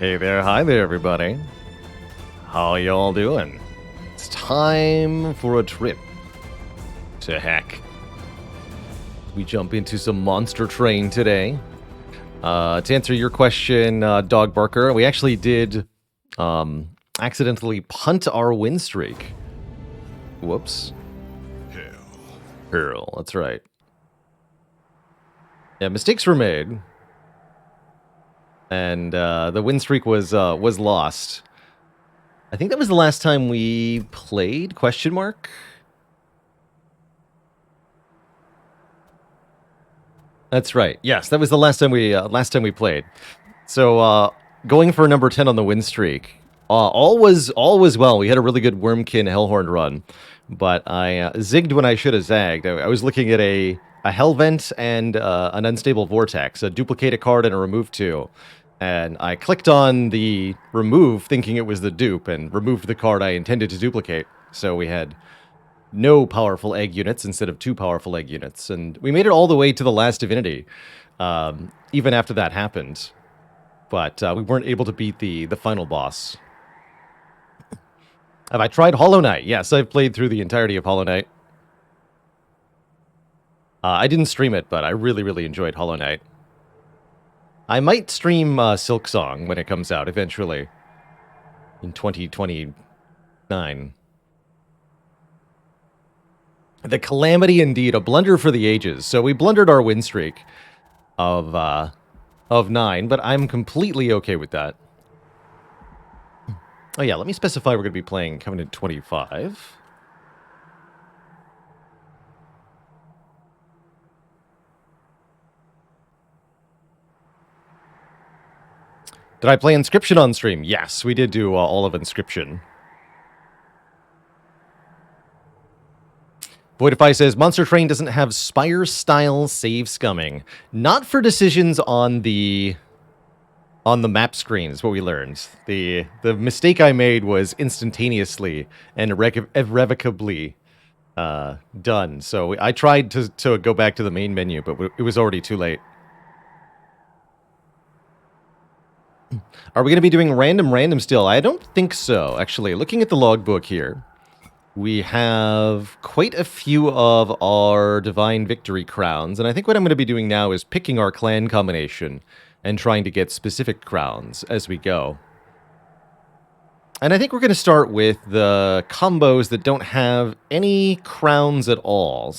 Hey there, hi there, everybody. How y'all doing? It's time for a trip to heck. We jump into some Monster Train today. To answer your question, Dog Barker, we actually did accidentally punt our win streak. Whoops. Hell, that's right. Yeah, mistakes were made. And the win streak was lost. I think that was the last time we played, question mark? That's right. Yes, that was the last time we played. So going for number 10 on the win streak. All was well. We had a really good Wormkin Hellhorn run, but I zigged when I should have zagged. I was looking at a Hellvent and an Unstable Vortex, a duplicate a card and a remove 2. And I clicked on the remove thinking it was the dupe and removed the card I intended to duplicate. So we had no powerful egg units instead of 2 powerful egg units. And we made it all the way to the last Divinity, even after that happened. But we weren't able to beat the final boss. Have I tried Hollow Knight? Yes, I've played through the entirety of Hollow Knight. I didn't stream it, but I really, really enjoyed Hollow Knight. I might stream Silksong when it comes out eventually in 2029. The calamity indeed, a blunder for the ages. So we blundered our win streak of 9, but I'm completely okay with that. Oh yeah, let me specify we're going to be playing Covenant 25. Did I play Inscription on stream? Yes, we did do all of Inscription. Voidify says, Monster Train doesn't have Spire-style save scumming. Not for decisions on the map screen, is what we learned. The mistake I made was instantaneously and irrevocably done. So I tried to go back to the main menu, but it was already too late. Are we going to be doing random still? I don't think so, actually. Looking at the logbook here, we have quite a few of our Divine Victory crowns, and I think what I'm going to be doing now is picking our clan combination and trying to get specific crowns as we go. And I think we're going to start with the combos that don't have any crowns at all.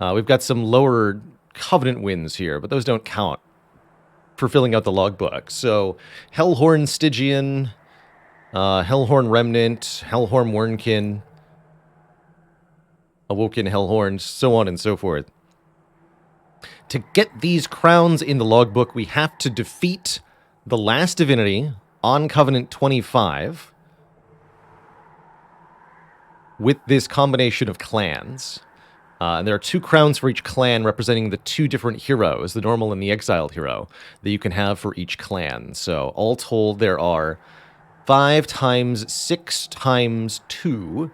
We've got some lower Covenant wins here, but those don't count for filling out the logbook. So, Hellhorn Stygian, Hellhorn Remnant, Hellhorn Wormkin, Awoken Hellhorns, so on and so forth. To get these crowns in the logbook, we have to defeat the last Divinity on Covenant 25 with this combination of clans. And there are 2 crowns for each clan representing the 2 different heroes, the normal and the exiled hero, that you can have for each clan. So all told, there are 5 times 6 times 2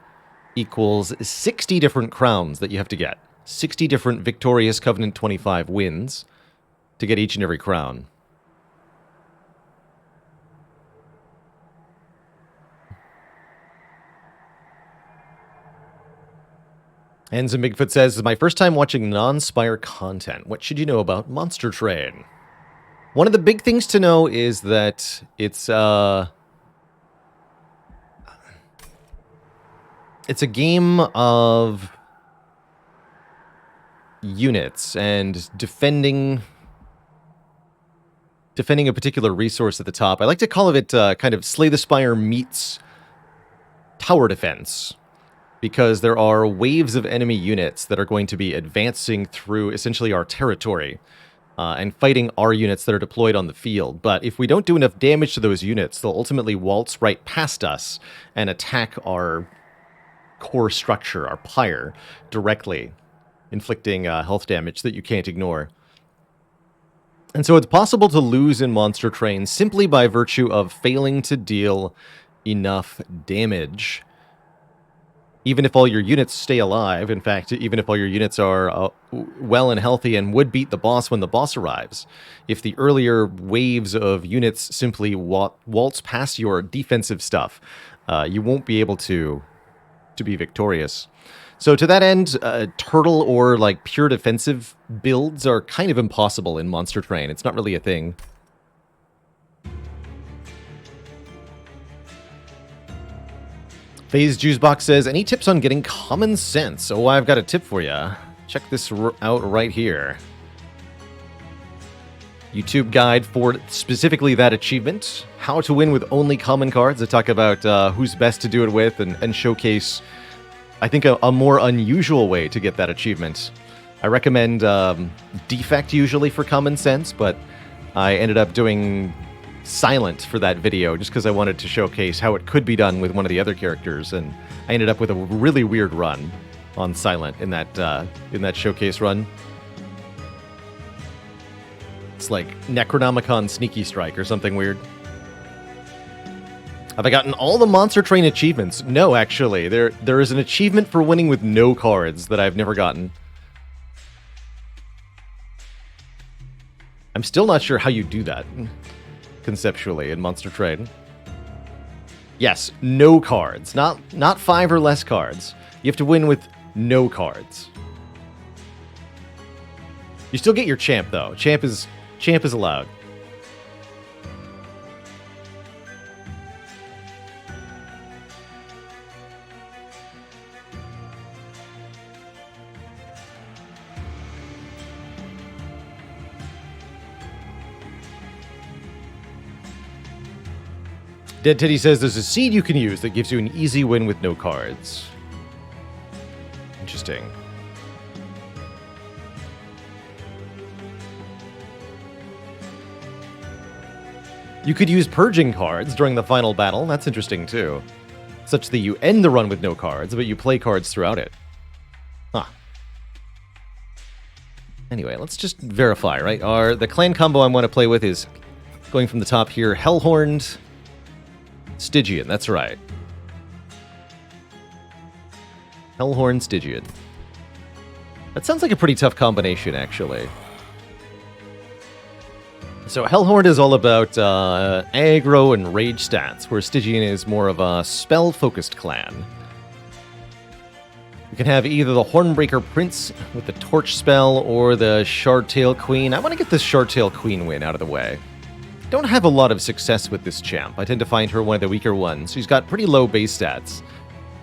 equals 60 different crowns that you have to get. 60 different victorious Covenant 25 wins to get each and every crown. And some Bigfoot says, "This is my first time watching non-Spire content. What should you know about Monster Train?" One of the big things to know is that it's a game of units and defending a particular resource at the top. I like to call it kind of Slay the Spire meets tower defense, because there are waves of enemy units that are going to be advancing through essentially our territory and fighting our units that are deployed on the field. But if we don't do enough damage to those units, they'll ultimately waltz right past us and attack our core structure, our pyre, directly, inflicting health damage that you can't ignore. And so it's possible to lose in Monster Train simply by virtue of failing to deal enough damage Even if all your units stay alive, in fact, even if all your units are well and healthy and would beat the boss when the boss arrives, if the earlier waves of units simply waltz past your defensive stuff, you won't be able to be victorious. So to that end, turtle or like pure defensive builds are kind of impossible in Monster Train. It's not really a thing. FaZe Juicebox says, any tips on getting common sense? Oh, I've got a tip for you. Check this out right here. YouTube guide for specifically that achievement. How to win with only common cards. I talk about who's best to do it with and showcase, I think, a more unusual way to get that achievement. I recommend Defect usually for common sense, but I ended up doing Silent for that video just because I wanted to showcase how it could be done with one of the other characters, and I ended up with a really weird run on Silent in that showcase run. It's like Necronomicon Sneaky Strike or something weird. Have I gotten all the Monster Train achievements? No, actually. There is an achievement for winning with no cards that I've never gotten. I'm still not sure how you do that conceptually in Monster Train. Yes, no cards. Not 5 or less cards. You have to win with no cards. You still get your champ though. Champ is allowed. Dead Teddy says there's a seed you can use that gives you an easy win with no cards. Interesting. You could use purging cards during the final battle. That's interesting too. Such that you end the run with no cards, but you play cards throughout it. Huh. Anyway, let's just verify, right? The clan combo I want to play with is going from the top here, Hellhorned, Stygian, that's right. Hellhorn, Stygian. That sounds like a pretty tough combination, actually. So Hellhorn is all about aggro and rage stats, where Stygian is more of a spell-focused clan. You can have either the Hornbreaker Prince with the Torch spell or the Shardtail Queen. I want to get this Shardtail Queen win out of the way. Don't have a lot of success with this champ. I tend to find her one of the weaker ones. She's got pretty low base stats.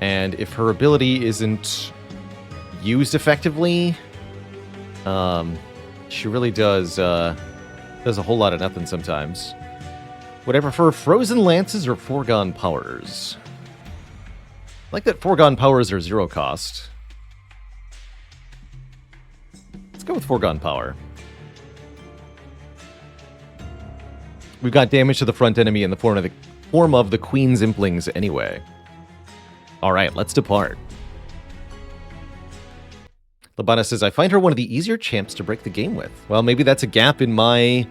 And if her ability isn't used effectively, she really does a whole lot of nothing sometimes. Would I prefer Frozen Lances or Foregone Powers? I like that Foregone Powers are 0 cost. Let's go with Foregone Power. We've got damage to the front enemy in the form of the Queen's Implings anyway. Alright, let's depart. Labana says, I find her one of the easier champs to break the game with. Well, maybe that's a gap in my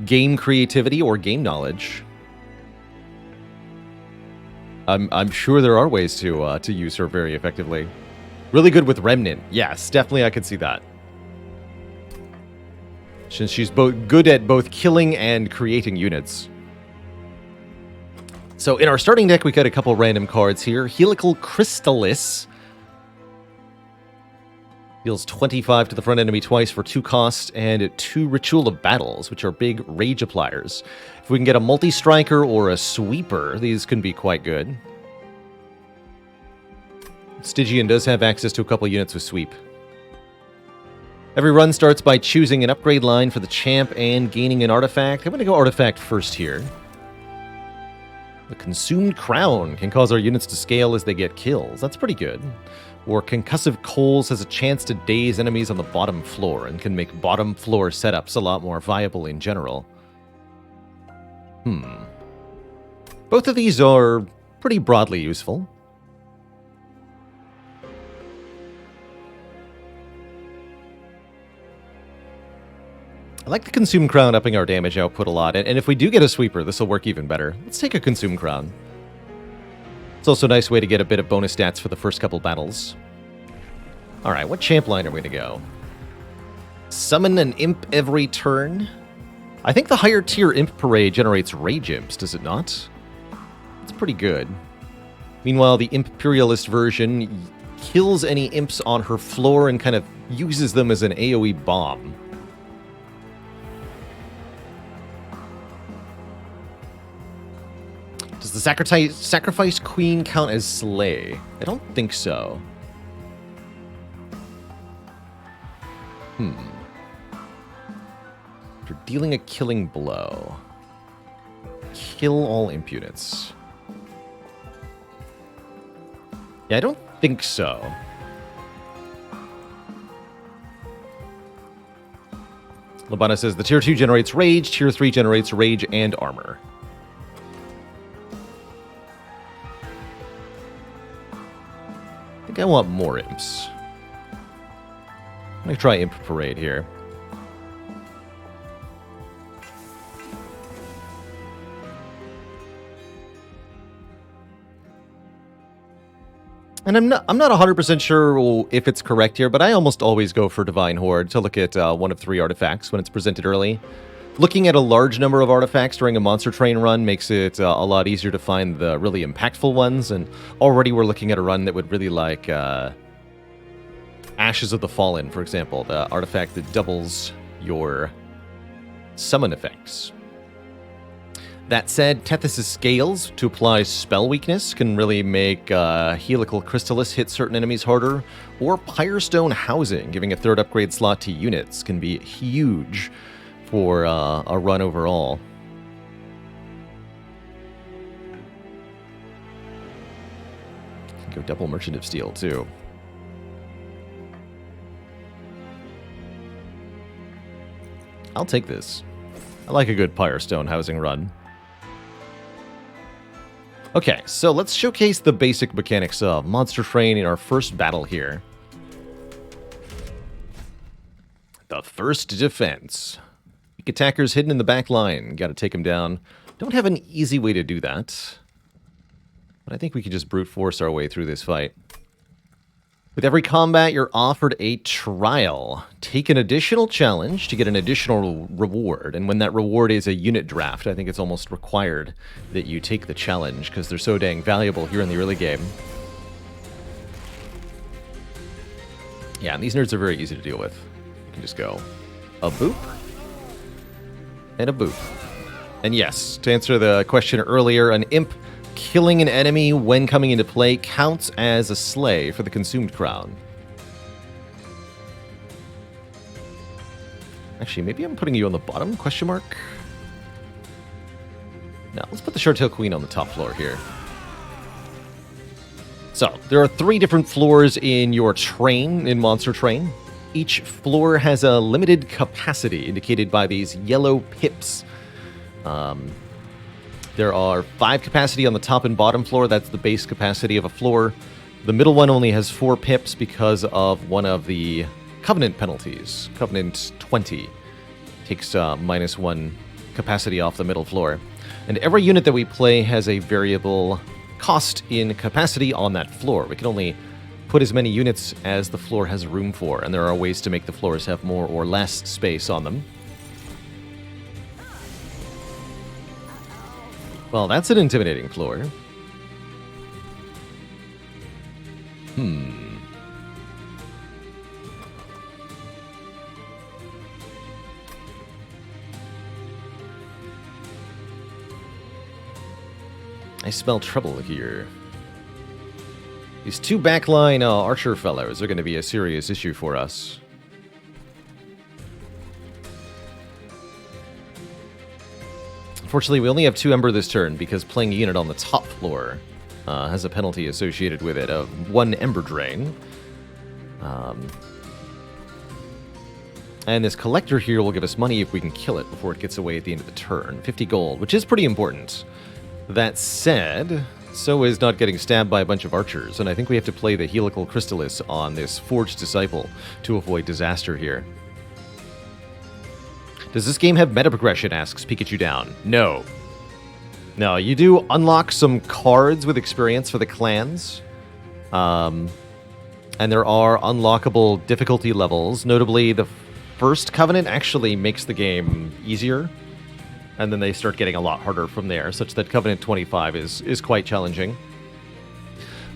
game creativity or game knowledge. I'm sure there are ways to use her very effectively. Really good with Remnant. Yes, definitely I could see that. Since she's good at both killing and creating units. So in our starting deck, we got a couple random cards here. Helical Crystallis. Deals 25 to the front enemy twice for 2 costs, and 2 Ritual of Battles, which are big rage appliers. If we can get a multi-striker or a sweeper, these can be quite good. Stygian does have access to a couple units with sweep. Every run starts by choosing an upgrade line for the champ and gaining an artifact. I'm going to go artifact first here. The Consumed Crown can cause our units to scale as they get kills. That's pretty good. Or Concussive Coals has a chance to daze enemies on the bottom floor and can make bottom floor setups a lot more viable in general. Both of these are pretty broadly useful. I like the Consumed Crown upping our damage output a lot, and if we do get a sweeper, this will work even better. Let's take a Consumed Crown. It's also a nice way to get a bit of bonus stats for the first couple battles. Alright, what champ line are we going to go? Summon an imp every turn? I think the higher tier imp parade generates rage imps, does it not? It's pretty good. Meanwhile, the imperialist version kills any imps on her floor and kind of uses them as an AoE bomb. Does the sacrifice queen count as slay? I don't think so. You're dealing a killing blow. Kill all imp units. Yeah, I don't think so. Labana says the tier 2 generates rage, tier 3 generates rage and armor. I think I want more imps. I'm going to try Imp Parade here. And I'm not 100% sure if it's correct here, but I almost always go for Divine Horde to look at one of 3 artifacts when it's presented early. Looking at a large number of artifacts during a Monster Train run makes it a lot easier to find the really impactful ones, and already we're looking at a run that would really like Ashes of the Fallen, for example, the artifact that doubles your summon effects. That said, Tethys' Scales to apply spell weakness can really make Helical Crystallis hit certain enemies harder, or Pyrestone Housing, giving a 3rd upgrade slot to units, can be huge for a run overall. Can go double Merchant of Steel, too. I'll take this. I like a good Pyrestone Housing run. Okay, so let's showcase the basic mechanics of Monster Train in our first battle here. The first defense. Weak attackers hidden in the back line. Gotta take them down. Don't have an easy way to do that, but I think we can just brute force our way through this fight. With every combat, you're offered a trial. Take an additional challenge to get an additional reward. And when that reward is a unit draft, I think it's almost required that you take the challenge because they're so dang valuable here in the early game. Yeah, and these nerds are very easy to deal with. You can just go a boop and a boop. And yes, to answer the question earlier, an imp killing an enemy when coming into play counts as a slay for the Consumed Crown. Actually, maybe I'm putting you on the bottom, question mark? No, let's put the Short-Tailed Queen on the top floor here. So, there are 3 different floors in your train, in Monster Train. Each floor has a limited capacity, indicated by these yellow pips. There are 5 capacity on the top and bottom floor. That's the base capacity of a floor. The middle one only has 4 pips because of one of the Covenant penalties. Covenant 20 takes -1 capacity off the middle floor. And every unit that we play has a variable cost in capacity on that floor. We can only put as many units as the floor has room for, and there are ways to make the floors have more or less space on them. Well, that's an intimidating floor. I smell trouble here. These 2 backline archer fellows are going to be a serious issue for us. Unfortunately, we only have 2 Ember this turn because playing a unit on the top floor has a penalty associated with it of 1 Ember Drain. And this Collector here will give us money if we can kill it before it gets away at the end of the turn. 50 gold, which is pretty important. That said, so is not getting stabbed by a bunch of archers, and I think we have to play the Helical Crystallis on this Forged Disciple to avoid disaster here. Does this game have meta progression, asks Pikachu Down. No. No, you do unlock some cards with experience for the clans. And there are unlockable difficulty levels. Notably, the first Covenant actually makes the game easier. And then they start getting a lot harder from there, such that Covenant 25 is quite challenging.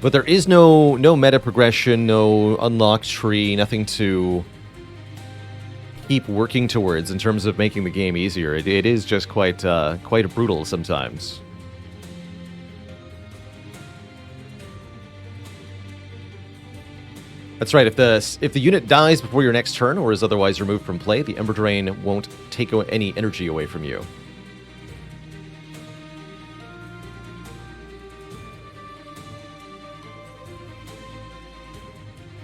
But there is no meta progression, no unlocked tree, nothing to keep working towards in terms of making the game easier. It is just quite brutal sometimes. That's right. If the unit dies before your next turn or is otherwise removed from play, the Ember Drain won't take any energy away from you.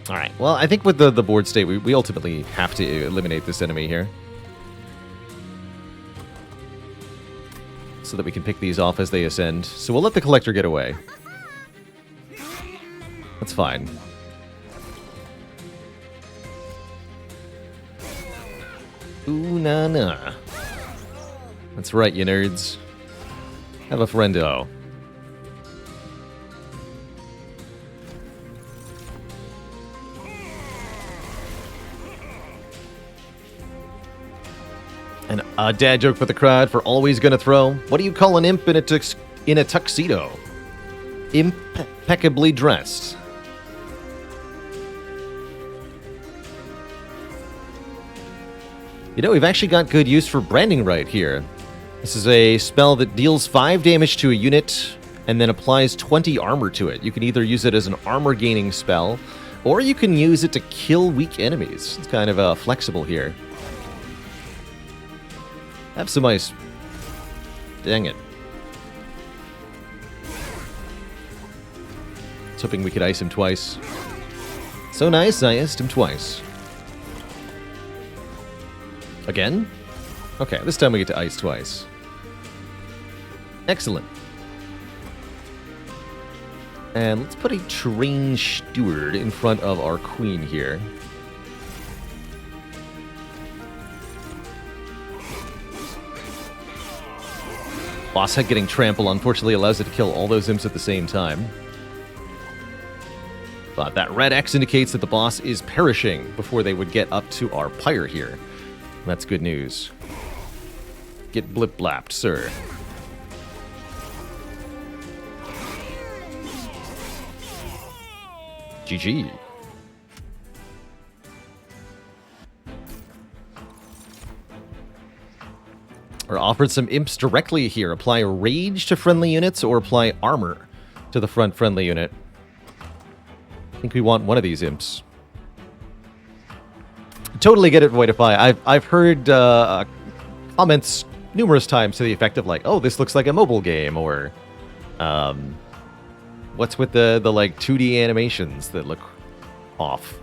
All right. Well, I think with the board state, we ultimately have to eliminate this enemy here, so that we can pick these off as they ascend. So we'll let the Collector get away. That's fine. Ooh, na. That's right, you nerds. Have a friendo. And a dad joke for the crowd for always gonna throw. What do you call an imp in a tuxedo? Impeccably dressed. You know, we've actually got good use for Branding Right here. This is a spell that deals 5 damage to a unit and then applies 20 armor to it. You can either use it as an armor-gaining spell, or you can use it to kill weak enemies. It's kind of flexible here. Have some ice. Dang it. I was hoping we could ice him twice. So nice, I iced him twice. Again? Okay, this time we get to ice twice. Excellent. And let's put a Terrain Steward in front of our queen here. Boss head getting trample unfortunately allows it to kill all those imps at the same time. But that red X indicates that the boss is perishing before they would get up to our pyre here. That's good news. Get blip-blapped, sir. GG. We're offered some imps directly here. Apply rage to friendly units or apply armor to the front friendly unit. I think we want one of these imps. Totally get it, Voidify. I've heard comments numerous times to the effect of like, oh, this looks like a mobile game, or what's with the like 2D animations that look off.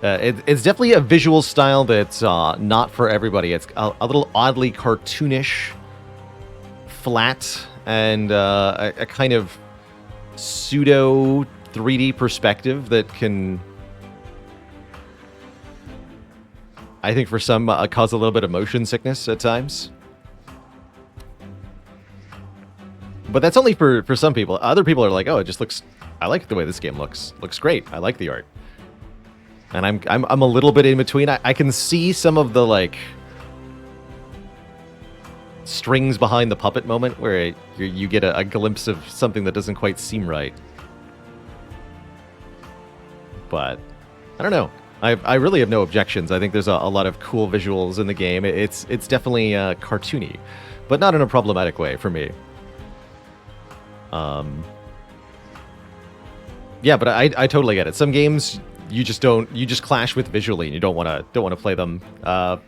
It's definitely a visual style that's not for everybody. It's a little oddly cartoonish, flat, and a kind of pseudo 3D perspective that can, I think for some, cause a little bit of motion sickness at times. But that's only for some people. Other people are like, oh, it just looks, I like the way this game looks. Looks great. I like the art. And I'm a little bit in between. I can see some of the like strings behind the puppet moment where you get a glimpse of something that doesn't quite seem right. But I don't know. I really have no objections. I think there's a lot of cool visuals in the game. It's definitely cartoony, but not in a problematic way for me. Yeah, but I totally get it. Some games you just clash with visually, and you don't want to play them. I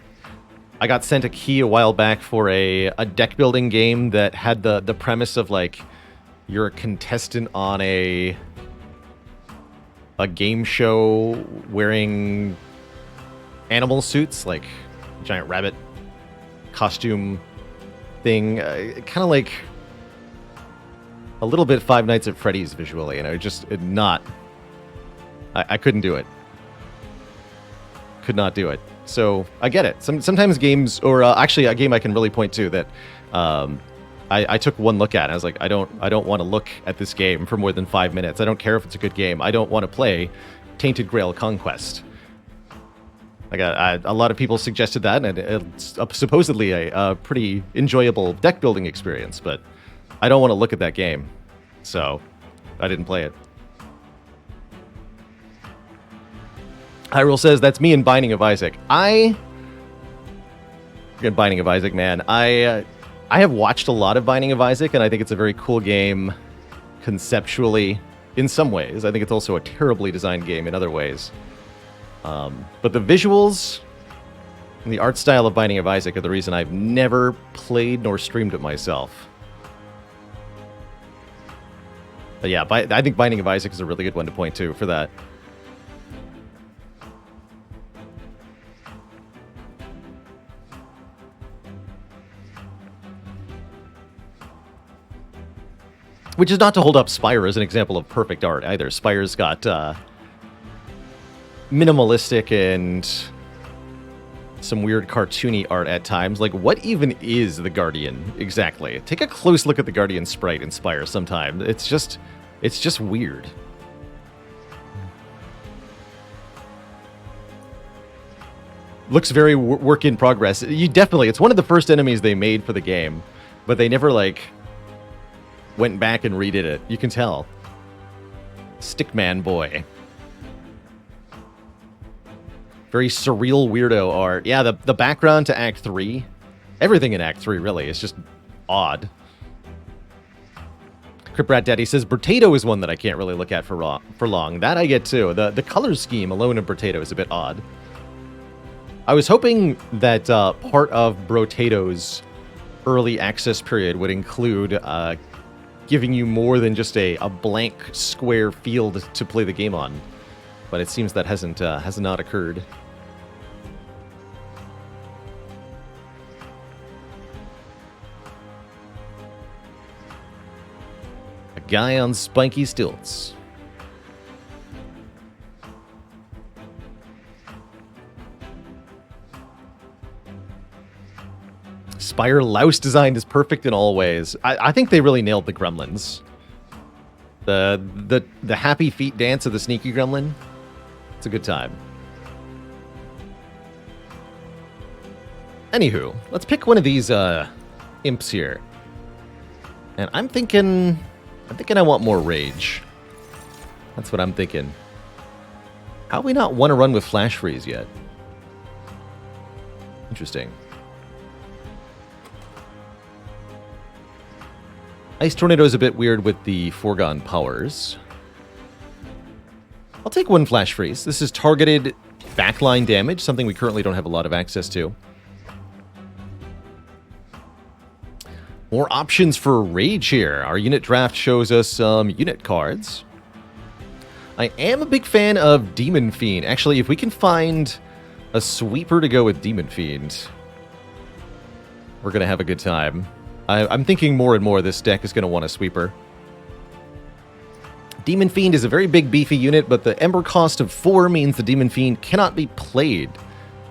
got sent a key a while back for a deck building game that had the premise of like you're a contestant on a game show wearing animal suits, like a giant rabbit costume thing, kind of like a little bit Five Nights at Freddy's visually, and I couldn't do it. Could not do it. So I get it. Sometimes games, or actually a game I can really point to that I I took one look at it. I was like, I don't want to look at this game for more than 5 minutes. I don't care if it's a good game. I don't want to play Tainted Grail Conquest. Like a lot of people suggested that, and it's supposedly a pretty enjoyable deck building experience, but I don't want to look at that game, so I didn't play it. Hyrule says, that's me in Binding of Isaac. Binding of Isaac, man. I have watched a lot of Binding of Isaac, and I think it's a very cool game conceptually in some ways. I think it's also a terribly designed game in other ways. But the visuals and the art style of Binding of Isaac are the reason I've never played nor streamed it myself. But yeah, I think Binding of Isaac is a really good one to point to for that. Which is not to hold up Spire as an example of perfect art either. Spire's got minimalistic and some weird cartoony art at times. Like, what even is the Guardian exactly? Take a close look at the Guardian sprite in Spire sometime. It's just weird. Looks very work in progress. It's one of the first enemies they made for the game, but they never went back and redid it. You can tell. Stickman boy. Very surreal weirdo art. Yeah, the background to Act 3. Everything in Act 3, really, is just odd. Criprat Daddy says, Potato is one that I can't really look at for long. That I get too. The color scheme alone in Potato is a bit odd. I was hoping that part of Brotato's early access period would include giving you more than just a blank square field to play the game on, but it seems that has not occurred. A guy on spiky stilts. Spire louse design is perfect in all ways. I think they really nailed the gremlins. The happy feet dance of the sneaky gremlin. It's a good time. Anywho, let's pick one of these imps here. And I'm thinking I want more rage. That's what I'm thinking. How do we not want to run with Flash Freeze yet? Interesting. Ice Tornado is a bit weird with the foregone powers. I'll take one Flash Freeze. This is targeted backline damage, something we currently don't have a lot of access to. More options for Rage here. Our unit draft shows us some unit cards. I am a big fan of Demon Fiend. Actually, if we can find a sweeper to go with Demon Fiend, we're going to have a good time. I'm thinking more and more this deck is going to want a sweeper. Demon Fiend is a very big, beefy unit, but the Ember cost of 4 means the Demon Fiend cannot be played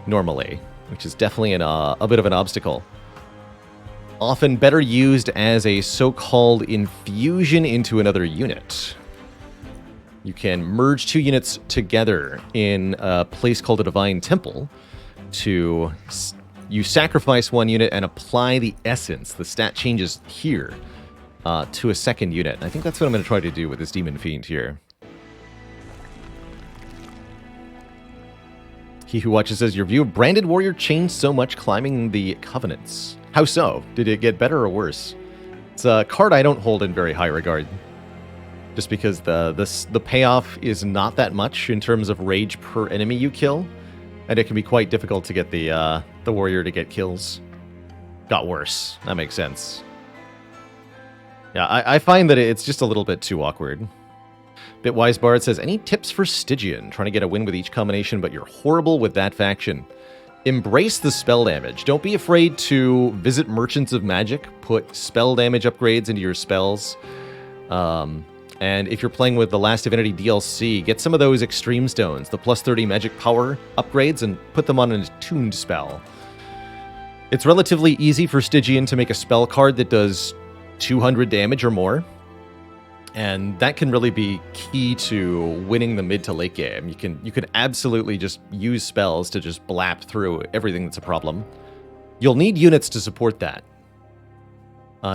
normally, which is definitely a bit of an obstacle. Often better used as a so-called infusion into another unit. You can merge 2 units together in a place called a Divine Temple to... You sacrifice 1 unit and apply the essence, the stat changes here, to a second unit. I think that's what I'm going to try to do with this Demon Fiend here. He Who Watches says, your view of Branded Warrior changed so much climbing the Covenants. How so? Did it get better or worse? It's a card I don't hold in very high regard. Just because the payoff is not that much in terms of rage per enemy you kill. And it can be quite difficult to get the warrior to get kills. Got worse. That makes sense. Yeah, I find that it's just a little bit too awkward. Bitwise Bard says, any tips for Stygian? Trying to get a win with each combination, but you're horrible with that faction. Embrace the spell damage. Don't be afraid to visit Merchants of Magic. Put spell damage upgrades into your spells. And if you're playing with the Last Divinity DLC, get some of those Extreme Stones, the plus 30 magic power upgrades, and put them on an attuned spell. It's relatively easy for Stygian to make a spell card that does 200 damage or more. And that can really be key to winning the mid to late game. You can absolutely just use spells to just blap through everything that's a problem. You'll need units to support that.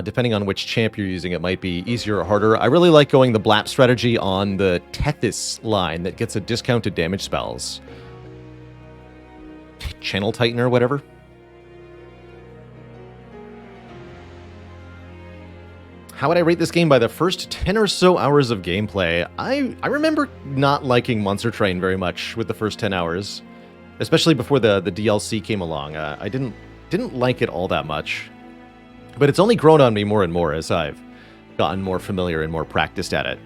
Depending on which champ you're using, it might be easier or harder. I really like going the blap strategy on the Tethys line that gets a discounted damage spells. Channel Titan or whatever. How would I rate this game by the first 10 or so hours of gameplay? I remember not liking Monster Train very much with the first 10 hours. Especially before the DLC came along. I didn't like it all that much. But it's only grown on me more and more as I've gotten more familiar and more practiced at it.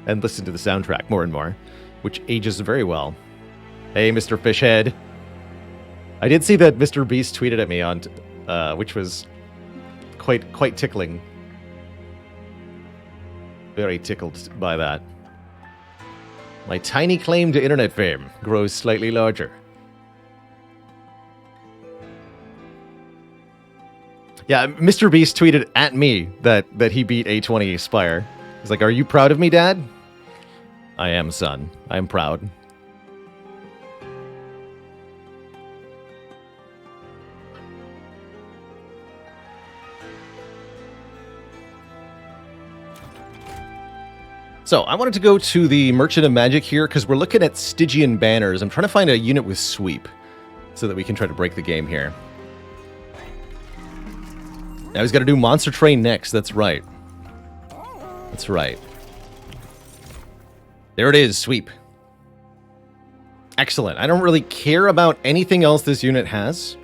And listened to the soundtrack more and more, which ages very well. Hey, Mr. Fishhead. I did see that Mr. Beast tweeted at me on, which was quite tickling. Very tickled by that. My tiny claim to internet fame grows slightly larger. Yeah, Mr. Beast tweeted at me that he beat A20 Spire. He's like, "Are you proud of me, Dad?" I am, son. I am proud. So, I wanted to go to the Merchant of Magic here, because we're looking at Stygian banners. I'm trying to find a unit with sweep, so that we can try to break the game here. Now he's got to do Monster Train next, that's right. That's right. There it is, sweep. Excellent. I don't really care about anything else this unit has.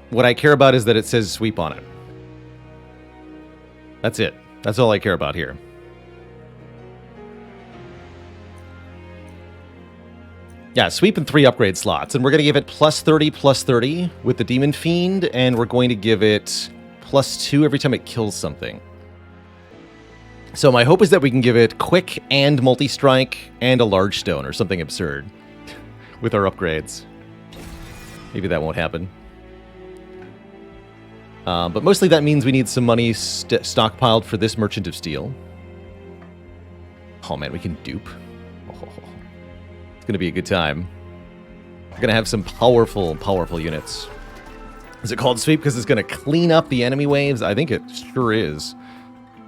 What I care about is that it says sweep on it. That's it. That's all I care about here. Yeah, sweep and 3 upgrade slots. And we're going to give it plus 30 with the Demon Fiend. And we're going to give it plus 2 every time it kills something. So my hope is that we can give it quick and multi-strike and a large stone or something absurd with our upgrades. Maybe that won't happen. But mostly that means we need some money stockpiled for this Merchant of Steel. Oh man, we can dupe. It's going to be a good time. We're going to have some powerful units. Is it called sweep because it's going to clean up the enemy waves? I think it sure is.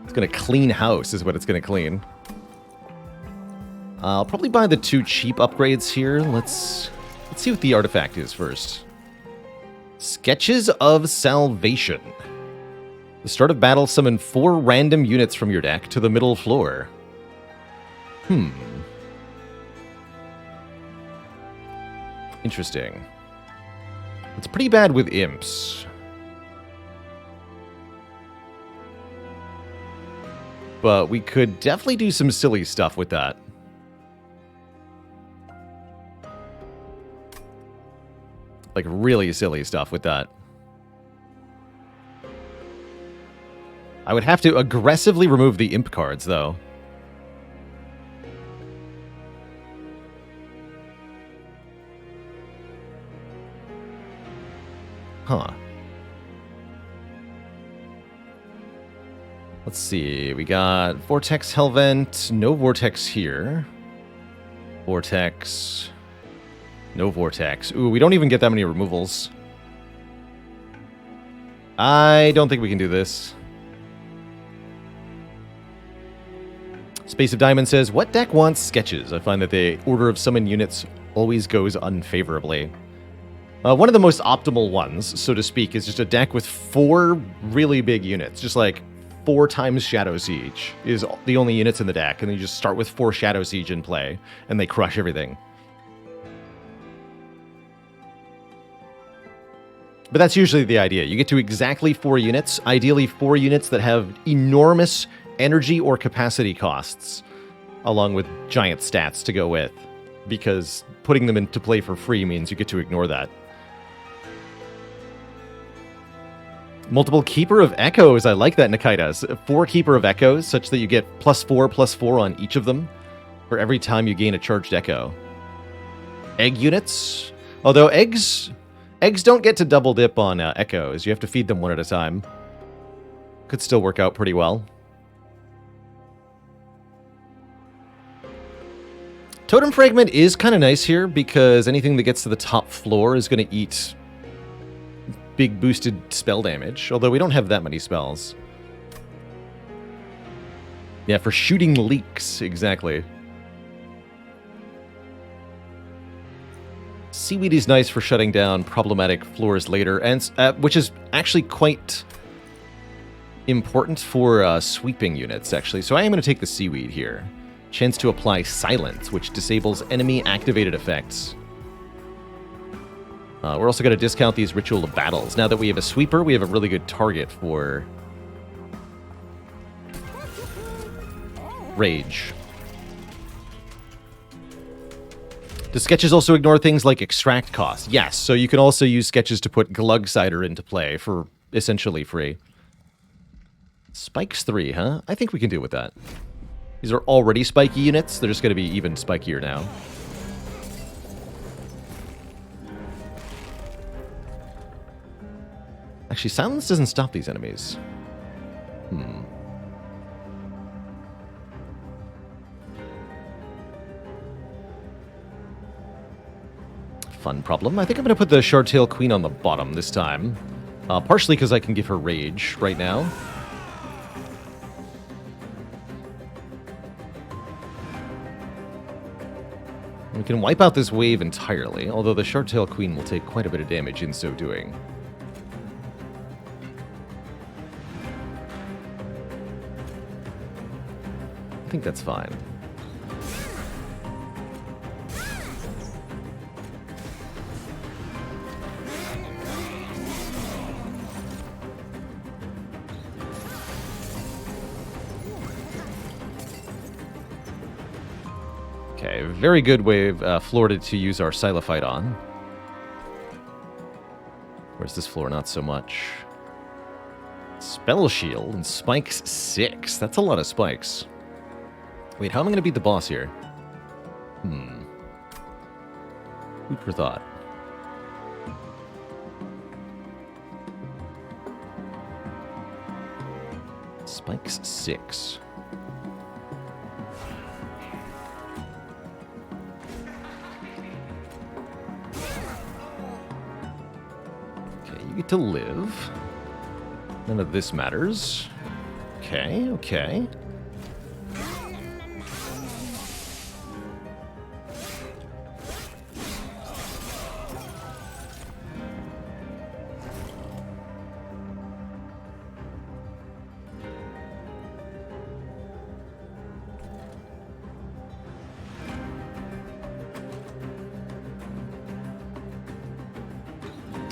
It's going to clean house is what it's going to clean. I'll probably buy the 2 cheap upgrades here. Let's see what the artifact is first. Sketches of Salvation. The start of battle, summon 4 random units from your deck to the middle floor. Interesting. It's pretty bad with imps. But we could definitely do some silly stuff with that. Like really silly stuff with that. I would have to aggressively remove the imp cards, though. Huh. Let's see. We got Vortex Hellvent. No Vortex here. Vortex. No Vortex. Ooh, we don't even get that many removals. I don't think we can do this. Space of Diamond says, what deck wants sketches? I find that the order of summon units always goes unfavorably. One of the most optimal ones, so to speak, is just a deck with 4 really big units. Just like 4 times Shadow Siege is the only units in the deck. And then you just start with 4 Shadow Siege in play, and they crush everything. But that's usually the idea. You get to exactly 4 units, ideally 4 units that have enormous energy or capacity costs, along with giant stats to go with. Because putting them into play for free means you get to ignore that. Multiple Keeper of Echoes. I like that, Nikaitas. 4 Keeper of Echoes, such that you get +4/+4 on each of them for every time you gain a charged echo. Egg units. Although eggs don't get to double dip on echoes. You have to feed them one at a time. could still work out pretty well. Totem Fragment is kind of nice here because anything that gets to the top floor is going to eat big boosted spell damage, although we don't have that many spells. Yeah, for shooting leaks, exactly. Seaweed is nice for shutting down problematic floors later, and which is actually quite important for sweeping units, actually. So I am going to take the Seaweed here. Chance to apply Silence, which disables enemy activated effects. We're also going to discount these Ritual of Battles. Now that we have a Sweeper, we have a really good target for Rage. Do sketches also ignore things like extract cost? Yes, so you can also use sketches to put Glug Cider into play for essentially free. Spikes 3, huh? I think we can deal with that. These are already spiky units. They're just going to be even spikier now. Actually, silence doesn't stop these enemies. Fun problem. I think I'm going to put the Shardtail Queen on the bottom this time. Partially because I can give her rage right now. We can wipe out this wave entirely, although the Shardtail Queen will take quite a bit of damage in so doing. I think that's fine. Okay, very good wave, Florida to use our Silophyte on. Where's this floor? Not so much. Spell Shield and Spikes 6. That's a lot of spikes. Wait, how am I going to beat the boss here? Food for thought. Spikes 6. You get to live. None of this matters. Okay, okay.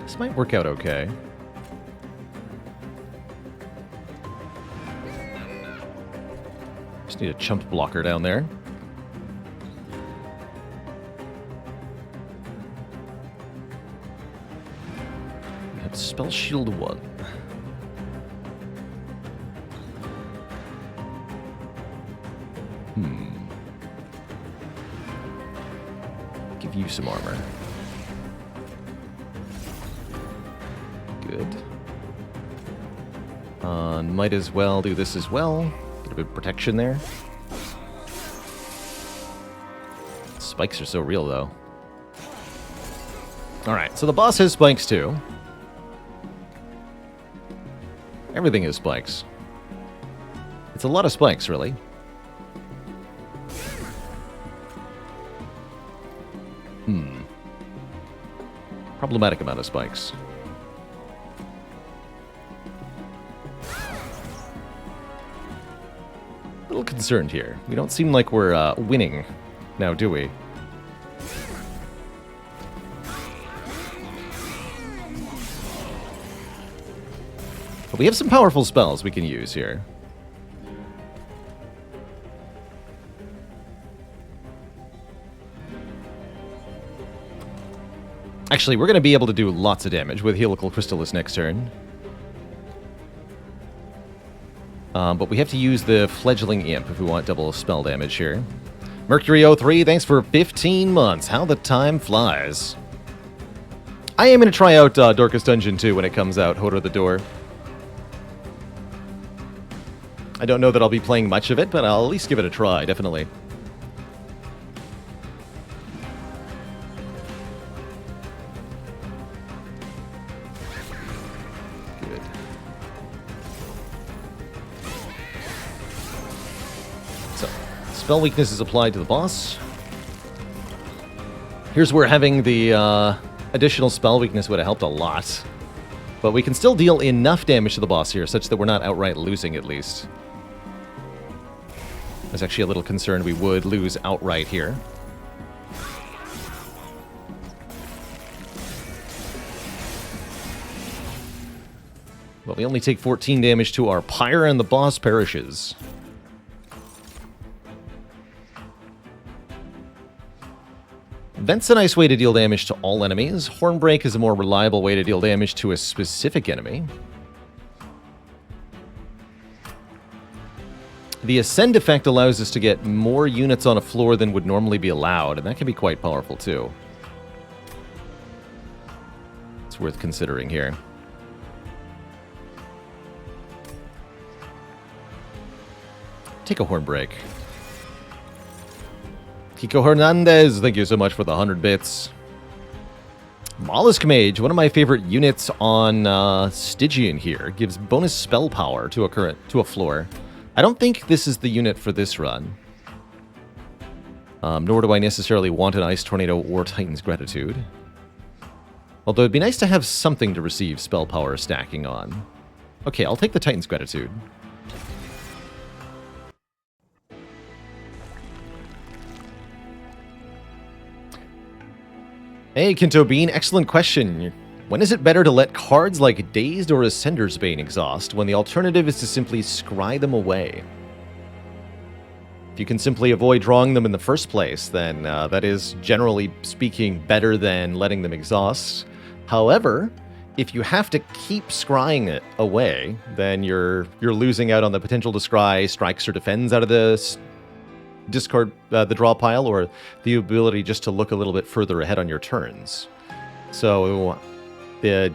This might work out okay. Just need a chump blocker down there. We have Spell Shield 1. Give you some armor. Good. Might as well do this as well. Get a bit of protection there. Spikes are so real, though. Alright, so the boss has spikes, too. Everything is spikes. It's a lot of spikes, really. Problematic amount of spikes. A little concerned here. We don't seem like we're winning now, do we? But we have some powerful spells we can use here. Actually, we're going to be able to do lots of damage with Helical Crystallis next turn. But we have to use the Fledgling Imp if we want double spell damage here. Mercury03, thanks for 15 months. How the time flies. I am going to try out Darkest Dungeon 2 when it comes out. Hodor the Door. I don't know that I'll be playing much of it, but I'll at least give it a try, definitely. Good. So, spell weakness is applied to the boss. Here's where having the additional spell weakness would have helped a lot. But we can still deal enough damage to the boss here, such that we're not outright losing, at least. I was actually a little concerned we would lose outright here. But we only take 14 damage to our pyre, and the boss perishes. Vent's a nice way to deal damage to all enemies. Hornbreak is a more reliable way to deal damage to a specific enemy. The Ascend effect allows us to get more units on a floor than would normally be allowed, and that can be quite powerful too. It's worth considering here. Take a Hornbreak. Kiko Hernandez, thank you so much for the 100 bits. Mollusk Mage, one of my favorite units on Stygian here, gives bonus spell power to a floor. I don't think this is the unit for this run. Nor do I necessarily want an Ice Tornado or Titan's Gratitude. Although it'd be nice to have something to receive spell power stacking on. Okay, I'll take the Titan's Gratitude. Hey, Kinto Bean, excellent question. When is it better to let cards like Dazed or Ascender's Bane exhaust, when the alternative is to simply scry them away? If you can simply avoid drawing them in the first place, then that is, generally speaking, better than letting them exhaust. However, if you have to keep scrying it away, then you're losing out on the potential to scry strikes or defends out of the discard, the draw pile, or the ability just to look a little bit further ahead on your turns. So the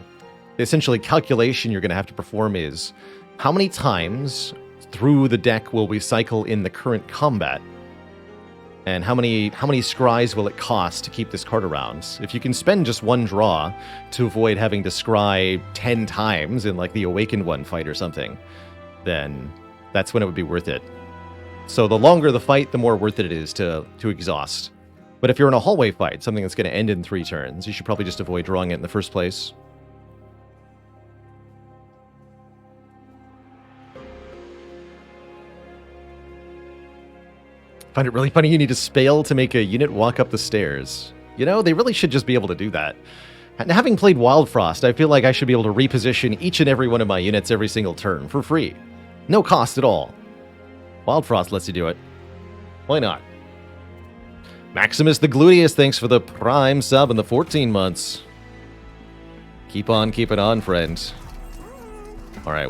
essentially calculation you're going to have to perform is how many times through the deck will we cycle in the current combat, and how many scries will it cost to keep this card around. If you can spend just one draw to avoid having to scry 10 times in like the Awakened One fight or something, then that's when it would be worth it. So the longer the fight, the more worth it is to exhaust. But if you're in a hallway fight, something that's going to end in 3 turns, you should probably just avoid drawing it in the first place. Find it really funny you need to spale to make a unit walk up the stairs. You know, they really should just be able to do that. And having played Wildfrost, I feel like I should be able to reposition each and every one of my units every single turn for free. No cost at all. Wildfrost lets you do it. Why not? Maximus the Gluteus, thanks for the Prime sub and the 14 months. Keep on keeping on, friend. Alright,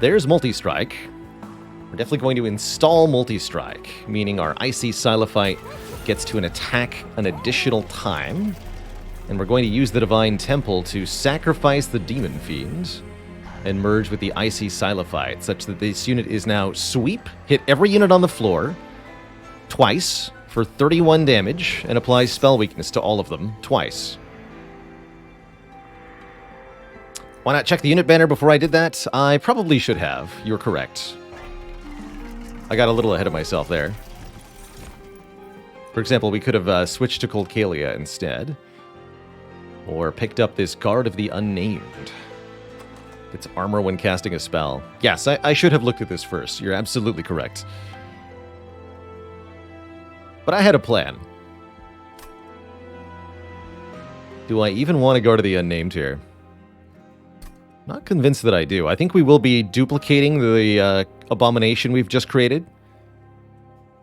there's Multi-Strike. We're definitely going to install Multi-Strike, meaning our Icy Silophyte gets to attack an additional time. And we're going to use the Divine Temple to sacrifice the Demon Fiend and merge with the Icy Silophyte, such that this unit is now sweep, hit every unit on the floor twice for 31 damage, and applies spell weakness to all of them twice. Why not check the unit banner before I did that? I probably should have. You're correct. I got a little ahead of myself there. For example, we could have switched to Cold Kalia instead. Or picked up this Guard of the Unnamed. It's armor when casting a spell. Yes, I should have looked at this first. You're absolutely correct. But I had a plan. Do I even want to go to the Unnamed here? Not convinced that I do. I think we will be duplicating the abomination we've just created.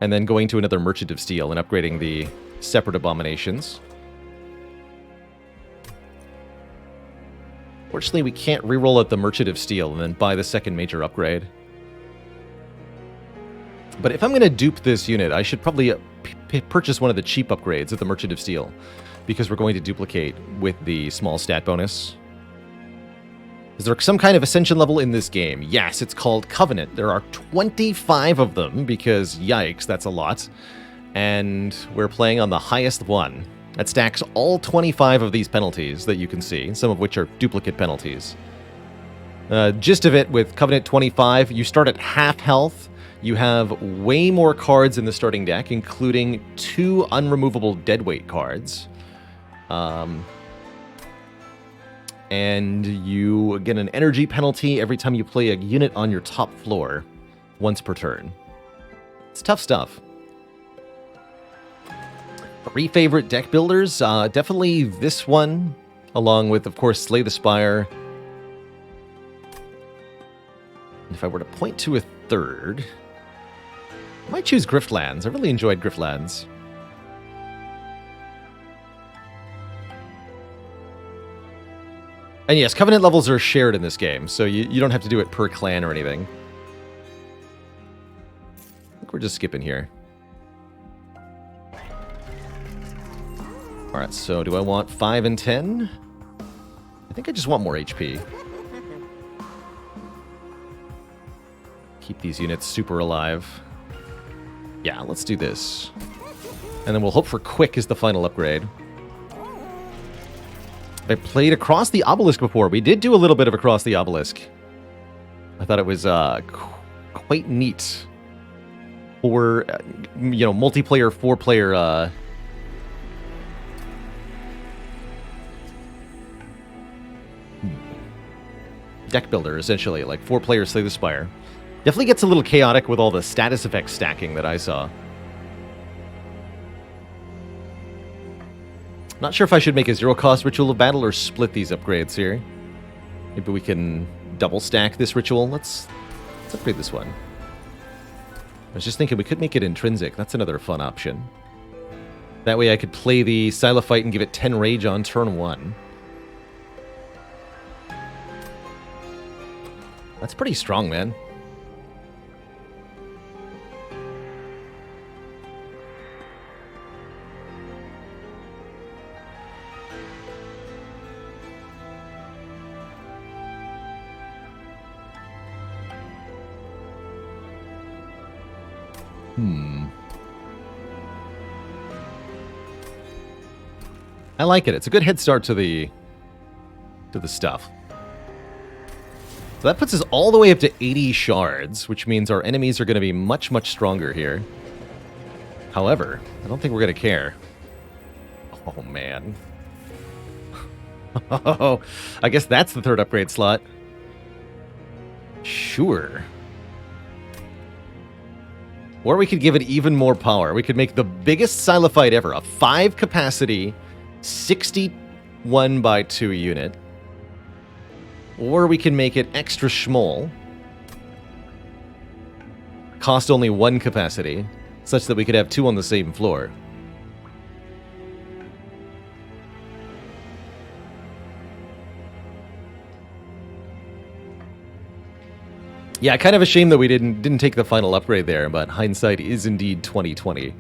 And then going to another Merchant of Steel and upgrading the separate abominations. Fortunately, we can't reroll at the Merchant of Steel and then buy the second major upgrade. But if I'm going to dupe this unit, I should probably purchase one of the cheap upgrades at the Merchant of Steel, because we're going to duplicate with the small stat bonus. Is there some kind of ascension level in this game? Yes, it's called Covenant. There are 25 of them because, yikes, that's a lot. And we're playing on the highest one. That stacks all 25 of these penalties that you can see, some of which are duplicate penalties. Gist of it, with Covenant 25, you start at half health. You have way more cards in the starting deck, including 2 unremovable deadweight cards. And you get an energy penalty every time you play a unit on your top floor, once per turn. It's tough stuff. 3 favorite deck builders, definitely this one, along with, of course, Slay the Spire. And if I were to point to a third, I might choose Griftlands. I really enjoyed Griftlands. And yes, Covenant levels are shared in this game, so you don't have to do it per clan or anything. I think we're just skipping here. Alright, so do I want 5 and 10? I think I just want more HP. Keep these units super alive. Yeah, let's do this. And then we'll hope for Quick as the final upgrade. I played Across the Obelisk before. We did do a little bit of Across the Obelisk. I thought it was quite neat. For, multiplayer, 4-player... deck builder, essentially. Like 4 players Slay the Spire. Definitely gets a little chaotic with all the status effect stacking that I saw. Not sure if I should make a 0-cost Ritual of Battle or split these upgrades here. Maybe we can double stack this ritual. Let's upgrade this one. I was just thinking we could make it intrinsic. That's another fun option. That way I could play the Silophyte and give it 10 rage on turn 1. That's pretty strong, man. I like it. It's a good head start to the stuff. So that puts us all the way up to 80 shards, which means our enemies are going to be much, much stronger here. However, I don't think we're going to care. Oh, man. Oh, I guess that's the 3rd upgrade slot. Sure. Or we could give it even more power. We could make the biggest Silophyte ever. A 5 capacity, 61 by 2 unit. Or we can make it extra small. Cost only 1 capacity, such that we could have 2 on the same floor. Yeah, kind of a shame that we didn't take the final upgrade there, but hindsight is indeed 2020.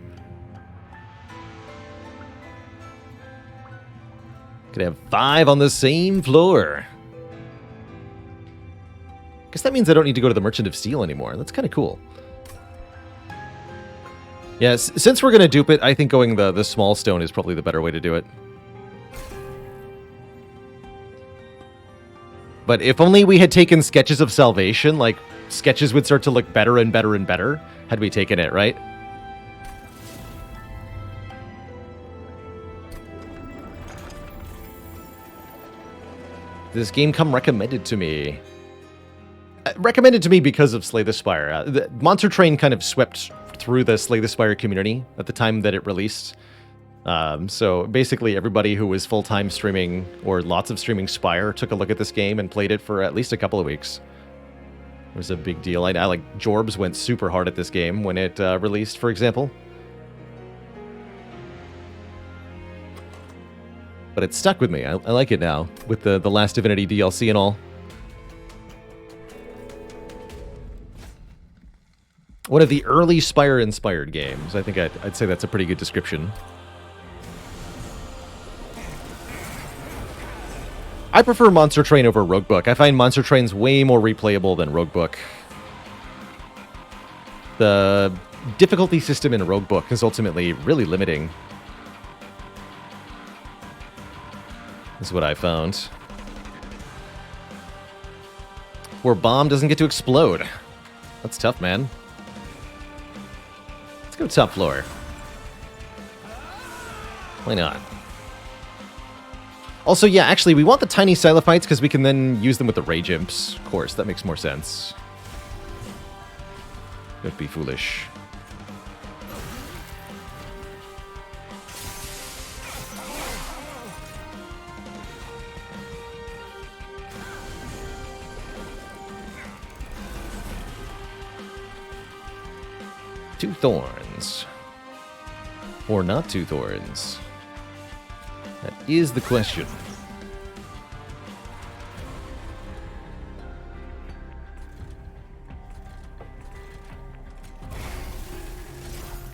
Could have 5 on the same floor. Guess that means I don't need to go to the Merchant of Steel anymore. That's kind of cool. Yeah, since we're going to dupe it, I think going the small stone is probably the better way to do it. But if only we had taken Sketches of Salvation, like, sketches would start to look better and better and better had we taken it, right? This game come recommended to me. Recommended to me because of Slay the Spire. The Monster Train kind of swept through the Slay the Spire community at the time that it released. So basically everybody who was full-time streaming or lots of streaming Spire took a look at this game and played it for at least a couple of weeks. It was a big deal. I like Jorbs went super hard at this game when it released, for example. But it stuck with me. I like it now with the Last Divinity DLC and all. One of the early Spire-inspired games. I think I'd say that's a pretty good description. I prefer Monster Train over Roguebook. I find Monster Train's way more replayable than Roguebook. The difficulty system in Roguebook is ultimately really limiting. Is what I found. Where bomb doesn't get to explode. That's tough, man. Let's go top floor. Why not? Also, yeah, actually, we want the tiny Silophytes because we can then use them with the Rage Imps. Of course, that makes more sense. Don't be foolish. Two thorns. Or not two thorns. That is the question.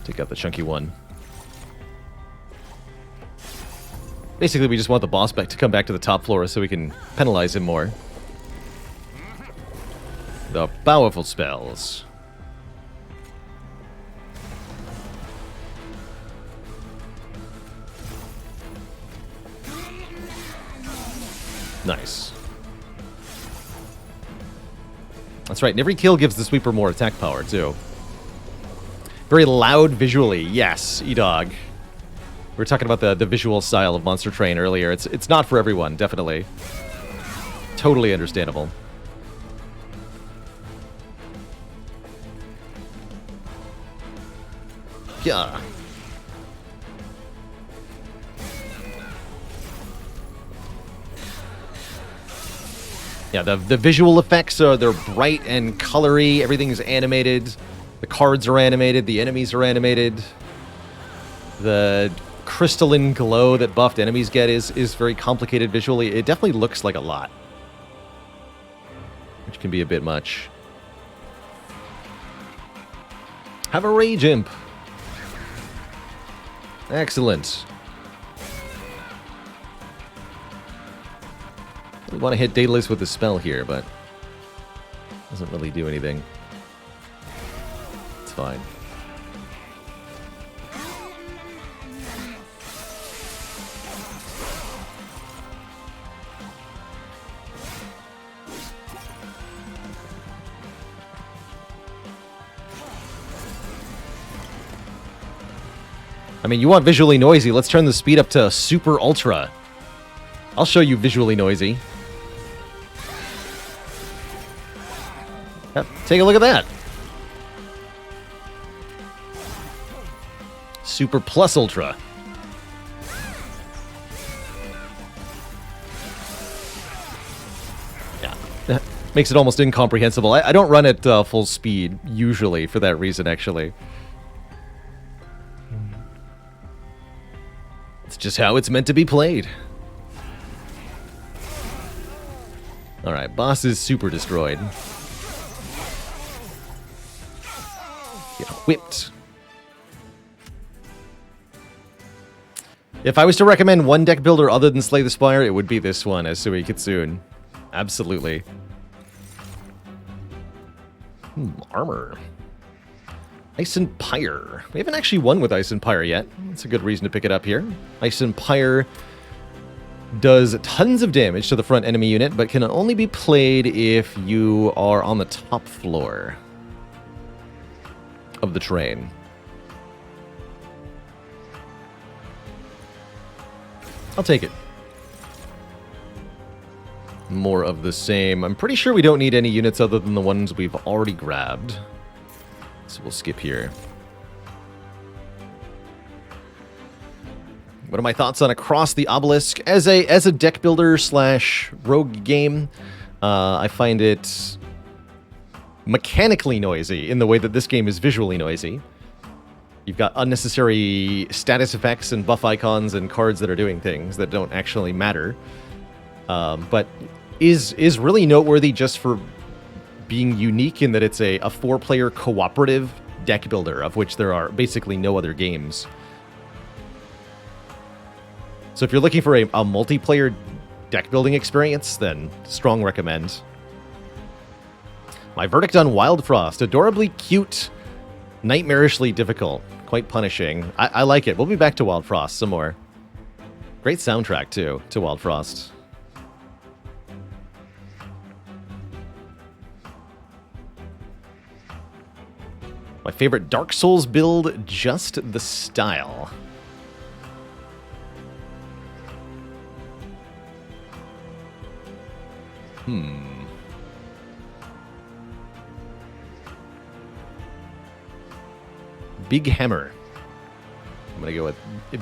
Take out the chunky one. Basically, we just want the boss back to come back to the top floor so we can penalize him more. The powerful spells. Nice. That's right, and every kill gives the sweeper more attack power, too. Very loud visually, yes, E-Dog. We were talking about the visual style of Monster Train earlier. It's not for everyone, definitely. Totally understandable. Yeah. Yeah, the visual effects are, they're bright and colory, everything's animated, the cards are animated, the enemies are animated. The crystalline glow that buffed enemies get is very complicated visually. It definitely looks like a lot, which can be a bit much. Have a Rage Imp. Excellent. We want to hit Daedalus with the spell here, but doesn't really do anything. It's fine. I mean, you want visually noisy. Let's turn the speed up to super ultra. I'll show you visually noisy. Yep, take a look at that. Super plus ultra. Yeah, that makes it almost incomprehensible. I don't run at full speed, usually, for that reason, actually. It's just how it's meant to be played. Alright, boss is super destroyed. Get whipped. If I was to recommend one deck builder other than Slay the Spire, it would be this one, Asui Kitsune. Absolutely. Armor. Ice and Pyre. We haven't actually won with Ice and Pyre yet. That's a good reason to pick it up here. Ice and Pyre does tons of damage to the front enemy unit, but can only be played if you are on the top floor of the train. I'll take it. More of the same. I'm pretty sure we don't need any units other than the ones we've already grabbed. So we'll skip here. What are my thoughts on Across the Obelisk? As a deck builder slash rogue game, I find it mechanically noisy in the way that this game is visually noisy. You've got unnecessary status effects and buff icons and cards that are doing things that don't actually matter. But is really noteworthy just for being unique in that it's a 4-player cooperative deck builder, of which there are basically no other games. So if you're looking for a multiplayer deck building experience, then strong recommend. My verdict on Wild Frost. Adorably cute, nightmarishly difficult, quite punishing. I like it. We'll be back to Wild Frost some more. Great soundtrack, too, to Wild Frost. My favorite Dark Souls build, just the style. Big hammer. I'm gonna go with a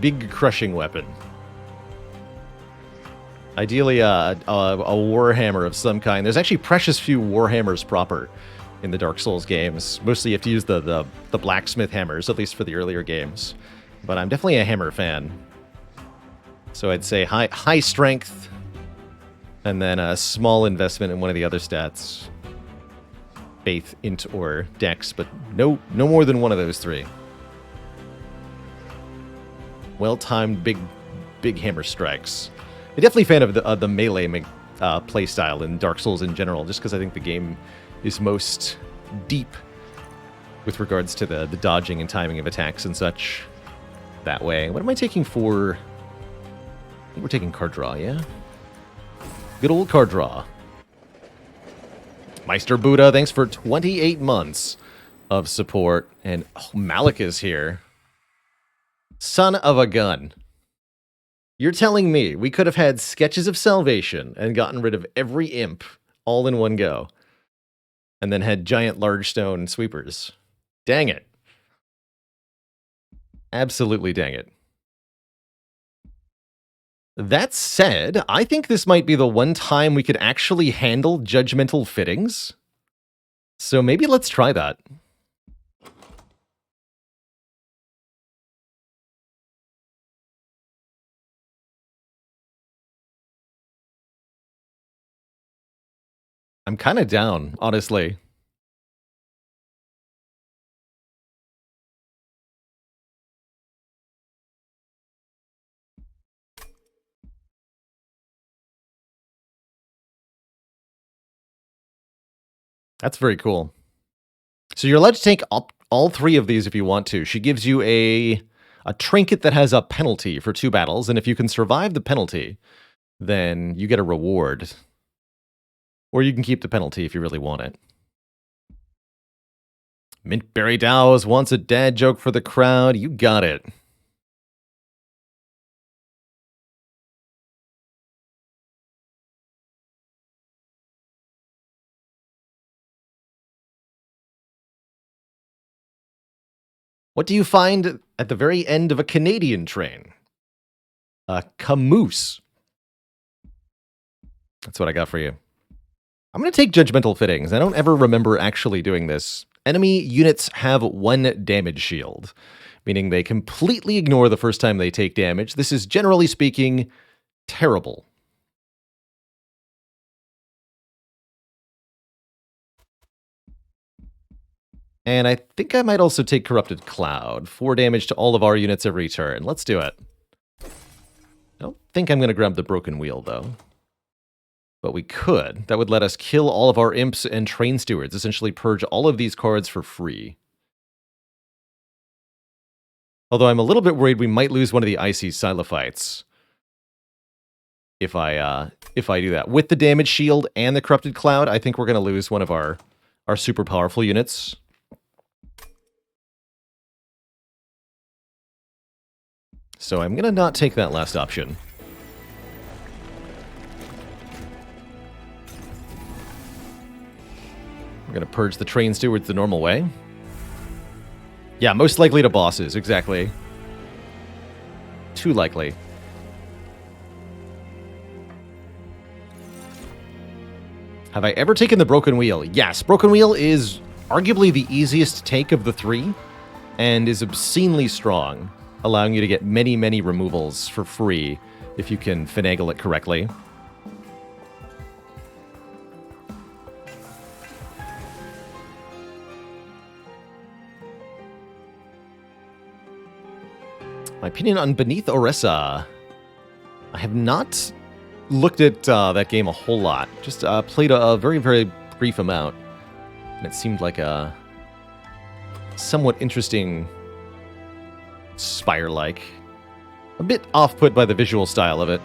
big crushing weapon. Ideally, a warhammer of some kind. There's actually precious few warhammers proper in the Dark Souls games. Mostly, you have to use the blacksmith hammers, at least for the earlier games. But I'm definitely a hammer fan. So I'd say high strength, and then a small investment in one of the other stats. Faith, int, or dex, but no more than one of those three. Well-timed big hammer strikes. I'm definitely a fan of the melee playstyle in Dark Souls in general, just because I think the game is most deep with regards to the dodging and timing of attacks and such that way. What am I taking for? I think we're taking card draw, yeah? Good old card draw. Meister Buddha, thanks for 28 months of support. And Malik is here. Son of a gun. You're telling me we could have had Sketches of Salvation and gotten rid of every imp all in one go. And then had giant large stone sweepers. Dang it. Absolutely dang it. That said, I think this might be the one time we could actually handle judgmental fittings. So maybe let's try that. I'm kind of down, honestly. That's very cool. So you're allowed to take all three of these if you want to. She gives you a trinket that has a penalty for 2 battles, and if you can survive the penalty, then you get a reward. Or you can keep the penalty if you really want it. Mintberry Dows wants a dad joke for the crowd. You got it. What do you find at the very end of a Canadian train? A camoose. That's what I got for you. I'm going to take Judgmental Fittings. I don't ever remember actually doing this. Enemy units have 1 damage shield, meaning they completely ignore the first time they take damage. This is, generally speaking, terrible. And I think I might also take Corrupted Cloud. 4 damage to all of our units every turn. Let's do it. I don't think I'm going to grab the Broken Wheel, though. But we could. That would let us kill all of our imps and train stewards, essentially purge all of these cards for free. Although I'm a little bit worried we might lose one of the Icy Silophytes. If I do that. With the damage shield and the Corrupted Cloud, I think we're going to lose one of our super powerful units. So I'm going to not take that last option. We're going to purge the train stewards the normal way. Yeah, most likely to bosses, exactly. Too likely. Have I ever taken the Broken Wheel? Yes, Broken Wheel is arguably the easiest take of the 3, and is obscenely strong, allowing you to get many, many removals for free if you can finagle it correctly. My opinion on Beneath Oresa. I have not looked at that game a whole lot. Just played a very, very brief amount. And it seemed like a somewhat interesting Spire-like. A bit off-put by the visual style of it.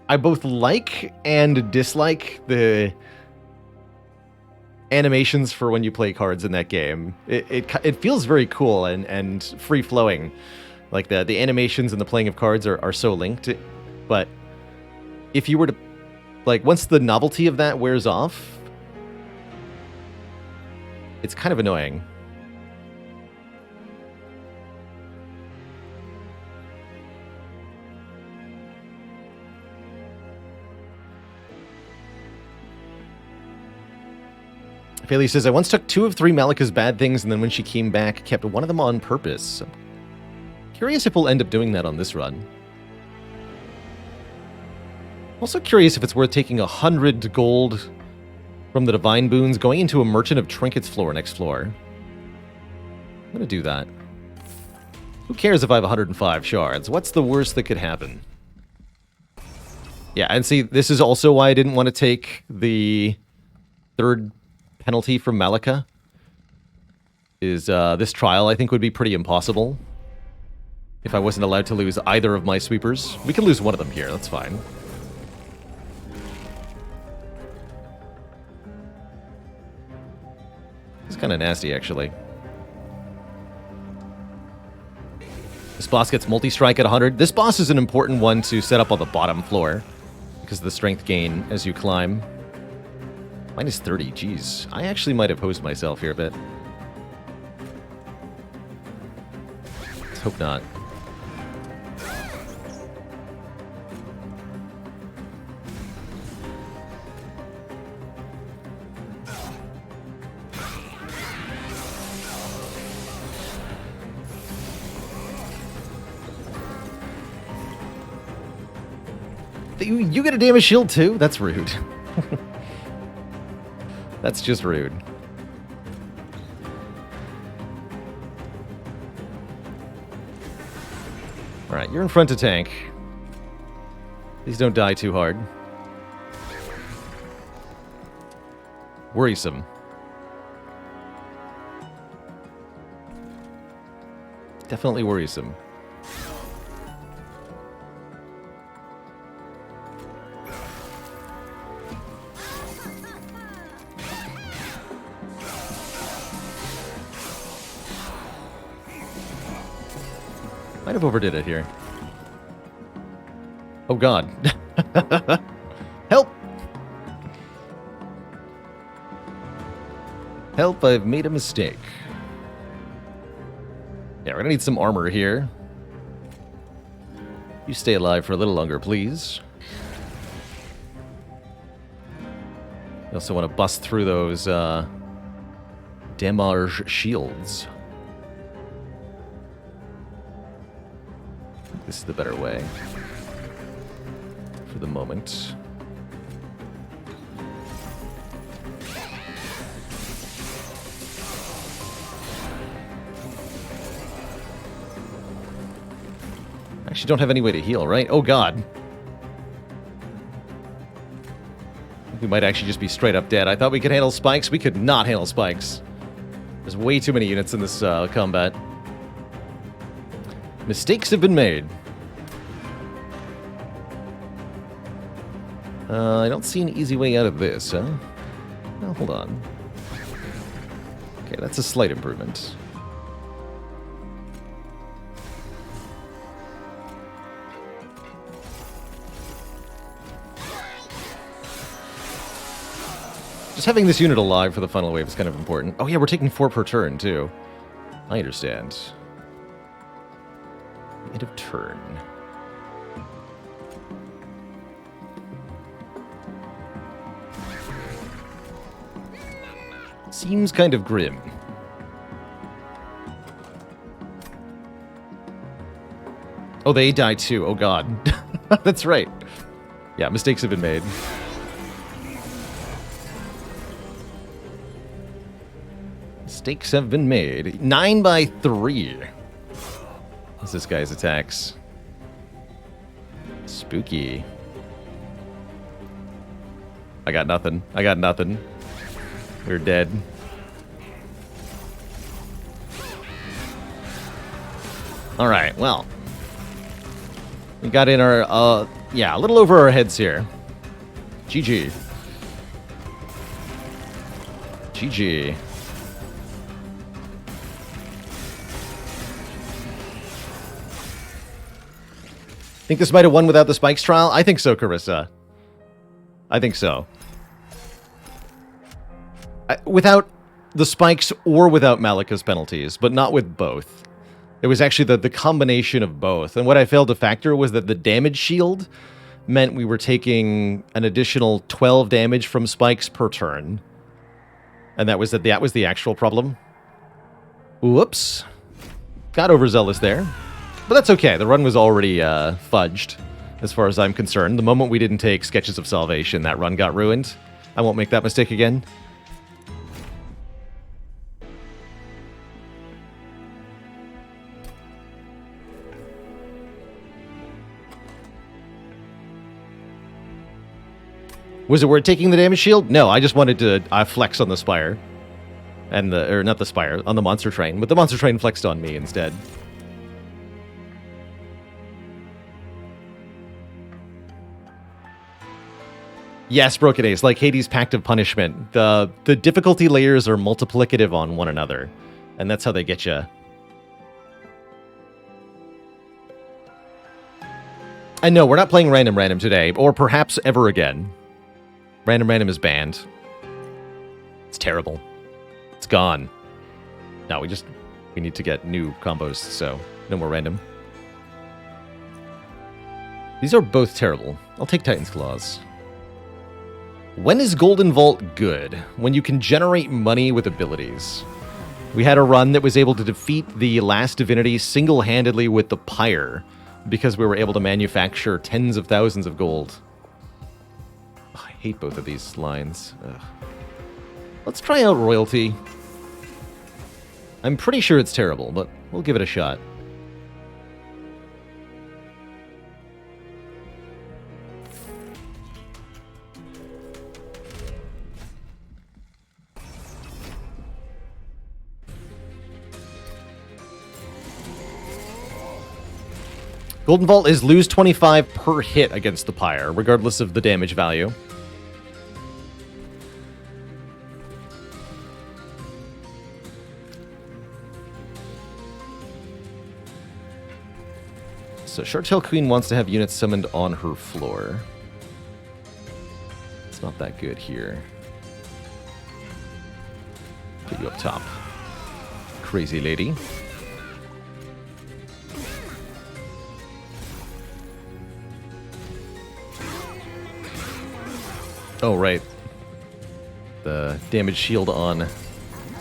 I both like and dislike the animations for when you play cards in that game. It feels very cool and free-flowing. Like, the animations and the playing of cards are so linked. But if you were to... Like, once the novelty of that wears off, it's kind of annoying. Faley says, I once took 2 of 3 Malika's bad things, and then when she came back, kept one of them on purpose. I'm curious if we'll end up doing that on this run. Also curious if it's worth taking 100 gold from the Divine Boons, going into a Merchant of Trinkets floor next floor. I'm going to do that. Who cares if I have 105 shards? What's the worst that could happen? Yeah, and see, this is also why I didn't want to take the 3rd penalty from Malika. Is this trial, I think, would be pretty impossible if I wasn't allowed to lose either of my sweepers. We can lose one of them here, that's fine. It's kind of nasty, actually. This boss gets multi-strike at 100. This boss is an important one to set up on the bottom floor because of the strength gain as you climb. Minus 30, jeez. I actually might have hosed myself here a bit. Let's hope not. You get a damage shield too? That's rude. That's just rude. Alright, you're in front to tank. Please don't die too hard. Worrisome. Definitely worrisome. Might have overdid it here. Oh god. Help! Help, I've made a mistake. Yeah, we're gonna need some armor here. You stay alive for a little longer, please. You also want to bust through those damage shields. This is the better way. For the moment. Actually don't have any way to heal, right? Oh god. We might actually just be straight up dead. I thought we could handle spikes. We could not handle spikes. There's way too many units in this combat. Mistakes have been made. I don't see an easy way out of this, huh? Well, hold on. Okay, that's a slight improvement. Just having this unit alive for the final wave is kind of important. Oh yeah, we're taking 4 per turn, too. I understand. End of turn. Seems kind of grim. Oh, they die too. Oh god. That's right. Yeah, mistakes have been made. Mistakes have been made. 9 by 3. What's this guy's attacks? Spooky. I got nothing. I got nothing. We're dead. Alright, well. We got in our, yeah, a little over our heads here. GG. GG. Think this might have won without the spikes trial? I think so, Carissa. I think so. Without the spikes or without Malika's penalties, but not with both. It was actually the combination of both. And what I failed to factor was that the damage shield meant we were taking an additional 12 damage from spikes per turn. And that was the actual problem. Whoops. Got overzealous there. But that's okay. The run was already fudged, as far as I'm concerned. The moment we didn't take Sketches of Salvation, that run got ruined. I won't make that mistake again. Was it worth taking the damage shield? No, I just wanted to flex on the Spire. And or not the Spire, on the Monster Train. But the Monster Train flexed on me instead. Yes, Broken Ace, like Hades' Pact of Punishment. The difficulty layers are multiplicative on one another. And that's how they get you. And no, we're not playing Random today, or perhaps ever again. Random is banned. It's terrible. It's gone. No, we need to get new combos, so no more random. These are both terrible. I'll take Titan's Claws. When is Golden Vault good? When you can generate money with abilities. We had a run that was able to defeat the last divinity single-handedly with the Pyre, because we were able to manufacture tens of thousands of gold. I hate both of these lines. Ugh. Let's try out Royalty. I'm pretty sure it's terrible, but we'll give it a shot. Golden Vault is lose 25 per hit against the Pyre, regardless of the damage value. So Short-Tail Queen wants to have units summoned on her floor. It's not that good here. Put you up top. Crazy lady. Oh, right. The damage shield on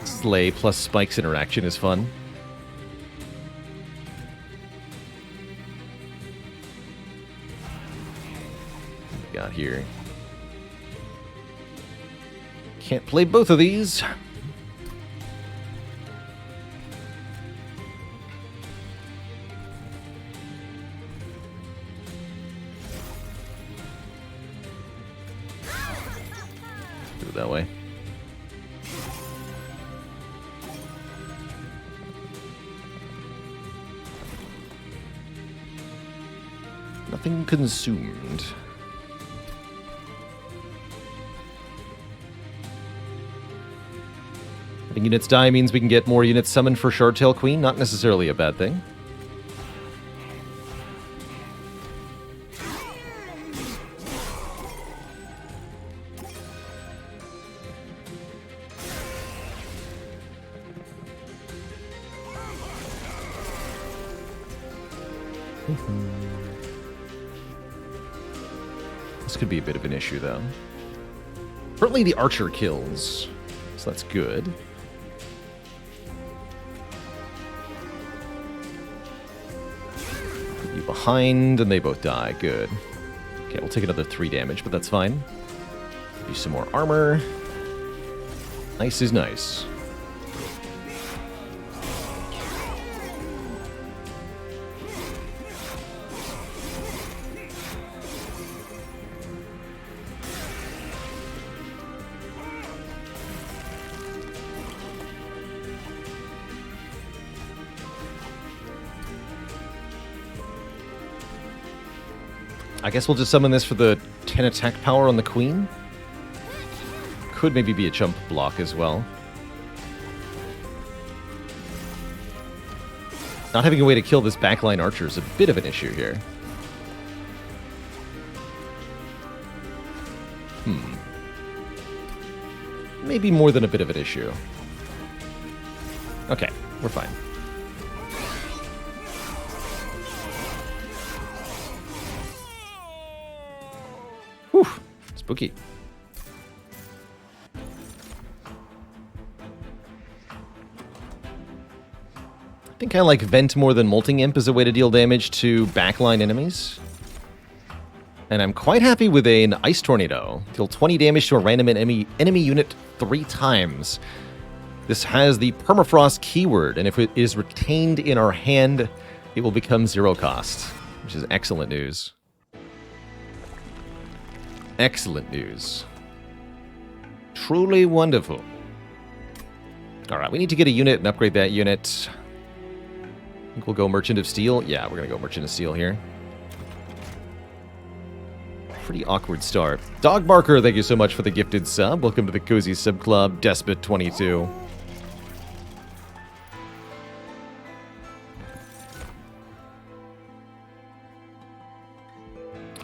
Slay plus Spikes interaction is fun. What we got here? Can't play both of these. That way. Nothing consumed. Having units die means we can get more units summoned for Short-Tail Queen. Not necessarily a bad thing. This could be a bit of an issue, though. Currently, the Archer kills, so that's good. Put you behind, and they both die. Good. Okay, we'll take another 3 damage, but that's fine. Give you some more armor. Nice is nice. I guess we'll just summon this for the 10 attack power on the queen. Could maybe be a chump block as well. Not having a way to kill this backline archer is a bit of an issue here. Maybe more than a bit of an issue. Okay, we're fine. Whew, spooky. I think I like Vent more than Molting Imp as a way to deal damage to backline enemies. And I'm quite happy with an Ice Tornado. Deal 20 damage to a random enemy unit 3 times. This has the Permafrost keyword, and if it is retained in our hand, it will become 0 cost, which is excellent news. Excellent news. Truly wonderful. Alright, we need to get a unit and upgrade that unit. I think we'll go Merchant of Steel. Yeah, we're going to go Merchant of Steel here. Pretty awkward start. Dog Barker, thank you so much for the gifted sub. Welcome to the Cozy Sub Club, Despot22.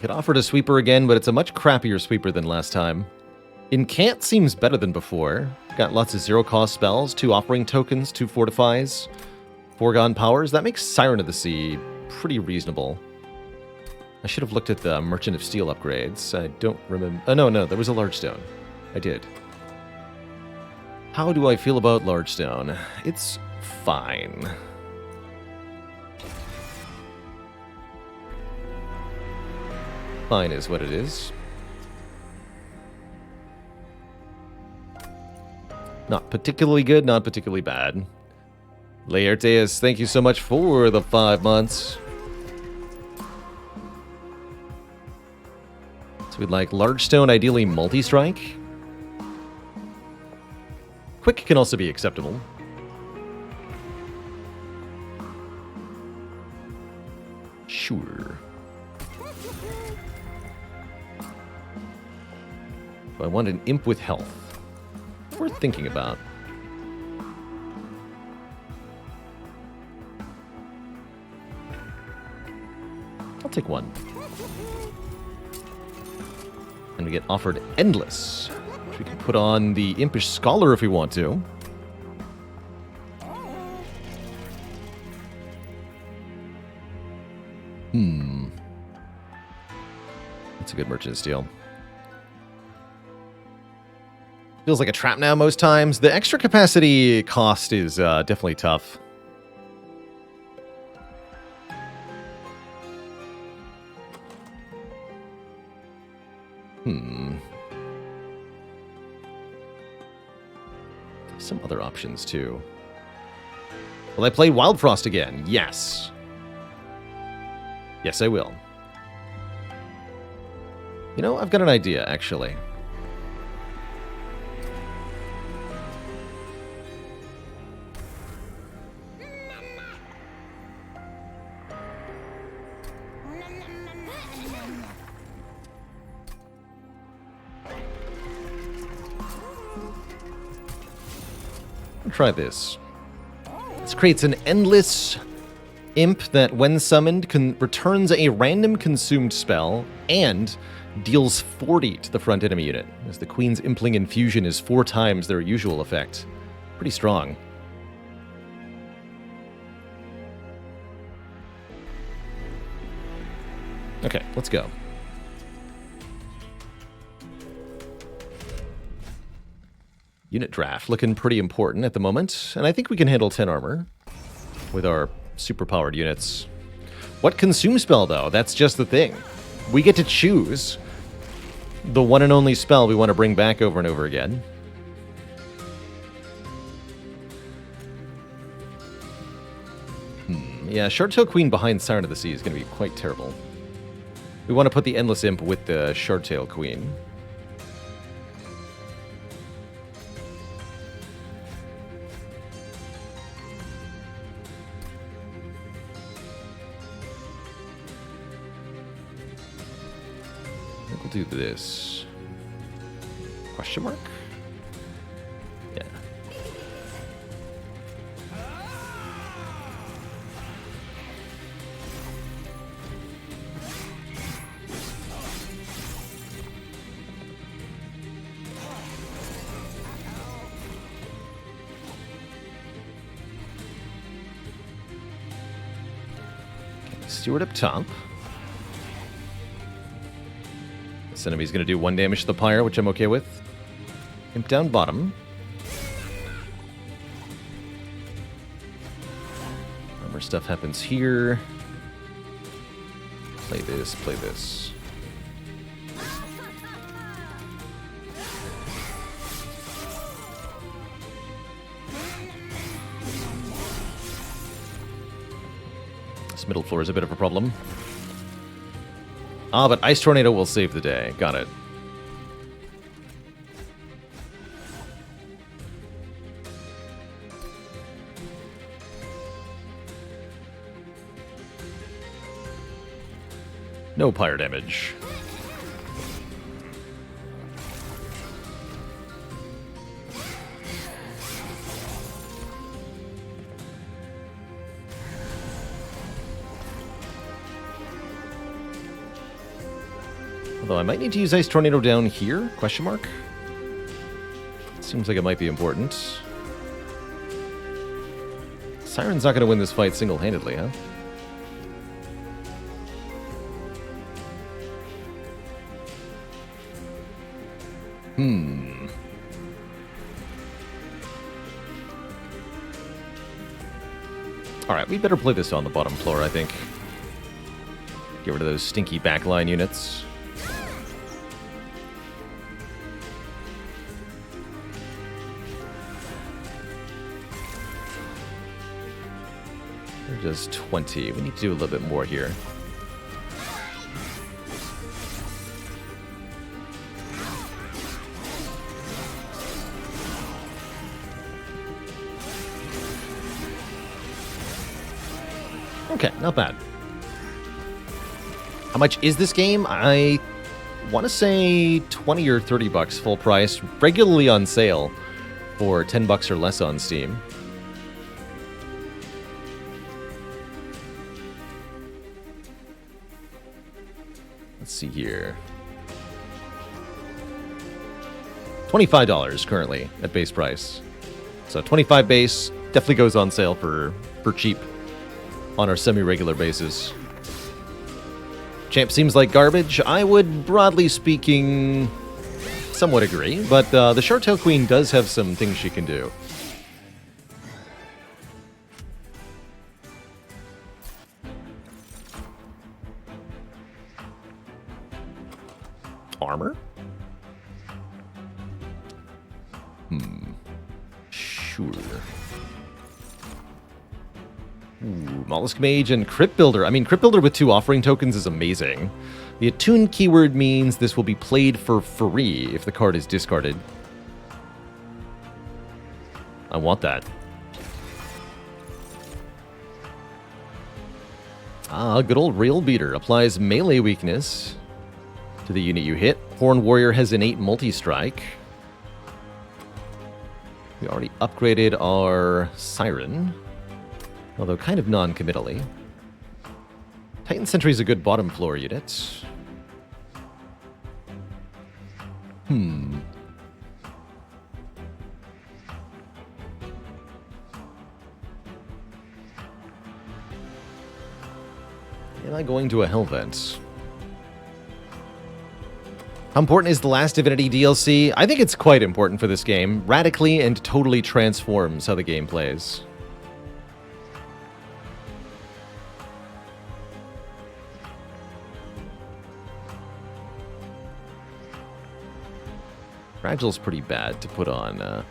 Could offer to Sweeper again, but it's a much crappier Sweeper than last time. Incant seems better than before. Got lots of 0 cost spells, 2 Offering Tokens, 2 Fortifies, Foregone Powers. That makes Siren of the Sea pretty reasonable. I should have looked at the Merchant of Steel upgrades. I don't remember. Oh, no, there was a Large Stone. I did. How do I feel about Large Stone? It's fine. Fine is what it is. Not particularly good, not particularly bad. Laerteus, thank you so much for the 5 months. So we'd like Large Stone, ideally multi-strike. Quick can also be acceptable. Sure. I want an imp with health. Worth thinking about. I'll take one. And we get offered Endless, which we can put on the Impish Scholar if we want to. That's a good Merchant of Steel. Feels like a trap now most times. The extra capacity cost is definitely tough. Some other options too. Will I play Wild Frost again? Yes. Yes, I will. You know, I've got an idea, actually. Try this. This creates an endless imp that, when summoned, returns a random consumed spell and deals 40 to the front enemy unit, as the Queen's Impling Infusion is 4 times their usual effect. Pretty strong. Okay, let's go. Unit draft looking pretty important at the moment, and I think we can handle 10 armor with our superpowered units. What consume spell, though? That's just the thing. We get to choose the one and only spell we want to bring back over and over again. Yeah, Shardtail Queen behind Siren of the Sea is going to be quite terrible. We want to put the Endless Imp with the Shardtail Queen. We'll do this. Question mark? Yeah. Okay, Steward up top. This enemy's going to do 1 damage to the pyre, which I'm okay with. Imp down bottom. Armor stuff happens here. Play this, play this. This middle floor is a bit of a problem. Ah, but Ice Tornado will save the day. Got it. No pyre damage. Although I might need to use Ice Tornado down here? Question mark? Seems like it might be important. Siren's not going to win this fight single-handedly, huh? Alright, we better play this on the bottom floor, I think. Get rid of those stinky backline units. They're just 20. We need to do a little bit more here. Okay, not bad. How much is this game? I want to say 20 or 30 bucks full price, regularly on sale for 10 bucks or less on Steam. Let's see here. $25 currently at base price. So 25 base definitely goes on sale for cheap on our semi-regular basis. Champ seems like garbage. I would, broadly speaking, somewhat agree, but the Short-Tail Queen does have some things she can do. Armor? Sure. Ooh, Mollusk Mage and Crypt Builder. I mean, Crypt Builder with 2 offering tokens is amazing. The attuned keyword means this will be played for free if the card is discarded. I want that. Ah, good old Rail Beater. Applies melee weakness to the unit you hit. Horn Warrior has innate multi-strike. We already upgraded our Siren. Although kind of non-committally. Titan Sentry's a good bottom floor unit. Am I going to a Hellvent? How important is the Last Divinity DLC? I think it's quite important for this game. Radically and totally transforms how the game plays. Fragile's pretty bad to put on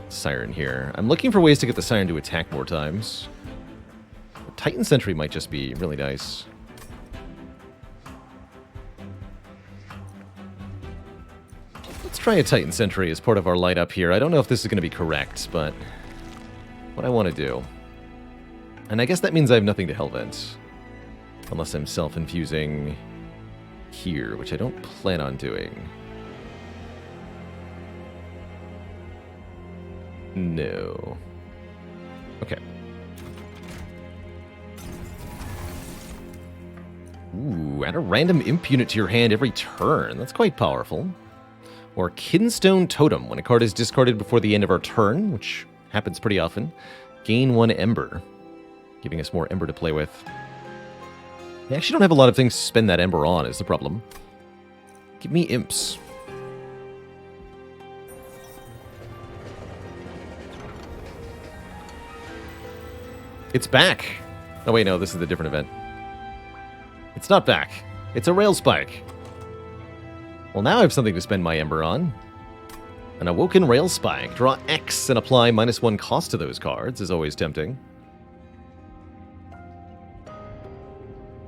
Siren here. I'm looking for ways to get the Siren to attack more times. The Titan Sentry might just be really nice. Let's try a Titan Sentry as part of our light up here. I don't know if this is going to be correct, but what I want to do. And I guess that means I have nothing to Hellvent. Unless I'm self-infusing here, which I don't plan on doing. No. Okay. Ooh, add a random imp unit to your hand every turn. That's quite powerful. Or Kinstone Totem. When a card is discarded before the end of our turn, which happens pretty often, gain 1 Ember, giving us more Ember to play with. I actually don't have a lot of things to spend that Ember on, is the problem. Give me imps. It's back. Oh wait, no, this is a different event. It's not back. It's a Rail Spike. Well, now I have something to spend my Ember on. An Awoken Rail Spike. Draw X and apply -1 cost to those cards is always tempting.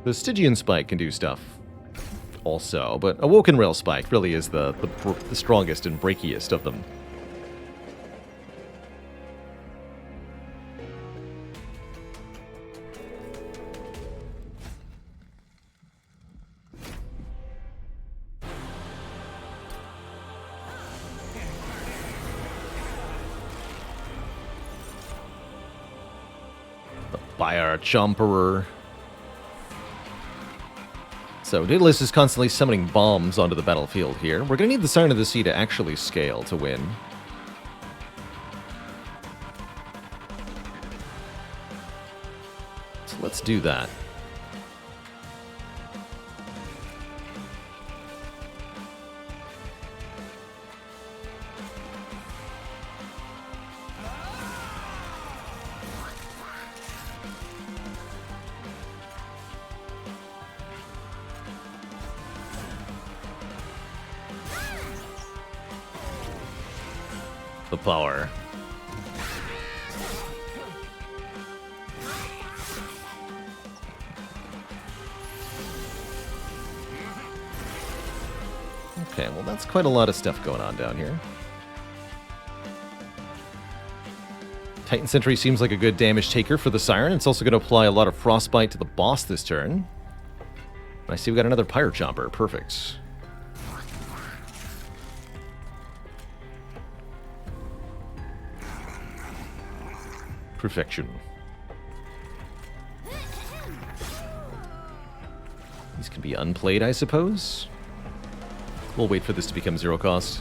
The Stygian Spike can do stuff also, but Awoken Rail Spike really is the strongest and breakiest of them. The Spire Chomperer. So, Daedalus is constantly summoning bombs onto the battlefield here. We're going to need the Siren of the Sea to actually scale to win. So let's do that. The power. Okay, well that's quite a lot of stuff going on down here. Titan Sentry seems like a good damage taker for the Siren. It's also going to apply a lot of Frostbite to the boss this turn. I see we got another Pyre Chomper. Perfect. Perfection. These can be unplayed, I suppose. We'll wait for this to become 0 cost.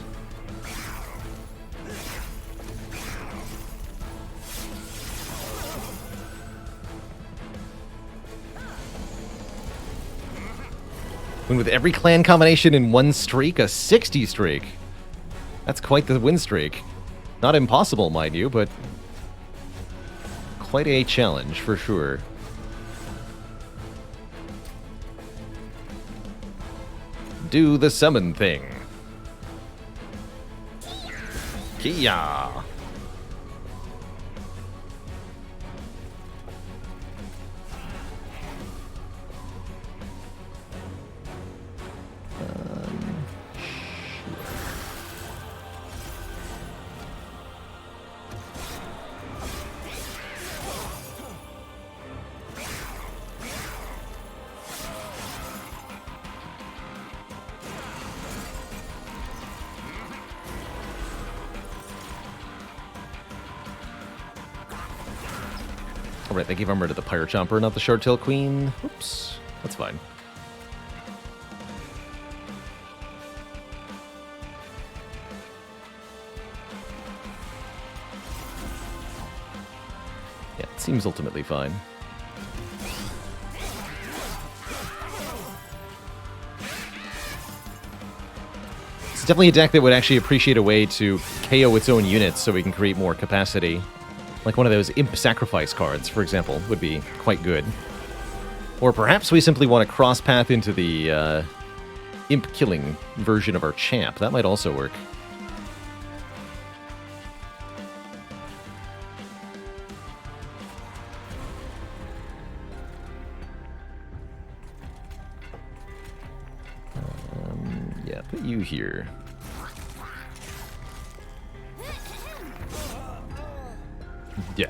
Win with every clan combination in one streak, a 60 streak. That's quite the win streak. Not impossible, mind you, but quite a challenge for sure. Do the summon thing. Kia. Alright, they gave armor to the Pyre Chomper, not the Short-Tail Queen. Oops. That's fine. Yeah, it seems ultimately fine. It's definitely a deck that would actually appreciate a way to KO its own units so we can create more capacity. Like one of those Imp Sacrifice cards, for example, would be quite good. Or perhaps we simply want to cross-path into the Imp-killing version of our champ. That might also work. Yeah, put you here. Yeah.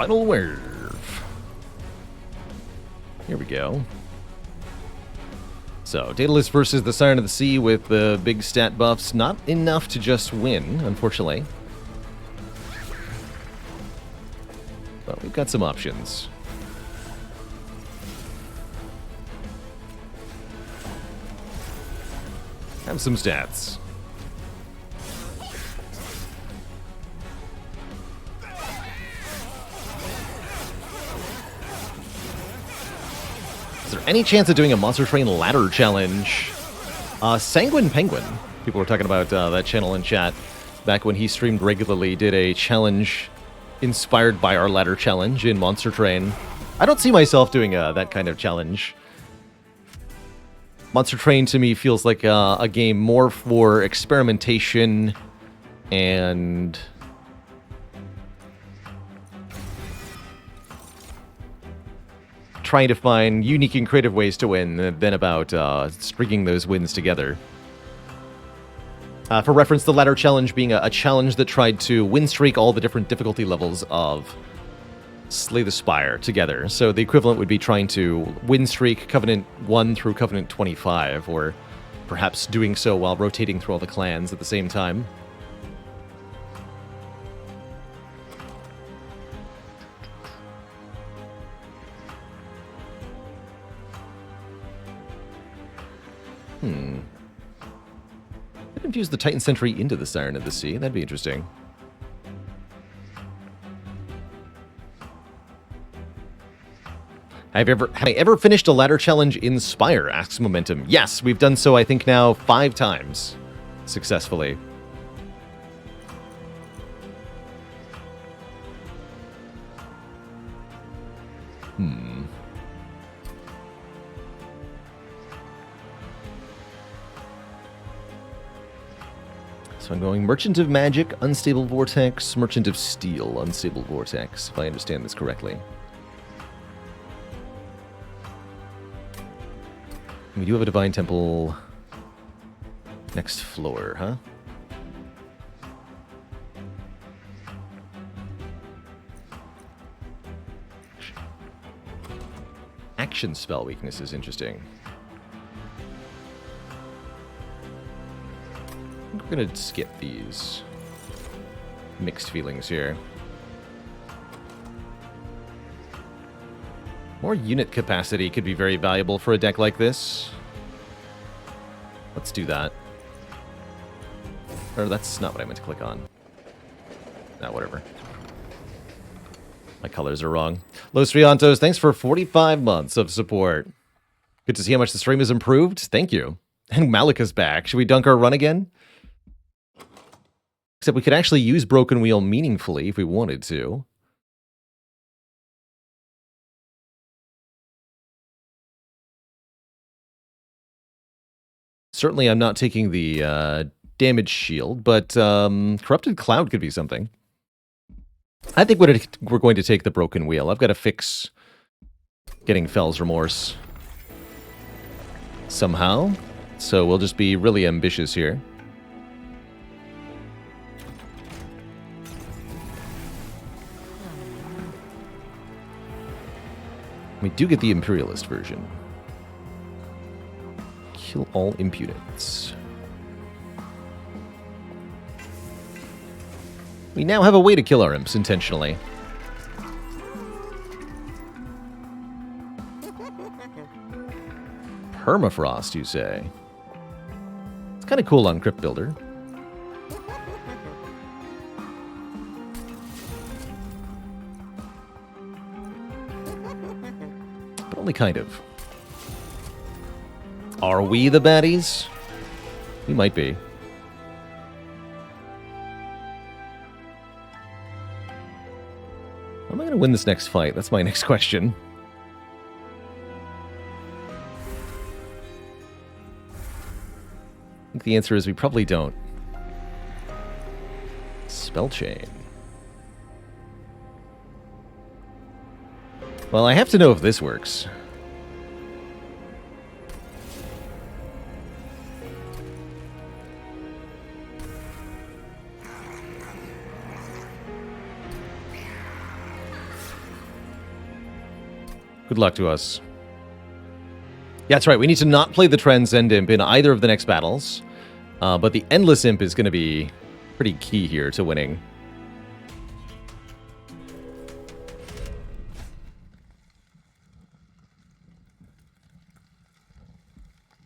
Final wave. Here we go. So, Daedalus versus the Siren of the Sea with the big stat buffs. Not enough to just win, unfortunately. But we've got some options. Have some stats. Is there any chance of doing a Monster Train ladder challenge? Sanguine Penguin, people were talking about that channel in chat back when he streamed regularly, did a challenge inspired by our ladder challenge in Monster Train. I don't see myself doing that kind of challenge. Monster Train to me feels like a game more for experimentation and trying to find unique and creative ways to win than about stringing those wins together. For reference, the ladder challenge being a challenge that tried to win streak all the different difficulty levels of Slay the Spire together. So the equivalent would be trying to win streak Covenant 1 through Covenant 25, or perhaps doing so while rotating through all the clans at the same time. I infuse the Titan Sentry into the Siren of the Sea. That'd be interesting. Have I ever finished a ladder challenge in Spire? Asks Momentum. Yes, we've done so, I think, now 5 times successfully. So I'm going Merchant of Magic, Unstable Vortex, Merchant of Steel, Unstable Vortex, if I understand this correctly. We do have a Divine Temple next floor, huh? Action spell weakness is interesting. We're gonna skip these. Mixed feelings here. More unit capacity could be very valuable for a deck like this. Let's do that. Or that's not what I meant to click on. Nah, whatever. My colors are wrong. Los Riantos, thanks for 45 months of support. Good to see how much the stream has improved. Thank you. And Malika's back. Should we dunk our run again? Except we could actually use Broken Wheel meaningfully if we wanted to. Certainly I'm not taking the damage shield, but Corrupted Cloud could be something. I think we're going to take the Broken Wheel. I've got to fix getting Fell's Remorse somehow. So we'll just be really ambitious here. We do get the Imperialist version. Kill all impudence. We now have a way to kill our imps intentionally. Permafrost, you say? It's kind of cool on Crypt Builder. But only kind of. Are we the baddies? We might be. Am I going to win this next fight? That's my next question. I think the answer is we probably don't. Spell chain. Well, I have to know if this works. Good luck to us. Yeah, that's right. We need to not play the Transcend Imp in either of the next battles. But the Endless Imp is going to be pretty key here to winning.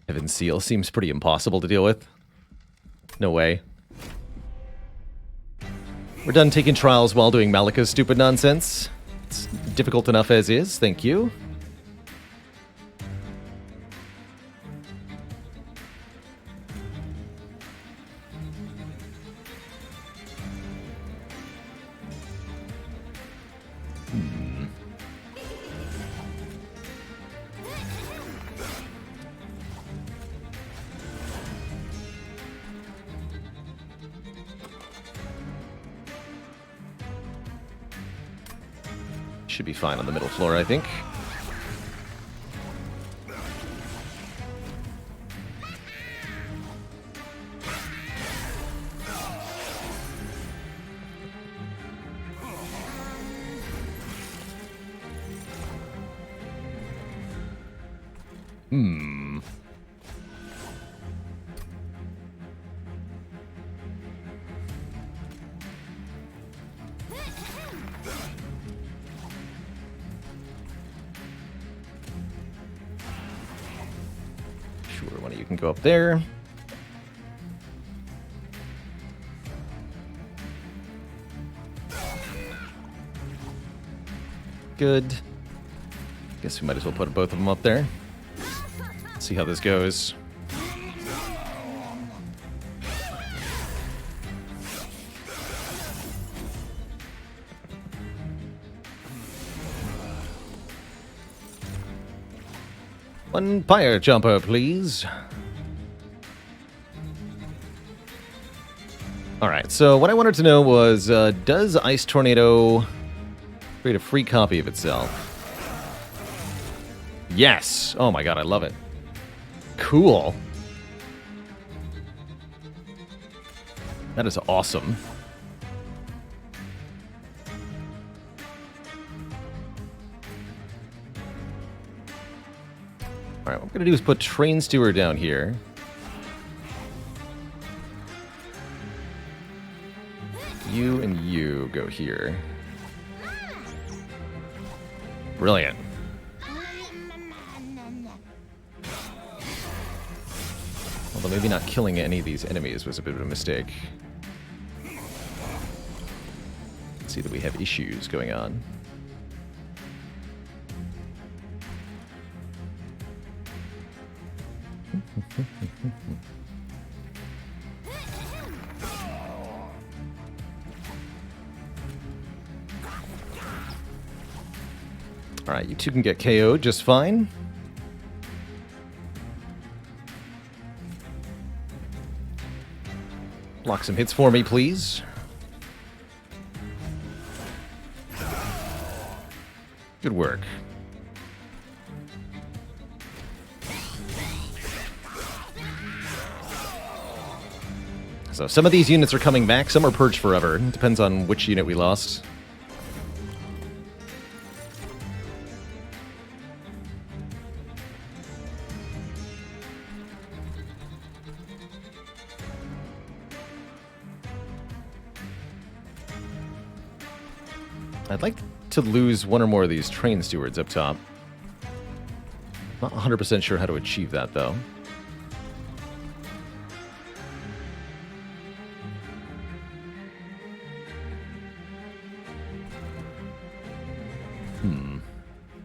Heaven Seal seems pretty impossible to deal with. No way. We're done taking trials while doing Malika's stupid nonsense. It's difficult enough as is, thank you. Should be fine on the middle floor, I think. Sure, one of you can go up there. Good. Guess we might as well put both of them up there. See how this goes. One fire jumper, please. Alright, so what I wanted to know was, does Ice Tornado create a free copy of itself? Yes! Oh my god, I love it. Cool. That is awesome. Alright, what I'm going to do is put Train Steward down here. You and you go here. Brilliant. Although maybe not killing any of these enemies was a bit of a mistake. Let's see that we have issues going on. Alright, you two can get KO'd just fine. Block some hits for me, please. Good work. So some of these units are coming back, some are purged forever. It depends on which unit we lost. I'd like to lose one or more of these train stewards up top. Not 100% sure how to achieve that, though.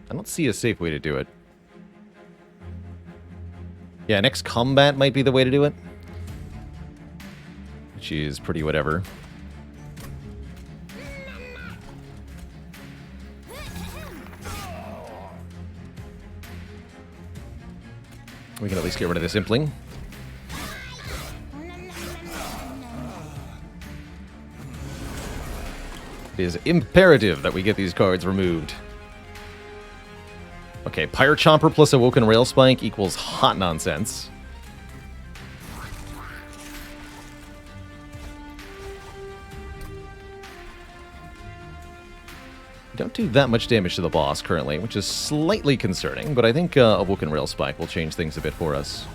I don't see a safe way to do it. Yeah, next combat might be the way to do it. Which is pretty whatever. We can at least get rid of this Impling. It is imperative that we get these cards removed. Okay, Pyre Chomper plus Awoken Rail Spike equals hot nonsense. don't do that much damage to the boss currently, which is slightly concerning, but I think Awoken Rail Spike will change things a bit for us.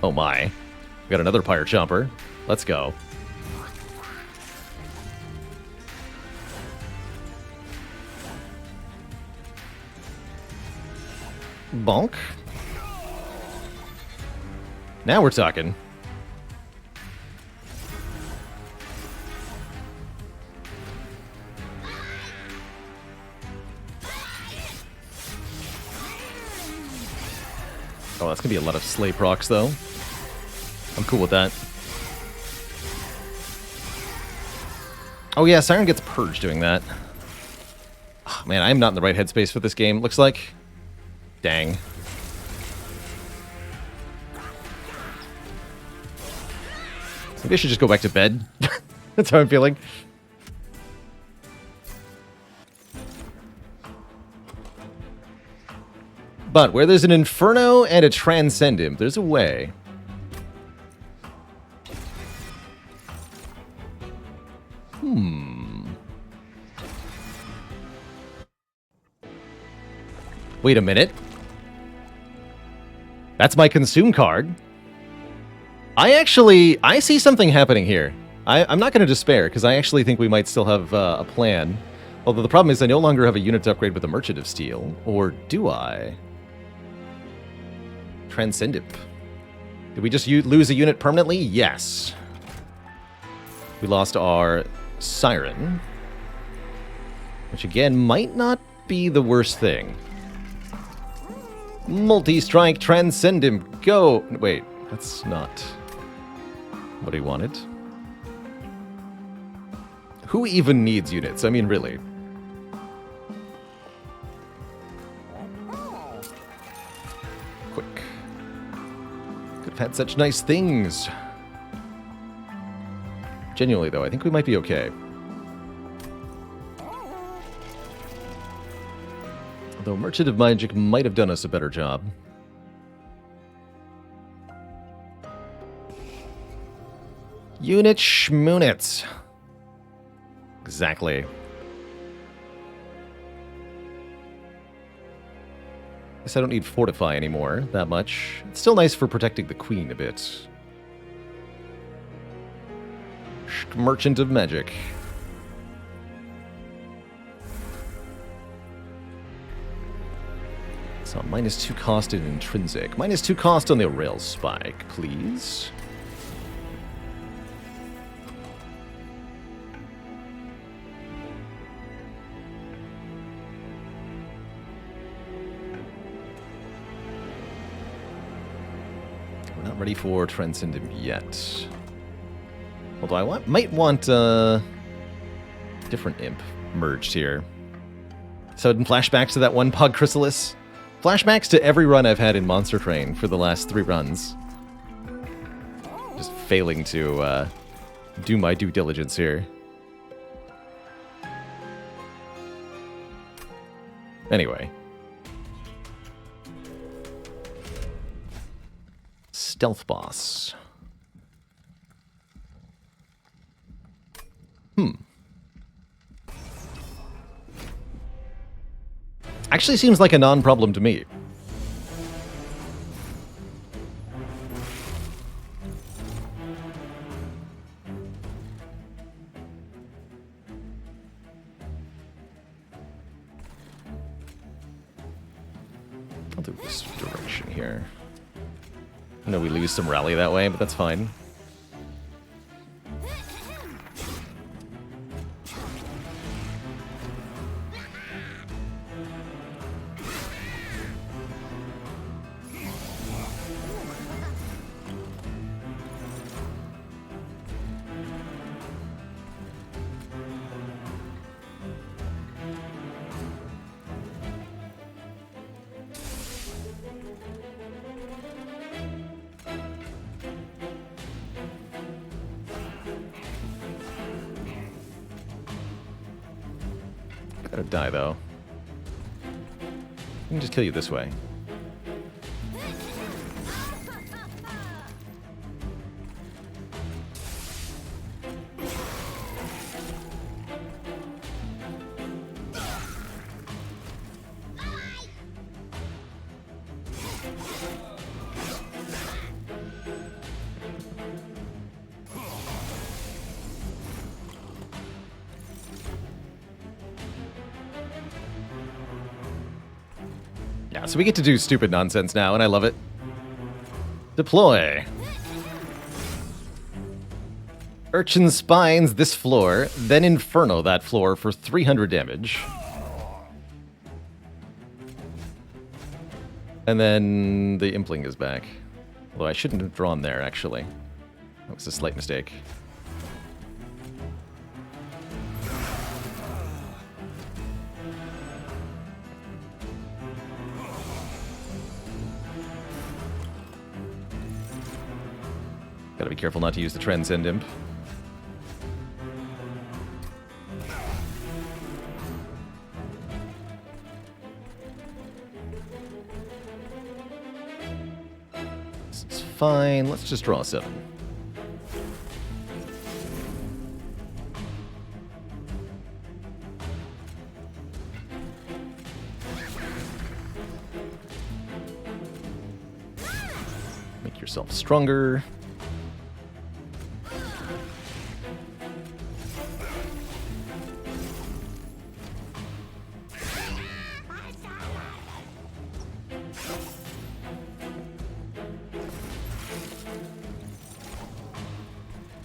Oh my. We got another Pyre Chomper. Let's go. Bonk. Now we're talking. Oh, that's gonna be a lot of Slay procs, though. I'm cool with that. Oh yeah, Siren gets purged doing that. Oh, man, I'm not in the right headspace for this game, looks like. Dang. Maybe I should just go back to bed. That's how I'm feeling. But where there's an Inferno and a Transcendent, there's a way. Wait a minute. That's my consume card. I see something happening here. I'm not going to despair, because I actually think we might still have a plan. Although the problem is I no longer have a unit to upgrade with a Merchant of Steel. Or do I? Transcendent. Did we just lose a unit permanently? Yes. We lost our Siren. Which again, might not be the worst thing. Multi-strike Transcendent, go! Wait, that's not what he wanted. Who even needs units? I mean, really. Quick. Could have had such nice things. Genuinely, though, I think we might be okay. Although Merchant of Magic might have done us a better job. Unit schmunits. Exactly. Guess I don't need Fortify anymore that much. It's still nice for protecting the Queen a bit. Merchant of Magic. So -2 cost in intrinsic. -2 cost on the rail spike, please. We're not ready for Transcendent yet. Although I might want different imp merged here. Sudden flashbacks to that one Pug Chrysalis. Flashbacks to every run I've had in Monster Train for the last 3 runs. Just failing to do my due diligence here. Anyway. Stealth Boss. Actually seems like a non-problem to me. I'll do this direction here. I know we lose some rally that way, but that's fine. Gotta die, though. I can just kill you this way. Yeah, so we get to do stupid nonsense now, and I love it. Deploy. Urchin Spines this floor, then Inferno that floor for 300 damage. And then the Impling is back. Although I shouldn't have drawn there, actually. That was a slight mistake. Gotta be careful not to use the Transcend Imp. This is fine. Let's just draw a 7. Make yourself stronger.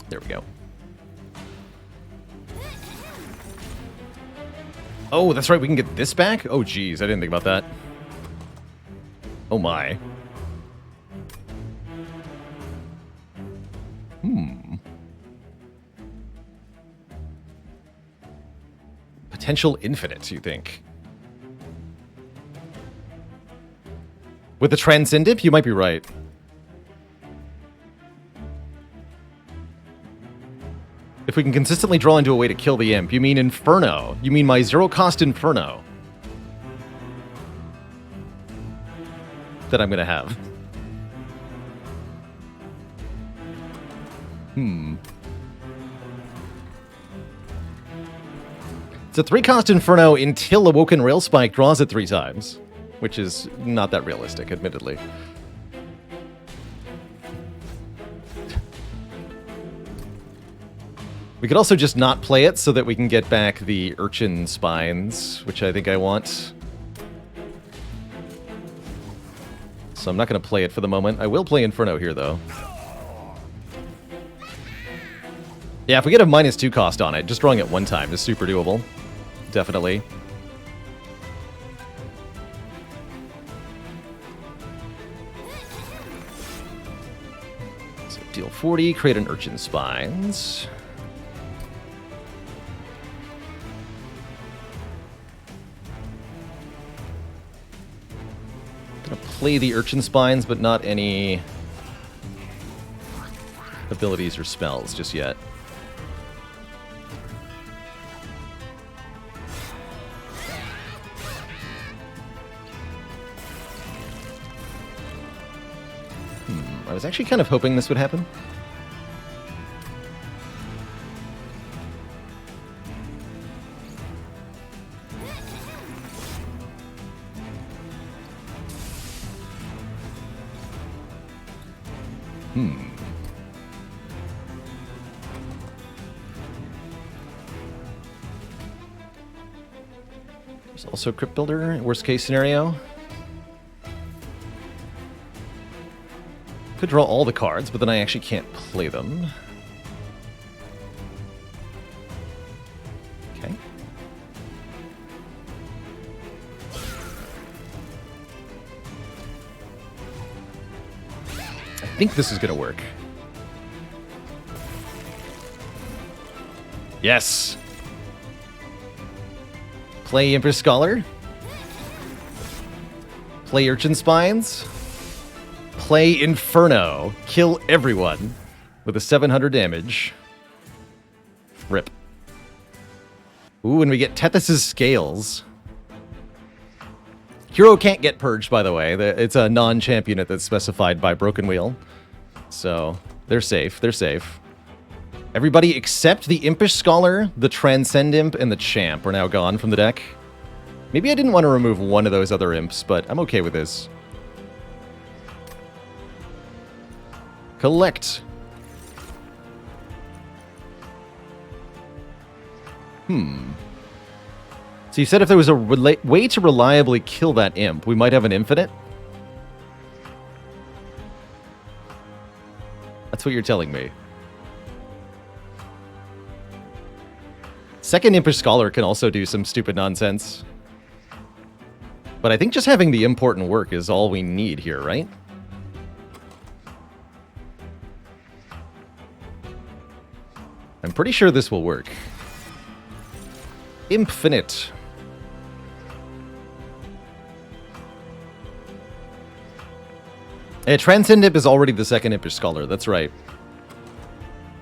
There we go. Oh, that's right, we can get this back? Oh, geez, I didn't think about that. Oh, my. Potential infinite, you think? With the Transcendent, you might be right. If we can consistently draw into a way to kill the imp, you mean Inferno. You mean my zero-cost Inferno. That I'm gonna have. It's a 3-cost Inferno until Awoken Railspike draws it 3 times. Which is not that realistic, admittedly. We could also just not play it so that we can get back the Urchin Spines, which I think I want. So I'm not going to play it for the moment. I will play Inferno here, though. Yeah, if we get a -2 cost on it, just drawing it 1 time is super doable. Definitely. So deal 40, create an Urchin Spines. Gonna play the Urchin Spines, but not any abilities or spells just yet. I was actually kind of hoping this would happen. There's also Crypt Builder, worst case scenario. Could draw all the cards, but then I actually can't play them. Okay. I think this is going to work. Yes! Play Emperor Scholar. Play Urchin Spines. Play Inferno. Kill everyone with a 700 damage. Rip. Ooh, and we get Tethys' Scales. Hero can't get purged, by the way. It's a non-champ unit that's specified by Broken Wheel. So, they're safe. They're safe. Everybody except the Impish Scholar, the Transcend Imp, and the Champ are now gone from the deck. Maybe I didn't want to remove one of those other imps, but I'm okay with this. Collect. So you said if there was a way to reliably kill that imp, we might have an infinite? That's what you're telling me. Second Impish Scholar can also do some stupid nonsense. But I think just having the important work is all we need here, right? I'm pretty sure this will work. Infinite. Transcend Imp is already the second Impish Scholar, that's right.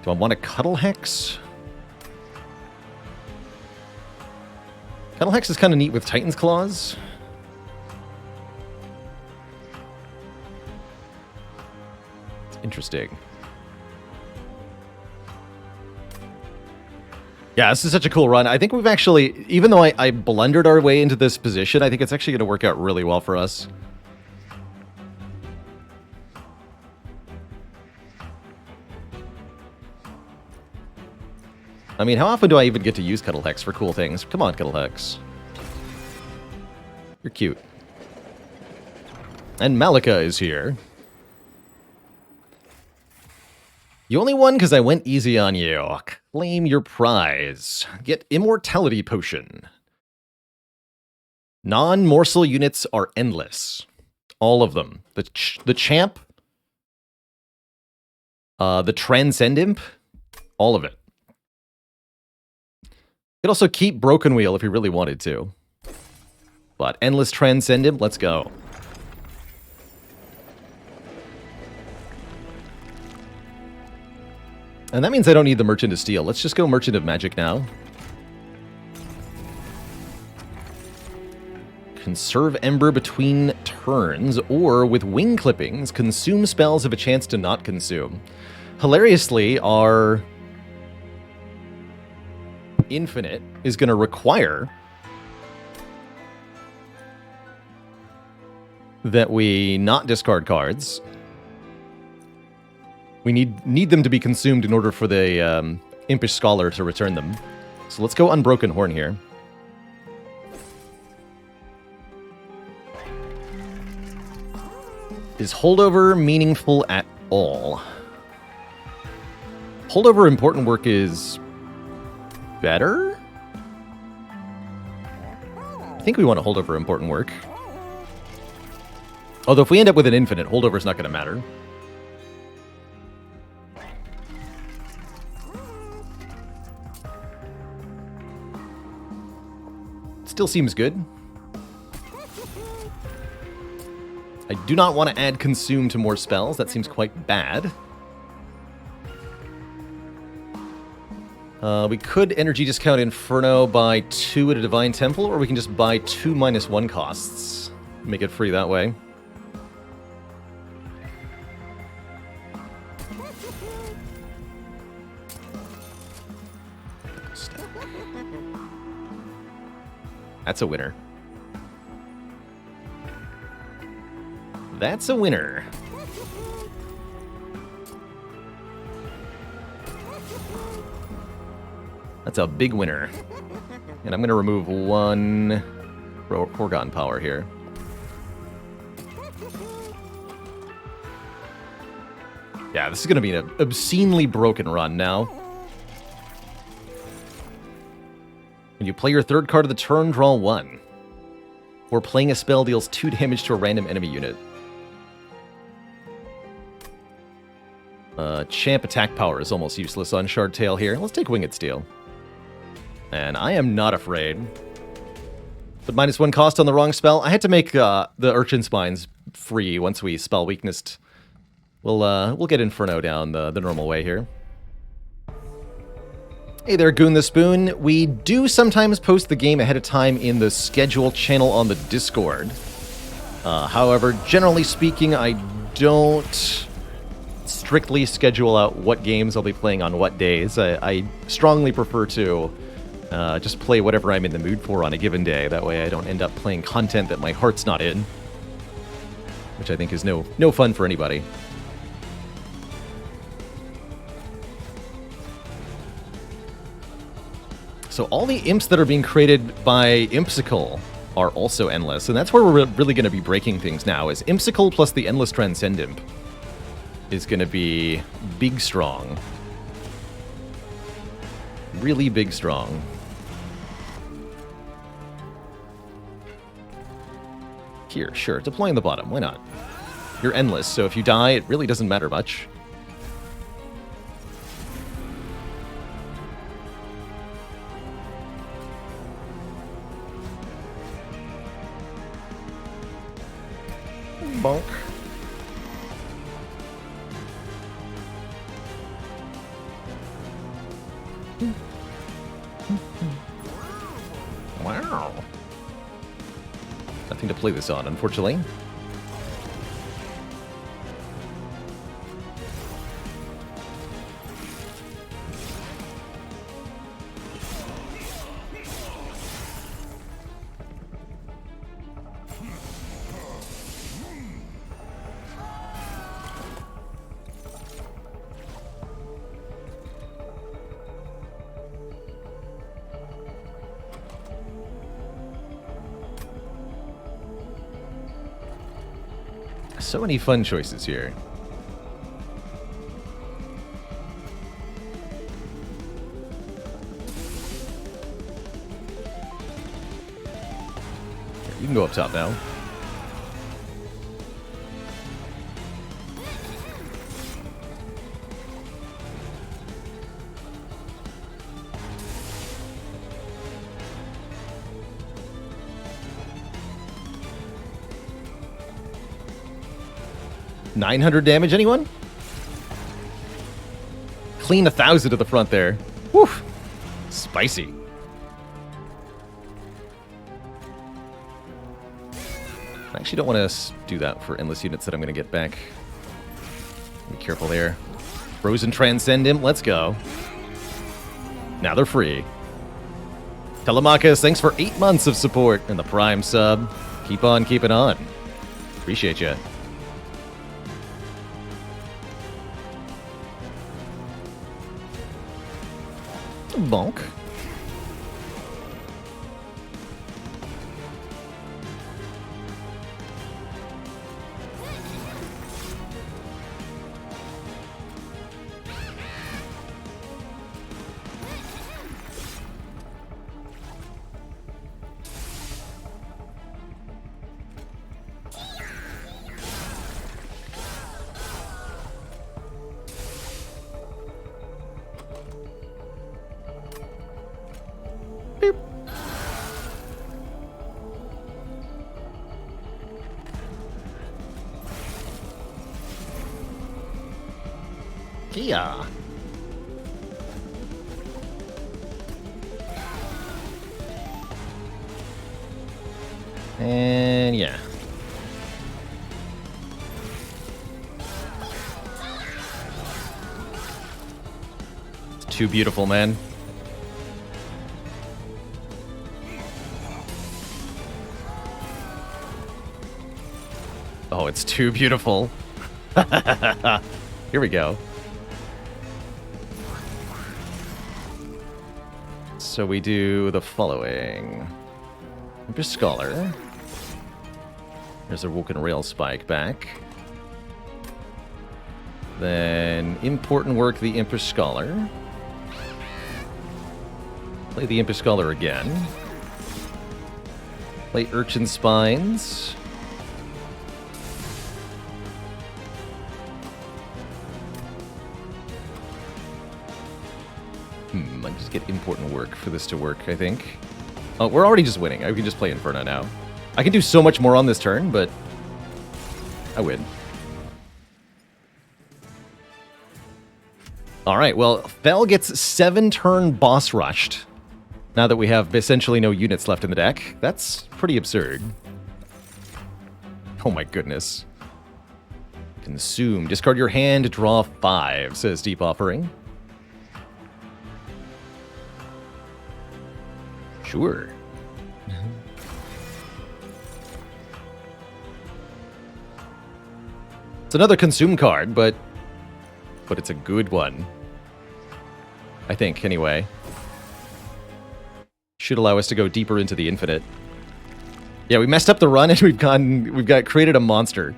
Do I want a Cuddle Hex? Cuddle Hex is kind of neat with Titan's Claws. It's interesting. Yeah, this is such a cool run. I think we've actually, even though I blundered our way into this position, I think it's actually going to work out really well for us. I mean, how often do I even get to use Cuddle Hex for cool things? Come on, Cuddle Hex. You're cute. And Malika is here. You only won because I went easy on you. Claim your prize. Get Immortality Potion. Non-morsel units are endless. All of them. The Champ. The Transcend Imp. All of it. You could also keep Broken Wheel if you really wanted to. But Endless Transcend Imp, let's go. And that means I don't need the Merchant of Steel. Let's just go Merchant of Magic now. Conserve Ember between turns, or with Wing Clippings, consume spells have a chance to not consume. Hilariously, our Infinite is going to require that we not discard cards. We need them to be consumed in order for the Impish Scholar to return them. So let's go Unbroken Horn here. Is Holdover meaningful at all? Holdover Important Work is better? I think we want to Holdover Important Work. Although if we end up with an Infinite, Holdover's not going to matter. Still seems good. I do not want to add Consume to more spells. That seems quite bad. We could energy discount Inferno by 2 at a Divine Temple, or we can just buy 2 -1 costs. Make it free that way. That's a winner. That's a winner. That's a big winner. And I'm going to remove 1 Forgotten Power here. Yeah, this is going to be an obscenely broken run now. When you play your 3rd card of the turn, draw 1. Or playing a spell deals 2 damage to a random enemy unit. Champ attack power is almost useless on Shard Tail here. Let's take Winged Steel. And I am not afraid. But -1 cost on the wrong spell. I had to make the Urchin Spines free once we spell weaknessed. We'll get Inferno down the normal way here. Hey there, Goon the Spoon. We do sometimes post the game ahead of time in the schedule channel on the Discord. However, generally speaking, I don't strictly schedule out what games I'll be playing on what days. I strongly prefer to just play whatever I'm in the mood for on a given day. That way I don't end up playing content that my heart's not in. Which I think is no fun for anybody. So all the imps that are being created by Impsicle are also endless, and that's where we're really going to be breaking things now, is Impsicle plus the Endless Transcend Imp is going to be big strong. Really big strong. Here, sure, deploy in the bottom, why not? You're endless, so if you die, it really doesn't matter much. Bonk. Wow. Nothing to play this on, unfortunately. So many fun choices here. You can go up top now. $900 damage, anyone? Clean 1,000 to the front there. Whew. Spicy. I actually don't want to do that for endless units that I'm going to get back. Be careful there. Frozen Transcend Imp, let's go. Now they're free. Telemachus, thanks for 8 months of support and the Prime sub. Keep on keeping on. Appreciate you. Bonk. Kia. And yeah. It's too beautiful, man. Oh, it's too beautiful. Here we go. So we do the following. Impish Scholar. There's a Woken Rail Spike back. Then important work the Impish Scholar. Play the Impish Scholar again. Play Urchin Spines. I just get important work for this to work, I think. Oh, we're already just winning. I can just play Inferno now. I can do so much more on this turn, but I win. Alright, well, Fel gets 7-turn boss rushed. Now that we have essentially no units left in the deck. That's pretty absurd. Oh my goodness. Consume. Discard your hand, draw 5, says Deep Offering. Sure. It's another consume card, but it's a good one. I think, anyway. Should allow us to go deeper into the infinite. Yeah, we messed up the run and we've created a monster.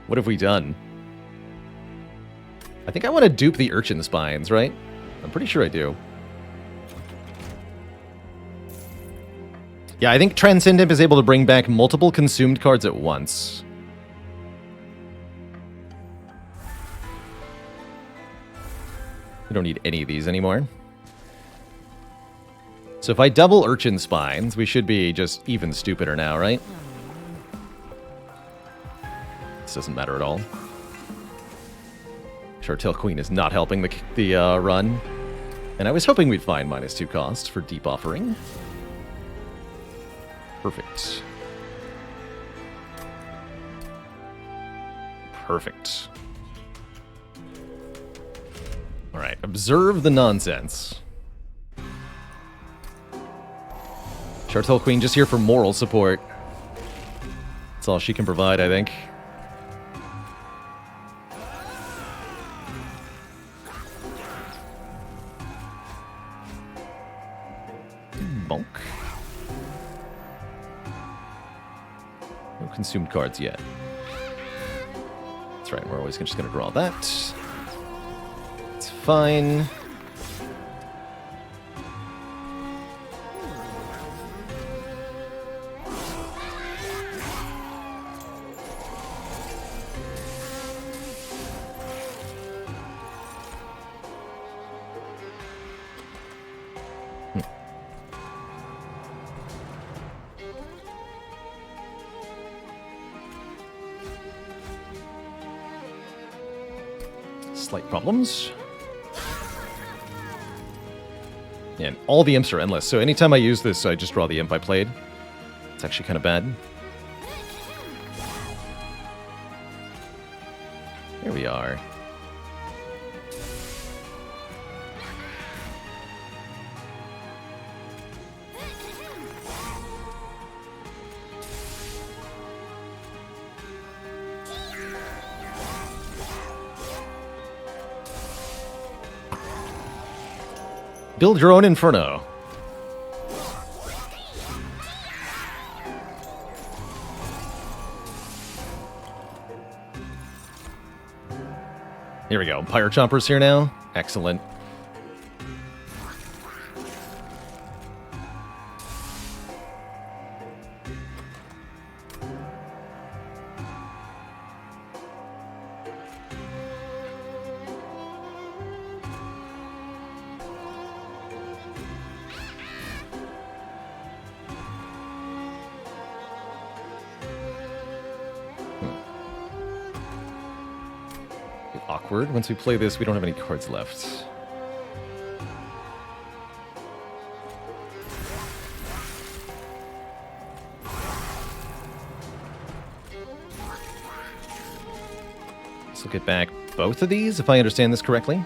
What have we done? I think I want to dupe the urchin spines, right? I'm pretty sure I do. Yeah, I think Transcendent is able to bring back multiple consumed cards at once. We don't need any of these anymore. So if I double Urchin Spines, we should be just even stupider now, right? This doesn't matter at all. Chartel Queen is not helping the run. And I was hoping we'd find -2 cost for Deep Offering. Perfect. Perfect. Alright, observe the nonsense. Chartel Queen just here for moral support. That's all she can provide, I think. Bonk. No consumed cards yet. That's right, we're always just going to draw that. It's fine. Slight problems. Yeah, and all the imps are endless, so anytime I use this, I just draw the imp I played. It's actually kind of bad. Here we are. Build your own Inferno. Here we go. Pyre Chomper's here now. Excellent. Awkward. Once we play this, we don't have any cards left. So get back both of these, if I understand this correctly.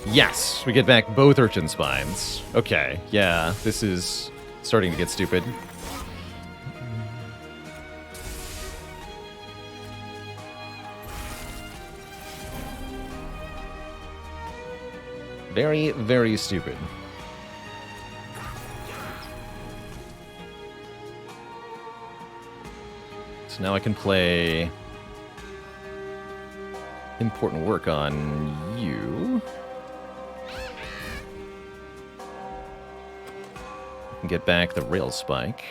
Yes, we get back both Urchin Spines. Okay, yeah, this is starting to get stupid. Very, very stupid. So now I can play important work on you. I can get back the Rail Spike.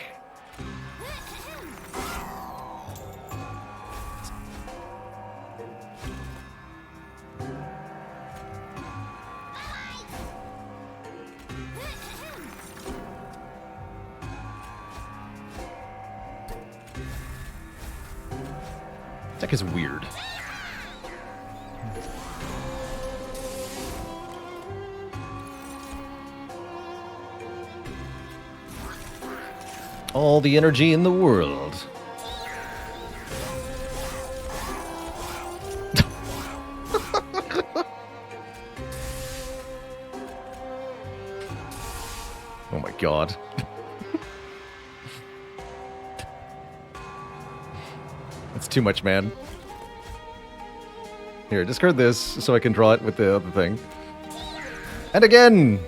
Deck is weird. All the energy in the world. Oh my god. It's too much, man. Here, discard this so I can draw it with the other thing. And again!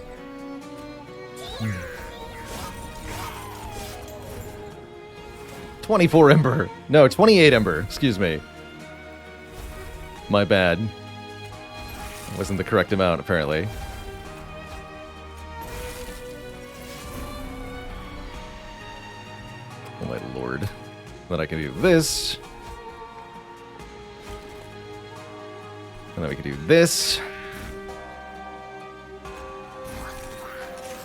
24 Ember. No, 28 Ember. Excuse me. My bad. Wasn't the correct amount, apparently. Oh my lord. Then I can do this. And then we can do this.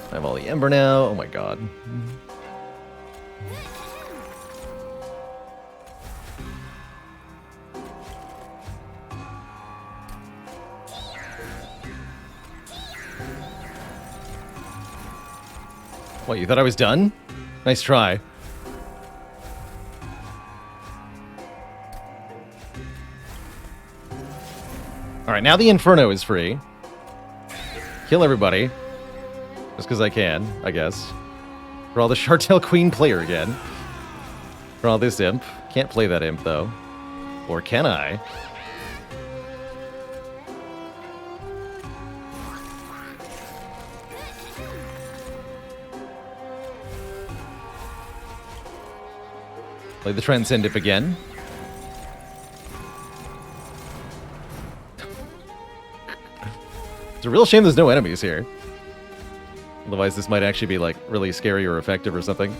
I have all the Ember now. Oh my god. What, you thought I was done? Nice try. Alright, now the Inferno is free. Kill everybody. Just because I can, I guess. Draw the Shartail Queen player again. Draw this imp. Can't play that imp, though. Or can I? Play the Transcend Imp again. It's a real shame there's no enemies here. Otherwise, this might actually be, like, really scary or effective or something.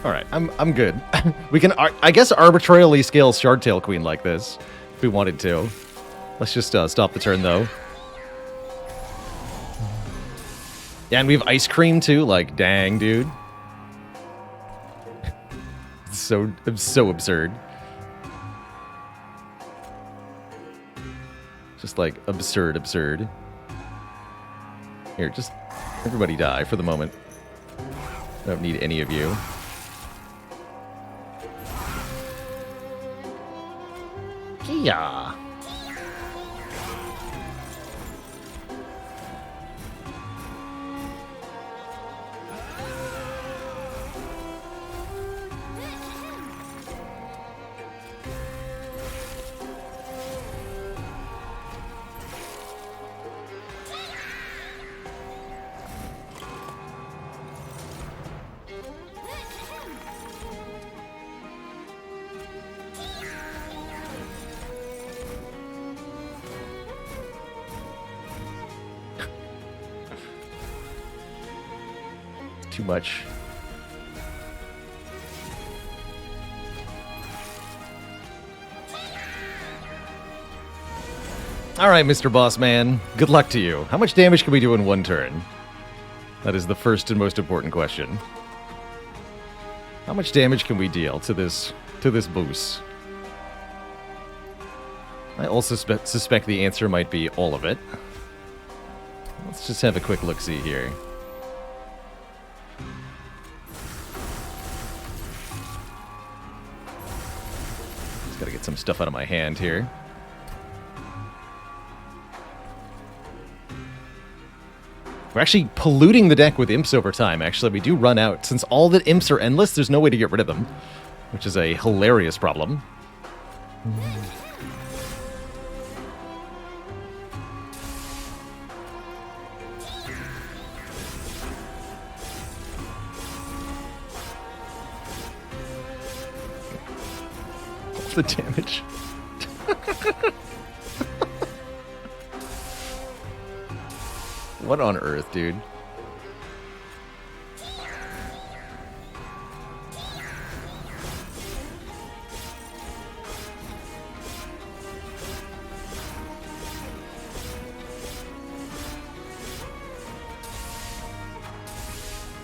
Alright, I'm good. We can, I guess, arbitrarily scale Shardtail Queen like this, if we wanted to. Let's just stop the turn, though. Yeah, and we have Ice Cream, too. Like, dang, dude. It's so absurd. Just, like, absurd. Here, just everybody die for the moment. I don't need any of you. Yeah. Too much. Alright, Mr. Boss Man. Good luck to you. How much damage can we do in one turn? That is the first and most important question. How much damage can we deal to this boost? I also suspect the answer might be all of it. Let's just have a quick look-see here. Gotta get some stuff out of my hand here. We're actually polluting the deck with imps over time, actually. We do run out. Since all the imps are endless, there's no way to get rid of them. Which is a hilarious problem. What's the damage? What on earth, dude?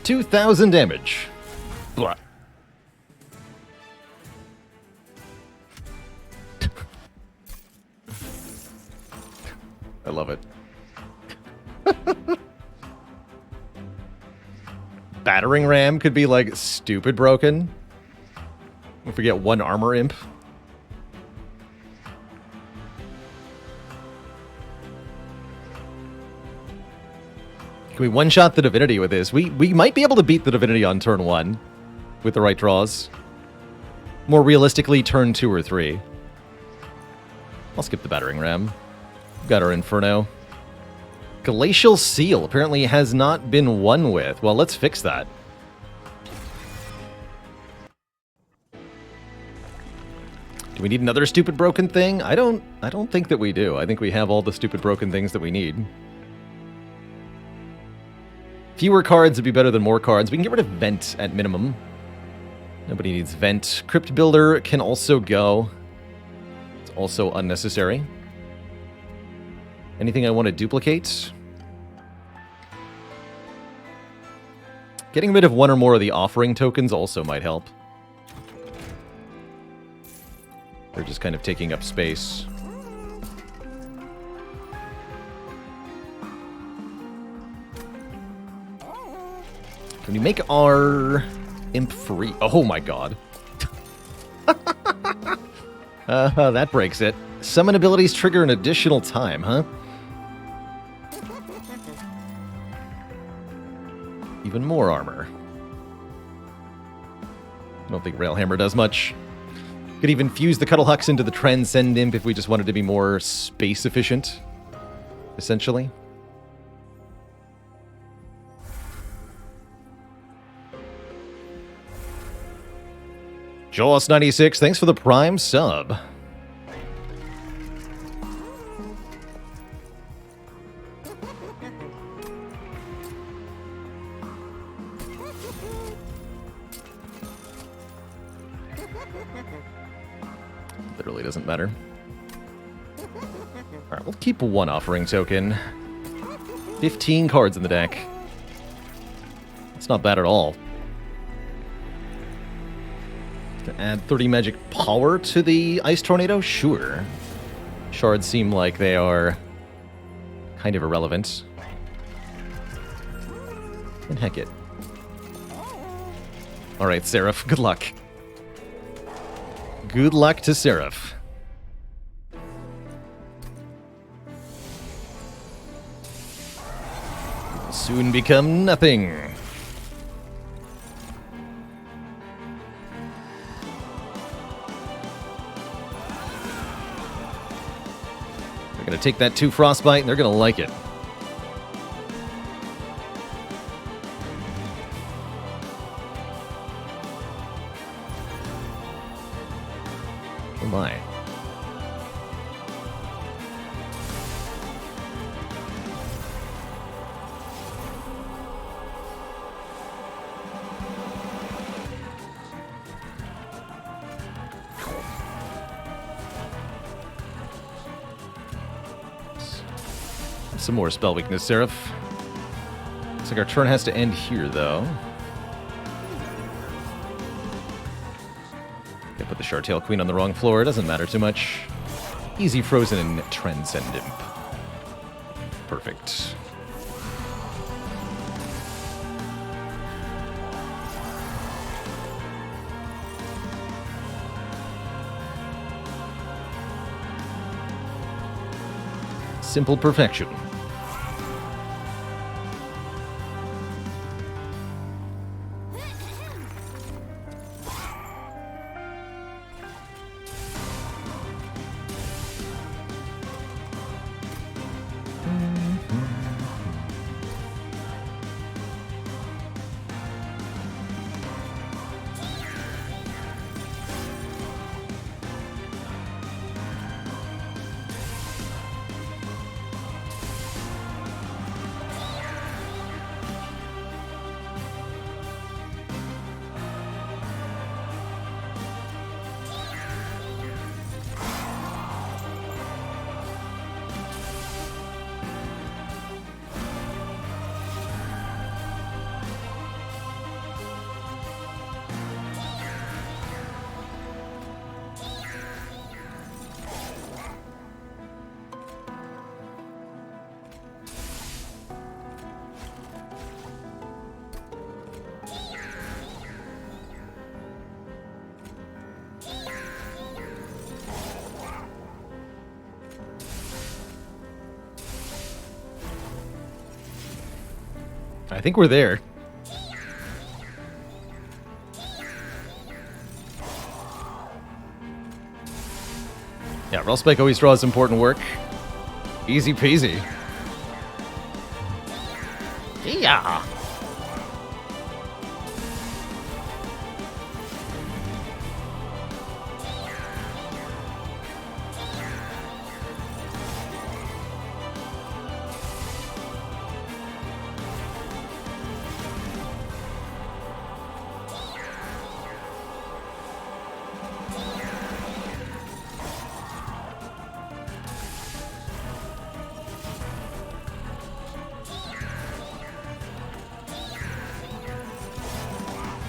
$2,000 damage. Blah. I love it. battering ram could be, like, stupid broken. If we get one armor imp. Can we one-shot the Divinity with this? We might be able to beat the Divinity on turn 1 with the right draws. More realistically, turn 2 or 3. I'll skip the battering ram. Got our Inferno. Glacial Seal apparently has not been won with. Well, let's fix that. Do we need another stupid broken thing? I don't think that we do. I think we have all the stupid broken things that we need. Fewer cards would be better than more cards. We can get rid of Vent at minimum. Nobody needs Vent. Crypt Builder can also go. It's also unnecessary. Anything I want to duplicate? Getting rid of one or more of the offering tokens also might help. They're just kind of taking up space. Can we make our imp free? Oh my god. That breaks it. Summon abilities trigger an additional time, huh? Even more armor. I don't think Railhammer does much. Could even fuse the Cuddlehux into the Transcend Imp if we just wanted to be more space efficient, essentially. Jaws96, thanks for the Prime sub. Literally doesn't matter. Alright, we'll keep one offering token. 15 cards in the deck. That's not bad at all. To add 30 magic power to the Ice Tornado? Sure. Shards seem like they are kind of irrelevant. And heck it. Alright, Seraph, good luck. Good luck to Seraph. You will soon become nothing. They're going to take that 2 Frostbite and they're going to like it. Oh my. Some more spell weakness, Seraph. Looks like our turn has to end here, though. Put the Shartail Queen on the wrong floor. It doesn't matter too much. Easy Frozen and Transcend Imp. Perfect. Simple perfection. I think we're there. Yeah, Railspike always draws important work. Easy peasy. Yeah.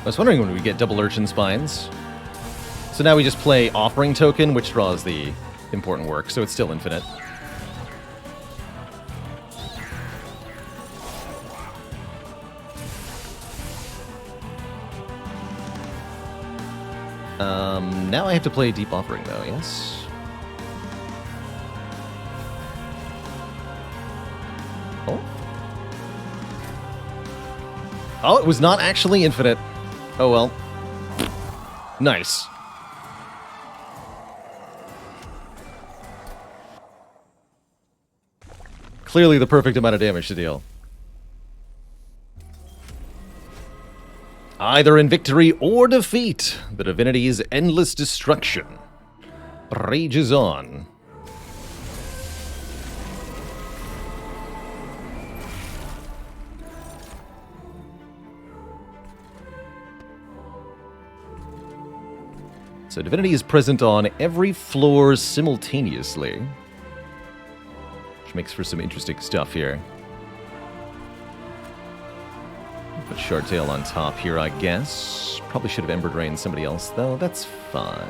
I was wondering when we get double Urchin Spines. So now we just play Offering Token, which draws the important work, so it's still infinite. Now I have to play Deep Offering, though, yes? Oh? Oh, it was not actually infinite. Oh well. Nice. Clearly the perfect amount of damage to deal. Either in victory or defeat, the divinity's endless destruction rages on. So divinity is present on every floor simultaneously, which makes for some interesting stuff here. Put Shardtail on top here, I guess. Probably should have Ember Drained somebody else, though. That's fine.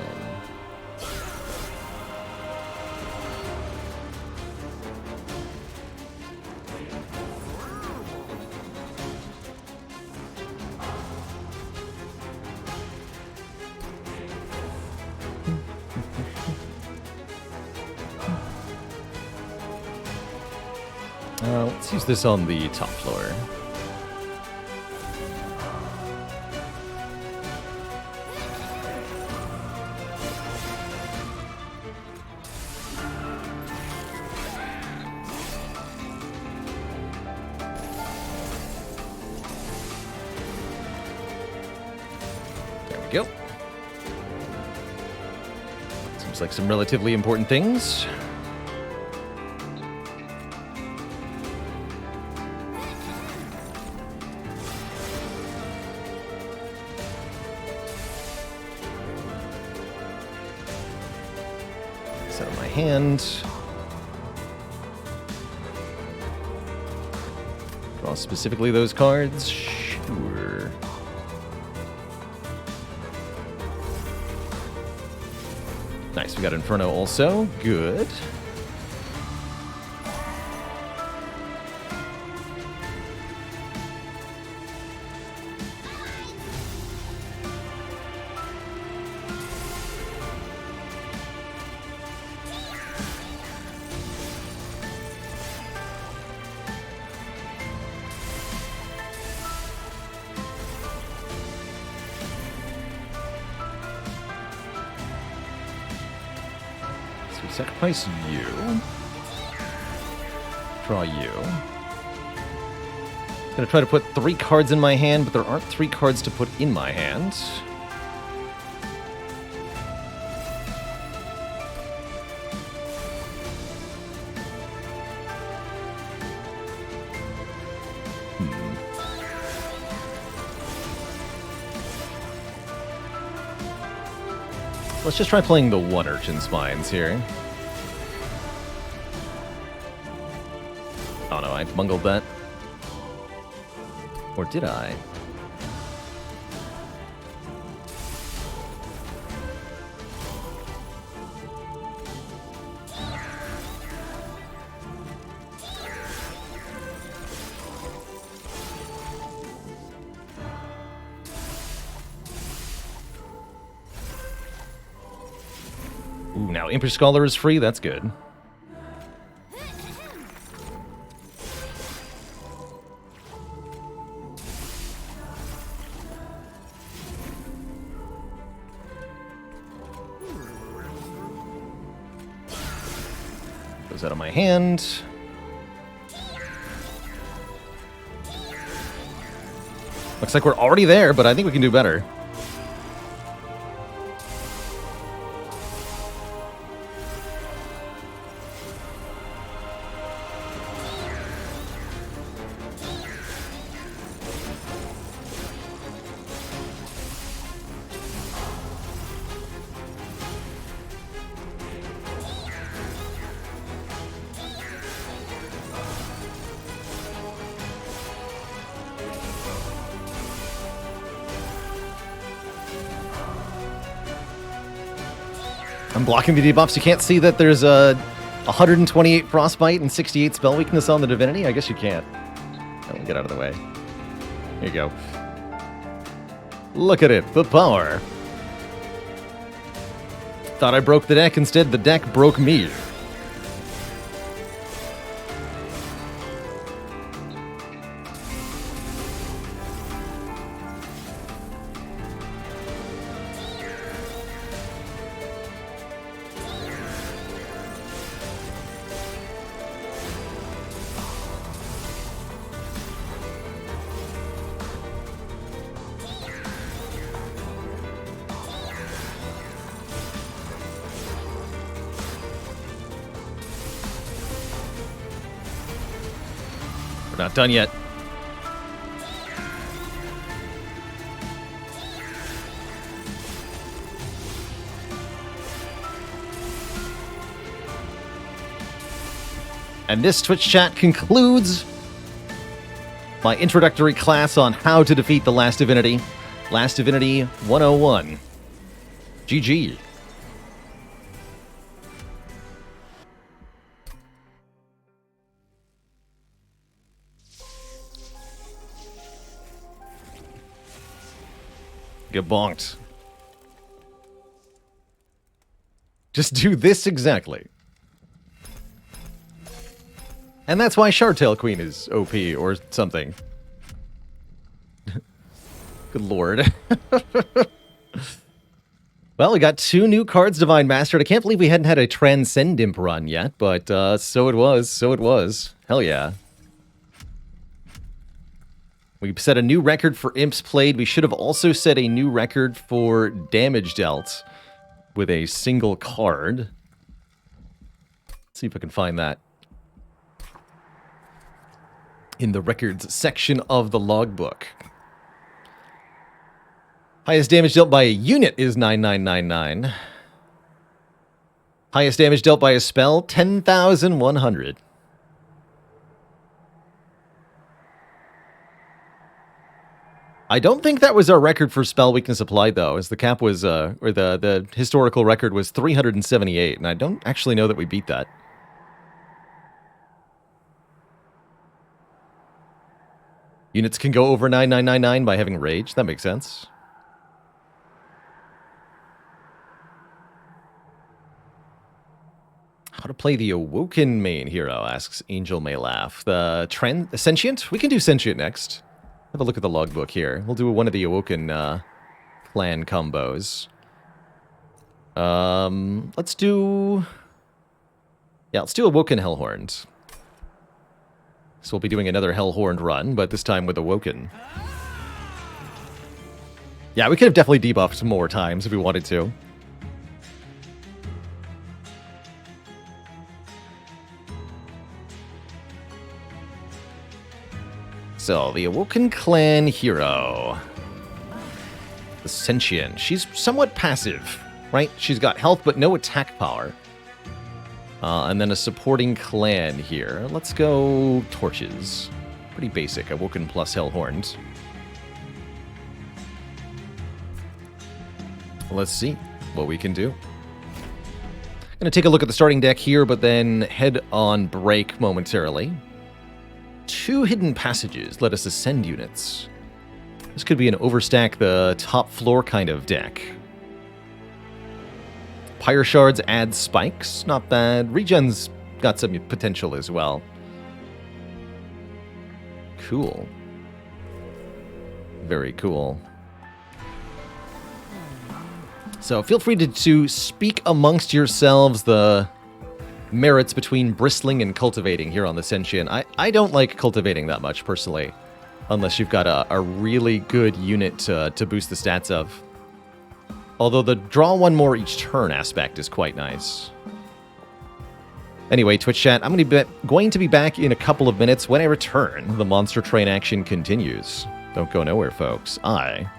Let's use this on the top floor. There we go. Seems like some relatively important things. Hand. Draw specifically those cards? Sure. Nice, we got Inferno also. Good. Sacrifice you. Draw you. I'm gonna try to put 3 cards in my hand, but there aren't 3 cards to put in my hand. Let's just try playing the 1 Urchin Spines here. Oh no, I bungled that. Or did I? Ooh, now Impish Scholar is free, that's good. those out of my hand. Looks like we're already there, but I think we can do better. I'm blocking the debuffs. You can't see that there's a 128 Frostbite and 68 Spell Weakness on the Divinity? I guess you can't. Oh, get out of the way. Here you go. Look at it, the power. Thought I broke the deck. Instead, the deck broke me. Not done yet. And this Twitch chat concludes my introductory class on how to defeat the Last Divinity. Last Divinity 101. GG. Get bonked. Just do this exactly. And that's why Shardtail Queen is OP or something. Good lord. Well, we got 2 new cards Divine Mastered. I can't believe we hadn't had a Transcend Imp run yet, but so it was. Hell yeah. We set a new record for imps played. We should have also set a new record for damage dealt with a single card. Let's see if I can find that in the records section of the logbook. Highest damage dealt by a unit is 9999. Highest damage dealt by a spell, 10,100. I don't think that was our record for spell weakness applied, though, as the cap was, or the historical record was 378, and I don't actually know that we beat that. Units can go over 9999 by having rage. That makes sense. How to play the Awoken main hero, asks Angel May Laugh. The Sentient? We can do Sentient next. Have a look at the logbook here. We'll do one of the Awoken clan combos. Let's do... Yeah, let's do Awoken Hellhorned. So we'll be doing another Hellhorned run, but this time with Awoken. Yeah, we could have definitely debuffed more times if we wanted to. So, the Awoken Clan hero. The Sentient. She's somewhat passive, right? She's got health but no attack power. And then a supporting clan here. Let's go Torches. Pretty basic. Awoken plus Hellhorned. Let's see what we can do. I'm going to take a look at the starting deck here, but then head on break momentarily. 2 hidden passages let us ascend units. This could be an overstack the top floor kind of deck. Pyre Shards add spikes, not bad. Regen's got some potential as well. Cool. Very cool. So feel free to speak amongst yourselves the merits between bristling and cultivating here on the Sentient. I don't like cultivating that much, personally, unless you've got a really good unit to boost the stats of. Although the draw one more each turn aspect is quite nice. Anyway, Twitch chat, I'm going to be back in a couple of minutes. When I return, the monster train action continues. Don't go nowhere, folks. I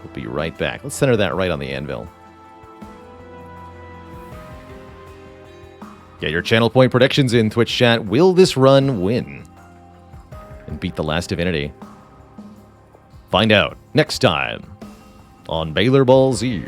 will be right back. Let's center that right on the anvil. Get your channel point predictions in, Twitch chat. Will this run win and beat the last divinity? Find out next time on Baylor Ball Z.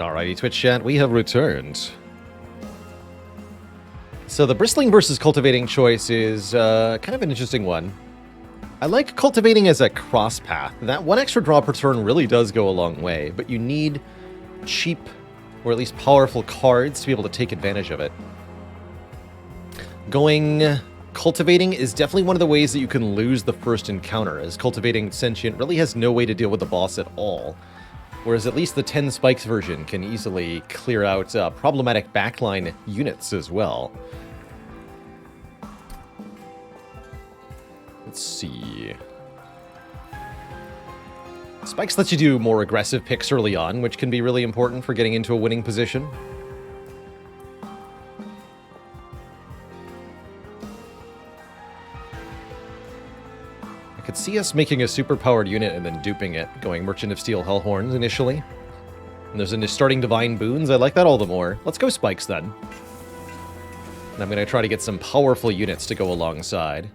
Alrighty, Twitch chat, we have returned. So the Bristling versus Cultivating choice is kind of an interesting one. I like Cultivating as a cross path. That one extra draw per turn really does go a long way, but you need cheap, or at least powerful cards to be able to take advantage of it. Going Cultivating is definitely one of the ways that you can lose the first encounter, as Cultivating Sentient really has no way to deal with the boss at all. Whereas at least the 10 spikes version can easily clear out problematic backline units as well. Let's see. Spikes lets you do more aggressive picks early on, which can be really important for getting into a winning position. I could see us making a super-powered unit and then duping it, going Merchant of Steel Hellhorns initially. And there's a starting Divine Boons. I like that all the more. Let's go Spikes then. And I'm going to try to get some powerful units to go alongside.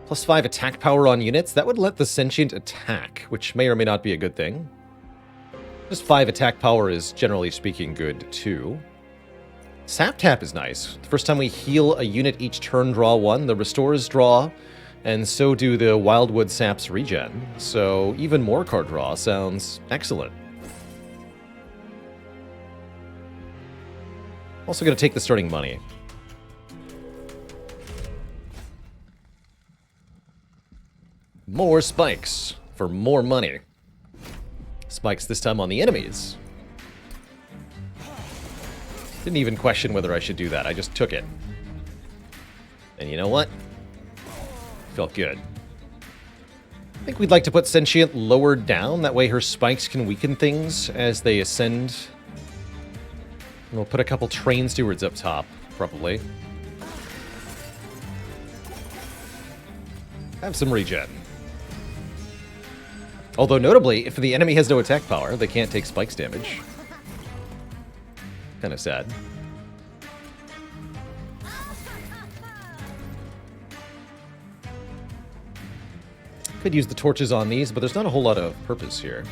+5 attack power on units. That would let the Sentient attack, which may or may not be a good thing. Just 5 attack power is, generally speaking, good too. Sap Tap is nice. The first time we heal a unit each turn, draw 1. The Restores draw, and so do the Wildwood Saps regen. So even more card draw sounds excellent. Also going to take the starting money. More spikes for more money. Spikes this time on the enemies. Didn't even question whether I should do that. I just took it. And you know what? Felt good. I think we'd like to put Sentient lower down. That way her spikes can weaken things as they ascend. And we'll put a couple Train Stewards up top, probably. Have some regen. Although, notably, if the enemy has no attack power, they can't take spikes damage. Kind of sad. Could use the torches on these, but there's not a whole lot of purpose here.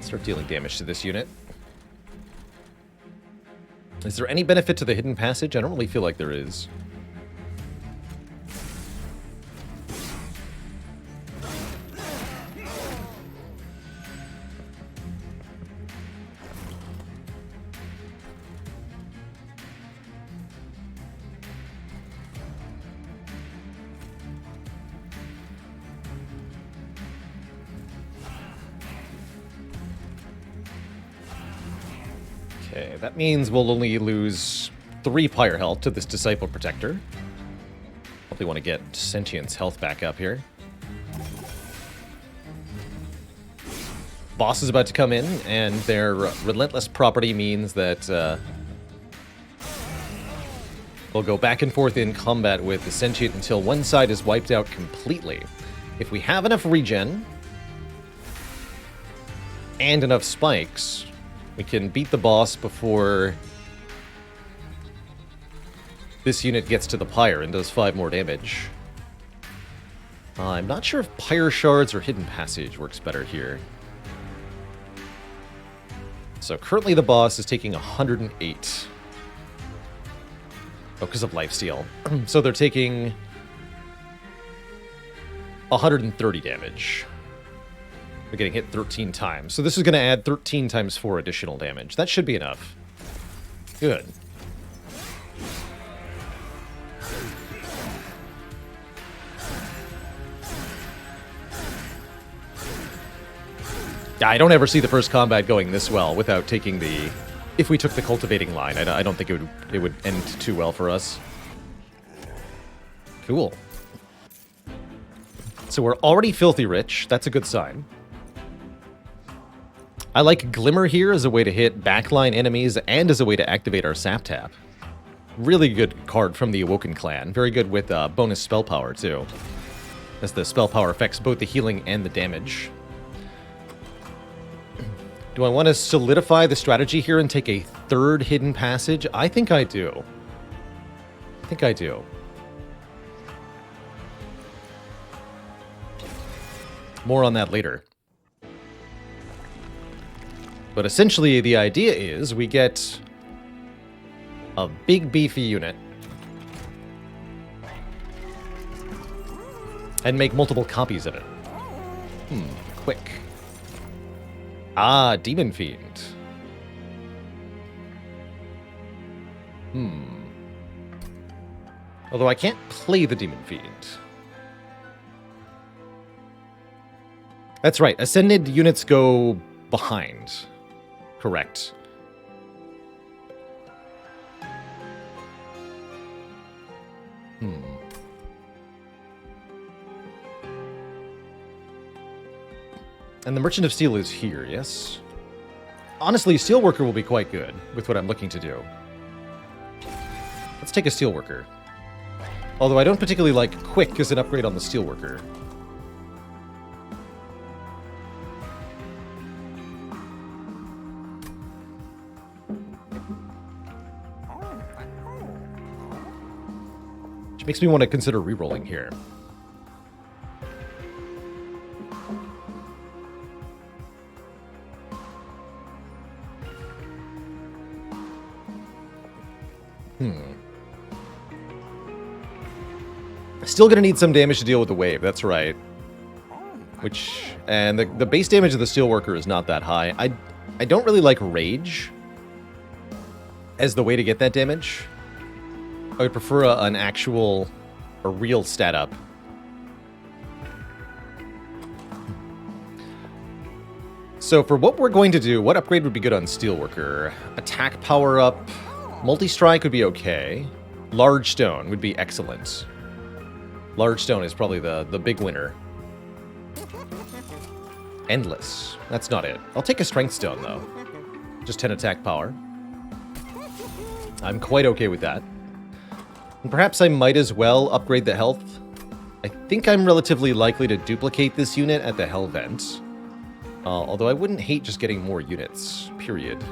Start dealing damage to this unit. Is there any benefit to the hidden passage? I don't really feel like there is. Okay, that means we'll only lose 3 Pyre health to this Disciple Protector. Probably want to get Sentient's health back up here. Boss is about to come in, and their relentless property means that we'll go back and forth in combat with the Sentient until one side is wiped out completely. If we have enough regen and enough spikes, we can beat the boss before this unit gets to the Pyre and does 5 more damage. I'm not sure if Pyre Shards or Hidden Passage works better here. So currently the boss is taking 108. Oh, because of lifesteal. So they're taking 130 damage. They're getting hit 13 times. So this is going to add 13 times 4 additional damage. That should be enough. Good. I don't ever see the first combat going this well without taking the... If we took the cultivating line, I don't think it would end too well for us. Cool. So we're already filthy rich. That's a good sign. I like Glimmer here as a way to hit backline enemies and as a way to activate our Sap Tap. Really good card from the Awoken clan. Very good with bonus spell power, too. As the spell power affects both the healing and the damage. Do I want to solidify the strategy here and take a 3rd hidden passage? I think I do. I think I do. More on that later. But essentially, the idea is we get a big, beefy unit and make multiple copies of it. Quick. Ah, Demon Fiend. Although I can't play the Demon Fiend. That's right, Ascended units go behind. Correct. And the Merchant of Steel is here, yes? Honestly, Steelworker will be quite good with what I'm looking to do. Let's take a Steelworker. Although I don't particularly like Quick as an upgrade on the Steelworker. Which makes me want to consider rerolling here. Still gonna need some damage to deal with the wave, that's right. And the base damage of the Steelworker is not that high. I don't really like Rage as the way to get that damage. I would prefer a real stat up. So for what we're going to do, what upgrade would be good on Steelworker? Attack power up, multi-strike would be okay. Large Stone would be excellent. Large Stone is probably the big winner. Endless. That's not it. I'll take a Strength Stone, though. Just 10 attack power. I'm quite okay with that. And perhaps I might as well upgrade the health. I think I'm relatively likely to duplicate this unit at the Hell Vent. Although I wouldn't hate just getting more units, period.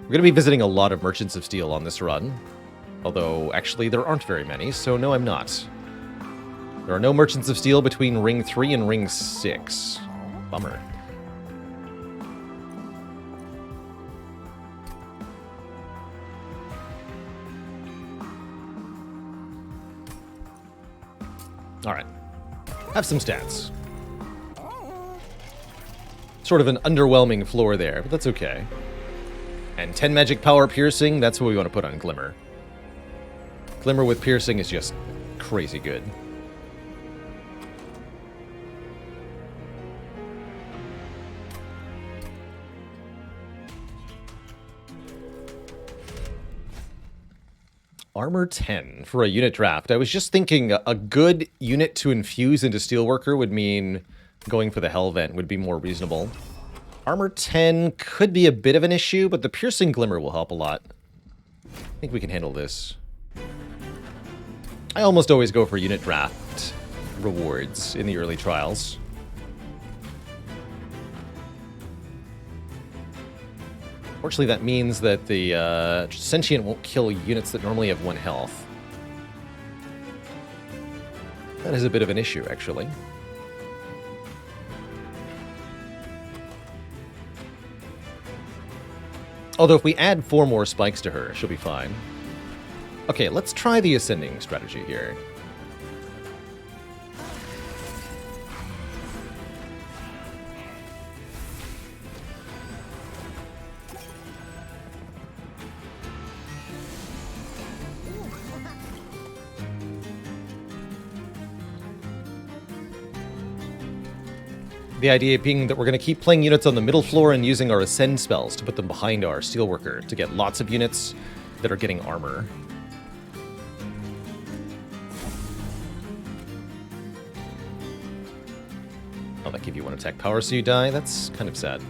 We're going to be visiting a lot of Merchants of Steel on this run. Although, actually, there aren't very many, so no, I'm not. There are no Merchants of Steel between Ring 3 and Ring 6. Bummer. Alright. Have some stats. Sort of an underwhelming floor there, but that's okay. And 10 magic power piercing, that's what we want to put on Glimmer. Glimmer with piercing is just crazy good. Armor 10 for a unit draft. I was just thinking a good unit to infuse into Steelworker would mean going for the Hell Vent would be more reasonable. Armor 10 could be a bit of an issue, but the Piercing Glimmer will help a lot. I think we can handle this. I almost always go for unit draft rewards in the early trials. Fortunately, that means that the Sentient won't kill units that normally have 1 health. That is a bit of an issue, actually. Although if we add 4 more spikes to her, she'll be fine. Okay, let's try the ascending strategy here. The idea being that we're going to keep playing units on the middle floor and using our Ascend spells to put them behind our Steelworker to get lots of units that are getting armor. Oh, that give you 1 attack power so you die? That's kind of sad.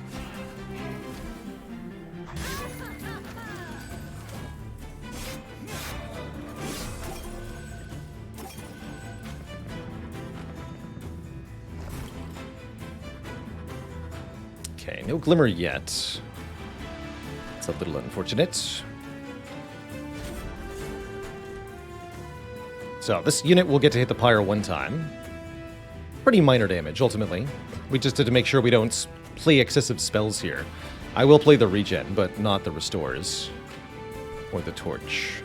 Okay, no Glimmer yet. It's a little unfortunate. So this unit will get to hit the pyre one time. Pretty minor damage, ultimately. We just had to make sure we don't play excessive spells here. I will play the regen, but not the restores. Or the torch.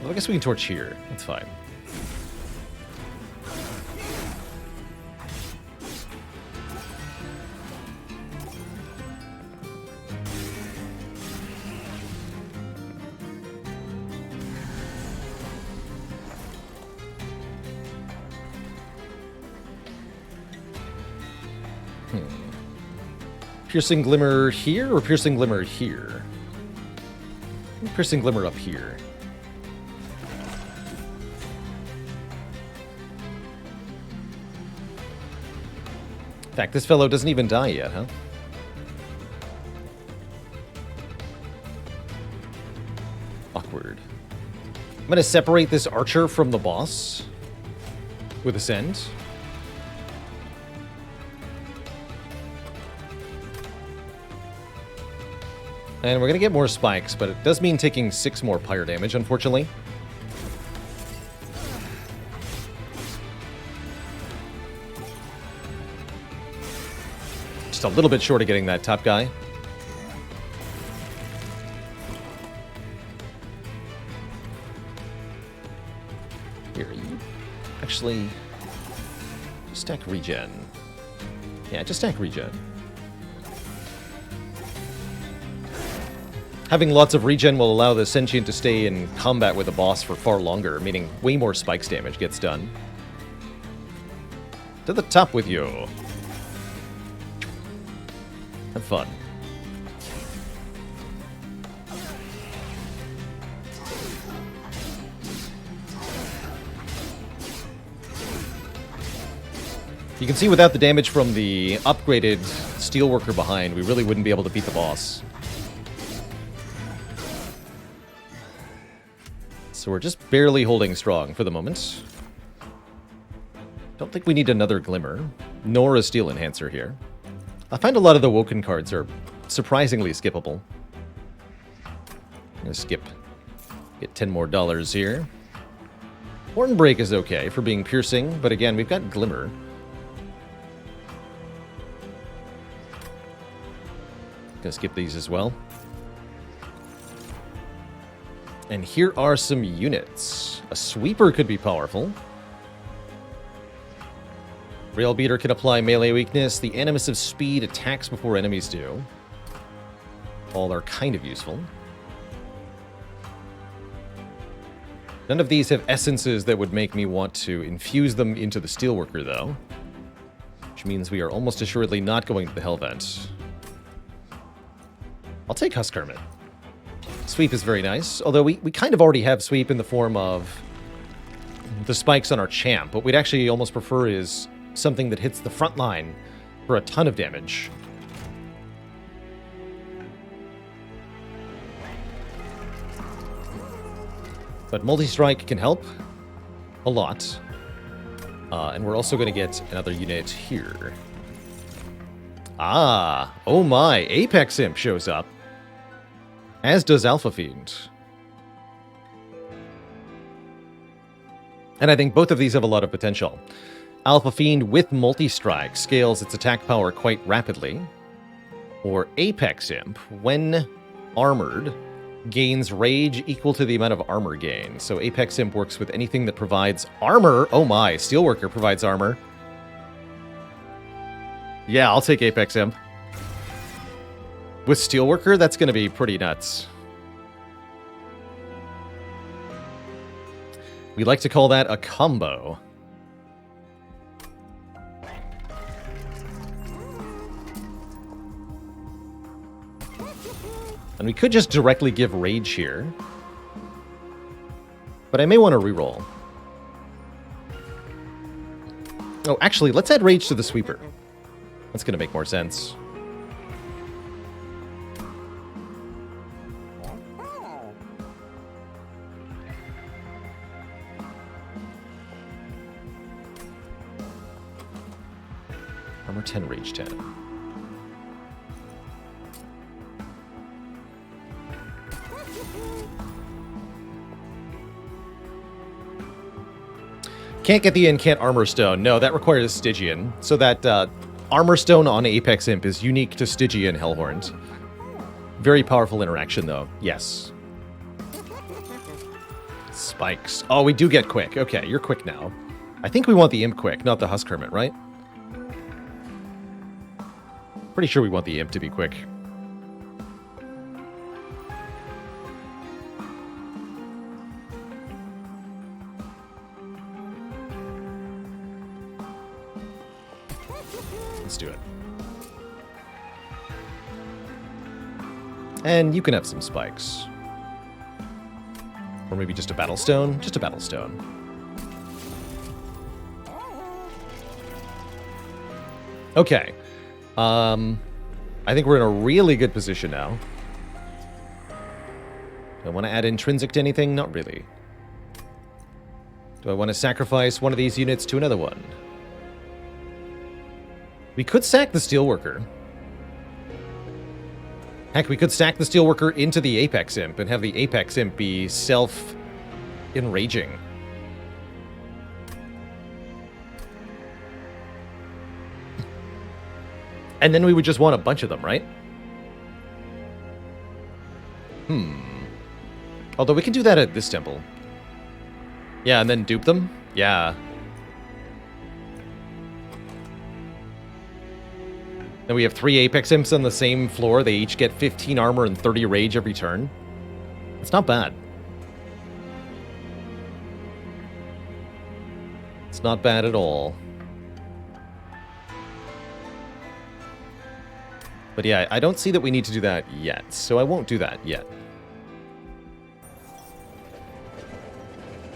Well, I guess we can torch here. That's fine. Piercing Glimmer here or Piercing Glimmer here? Piercing Glimmer up here. In fact, this fellow doesn't even die yet, huh? Awkward. I'm going to separate this archer from the boss with Ascend. And we're going to get more spikes, but it does mean taking 6 more pyre damage, unfortunately. Just a little bit short of getting that top guy. Here, you actually just stack regen. Yeah, just stack regen. Having lots of regen will allow the Sentient to stay in combat with the boss for far longer, meaning way more spikes damage gets done. To the top with you. Have fun. You can see without the damage from the upgraded Steelworker behind, we really wouldn't be able to beat the boss. So we're just barely holding strong for the moment. Don't think we need another Glimmer, nor a Steel Enhancer here. I find a lot of the Woken cards are surprisingly skippable. I'm gonna skip. Get 10 more dollars here. Hornbreak is okay for being piercing, but again, we've got Glimmer. Gonna skip these as well. And here are some units. A Sweeper could be powerful. Rail Beater can apply melee weakness. The Animus of Speed attacks before enemies do. All are kind of useful. None of these have essences that would make me want to infuse them into the Steelworker, though. Which means we are almost assuredly not going to the Hellvent. I'll take Husk Hermit. Sweep is very nice, although we kind of already have Sweep in the form of the spikes on our champ. What we'd actually almost prefer is something that hits the front line for a ton of damage. But Multi-Strike can help a lot. And we're also going to get another unit here. Ah, oh my, Apex Imp shows up. As does Alpha Fiend. And I think both of these have a lot of potential. Alpha Fiend with Multi-Strike scales its attack power quite rapidly. Or Apex Imp, when armored, gains rage equal to the amount of armor gain. So Apex Imp works with anything that provides armor. Oh my, Steelworker provides armor. Yeah, I'll take Apex Imp. With Steelworker, that's going to be pretty nuts. We like to call that a combo. And we could just directly give Rage here. But I may want to reroll. Oh, actually, let's add Rage to the Sweeper. That's going to make more sense. Armor 10, Rage 10. Can't get the Incant Armor Stone. No, that requires Stygian. So that Armor Stone on Apex Imp is unique to Stygian Hellhorns. Very powerful interaction, though. Yes. Spikes. Oh, we do get quick. Okay, you're quick now. I think we want the Imp quick, not the Husk Hermit, right? Pretty sure we want the Imp to be quick. Let's do it. And you can have some spikes. Or maybe just a battle stone. Just a battle stone. Okay. I think we're in a really good position now. Do I want to add intrinsic to anything? Not really. Do I want to sacrifice one of these units to another one? We could sack the Steelworker. Heck, we could stack the Steelworker into the Apex Imp and have the Apex Imp be self-enraging. And then we would just want a bunch of them, right? Although we can do that at this temple. Yeah, and then dupe them? Yeah. Then we have 3 Apex Imps on the same floor. They each get 15 armor and 30 rage every turn. It's not bad. It's not bad at all. But yeah, I don't see that we need to do that yet, so I won't do that yet.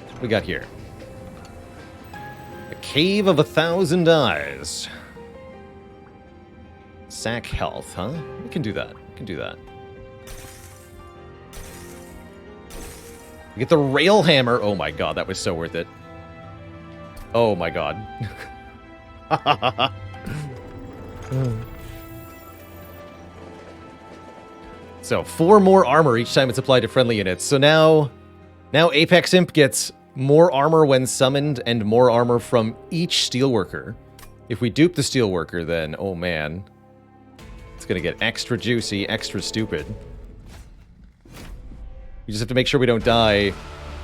What we got here? A Cave of 1,000 Eyes. Sack health, huh? We can do that. We can do that. We get the rail hammer. Oh my god, that was so worth it. Oh my god. So 4 more armor each time it's applied to friendly units. So now Apex Imp gets more armor when summoned and more armor from each Steelworker. If we dupe the Steelworker, then oh man. It's going to get extra juicy, extra stupid. We just have to make sure we don't die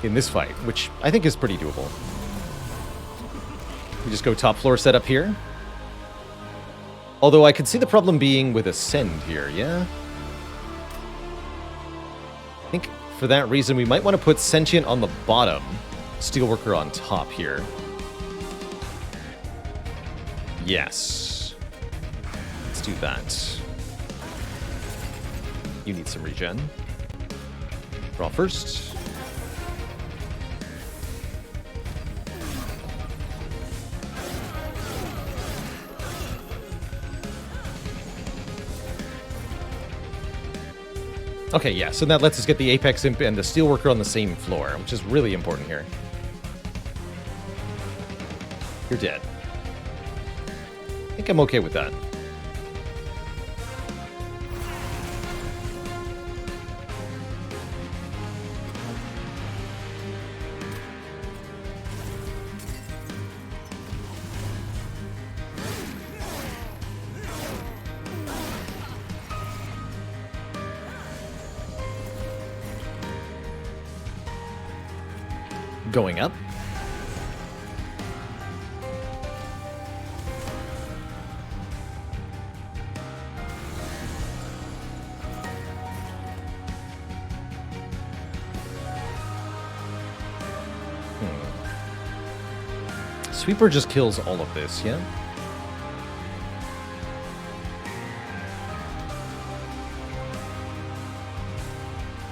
in this fight, which I think is pretty doable. We just go top floor setup here. Although I could see the problem being with Ascend here, yeah? I think for that reason we might want to put Sentient on the bottom, Steelworker on top here. Yes. Let's do that. You need some regen. Draw first. Okay, yeah, so that lets us get the Apex Imp and the Steelworker on the same floor, which is really important here. You're dead. I think I'm okay with that. Going up. Sweeper just kills all of this, yeah?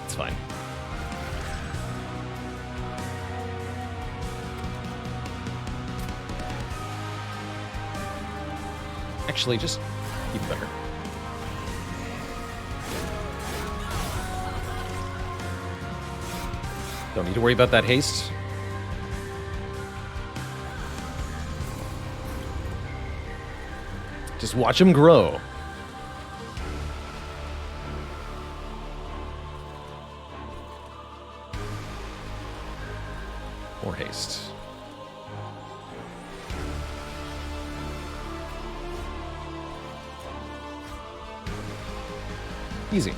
It's fine. Actually, just even better. Don't need to worry about that haste. Just watch him grow. More haste. Easy.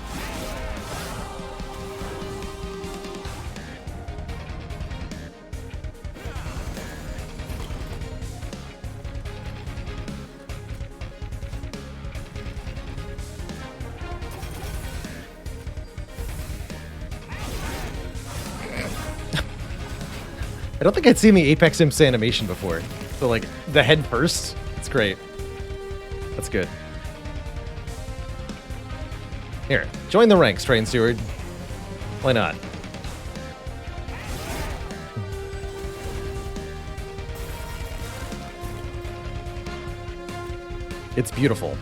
I don't think I'd seen the Apex Imps animation before. So, like, the head first, it's great. That's good. Here, join the ranks, Train Steward. Why not? It's beautiful.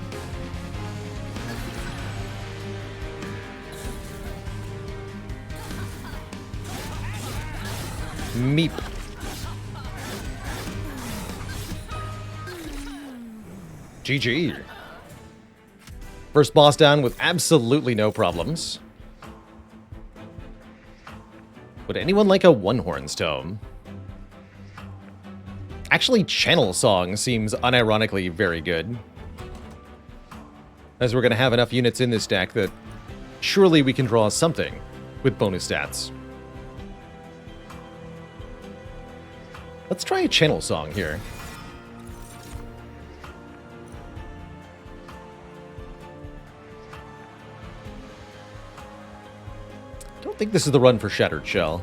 Meep. GG. First boss down with absolutely no problems. Would anyone like a One-Horns Tome? Actually, Channel Song seems unironically very good. As we're going to have enough units in this deck that surely we can draw something with bonus stats. Let's try a Channel Song here. I don't think this is the run for Shattered Shell.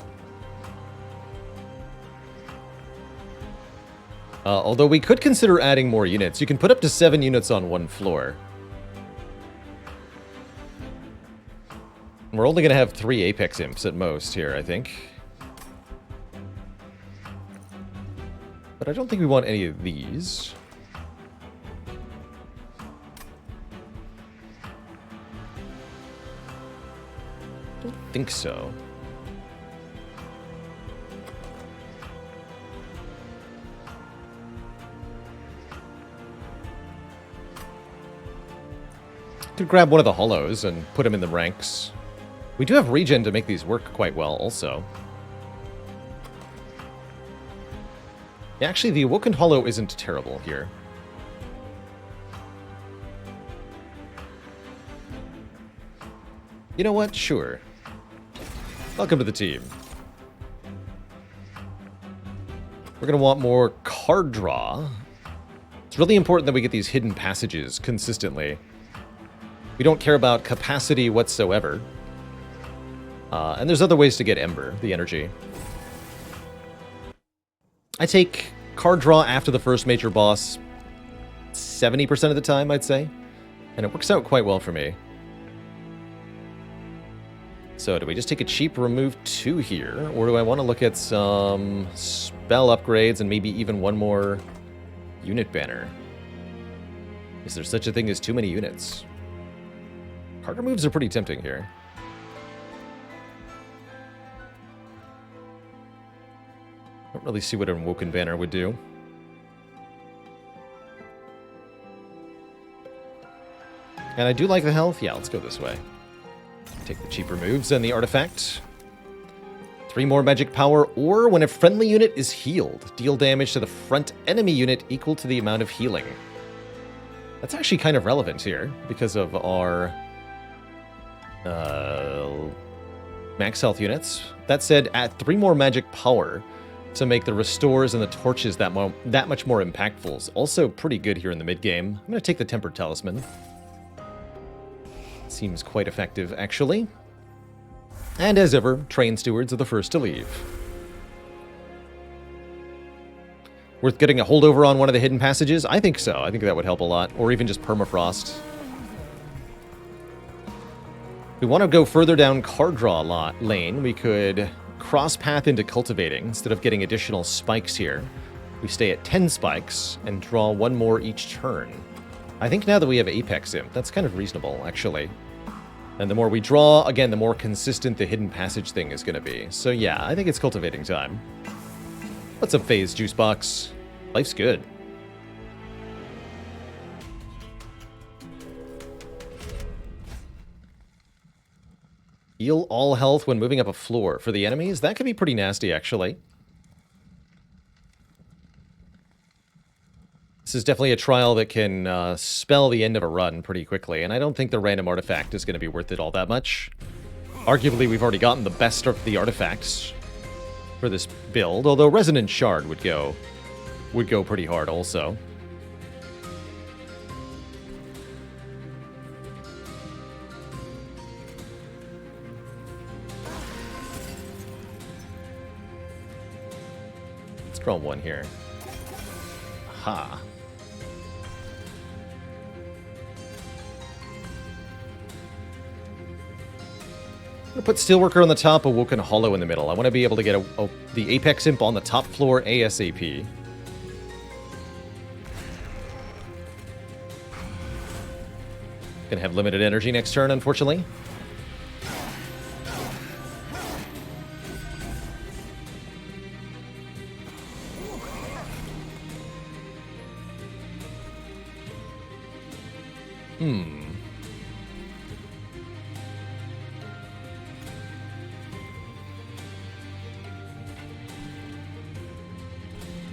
Although we could consider adding more units. You can put up to 7 units on one floor. We're only going to have 3 Apex Imps at most here, I think. But I don't think we want any of these. Don't think so. Could grab one of the hollows and put him in the ranks. We do have regen to make these work quite well also. Yeah, actually, the Awoken Hollow isn't terrible here. You know what? Sure. Welcome to the team. We're going to want more card draw. It's really important that we get these hidden passages consistently. We don't care about capacity whatsoever. And there's other ways to get Ember, the energy. I take card draw after the first major boss 70% of the time, I'd say. And it works out quite well for me. So do we just take a cheap remove 2 here? Or do I want to look at some spell upgrades and maybe even one more unit banner? Is there such a thing as too many units? Card removes are pretty tempting here. Don't really see what an Awoken Banner would do. And I do like the health. Yeah, let's go this way. Take the cheap removes and the artifact. 3 more magic power, or when a friendly unit is healed, deal damage to the front enemy unit equal to the amount of healing. That's actually kind of relevant here because of our max health units. That said, add 3 more magic power to make the restores and the torches that much more impactful. Is also pretty good here in the mid game. I'm going to take the Tempered Talisman. Seems quite effective, actually. And as ever, Train Stewards are the first to leave. Worth getting a holdover on one of the hidden passages? I think so. I think that would help a lot. Or even just permafrost. If we want to go further down card draw lane, we could cross path into cultivating instead of getting additional spikes here. We stay at 10 spikes and draw 1 more each turn. I think now that we have Apex Imp, that's kind of reasonable, actually. And the more we draw, again, the more consistent the hidden passage thing is going to be. So yeah, I think it's cultivating time. What's up, FaZe Juicebox? Life's good. Heal all health when moving up a floor. For the enemies, that could be pretty nasty, actually. This is definitely a trial that can spell the end of a run pretty quickly, and I don't think the random artifact is going to be worth it all that much. Arguably, we've already gotten the best of the artifacts for this build, although Resonant Shard would go pretty hard also. Let's draw one here. Aha. I'm going to put Steelworker on the top, Awoken Hollow in the middle. I want to be able to get the Apex Imp on the top floor ASAP. Gonna have limited energy next turn, unfortunately.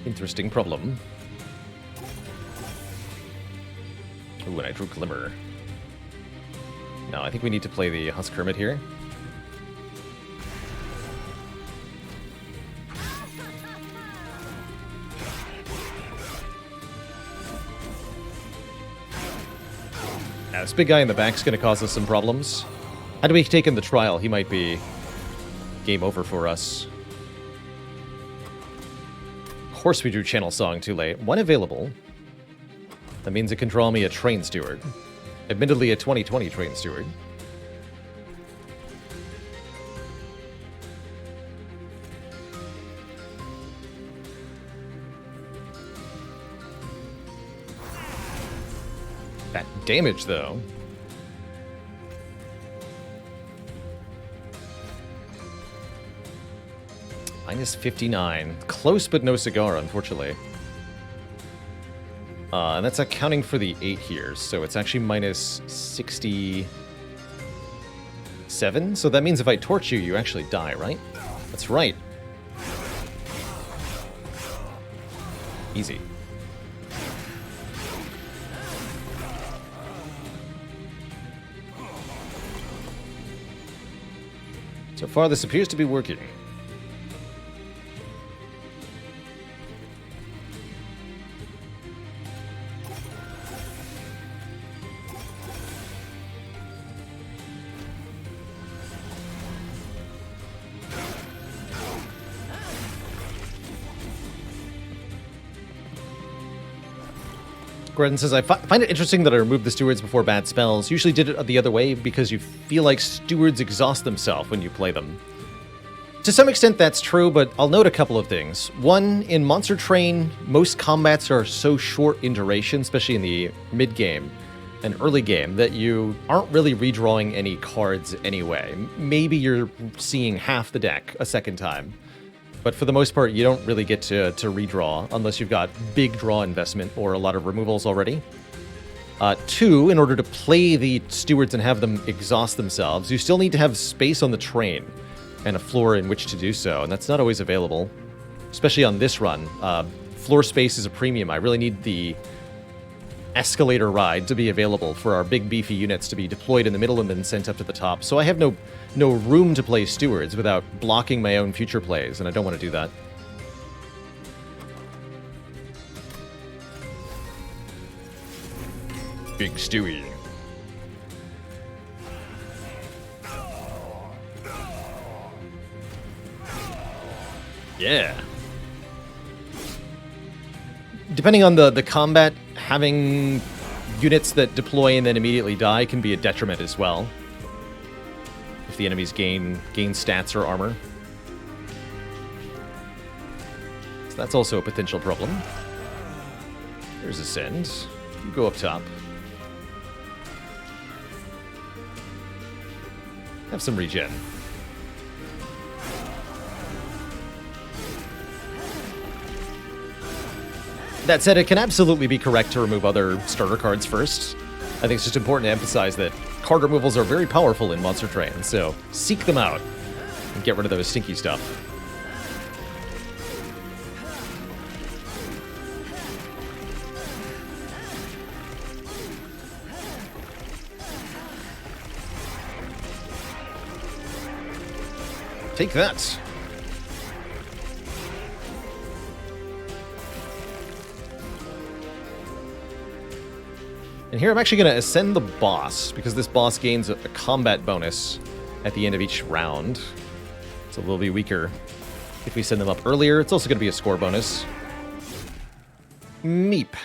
Interesting problem. Ooh, and I drew Glimmer. No, I think we need to play the Husk Hermit here. Yeah, this big guy in the back is going to cause us some problems. Had we taken the trial, he might be game over for us. Of course we drew Channel Song too late. One available. That means it can draw me a Train Steward. Admittedly a 2020 Train Steward. That damage though. Minus 59. Close, but no cigar, unfortunately. And that's accounting for the 8 here, so it's actually minus 67. So that means if I torch you, you actually die, right? That's right. Easy. So far, this appears to be working. Gordon says, I find it interesting that I removed the stewards before bad spells. Usually did it the other way because you feel like stewards exhaust themselves when you play them. To some extent that's true, but I'll note a couple of things. One, in Monster Train, most combats are so short in duration, especially in the mid-game and early game, that you aren't really redrawing any cards anyway. Maybe you're seeing half the deck a second time. But for the most part, you don't really get to redraw unless you've got big draw investment or a lot of removals already. Two, in order to play the stewards and have them exhaust themselves, you still need to have space on the train and a floor in which to do so, and that's not always available, especially on this run. Floor space is a premium. I really need the escalator ride to be available for our big beefy units to be deployed in the middle and then sent up to the top. So I have no room to play stewards without blocking my own future plays, and I don't want to do that. Big Stewie. Yeah. Depending on the combat, having units that deploy and then immediately die can be a detriment as well. If the enemies gain stats or armor. So that's also a potential problem. There's Ascend. You go up top. Have some regen. That said, it can absolutely be correct to remove other starter cards first. I think it's just important to emphasize that card removals are very powerful in Monster Train, so seek them out and get rid of those stinky stuff. Take that. And here I'm actually going to ascend the boss, because this boss gains a combat bonus at the end of each round. So they'll be weaker if we send them up earlier. It's also going to be a score bonus. Meep.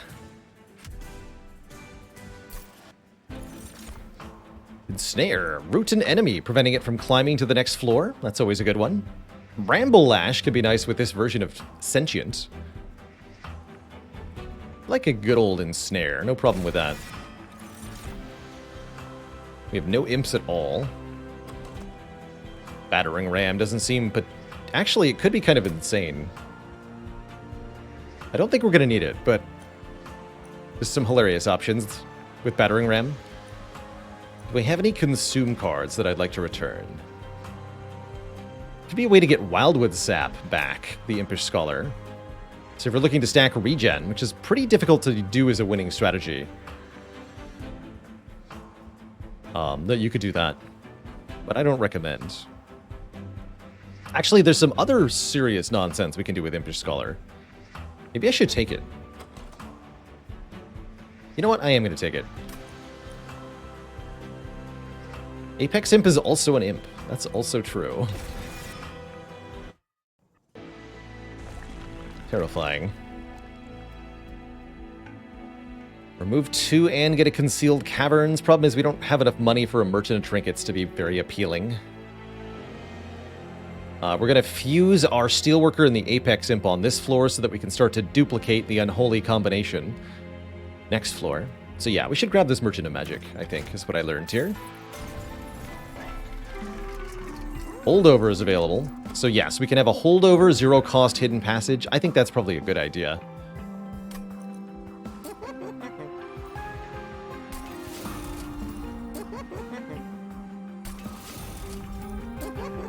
Snare. Root an enemy, preventing it from climbing to the next floor. That's always a good one. Bramble Lash could be nice with this version of Sentient. Like a good old Ensnare. No problem with that. We have no imps at all. Battering Ram doesn't seem... but actually, it could be kind of insane. I don't think we're going to need it, but there's some hilarious options with Battering Ram. Do we have any Consume cards that I'd like to return? Could be a way to get Wildwood Sap back, the Impish Scholar. So if we're looking to stack Regen, which is pretty difficult to do as a winning strategy, that you could do that. But I don't recommend. Actually, there's some other serious nonsense we can do with Impish Scholar. Maybe I should take it. You know what? I am going to take it. Apex Imp is also an imp. That's also true. Terrifying. Remove 2 and get a Concealed Caverns. Problem is we don't have enough money for a Merchant of Trinkets to be very appealing. We're going to fuse our Steelworker and the Apex Imp on this floor so that we can start to duplicate the Unholy Combination next floor. So yeah, we should grab this Merchant of Magic, I think, is what I learned here. Holdover is available. So yes, we can have a Holdover, 0-cost Hidden Passage. I think that's probably a good idea.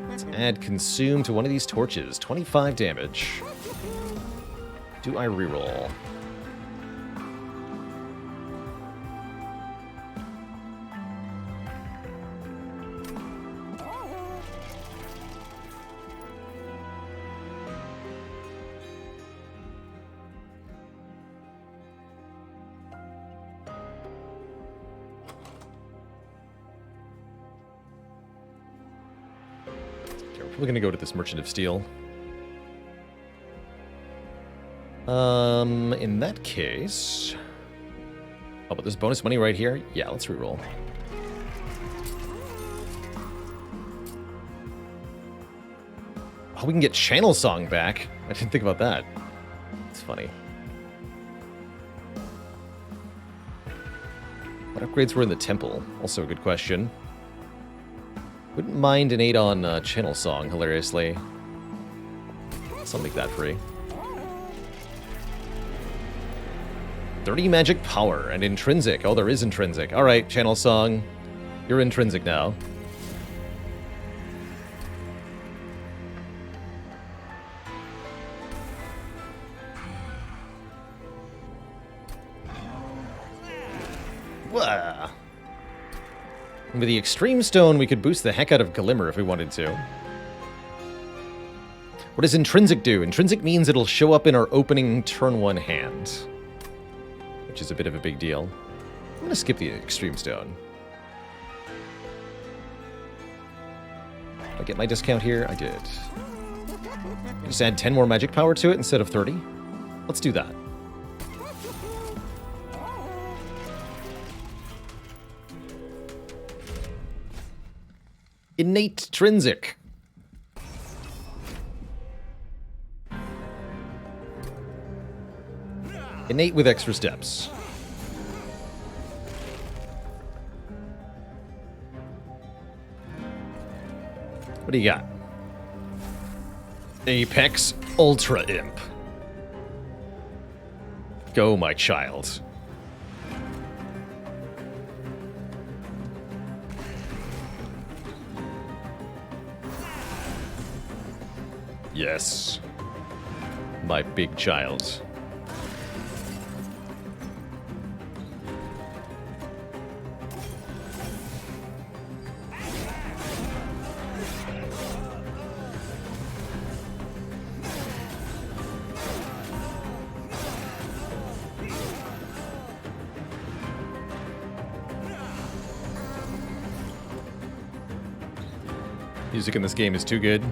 Let's add Consume to one of these torches. 25 damage. Do I reroll? We're going to go to this Merchant of Steel. In that case... Oh, but there's bonus money right here? Yeah, let's reroll. Oh, we can get Channel Song back. I didn't think about that. It's funny. What upgrades were in the temple? Also a good question. Wouldn't mind an 8 on Channel Song, hilariously. So I'll make that free. 30 magic power and intrinsic. Oh, there is intrinsic. Alright, Channel Song. You're intrinsic now. Wah. With the Extreme Stone, we could boost the heck out of Glimmer if we wanted to. What does Intrinsic do? Intrinsic means it'll show up in our opening turn 1 hand, which is a bit of a big deal. I'm going to skip the Extreme Stone. Did I get my discount here? I did. Just add 10 more magic power to it instead of 30. Let's do that. Innate Trinsic. Innate with extra steps. What do you got? Apex Ultra Imp. Go, my child. Yes. My big child. Music in this game is too good.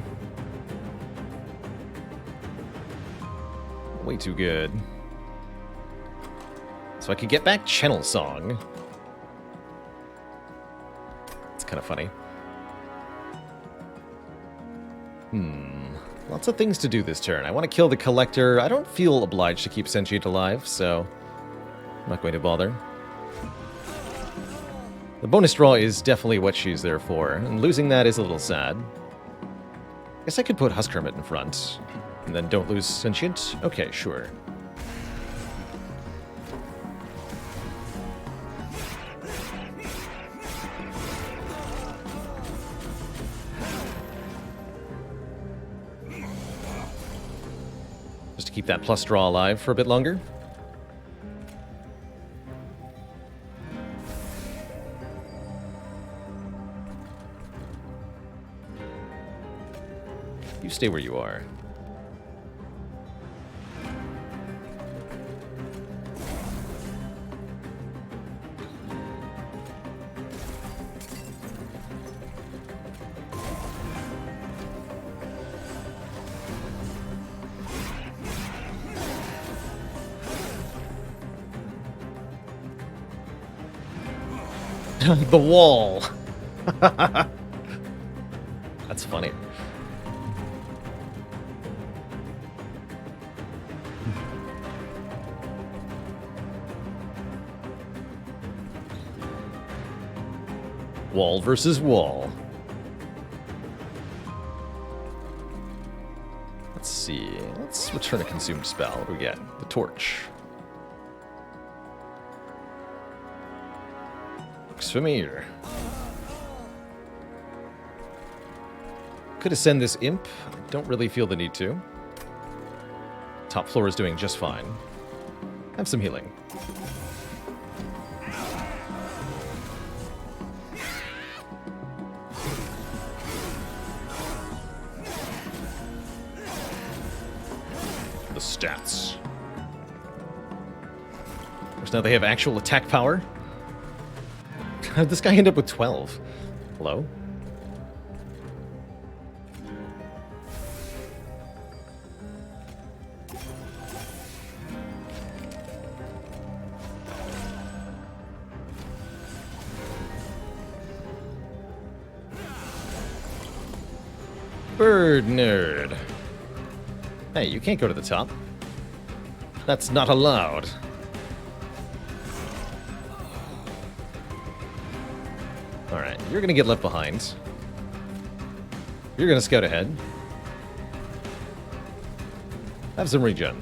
Way too good. So I could get back Channel Song. It's kind of funny. Lots of things to do this turn. I want to kill the Collector. I don't feel obliged to keep Sentient alive, so I'm not going to bother. The bonus draw is definitely what she's there for, and losing that is a little sad. Guess I could put Husk Hermit in front, and then don't lose Sentient? Okay, sure. Just to keep that plus draw alive for a bit longer. You stay where you are. The wall. That's funny. Wall versus wall. Let's see. Let's return a consumed spell. What do we get? The torch. Looks familiar. Could ascend this imp. Don't really feel the need to. Top floor is doing just fine. Have some healing. The stats. Of course, now they have actual attack power. How did this guy end up with 12? Hello? Bird nerd. Hey, you can't go to the top. That's not allowed. Alright, you're gonna get left behind. You're gonna scout ahead. Have some regen.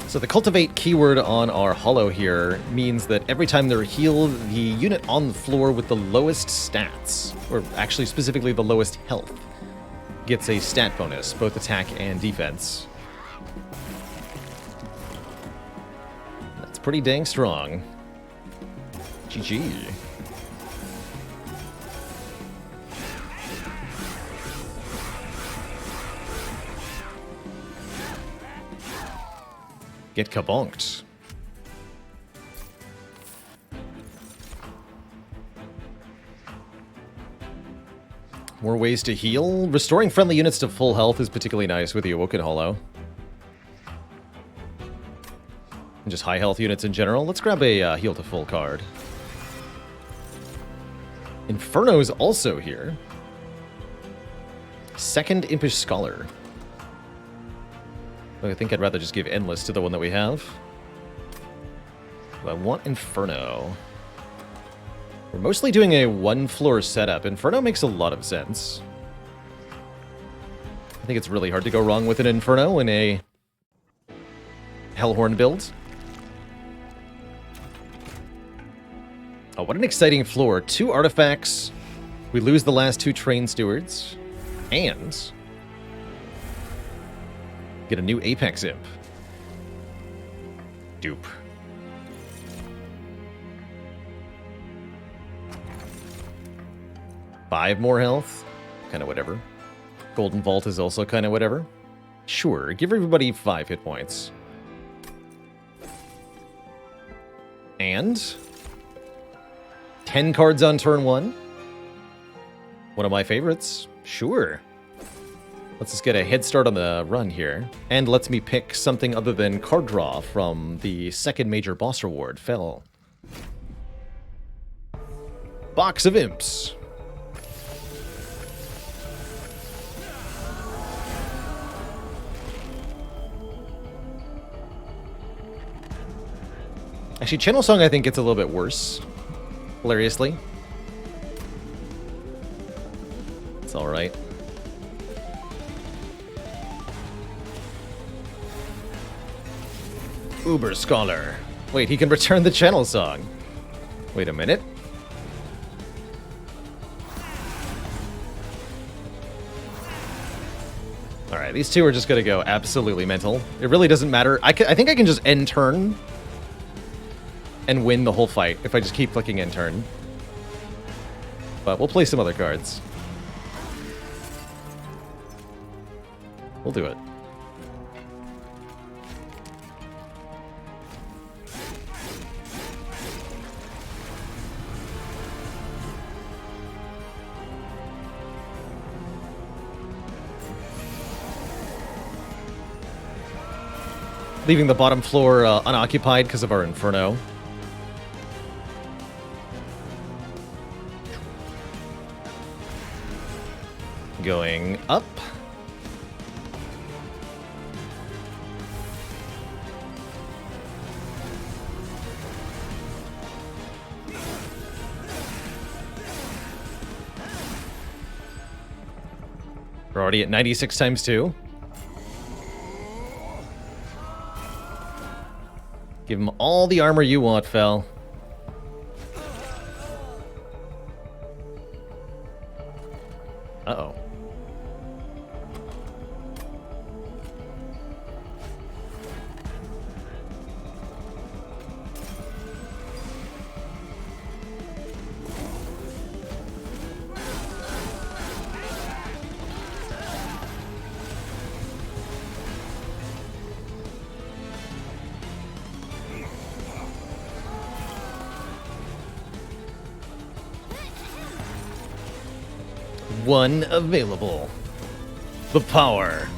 So the cultivate keyword on our holo here means that every time they're healed, the unit on the floor with the lowest stats, or actually specifically the lowest health, gets a stat bonus, both attack and defense. That's pretty dang strong. GG. Get kabonked. More ways to heal. Restoring friendly units to full health is particularly nice with the Awoken Holo. And just high health units in general. Let's grab a heal to full card. Inferno's also here. Second Impish Scholar. I think I'd rather just give Endless to the one that we have. But I want Inferno. We're mostly doing a one-floor setup. Inferno makes a lot of sense. I think it's really hard to go wrong with an Inferno in a Hellhorn build. Oh, what an exciting floor. 2 artifacts. We lose the last 2 Train Stewards. And get a new Apex Imp. Dupe. Five more health. Kind of whatever. Golden Vault is also kind of whatever. Sure, give everybody 5 hit points. And 10 cards on turn 1. One of my favorites. Sure. Let's just get a head start on the run here. And lets me pick something other than card draw from the second major boss reward, Fell. Box of Imps. Actually, Channel Song I think gets a little bit worse. Hilariously. It's alright. Uber Scholar. Wait, he can return the Channel Song. Wait a minute. Alright, these two are just gonna go absolutely mental. It really doesn't matter. I think I can just end turn and win the whole fight if I just keep clicking end turn. But we'll play some other cards. We'll do it. Leaving the bottom floor unoccupied because of our Inferno. Going up. We're already at 96 times 2. Give him all the armor you want, Fel. Uh-oh. One available. The power.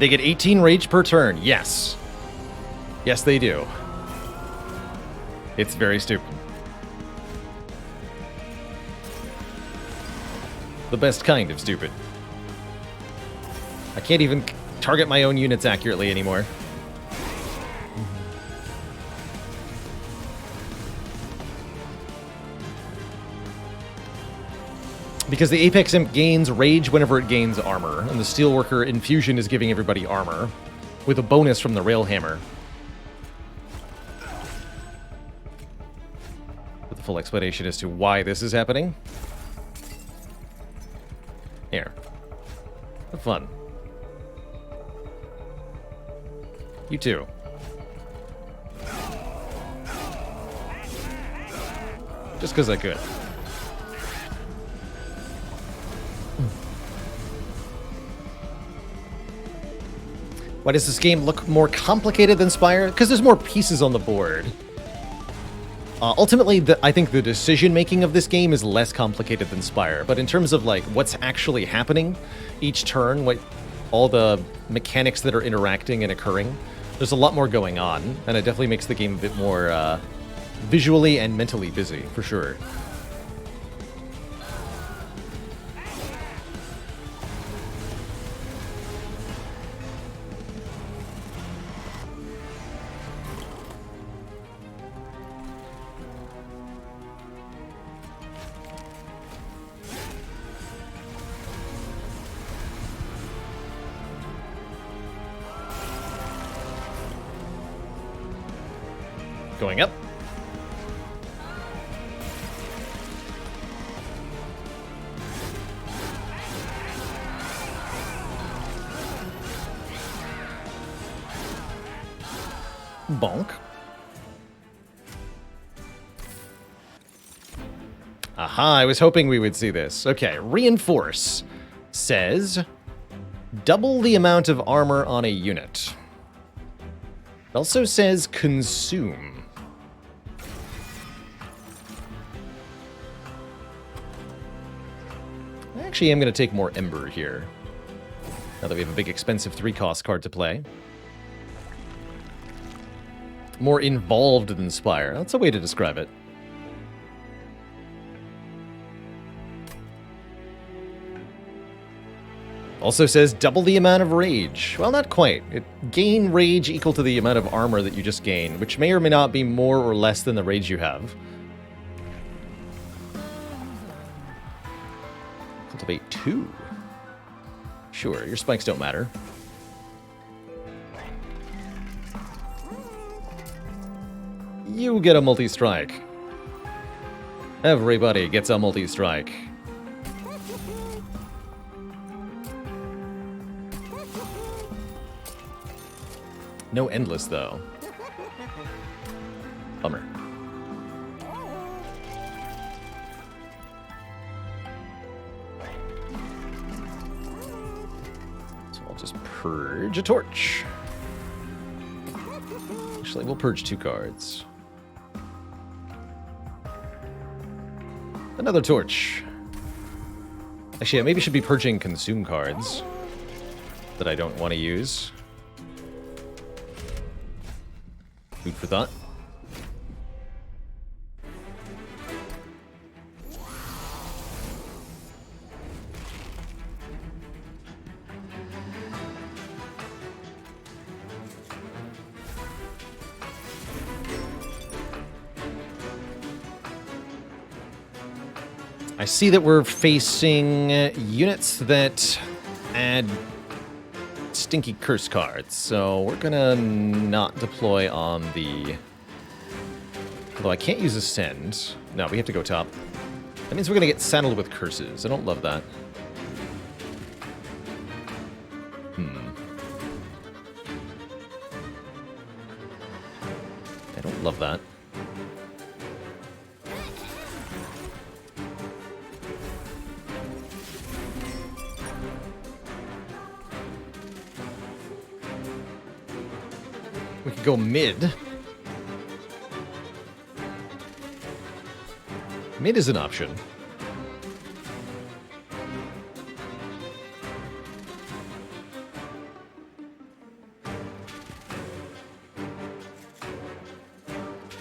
They get 18 rage per turn. Yes. Yes, they do. It's very stupid. The best kind of stupid. I can't even target my own units accurately anymore. Because the Apex Imp gains rage whenever it gains armor, and the Steelworker Infusion is giving everybody armor, with a bonus from the Railhammer. Full explanation as to why this is happening. Here. Have fun. You too. Just because I could. Why does this game look more complicated than Spire? Because there's more pieces on the board. Ultimately, I think the decision-making of this game is less complicated than Spire, but in terms of like what's actually happening each turn, all the mechanics that are interacting and occurring, there's a lot more going on, and it definitely makes the game a bit more visually and mentally busy, for sure. Going up. Bonk. Aha, I was hoping we would see this. Okay, reinforce says double the amount of armor on a unit. It also says consume. I actually am going to take more Ember here, now that we have a big expensive 3-cost card to play. More involved than Spire. That's a way to describe it. Also says double the amount of rage. Well, not quite. Gain rage equal to the amount of armor that you just gain, which may or may not be more or less than the rage you have. Cultivate 2. Sure, your spikes don't matter. You get a multi-strike. Everybody gets a multi-strike. No endless, though. Bummer. So I'll just purge a torch. Actually, we'll purge 2 cards. Another torch. Actually, I maybe should be purging consume cards that I don't want to use. Food for thought. I see that we're facing units that add stinky curse cards, so we're gonna not deploy on the... Although I can't use Ascend. No, we have to go top. That means we're gonna get saddled with curses. I don't love that. I don't love that. We could go mid. Mid is an option.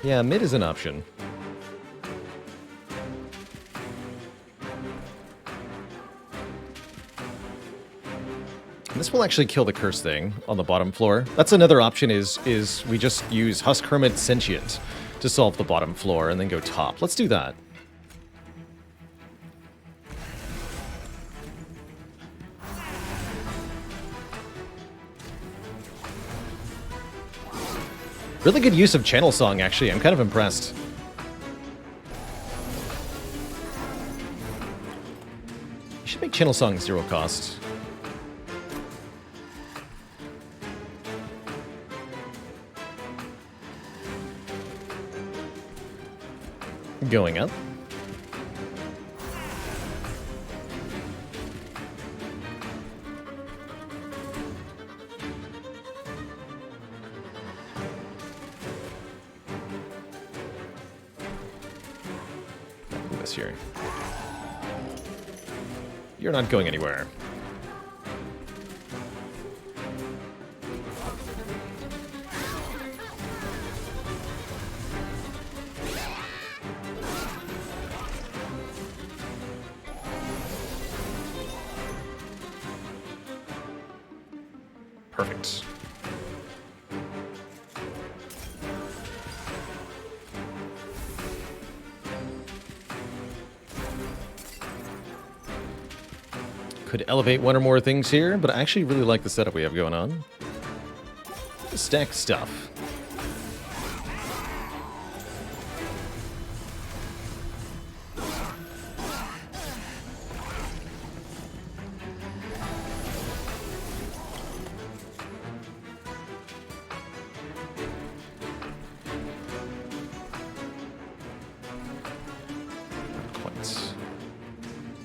Yeah, mid is an option. This will actually kill the curse thing on the bottom floor. That's another option is we just use Husk Hermit Sentient to solve the bottom floor and then go top. Let's do that. Really good use of Channel Song, actually. I'm kind of impressed. You should make Channel Song 0 cost. Going up. This here. You're not going anywhere. Perfect. Could elevate one or more things here, but I actually really like the setup we have going on. Stack stuff.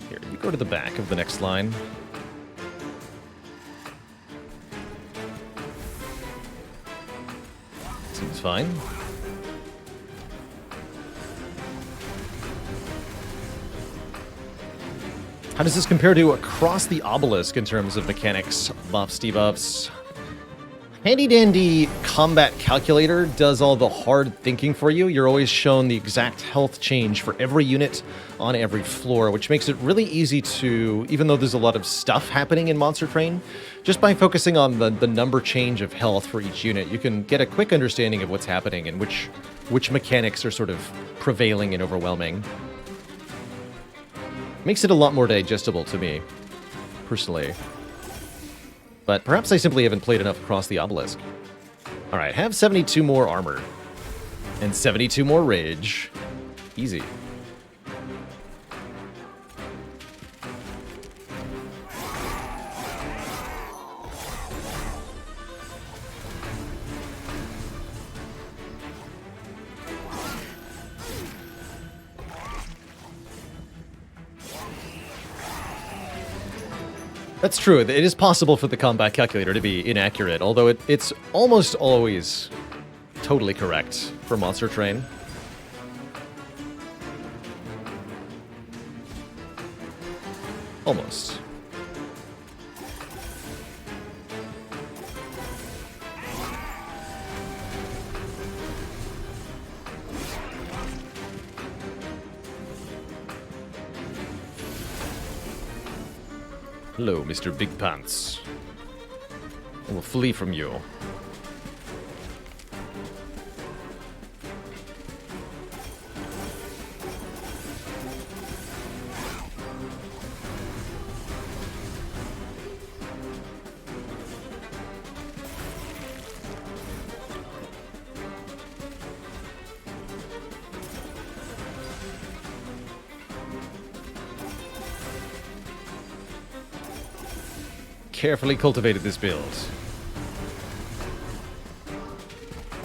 Here, you go to the back of the next line. Seems fine. How does this compare to Across the Obelisk in terms of mechanics, buffs, debuffs? Handy dandy combat calculator does all the hard thinking for you. You're always shown the exact health change for every unit on every floor, which makes it really easy to, even though there's a lot of stuff happening in Monster Train, just by focusing on the number change of health for each unit, you can get a quick understanding of what's happening and which mechanics are sort of prevailing and overwhelming. Makes it a lot more digestible to me, personally. But perhaps I simply haven't played enough Across the Obelisk. Alright, have 72 more armor. And 72 more rage. Easy. That's true. It is possible for the combat calculator to be inaccurate, although it's almost always totally correct for Monster Train. Almost. Hello, Mr. Big Pants. I will flee from you. Carefully cultivated this build.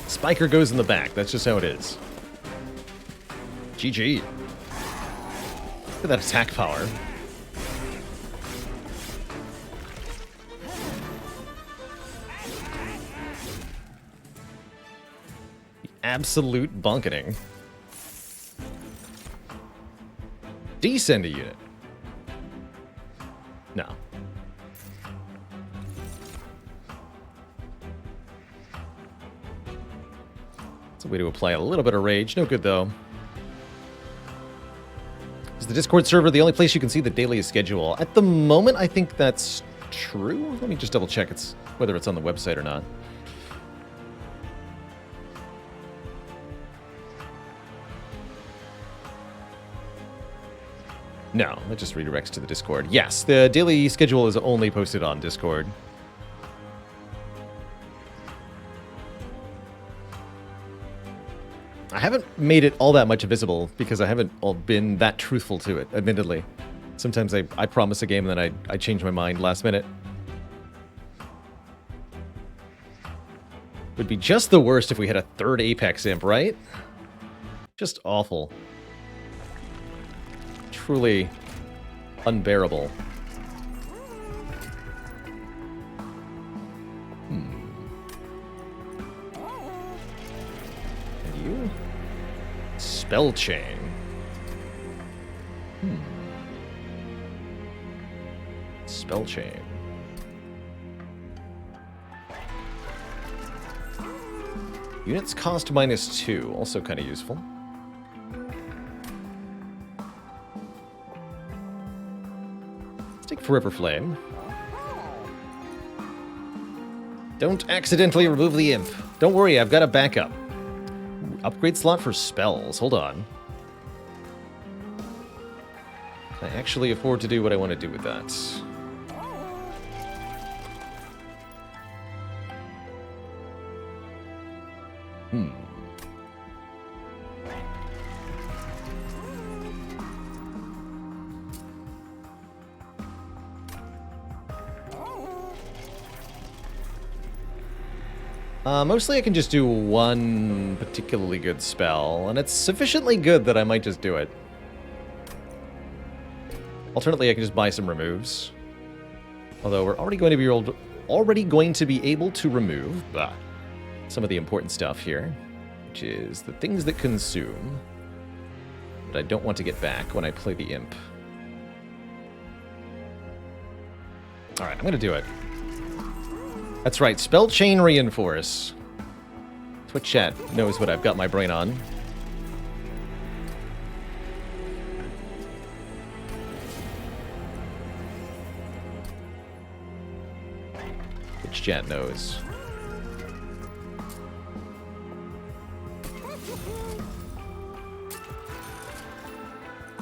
Spiker goes in the back. That's just how it is. GG. Look at that attack power. The absolute bunketing. Descend a unit. No. It's a way to apply a little bit of rage. No good, though. Is the Discord server the only place you can see the daily schedule? At the moment, I think that's true. Let me just double check whether it's on the website or not. No, that just redirects to the Discord. Yes, the daily schedule is only posted on Discord. I haven't made it all that much visible because I haven't been that truthful to it, admittedly. Sometimes I promise a game and then I change my mind last minute. Would be just the worst if we had a third Apex imp, right? Just awful. Truly unbearable. And you? Spell chain. Spell chain. Units cost -2, also kind of useful. Let's take Forever Flame. Don't accidentally remove the imp. Don't worry, I've got a backup. Upgrade slot for spells. Hold on. Can I actually afford to do what I want to do with that? Mostly I can just do one particularly good spell, and it's sufficiently good that I might just do it. Alternately, I can just buy some removes. Although we're already going to be able to remove some of the important stuff here, which is the things that consume that I don't want to get back when I play the imp. All right, I'm going to do it. That's right, spell chain reinforce. Twitch chat knows what I've got my brain on. Twitch chat knows.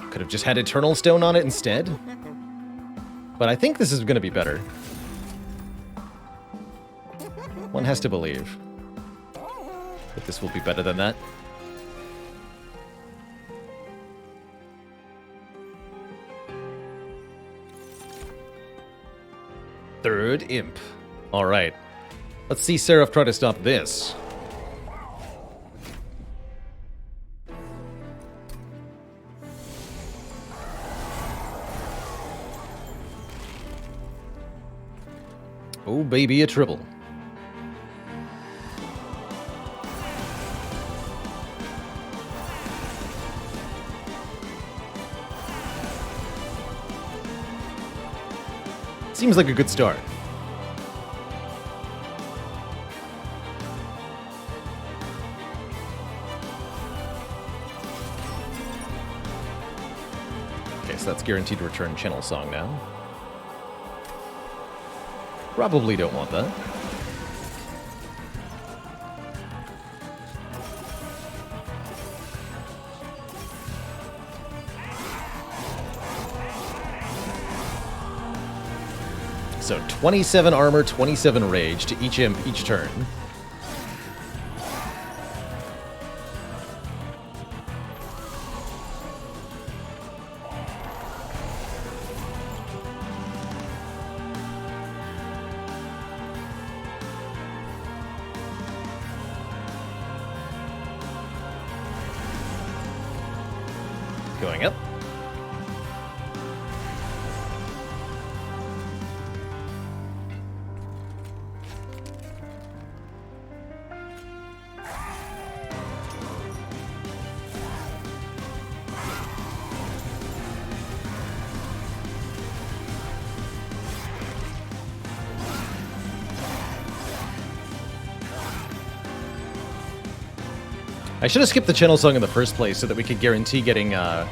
Could have just had Eternal Stone on it instead. But I think this is going to be better. One has to believe that this will be better than that. Third imp. All right. Let's see Seraph try to stop this. Oh, baby, a triple. Seems like a good start. Okay, so that's guaranteed to return Channel Song now. Probably don't want that. So 27 armor, 27 rage to each imp each turn. Going up. I should have skipped the Channel Song in the first place so that we could guarantee getting the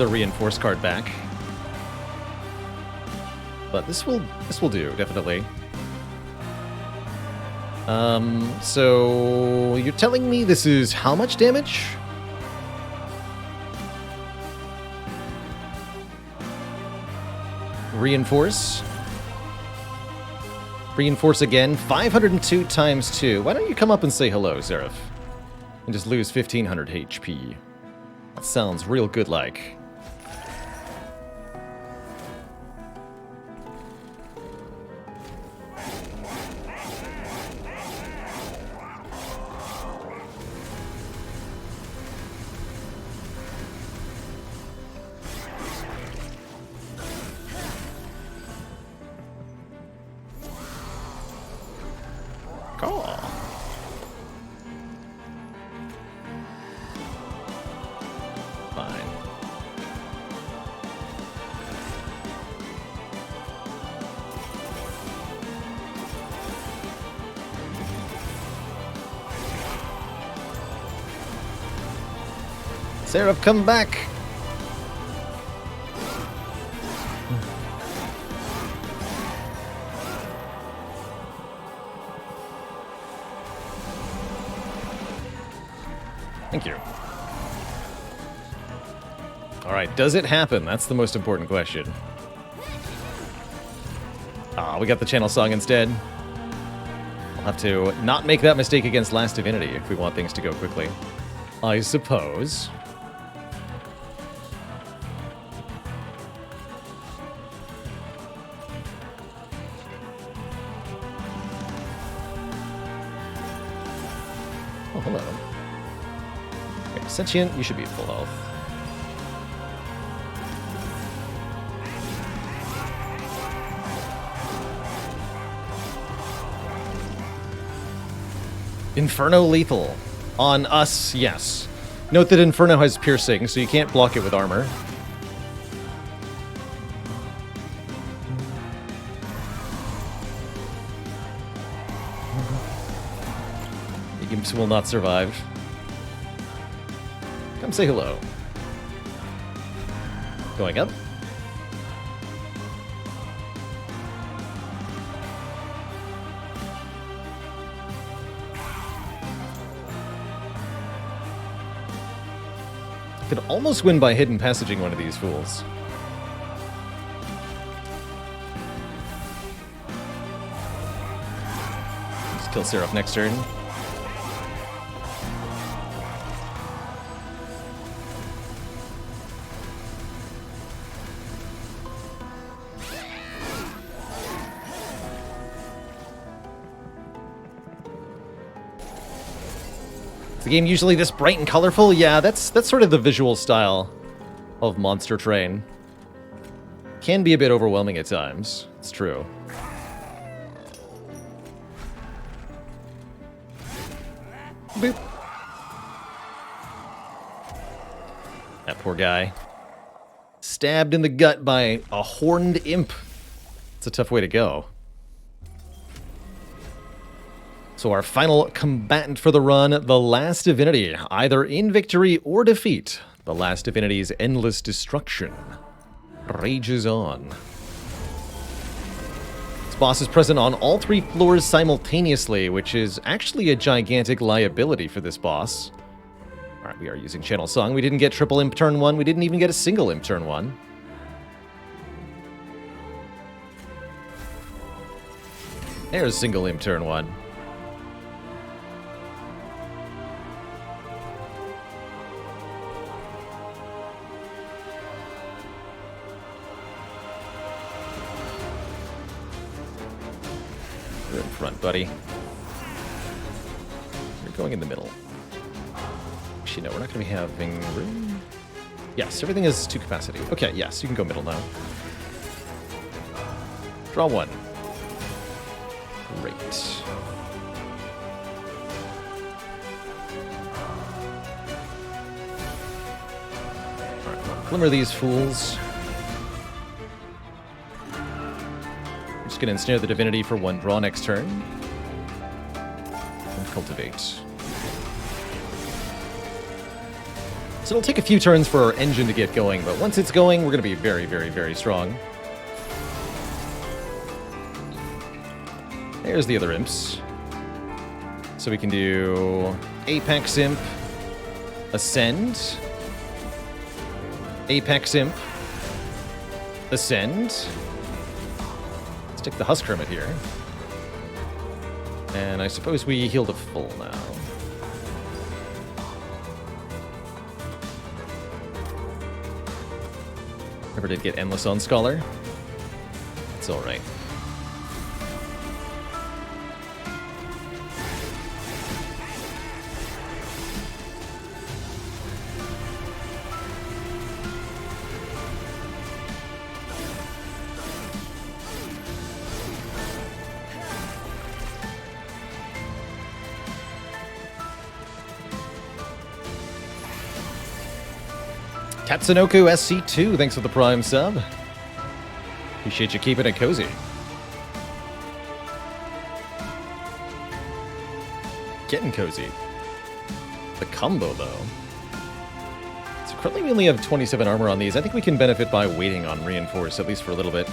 reinforce card back. But this will do, definitely. So you're telling me this is how much damage? Reinforce. Reinforce again. 502 times 2. Why don't you come up and say hello, Seraph? And just lose 1500 HP. That sounds real good like. Seraph, come back! Thank you. Alright, does it happen? That's the most important question. Ah, we got the Channel Song instead. We'll have to not make that mistake against Last Divinity if we want things to go quickly. I suppose. Oh, hello. Okay, Sentient, you should be at full health. Inferno lethal. On us, yes. Note that Inferno has piercing, so you can't block it with armor. The imps will not survive. Come say hello. Going up. Could almost win by hidden passaging one of these fools. Just kill Seraph next turn. Is the game usually this bright and colorful? Yeah, that's sort of the visual style of Monster Train. Can be a bit overwhelming at times. It's true. Boop. That poor guy. Stabbed in the gut by a horned imp. It's a tough way to go. So our final combatant for the run, the Last Divinity, either in victory or defeat. The Last Divinity's endless destruction rages on. This boss is present on all 3 floors simultaneously, which is actually a gigantic liability for this boss. Alright, we are using Channel Song. We didn't get triple imp turn 1. We didn't even get a single imp turn 1. There's single imp turn 1. You're in front, buddy. You're going in the middle. Actually, no, we're not going to be having room. Yes, everything is to capacity. Okay, yes, you can go middle now. Draw 1. Great. Alright, well, glimmer these fools. I'm just going to ensnare the divinity for 1 draw next turn. And cultivate. So it'll take a few turns for our engine to get going, but once it's going, we're going to be very, very, very strong. There's the other imps. So we can do Apex Imp, Ascend, Apex Imp, Ascend. Stick the Husk Hermit here. And I suppose we heal to full now. Never did get Endless on Scholar. It's alright. Tatsunoku SC2, thanks for the Prime sub. Appreciate you keeping it cozy. Getting cozy. The combo, though. So currently we only have 27 armor on these. I think we can benefit by waiting on Reinforce, at least for a little bit.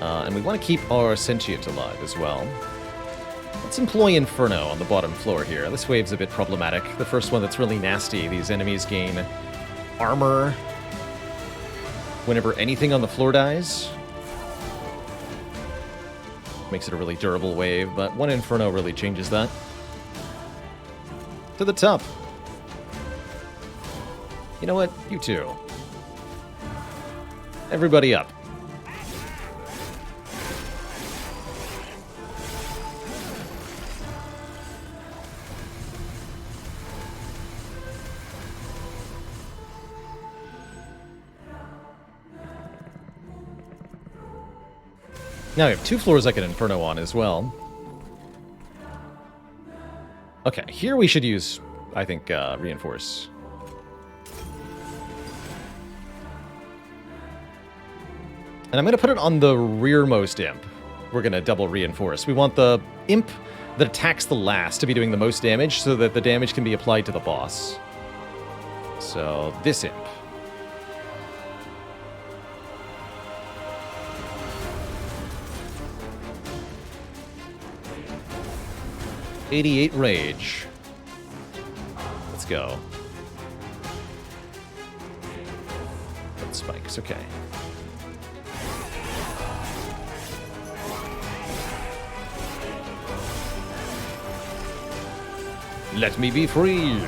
And we want to keep our Sentient alive as well. Let's employ Inferno on the bottom floor here. This wave's a bit problematic. The first one that's really nasty. These enemies gain armor whenever anything on the floor dies. Makes it a really durable wave, but 1 Inferno really changes that. To the top. You know what? You too. Everybody up. Now we have 2 floors I can Inferno on as well. Okay, here we should use, I think, Reinforce. And I'm going to put it on the rearmost imp. We're going to double Reinforce. We want the imp that attacks the last to be doing the most damage so that the damage can be applied to the boss. So, this imp. $88 rage. Let's go. That spikes, okay. Let me be free!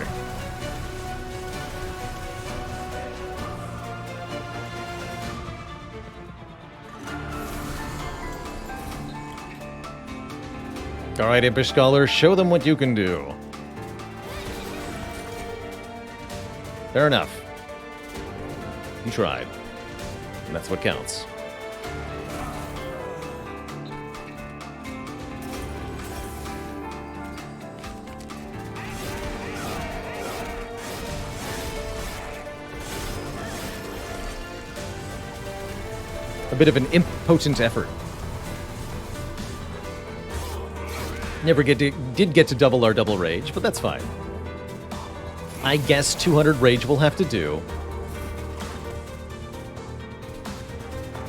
Alright, Impish Scholar, show them what you can do. Fair enough. You tried. And that's what counts. A bit of an impotent effort. Never did get to double our double rage, but that's fine. I guess 200 rage will have to do.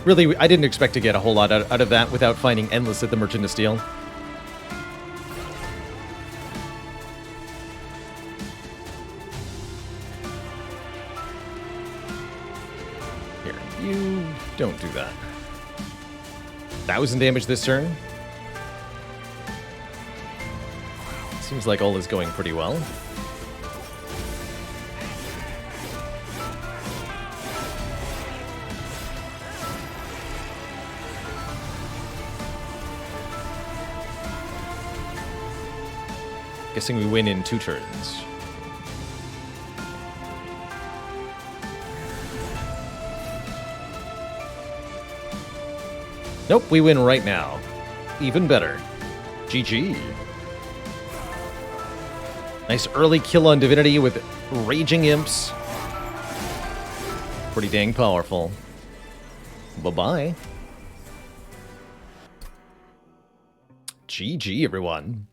Really, I didn't expect to get a whole lot out of that without finding Endless at the Merchant of Steel. Here, you don't do that. 1,000 damage this turn. Seems like all is going pretty well. Guessing we win in 2 turns. Nope, we win right now. Even better. GG. Nice early kill on Divinity with Raging Imps. Pretty dang powerful. Bye-bye. GG, everyone.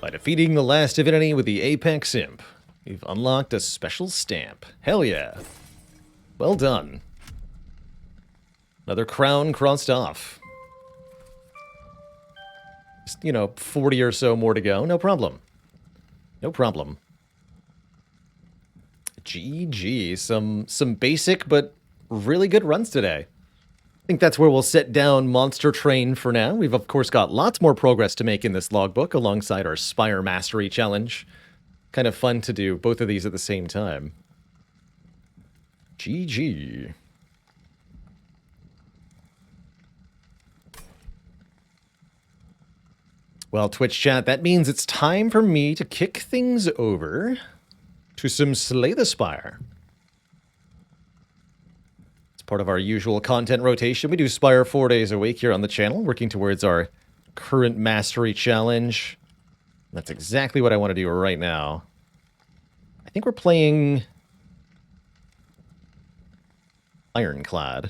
By defeating the last divinity with the Apex Imp, we've unlocked a special stamp. Hell yeah. Well done. Another crown crossed off. Just, 40 or so more to go. No problem. No problem. GG. Some basic but really good runs today. I think that's where we'll set down Monster Train for now. We've, of course, got lots more progress to make in this logbook alongside our Spire Mastery Challenge. Kind of fun to do both of these at the same time. GG. Well, Twitch chat, that means it's time for me to kick things over to some Slay the Spire. Part of our usual content rotation. We do Spire 4 days a week here on the channel, working towards our current mastery challenge. That's exactly what I want to do right now. I think we're playing Ironclad.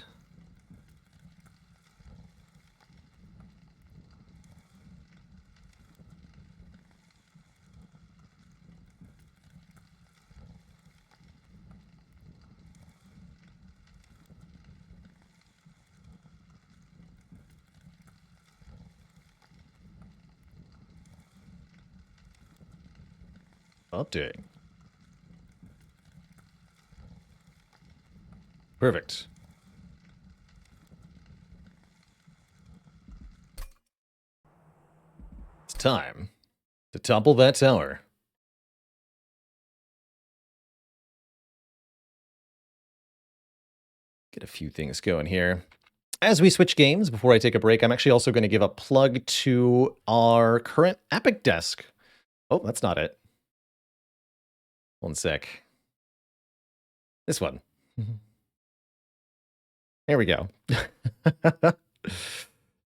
Update. Perfect. It's time to topple that tower. Get a few things going here. As we switch games, before I take a break, I'm actually also going to give a plug to our current Epic desk. Oh, that's not it. One sec. This one. There we go.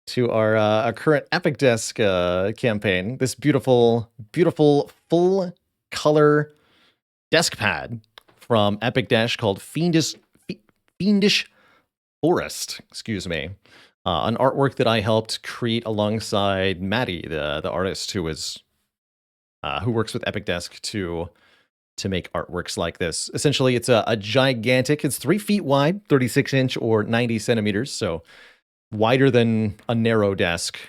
To our current Epic Desk campaign. This beautiful, beautiful full color desk pad from Epic Dash called Fiendish Forest. Excuse me. An artwork that I helped create alongside Maddie, the artist who works with Epic Desk to make artworks like this. Essentially, it's a gigantic, it's 3 feet wide, 36-inch or 90 centimeters, so wider than a narrow desk.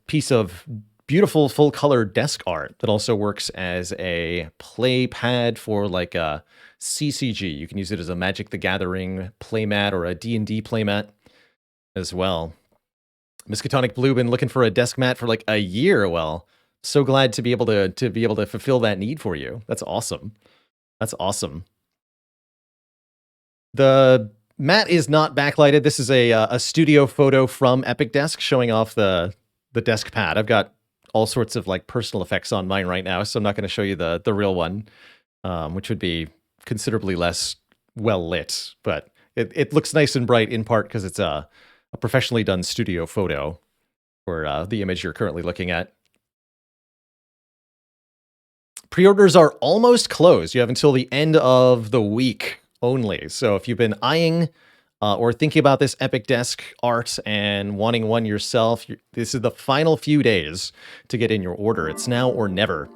Piece of beautiful full-color desk art that also works as a play pad for like a CCG. You can use it as a Magic the Gathering playmat or a D&D playmat as well. Miskatonic Blue been looking for a desk mat for like a year. Well, so glad to be able to fulfill that need for you. That's awesome. That's awesome. The mat is not backlighted. This is a studio photo from Epic Desk showing off the desk pad. I've got all sorts of like personal effects on mine right now, so I'm not going to show you the real one, which would be considerably less well lit. But it looks nice and bright in part because it's a professionally done studio photo for the image you're currently looking at. Pre-orders are almost closed. You have until the end of the week only. So if you've been eyeing or thinking about this Epic Desk art and wanting one yourself, this is the final few days to get in your order. It's now or never.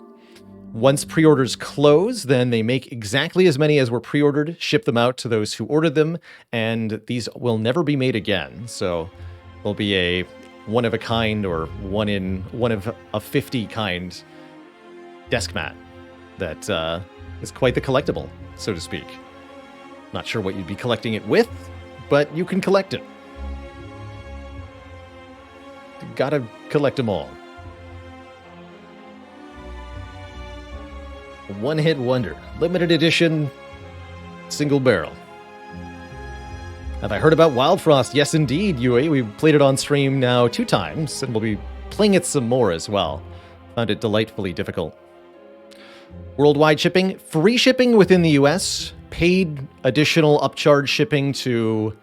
Once pre-orders close, then they make exactly as many as were pre-ordered, ship them out to those who ordered them, and these will never be made again. So there'll be a one-of-a-kind or one of a 50 kind desk mat that is quite the collectible, so to speak. Not sure what you'd be collecting it with, but you can collect it. You gotta collect them all. A one-hit wonder. Limited edition, single barrel. Have I heard about Wild Frost? Yes, indeed, Yui. We played it on stream now 2 times, and we'll be playing it some more as well. Found it delightfully difficult. Worldwide shipping, free shipping within the US, paid additional upcharge shipping to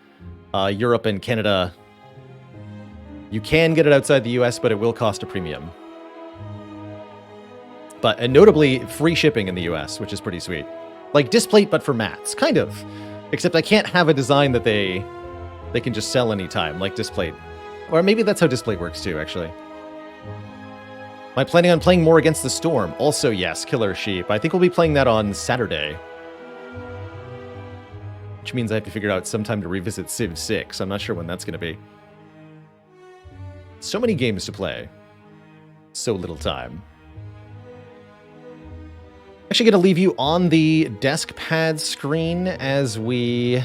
Europe and Canada. You can get it outside the US, but it will cost a premium. And notably, free shipping in the US, which is pretty sweet. Like Displate, but for mats, kind of. Except I can't have a design that they can just sell anytime, like Displate. Or maybe that's how Displate works too, actually. Am I planning on playing more Against the Storm? Also, yes, Killer Sheep. I think we'll be playing that on Saturday. Which means I have to figure out some time to revisit Civ 6. I'm not sure when that's going to be. So many games to play. So little time. Actually going to leave you on the desk pad screen as we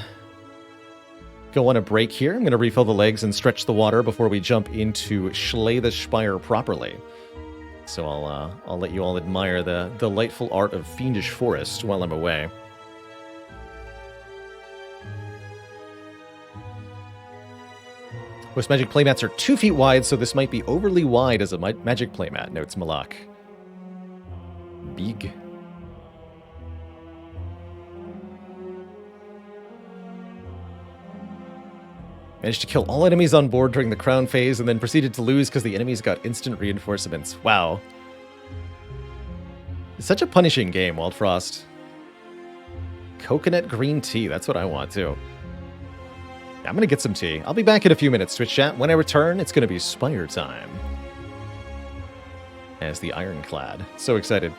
go on a break here. I'm going to refill the legs and stretch the water before we jump into Slay the Spire properly. So I'll let you all admire the delightful art of Fiendish Forest while I'm away. Most Magic playmats are 2 feet wide, so this might be overly wide as a Magic playmat, notes Malak. Big. Managed to kill all enemies on board during the crown phase and then proceeded to lose because the enemies got instant reinforcements. Wow. It's such a punishing game, Wild Frost. Coconut green tea, that's what I want too. Yeah, I'm gonna get some tea. I'll be back in a few minutes, Twitch chat. When I return, it's gonna be Spire time. As the Ironclad. So excited.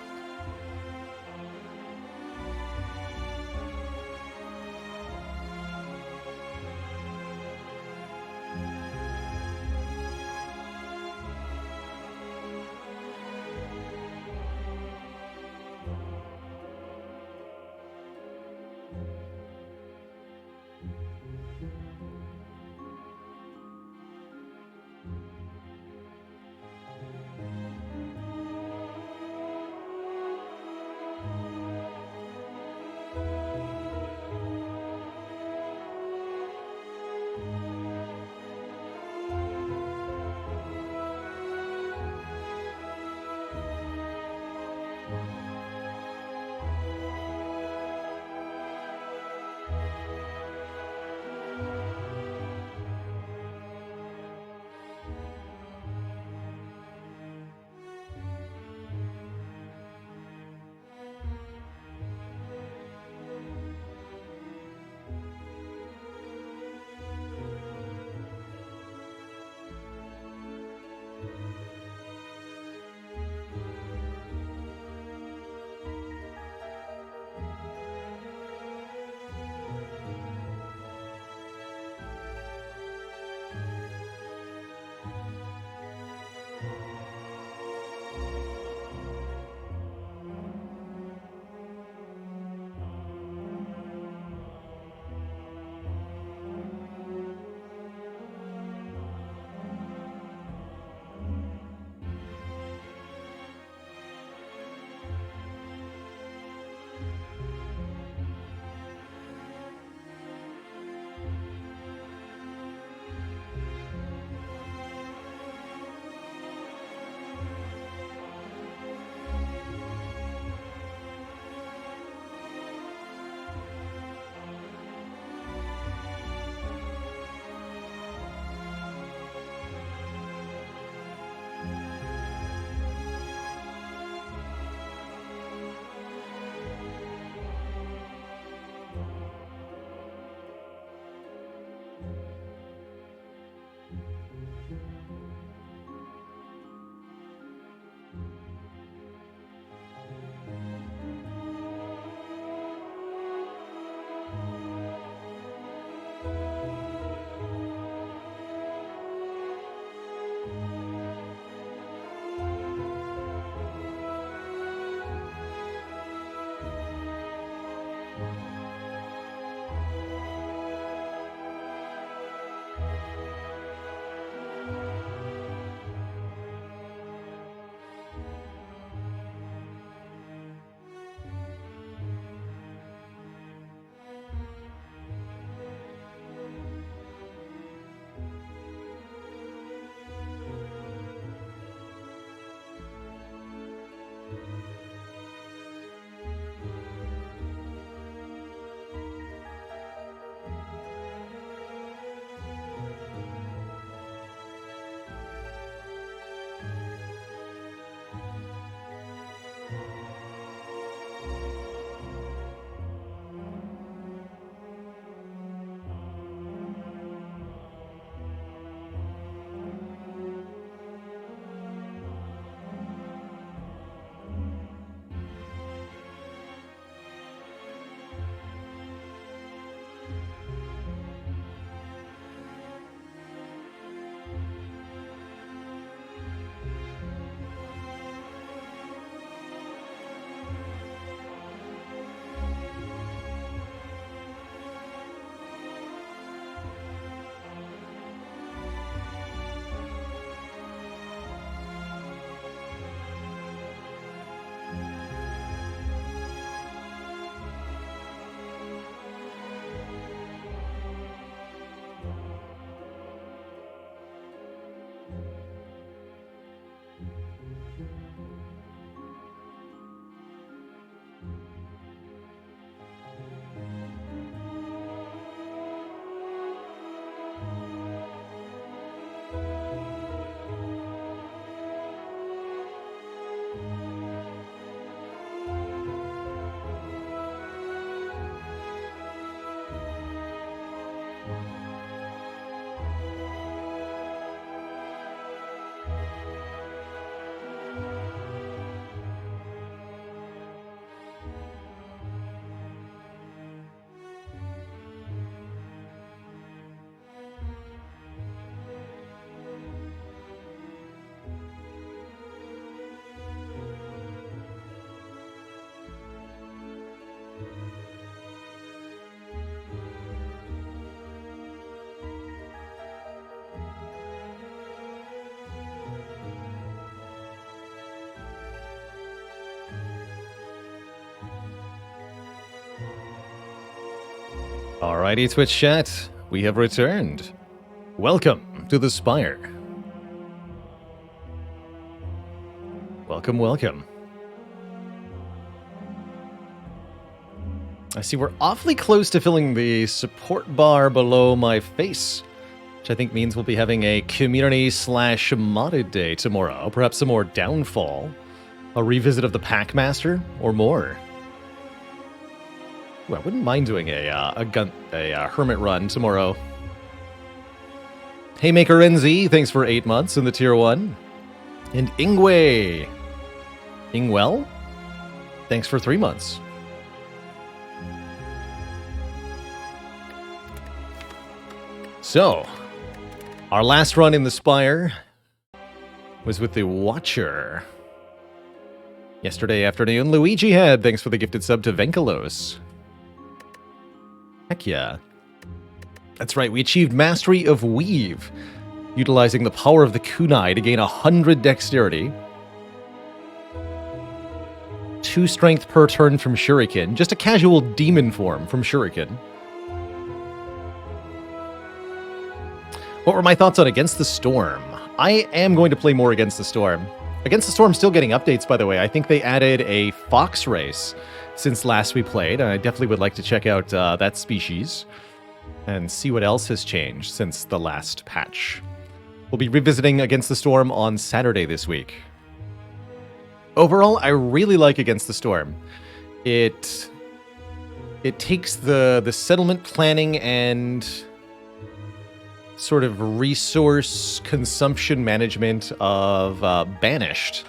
Alrighty, Twitch chat, we have returned. Welcome to the Spire. Welcome, welcome. I see we're awfully close to filling the support bar below my face, which I think means we'll be having a community/modded day tomorrow. Perhaps some more Downfall, a revisit of the Packmaster, or more. Ooh, I wouldn't mind doing a hermit run tomorrow. Haymaker NZ, thanks for 8 months in the tier 1. And Ingwe. Ingwell, thanks for 3 months. So, our last run in the Spire was with the Watcher. Yesterday afternoon, Luigi had, thanks for the gifted sub to Venkalos. Heck yeah. That's right, we achieved Mastery of Weave, utilizing the power of the kunai to gain 100 dexterity, 2 strength per turn from Shuriken, just a casual demon form from Shuriken. What were my thoughts on Against the Storm? I am going to play more Against the Storm. Against the Storm still getting updates, by the way. I think they added a fox race since last we played. I definitely would like to check out that species and see what else has changed since the last patch. We'll be revisiting Against the Storm on Saturday this week. Overall, I really like Against the Storm. It takes the settlement planning and sort of resource consumption management of Banished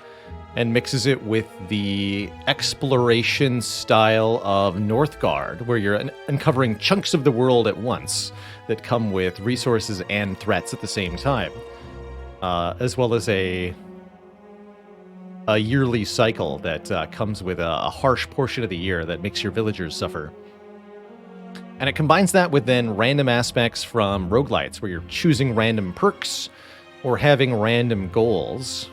and mixes it with the exploration style of Northgard, where you're uncovering chunks of the world at once that come with resources and threats at the same time, as well as a yearly cycle that comes with a harsh portion of the year that makes your villagers suffer. And it combines that with then random aspects from roguelites, where you're choosing random perks or having random goals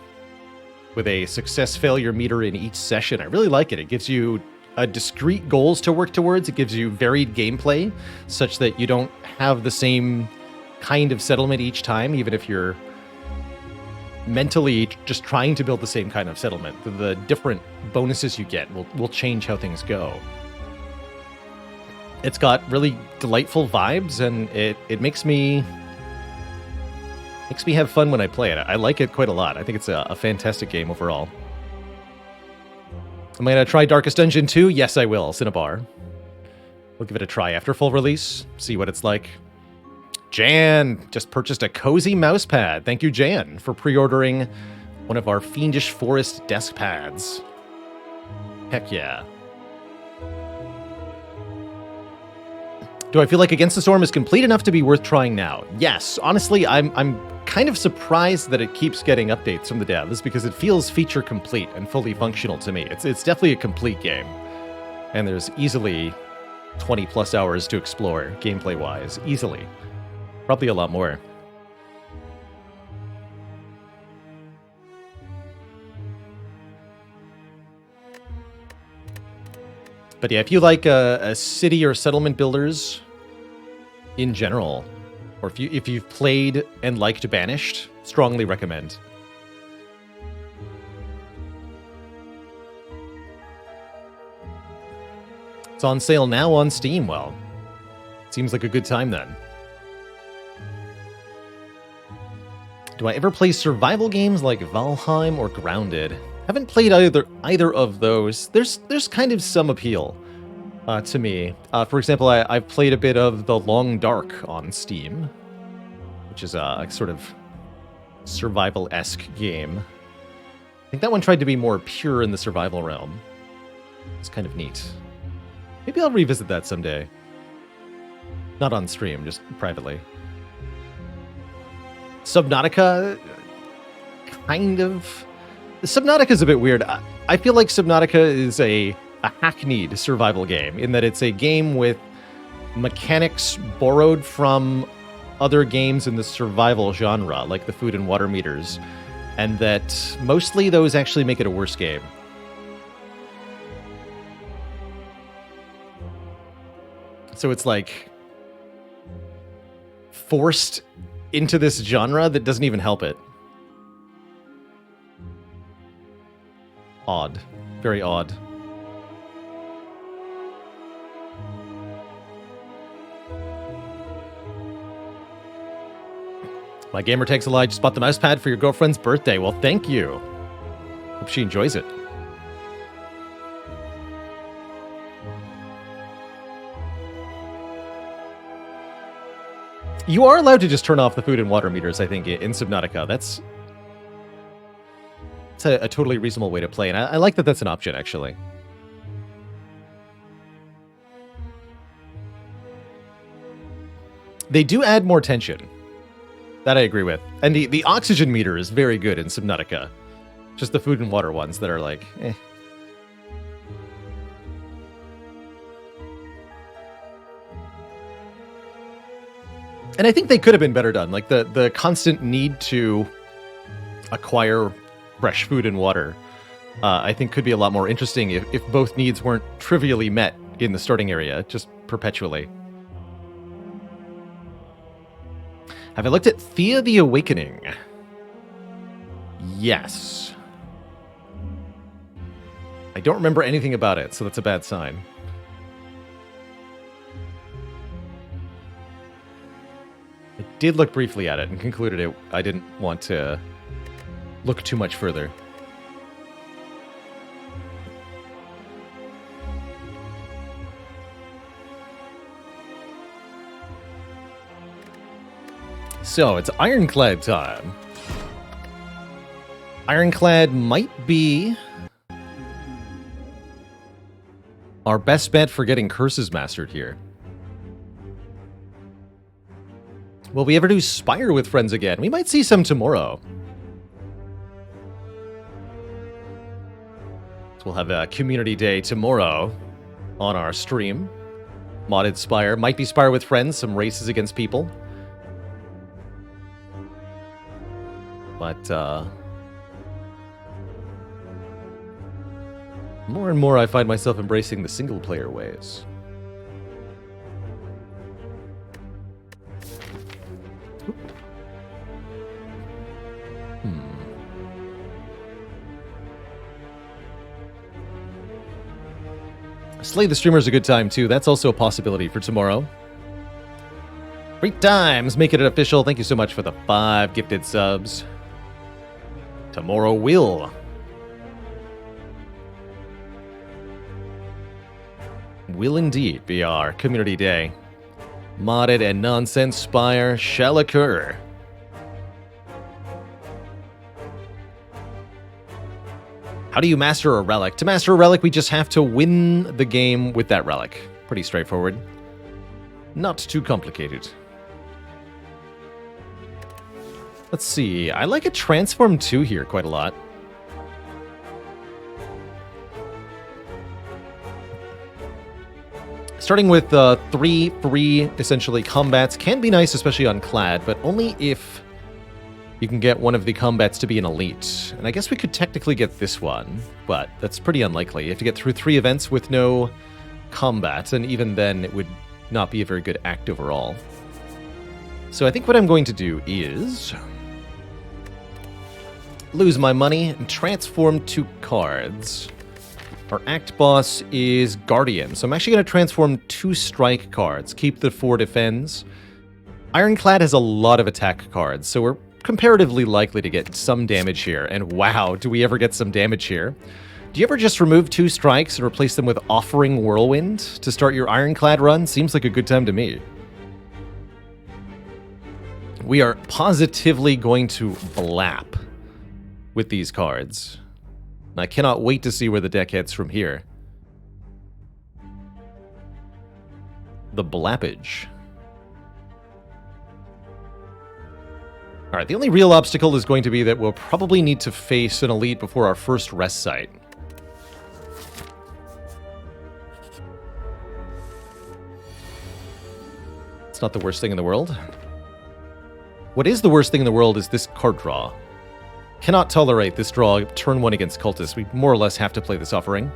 with a success-failure meter in each session. I really like it. It gives you discrete goals to work towards. It gives you varied gameplay, such that you don't have the same kind of settlement each time, even if you're mentally just trying to build the same kind of settlement. The different bonuses you get will change how things go. It's got really delightful vibes, and it makes me have fun when I play it. I like it quite a lot. I think it's a fantastic game overall. Am I going to try Darkest Dungeon 2? Yes, I will, Cinnabar. We'll give it a try after full release, see what it's like. Jan just purchased a cozy mouse pad. Thank you, Jan, for pre-ordering one of our Fiendish Forest desk pads. Heck yeah. Do I feel like Against the Storm is complete enough to be worth trying now? Yes. Honestly, I'm kind of surprised that it keeps getting updates from the devs, because it feels feature complete and fully functional to me. It's definitely a complete game. And there's easily 20 plus hours to explore, gameplay-wise. Easily. Probably a lot more. But yeah, if you like a city or settlement builders in general, or if you've played and liked Banished, strongly recommend. It's on sale now on Steam. Well, seems like a good time then. Do I ever play survival games like Valheim or Grounded? Haven't played either of those. There's kind of some appeal to me. For example, I've played a bit of The Long Dark on Steam, which is a sort of survival-esque game. I think that one tried to be more pure in the survival realm. It's kind of neat. Maybe I'll revisit that someday. Not on stream, just privately. Subnautica, kind of. Subnautica's a bit weird. I feel like Subnautica is a hackneyed survival game, in that it's a game with mechanics borrowed from other games in the survival genre, like the food and water meters, and that mostly those actually make it a worse game. So it's like forced into this genre that doesn't even help it. Odd. Very odd. My gamer takes a lie. Just bought the mouse pad for your girlfriend's birthday. Well, thank you. Hope she enjoys it. You are allowed to just turn off the food and water meters, I think, in Subnautica. That's a totally reasonable way to play, and I like that that's an option, actually. They do add more tension. That I agree with. And the oxygen meter is very good in Subnautica. Just the food and water ones that are like, eh. And I think they could have been better done. Like the constant need to acquire fresh food and water, I think could be a lot more interesting if both needs weren't trivially met in the starting area, just perpetually. Have I looked at Thea the Awakening? Yes. I don't remember anything about it, so that's a bad sign. I did look briefly at it and concluded I didn't want to look too much further. So, it's Ironclad time. Ironclad might be our best bet for getting curses mastered here. Will we ever do Spire with friends again? We might see some tomorrow. So we'll have a community day tomorrow on our stream. Modded Spire. Might be Spire with friends, some races against people. But, more and more I find myself embracing the single-player ways. Slay the Streamer is a good time, too. That's also a possibility for tomorrow. Great times! Make it official. Thank you so much for the 5 gifted subs. Tomorrow will indeed be our community day. Modded and nonsense Spire shall occur. How do you master a relic? To master a relic, we just have to win the game with that relic. Pretty straightforward. Not too complicated. Let's see. I like a Transform 2 here quite a lot. Starting with 3 free, essentially, combats can be nice, especially on Clad, but only if you can get one of the combats to be an elite. And I guess we could technically get this one, but that's pretty unlikely. You have to get through 3 events with no combat, and even then it would not be a very good act overall. So I think what I'm going to do is lose my money and transform 2 cards. Our act boss is Guardian, so I'm actually going to transform 2 strike cards. Keep the 4 defends. Ironclad has a lot of attack cards, so we're comparatively likely to get some damage here. And wow, do we ever get some damage here. Do you ever just remove 2 strikes and replace them with Offering Whirlwind to start your Ironclad run? Seems like a good time to me. We are positively going to blap with these cards. And I cannot wait to see where the deck heads from here. The Blappage. Alright, the only real obstacle is going to be that we'll probably need to face an elite before our first rest site. It's not the worst thing in the world. What is the worst thing in the world is this card draw. Cannot tolerate this draw turn 1 against Cultists. We more or less have to play this offering.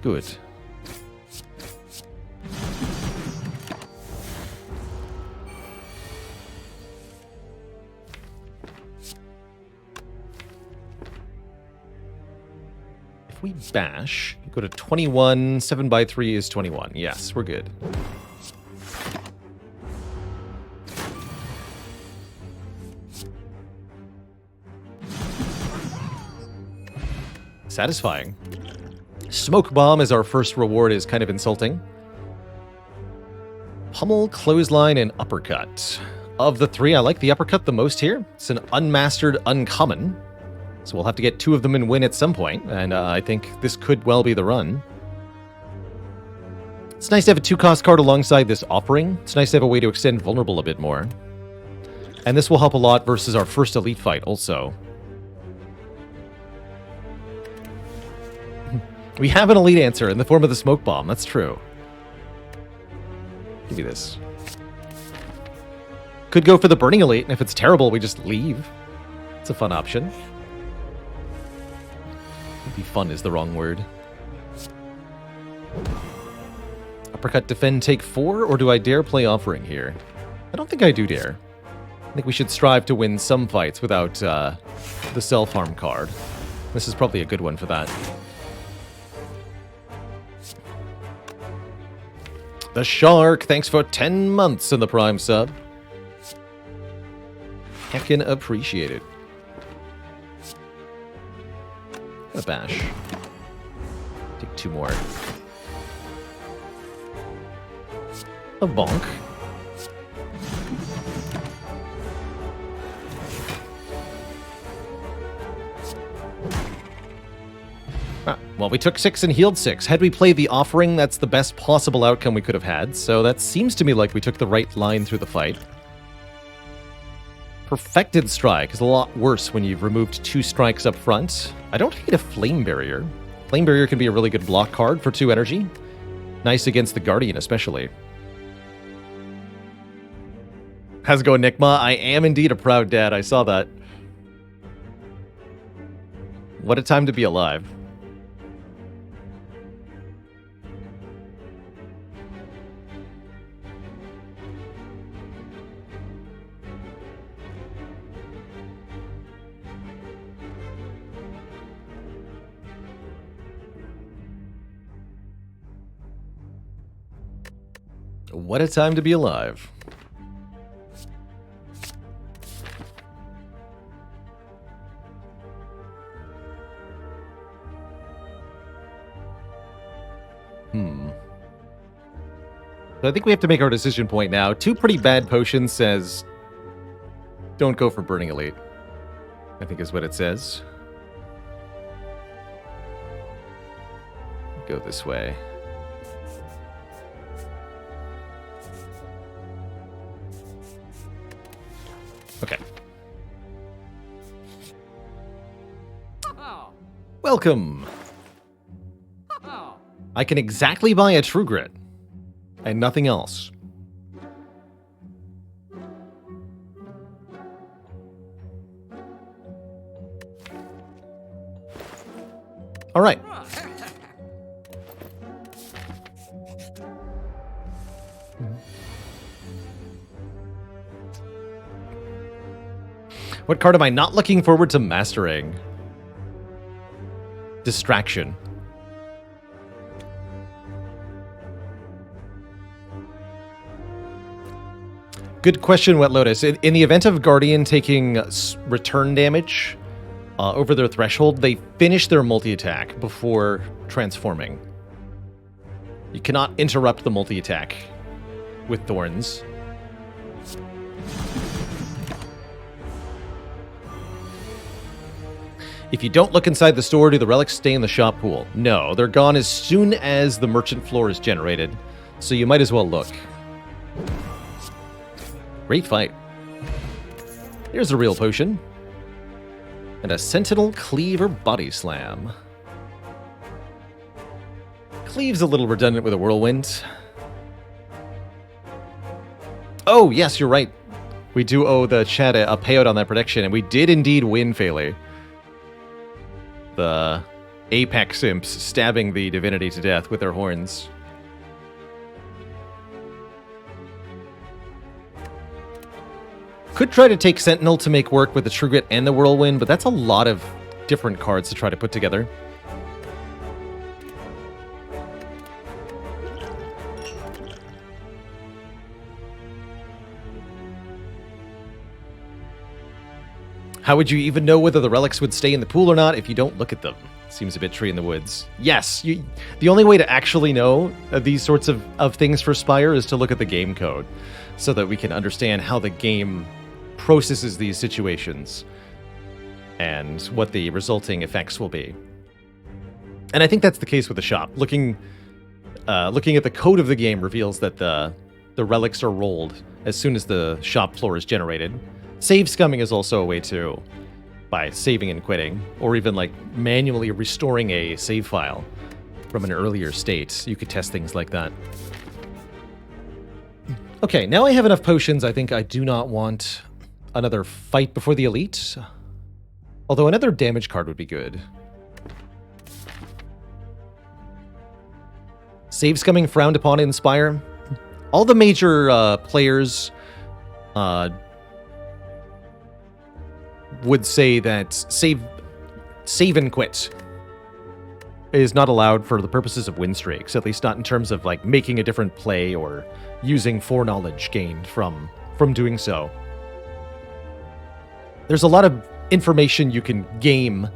Good. we bash, go to 21, 7 by 3 is 21. Yes, we're good. Satisfying. Smoke bomb as our first reward is kind of insulting. Pummel, clothesline, and uppercut. Of the three, I like the uppercut the most here. It's an unmastered uncommon, so we'll have to get 2 of them and win at some point, and I think this could well be the run. It's nice to have a 2-cost card alongside this offering. It's nice to have a way to extend vulnerable a bit more. And this will help a lot versus our first elite fight also. We have an elite answer in the form of the smoke bomb, that's true. Give me this. Could go for the burning elite, and if it's terrible, we just leave. It's a fun option. Maybe fun is the wrong word. Uppercut, defend, take 4, or do I dare play offering here? I don't think I do dare. I think we should strive to win some fights without the self-harm card. This is probably a good one for that. The Shark, thanks for 10 months in the Prime sub. Heckin' appreciated. A bash. Take 2 more. A bonk. Well, we took 6 and healed 6. Had we played the offering, that's the best possible outcome we could have had, so that seems to me like we took the right line through the fight. Perfected Strike is a lot worse when you've removed 2 strikes up front. I don't hate a Flame Barrier. Flame Barrier can be a really good block card for 2 energy. Nice against the Guardian, especially. How's it going, Nickma? I am indeed a proud dad. I saw that. What a time to be alive. What a time to be alive. So I think we have to make our decision point now. 2 pretty bad potions says, don't go for Burning Elite, I think is what it says. Go this way. Okay. Welcome. I can exactly buy a True Grit and nothing else. All right. What card am I not looking forward to mastering? Distraction. Good question, Wet Lotus. In the event of Guardian taking return damage over their threshold, they finish their multi-attack before transforming. You cannot interrupt the multi-attack with Thorns. If you don't look inside the store, do the relics stay in the shop pool? No, they're gone as soon as the merchant floor is generated, so you might as well look. Great fight. Here's a real potion. And a Sentinel Cleaver Body Slam. Cleave's a little redundant with a Whirlwind. Oh, yes, you're right. We do owe the chat a payout on that prediction, and we did indeed win, Phelan. The Apex Imps stabbing the divinity to death with their horns. Could try to take Sentinel to make work with the True Grit and the Whirlwind, but that's a lot of different cards to try to put together. How would you even know whether the relics would stay in the pool or not if you don't look at them? Seems a bit tree in the woods. Yes, the only way to actually know these sorts of things for Spire is to look at the game code so that we can understand how the game processes these situations and what the resulting effects will be. And I think that's the case with the shop. Looking at the code of the game reveals that the relics are rolled as soon as the shop floor is generated. Save scumming is also a way too, by saving and quitting, or even like manually restoring a save file from an earlier state. You could test things like that. Okay, now I have enough potions. I think I do not want another fight before the elite. Although another damage card would be good. Save scumming frowned upon in Spire. All the major players would say that save and quit is not allowed for the purposes of win streaks, at least not in terms of like making a different play or using foreknowledge gained from doing so. There's a lot of information you can game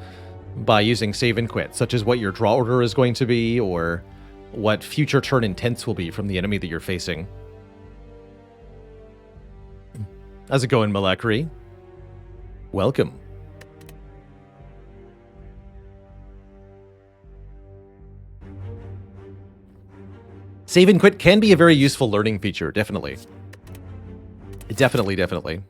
by using save and quit, such as what your draw order is going to be or what future turn intents will be from the enemy that you're facing. How's it going, Malakri? Welcome. Save and quit can be a very useful learning feature, definitely. Definitely.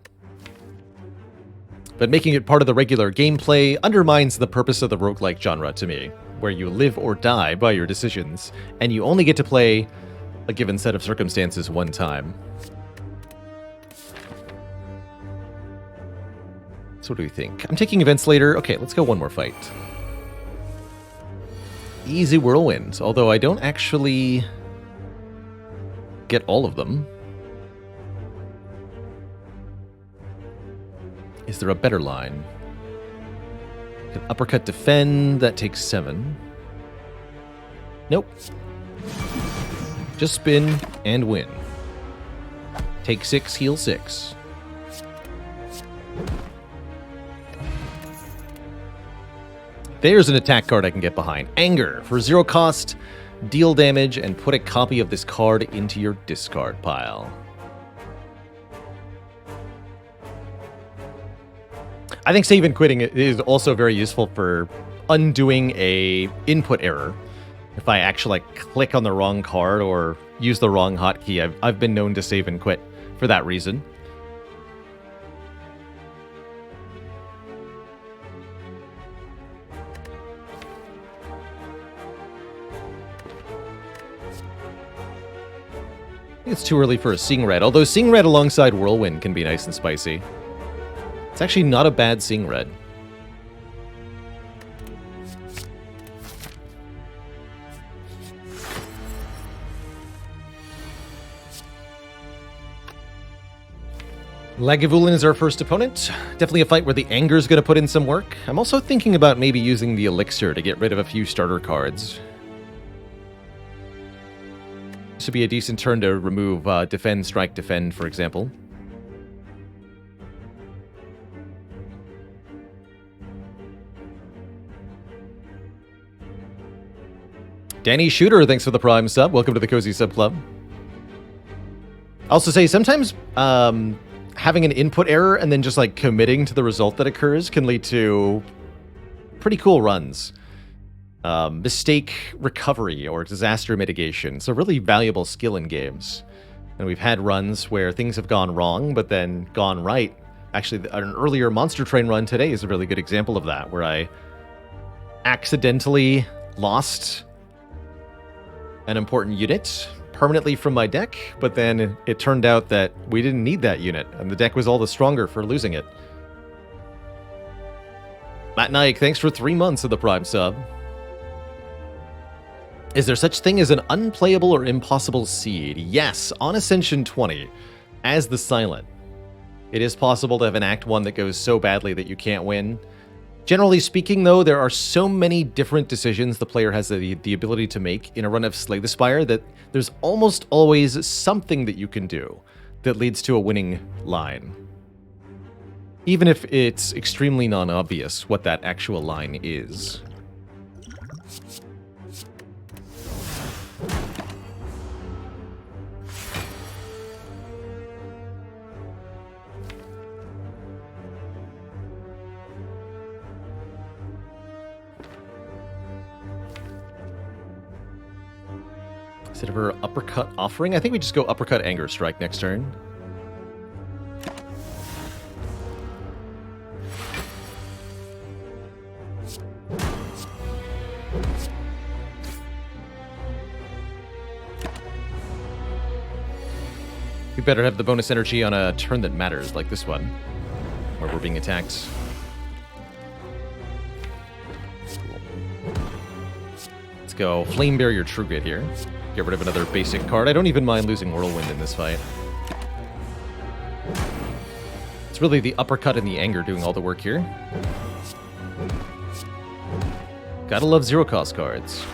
But making it part of the regular gameplay undermines the purpose of the roguelike genre to me, where you live or die by your decisions, and you only get to play a given set of circumstances one time. So what do we think? I'm taking events later. Okay, let's go one more fight. Easy whirlwind, although I don't actually get all of them. Is there a better line? Can uppercut defend, that takes 7. Nope. Just spin and win. Take 6, heal 6. There's an attack card I can get behind. Anger. For 0 cost, deal damage and put a copy of this card into your discard pile. I think save and quitting is also very useful for undoing a input error. If I actually click on the wrong card or use the wrong hotkey, I've been known to save and quit for that reason. It's too early for a Seeing Red, although Seeing Red alongside Whirlwind can be nice and spicy. It's actually not a bad Seeing Red. Lagavulin is our first opponent. Definitely a fight where the anger is going to put in some work. I'm also thinking about maybe using the elixir to get rid of a few starter cards. This would be a decent turn to remove defend, strike, defend, for example. Danny Shooter, thanks for the Prime sub. Welcome to the Cozy Sub Club. Also say, sometimes having an input error and then just like committing to the result that occurs can lead to pretty cool runs. Mistake recovery or disaster mitigation. It's a really valuable skill in games. And we've had runs where things have gone wrong, but then gone right. Actually, an earlier Monster Train run today is a really good example of that, where I accidentally lost an important unit permanently from my deck, but then it turned out that we didn't need that unit, and the deck was all the stronger for losing it. Matt Naik, thanks for 3 months of the Prime sub. Is there such thing as an unplayable or impossible seed? Yes, on Ascension 20, as the Silent. It is possible to have an Act 1 that goes so badly that you can't win. Generally speaking, though, there are so many different decisions the player has the ability to make in a run of Slay the Spire that there's almost always something that you can do that leads to a winning line. even if it's extremely non-obvious what that actual line is. Instead of her uppercut offering, I think we just go uppercut anger strike next turn. We better have the bonus energy on a turn that matters, like this one, where we're being attacked. Cool. Let's go Flame Barrier True Grit here. Get rid of another basic card. I don't even mind losing Whirlwind in this fight. It's really the uppercut and the anger doing all the work here. Gotta love zero-cost cards.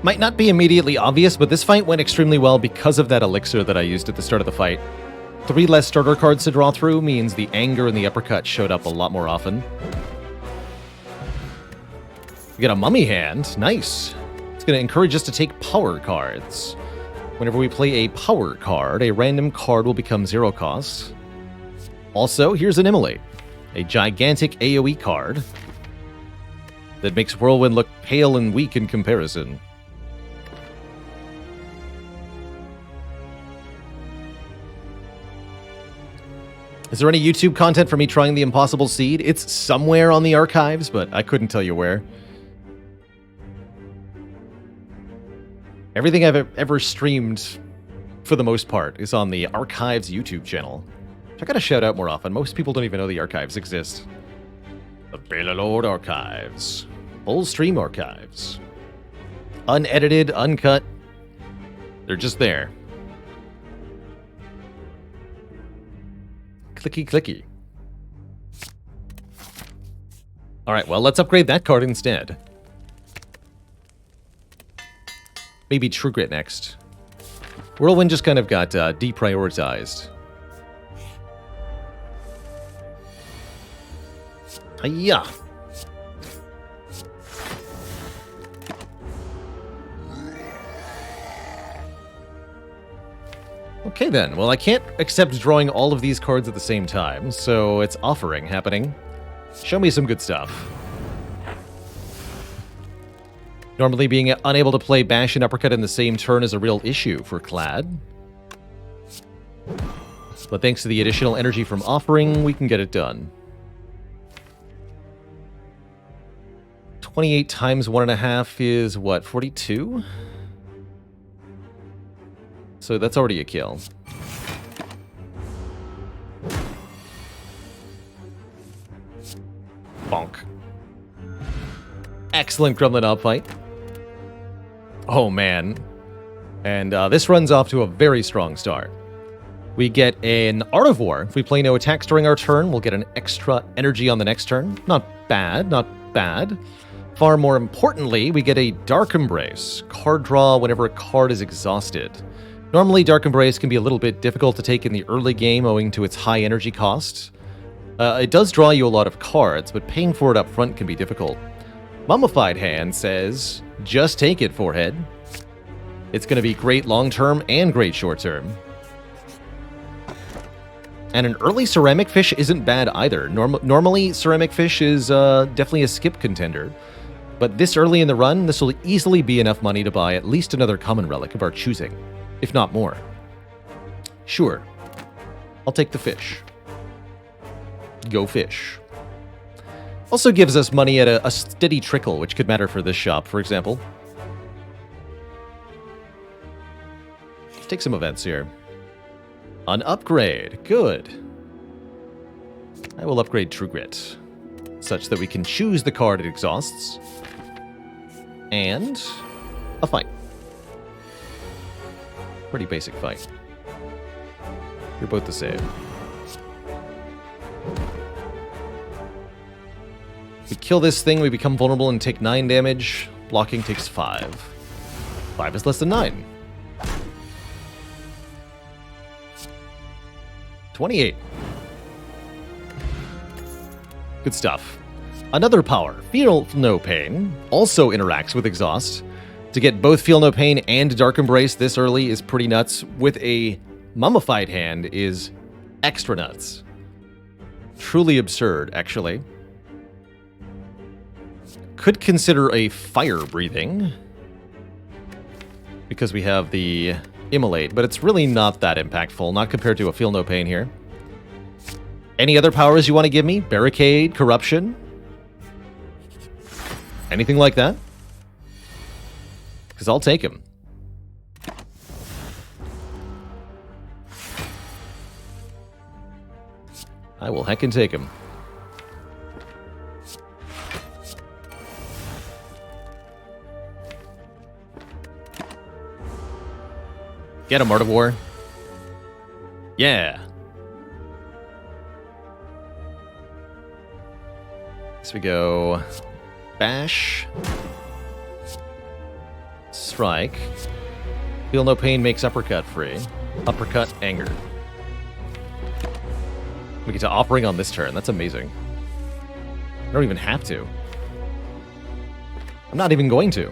Might not be immediately obvious, but this fight went extremely well because of that elixir that I used at the start of the fight. 3 less starter cards to draw through means the anger and the uppercut showed up a lot more often. We get a mummy hand. Nice. It's going to encourage us to take power cards. Whenever we play a power card, a random card will become 0 cost. Also, here's an Immolate, a gigantic AoE card that makes Whirlwind look pale and weak in comparison. Is there any YouTube content for me trying the Impossible Seed? It's somewhere on the archives, but I couldn't tell you where. Everything I've ever streamed, for the most part, is on the Archives YouTube channel, which I gotta shout out more often. Most people don't even know the archives exist. The Balor Archives. Full stream archives. Unedited, uncut. They're just there. Clicky, clicky. Alright, well, let's upgrade that card instead. Maybe True Grit next. Whirlwind just kind of got deprioritized. Hiya! Okay then, well I can't accept drawing all of these cards at the same time, so it's offering happening. Show me some good stuff. Normally being unable to play Bash and Uppercut in the same turn is a real issue for Clad. But thanks to the additional energy from offering, we can get it done. 28 times 1.5 is what, 42? So that's already a kill. Bonk. Excellent Gremlin Ob fight. Oh man. And this runs off to a very strong start. We get an Art of War. If we play no attacks during our turn, we'll get an extra energy on the next turn. Not bad, not bad. Far more importantly, we get a Dark Embrace. Card draw whenever a card is exhausted. Normally, Dark Embrace can be a little bit difficult to take in the early game owing to its high energy cost. It does draw you a lot of cards, but paying for it up front can be difficult. Mummified Hand says, just take it, Forehead. It's going to be great long-term and great short-term. And an early Ceramic Fish isn't bad either. Normally, Ceramic Fish is definitely a skip contender. But this early in the run, this will easily be enough money to buy at least another common relic of our choosing, if not more. Sure. I'll take the fish. Go fish. Also gives us money at a steady trickle, which could matter for this shop, for example. Let's take some events here. An upgrade. Good. I will upgrade True Grit, such that we can choose the card it exhausts. And a fight. Pretty basic fight. You're both the same. We kill this thing, we become vulnerable and take 9 damage. Blocking takes 5. 5 is less than 9. 28. Good stuff. Another power, Feel No Pain, also interacts with Exhaust. To get both Feel No Pain and Dark Embrace this early is pretty nuts. With a Mummified Hand is extra nuts. Truly absurd, actually. Could consider a Fire Breathing, because we have the Immolate, but it's really not that impactful, not compared to a Feel No Pain here. Any other powers you want to give me? Barricade, Corruption? Anything like that? Because I'll take him. I will heckin' take him. Get him, Art of War. Yeah. So we go Bash. Strike. Feel No Pain makes Uppercut free. Uppercut, Anger. We get to Offering on this turn. That's amazing. I don't even have to. I'm not even going to.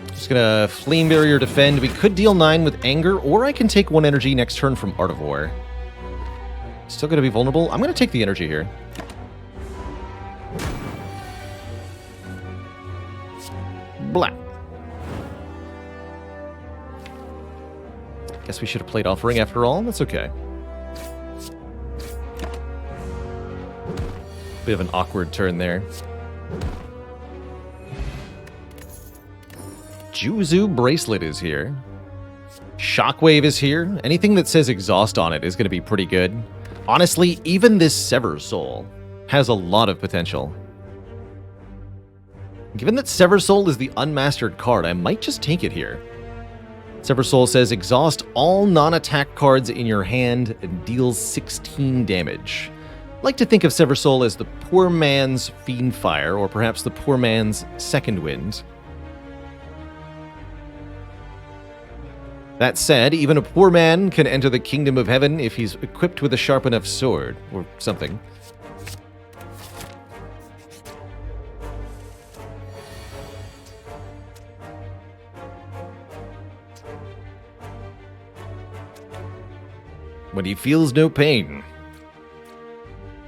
Just gonna Flame Barrier defend. We could deal 9 with Anger, or I can take 1 energy next turn from Art of War. Still gonna be vulnerable. I'm gonna take the energy here. Blah. Guess we should have played Offering after all. That's okay. Bit of an awkward turn there. Juzu Bracelet is here. Shockwave is here. Anything that says Exhaust on it is going to be pretty good. Honestly, even this Sever Soul has a lot of potential. Given that Sever Soul is the unmastered card, I might just take it here. Sever Soul says exhaust all non-attack cards in your hand and deals 16 damage. I like to think of Sever Soul as the poor man's Fiendfire, or perhaps the poor man's Second Wind. That said, even a poor man can enter the kingdom of heaven if he's equipped with a sharp enough sword, or something. When he feels no pain.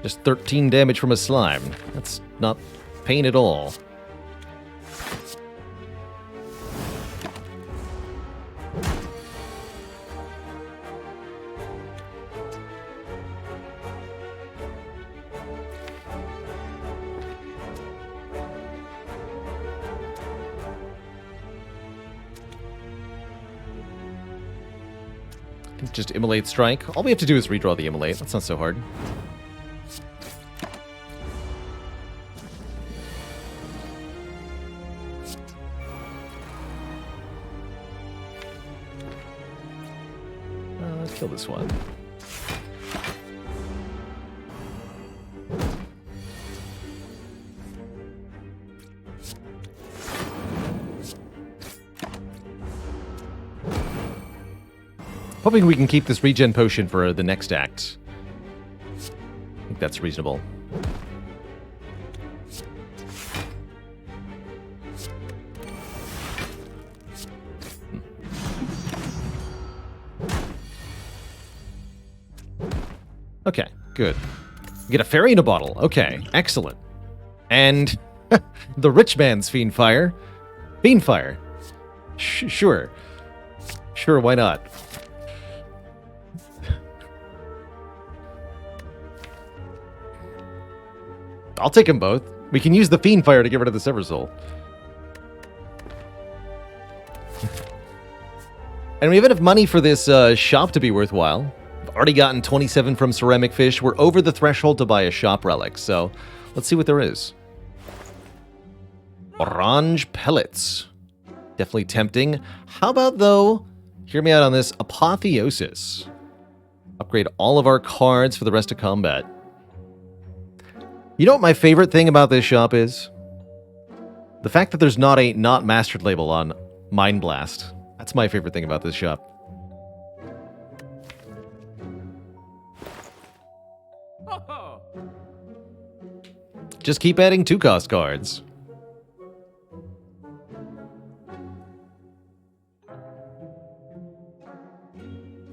Just 13 damage from a slime. That's not pain at all. Just Immolate Strike. All we have to do is redraw the Immolate. That's not so hard. Let's kill this one. Hoping we can keep this regen potion for the next act. I think that's reasonable. Okay, good. We get a fairy in a bottle. Okay, excellent. And the rich man's Fiendfire. Fiendfire. Sure. Sure, why not? I'll take them both. We can use the Fiendfire to get rid of the Sever Soul. And we have enough money for this shop to be worthwhile. We've already gotten 27 from Ceramic Fish. We're over the threshold to buy a shop relic, so let's see what there is. Orange Pellets. Definitely tempting. How about, though, hear me out on this, Apotheosis. Upgrade all of our cards for the rest of combat. You know what my favorite thing about this shop is? The fact that there's not a not mastered label on Mind Blast. That's my favorite thing about this shop. Just keep adding 2-cost cards.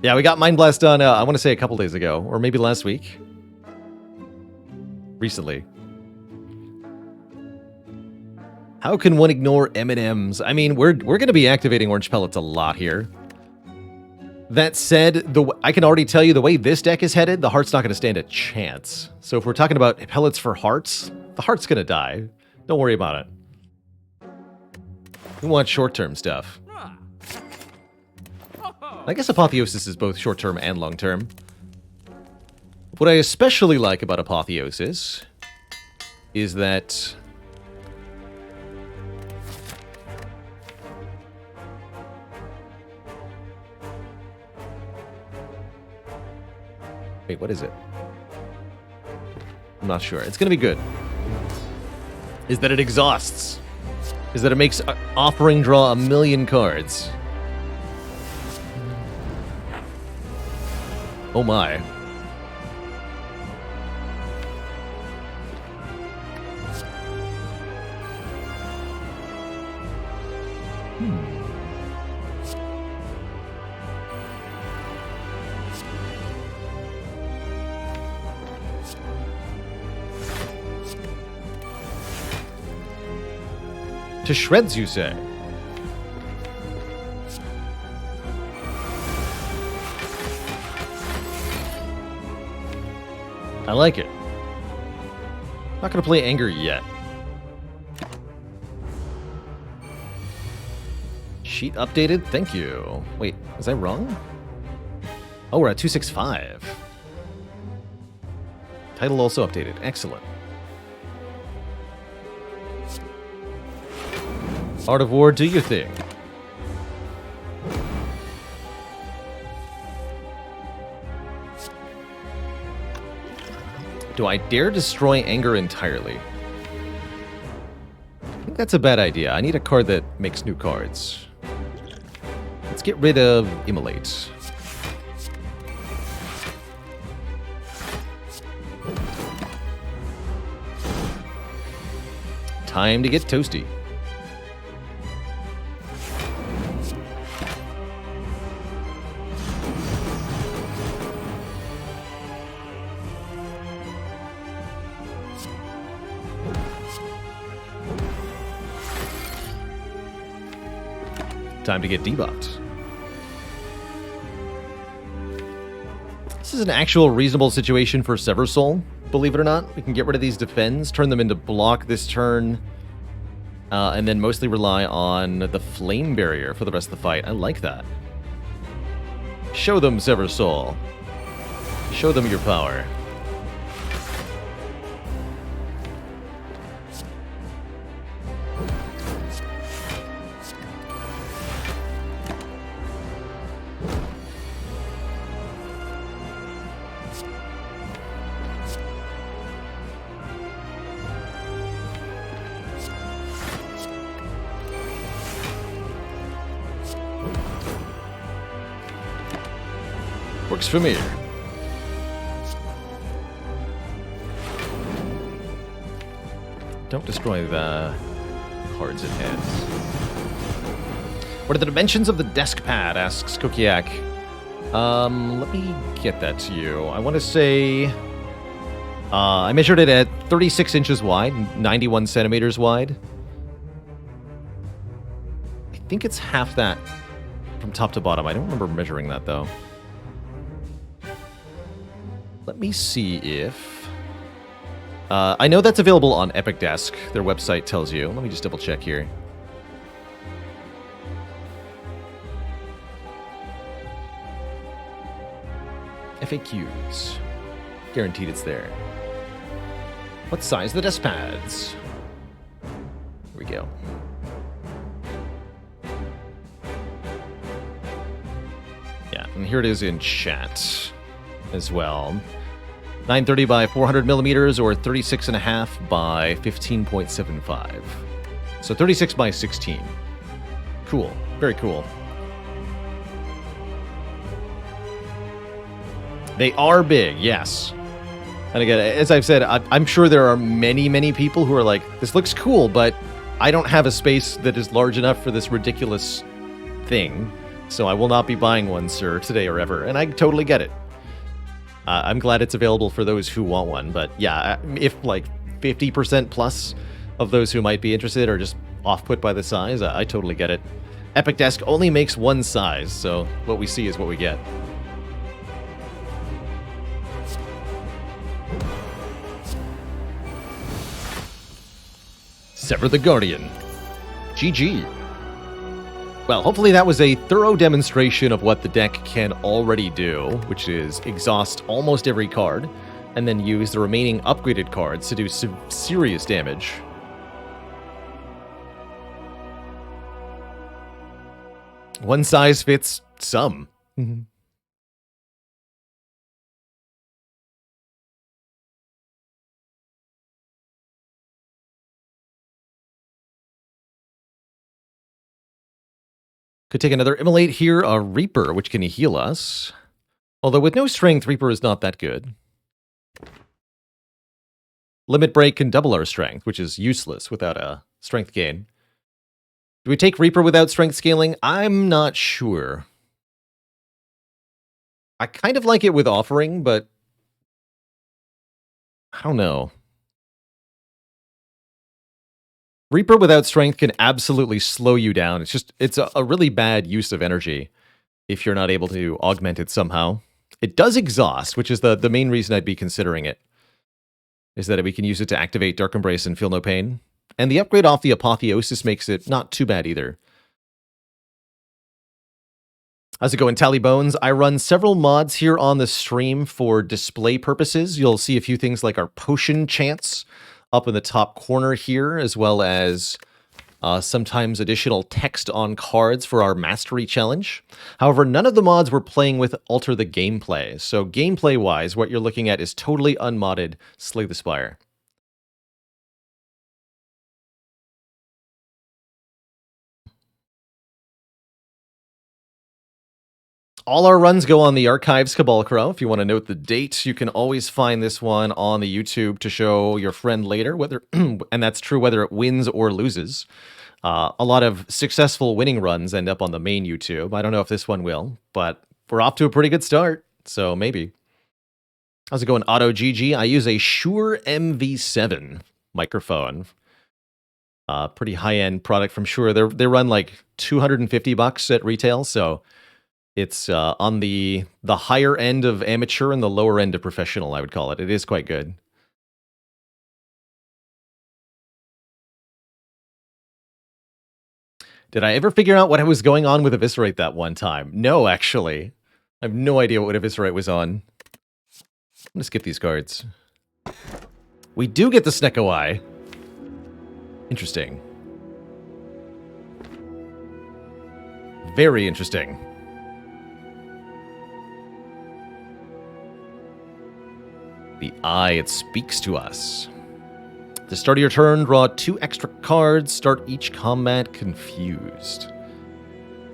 Yeah, we got Mind Blast done, I want to say a couple days ago, or maybe last week. Recently. How can one ignore M&Ms? I mean, we're going to be activating orange pellets a lot here. That said, I can already tell you the way this deck is headed, the heart's not going to stand a chance. So if we're talking about pellets for hearts, the heart's going to die. Don't worry about it. We want short-term stuff. I guess Apotheosis is both short-term and long-term. What I especially like about Apotheosis is that... Wait, what is it? I'm not sure. It's going to be good. Is that it exhausts. Is that it makes Offering draw 1,000,000 cards. Oh my. To shreds, you say? I like it. Not gonna play Anger yet. Sheet updated? Thank you. Wait, was I wrong? Oh, we're at 265. Title also updated. Excellent. Art of War, do your thing. Do I dare destroy Anger entirely? I think that's a bad idea. I need a card that makes new cards. Let's get rid of Immolate. Time to get toasty. Time to get debuffed. This is an actual reasonable situation for Sever Soul, believe it or not. We can get rid of these defends, turn them into block this turn, and then mostly rely on the Flame Barrier for the rest of the fight. I like that. Show them, Sever Soul. Show them your power. Works for me. Don't destroy the cards in hand. What are the dimensions of the desk pad? Asks Kokiak. Let me get that to you. I want to say I measured it at 36 inches wide, 91 centimeters wide. I think it's half that from top to bottom. I don't remember measuring that though. Let me see if... I know that's available on Epic Desk. Their website tells you. Let me just double check here. FAQs. Guaranteed it's there. What size are the desk pads? Here we go. Yeah, and here it is in chat as well. 930 by 400 millimeters, or 36.5 by 15.75. So 36 by 16. Cool. Very cool. They are big, yes. And again, as I've said, I'm sure there are many, many people who are like, this looks cool, but I don't have a space that is large enough for this ridiculous thing. So I will not be buying one, sir, today or ever. And I totally get it. I'm glad it's available for those who want one. But yeah, if like 50% plus of those who might be interested are just off-put by the size, I totally get it. Epic Desk only makes one size, so what we see is what we get. Sever the Guardian. GG. Well, hopefully that was a thorough demonstration of what the deck can already do, which is exhaust almost every card, and then use the remaining upgraded cards to do serious damage. One size fits some. Mm-hmm. Could take another Immolate here, a Reaper, which can heal us. Although with no strength, Reaper is not that good. Limit Break can double our strength, which is useless without a strength gain. Do we take Reaper without strength scaling? I'm not sure. I kind of like it with Offering, but I don't know. Reaper without strength can absolutely slow you down. It's a really bad use of energy if you're not able to augment it somehow. It does exhaust, which is the main reason I'd be considering it, is that we can use it to activate Dark Embrace and Feel No Pain. And the upgrade off the Apotheosis makes it not too bad either. How's it going, Tally Bones? I run several mods here on the stream for display purposes. You'll see a few things like our potion chants up in the top corner here, as well as sometimes additional text on cards for our Mastery Challenge. However, none of the mods we're playing with alter the gameplay. So gameplay-wise, what you're looking at is totally unmodded Slay the Spire. All our runs go on the Archives Cabal Crow. If you want to note the date, you can always find this one on the YouTube to show your friend later, whether and that's true whether it wins or loses. A lot of successful winning runs end up on the main YouTube. I don't know if this one will, but we're off to a pretty good start, so maybe. How's it going, Auto GG? I use a Shure MV7 microphone. Pretty high-end product from Shure. They run like $250 at retail, so it's on the higher end of amateur and the lower end of professional, I would call it. It is quite good. Did I ever figure out what was going on with Eviscerate that one time? No, actually. I have no idea what Eviscerate was on. I'm gonna skip these cards. We do get the Snecko Eye. Interesting. Very interesting. The Eye, it speaks to us. At the start of your turn, draw 2 extra cards. Start each combat confused.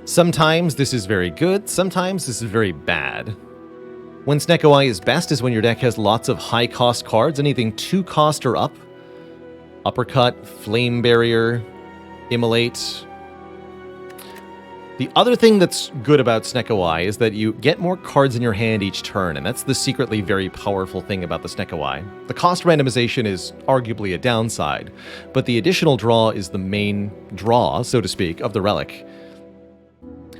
Sometimes this is very good, sometimes this is very bad. When Snecko Eye is best is when your deck has lots of high-cost cards, anything 2 cost or up. Uppercut, Flame Barrier, Immolate. The other thing that's good about Snecko Eye is that you get more cards in your hand each turn, and that's the secretly very powerful thing about the Snecko Eye. The cost randomization is arguably a downside, but the additional draw is the main draw, so to speak, of the relic.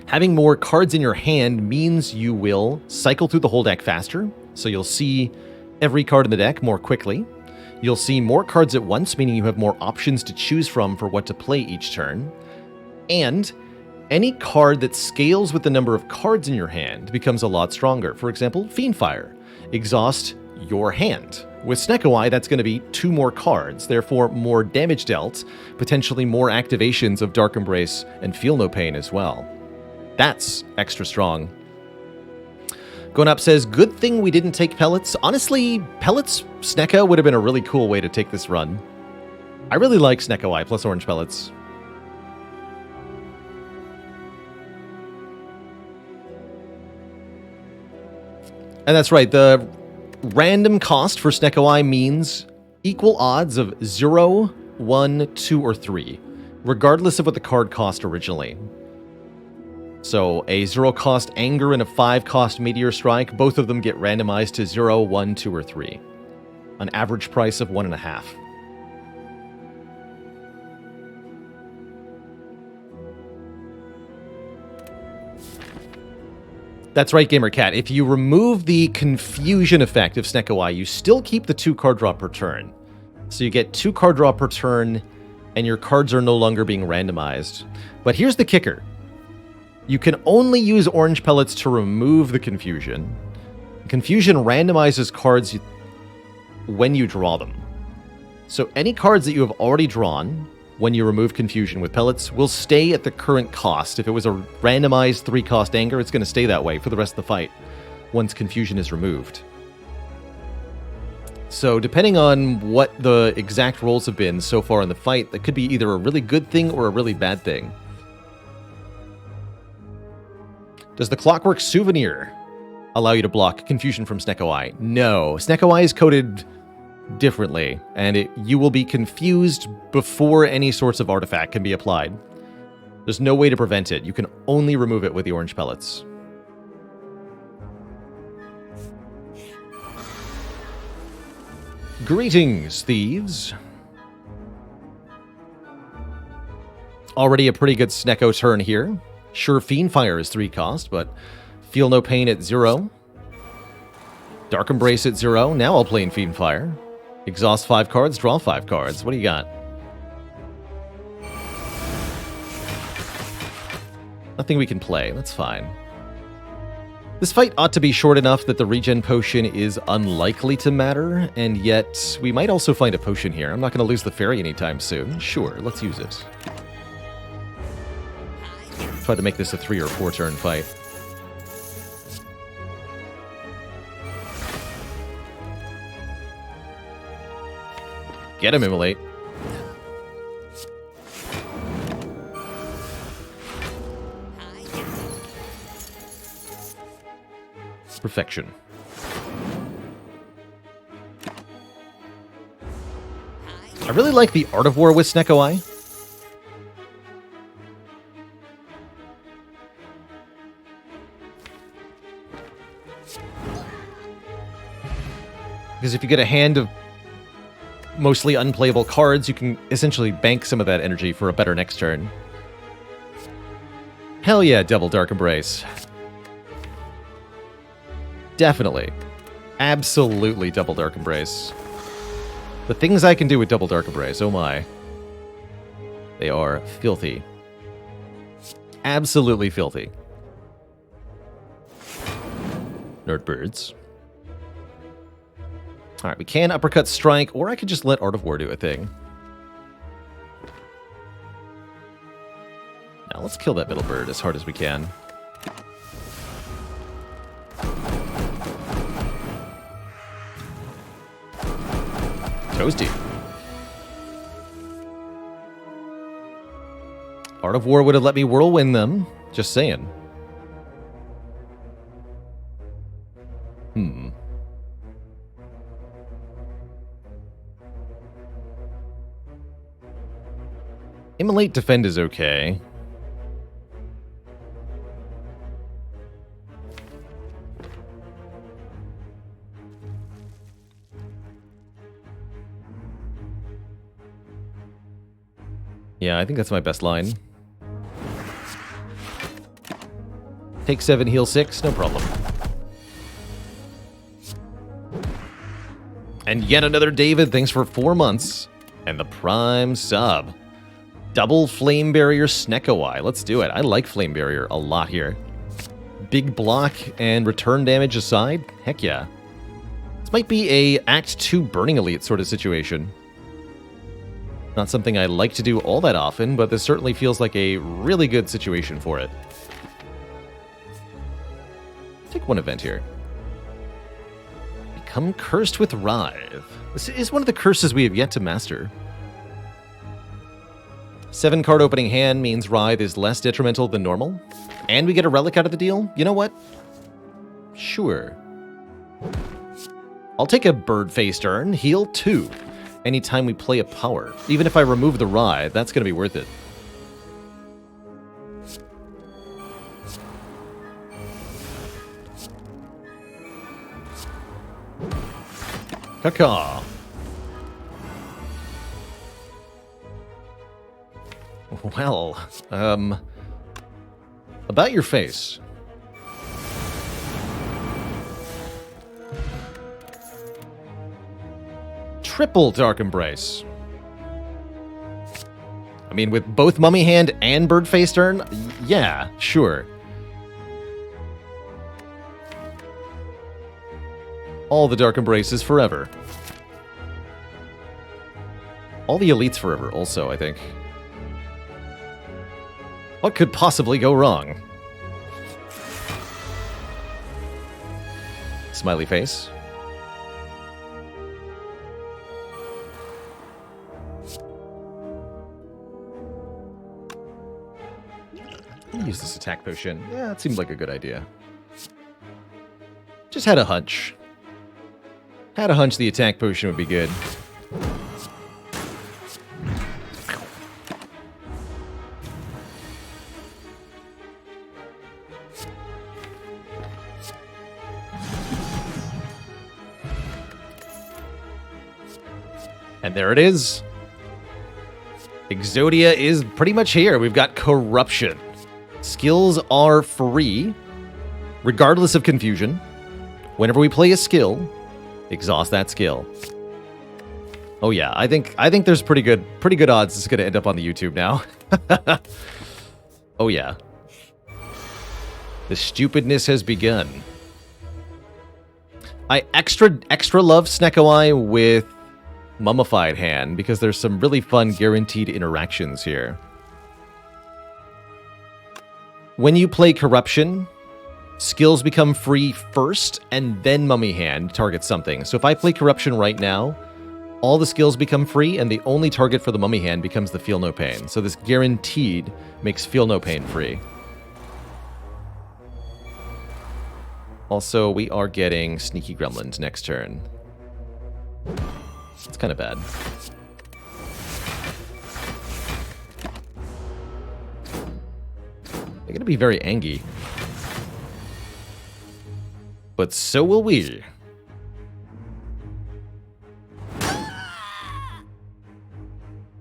Having more cards in your hand means you will cycle through the whole deck faster, so you'll see every card in the deck more quickly. You'll see more cards at once, meaning you have more options to choose from for what to play each turn. And any card that scales with the number of cards in your hand becomes a lot stronger. For example, Fiendfire. Exhaust your hand. With Snecko Eye, that's going to be 2 more cards, therefore more damage dealt, potentially more activations of Dark Embrace and Feel No Pain as well. That's extra strong. Going Up says, good thing we didn't take pellets. Honestly, pellets, Snecko would have been a really cool way to take this run. I really like Snecko Eye plus orange pellets. And that's right, the random cost for Snecko Eye means equal odds of 0, 1, 2, or 3, regardless of what the card cost originally. So a 0 cost Anger and a 5 cost Meteor Strike, both of them get randomized to 0, 1, 2, or 3. An average price of 1.5. That's right, GamerCat. If you remove the confusion effect of Snecko Eye, you still keep the 2 card draw per turn. So you get 2 card draw per turn, and your cards are no longer being randomized. But here's the kicker. You can only use orange pellets to remove the confusion. Confusion randomizes cards when you draw them. So any cards that you have already drawn when you remove confusion with pellets will stay at the current cost. If it was a randomized 3-cost Anger, it's going to stay that way for the rest of the fight once confusion is removed. So depending on what the exact rolls have been so far in the fight, that could be either a really good thing or a really bad thing. Does the Clockwork Souvenir allow you to block confusion from Snecko Eye? No. Snecko Eye is coded differently, and you will be confused before any sorts of artifact can be applied. There's no way to prevent it. You can only remove it with the orange pellets. Greetings, thieves. Already a pretty good Snecko turn here. Sure, Fiendfire is 3 cost, but Feel No Pain at 0. Dark Embrace at 0. Now I'll play in Fiendfire. Exhaust 5 cards, draw 5 cards. What do you got? Nothing we can play. That's fine. This fight ought to be short enough that the regen potion is unlikely to matter, and yet we might also find a potion here. I'm not going to lose the fairy anytime soon. Sure, let's use it. Try to make this a 3 or 4 turn fight. Get him, Immolate. Perfection. I really like the Art of War with Snecko Eye. Because if you get a hand of mostly unplayable cards, you can essentially bank some of that energy for a better next turn. Hell yeah, Devil Dark Embrace. Definitely. Absolutely Double Dark Embrace. The things I can do with Double Dark Embrace, oh my. They are filthy. Absolutely filthy. Nerdbirds. Alright, we can Uppercut Strike, or I could just let Art of War do a thing. Now let's kill that middle bird as hard as we can. Toasty. Art of War would have let me whirlwind them. Just saying. Immolate Defend is okay. Yeah, I think that's my best line. Take 7, heal 6, no problem. And yet another David, thanks for 4 months. And the Prime sub. Double Flame Barrier Snecko Eye. Let's do it. I like Flame Barrier a lot here. Big block and return damage aside? Heck yeah. This might be a Act 2 Burning Elite sort of situation. Not something I like to do all that often, but this certainly feels like a really good situation for it. Take one event here. Become cursed with Writhe. This is one of the curses we have yet to master. 7 card opening hand means Writhe is less detrimental than normal. And we get a relic out of the deal? You know what? Sure. I'll take a bird-faced urn, heal 2. Anytime we play a power. Even if I remove the Writhe, that's going to be worth it. Caca. Well, about your face. Triple Dark Embrace. I mean, with both Mummy Hand and Bird-Faced Urn? Yeah, sure. All the Dark Embraces forever. All the Elites forever, also, I think. What could possibly go wrong? Smiley face. Use this attack potion. Yeah, it seemed like a good idea. Just had a hunch. Had a hunch the attack potion would be good. And there it is. Exodia is pretty much here. We've got Corruption. Skills are free, regardless of confusion. Whenever we play a skill, exhaust that skill. Oh yeah, I think there's pretty good odds it's gonna end up on the YouTube now. Oh yeah. The stupidness has begun. I extra love Snecko-Eye with Mummified Hand because there's some really fun guaranteed interactions here. When you play Corruption, skills become free first, and then Mummy Hand targets something. So if I play Corruption right now, all the skills become free, and the only target for the Mummy Hand becomes the Feel No Pain. So this guaranteed makes Feel No Pain free. Also, we are getting Sneaky Gremlins next turn. It's kind of bad. They're gonna be very angry. But so will we.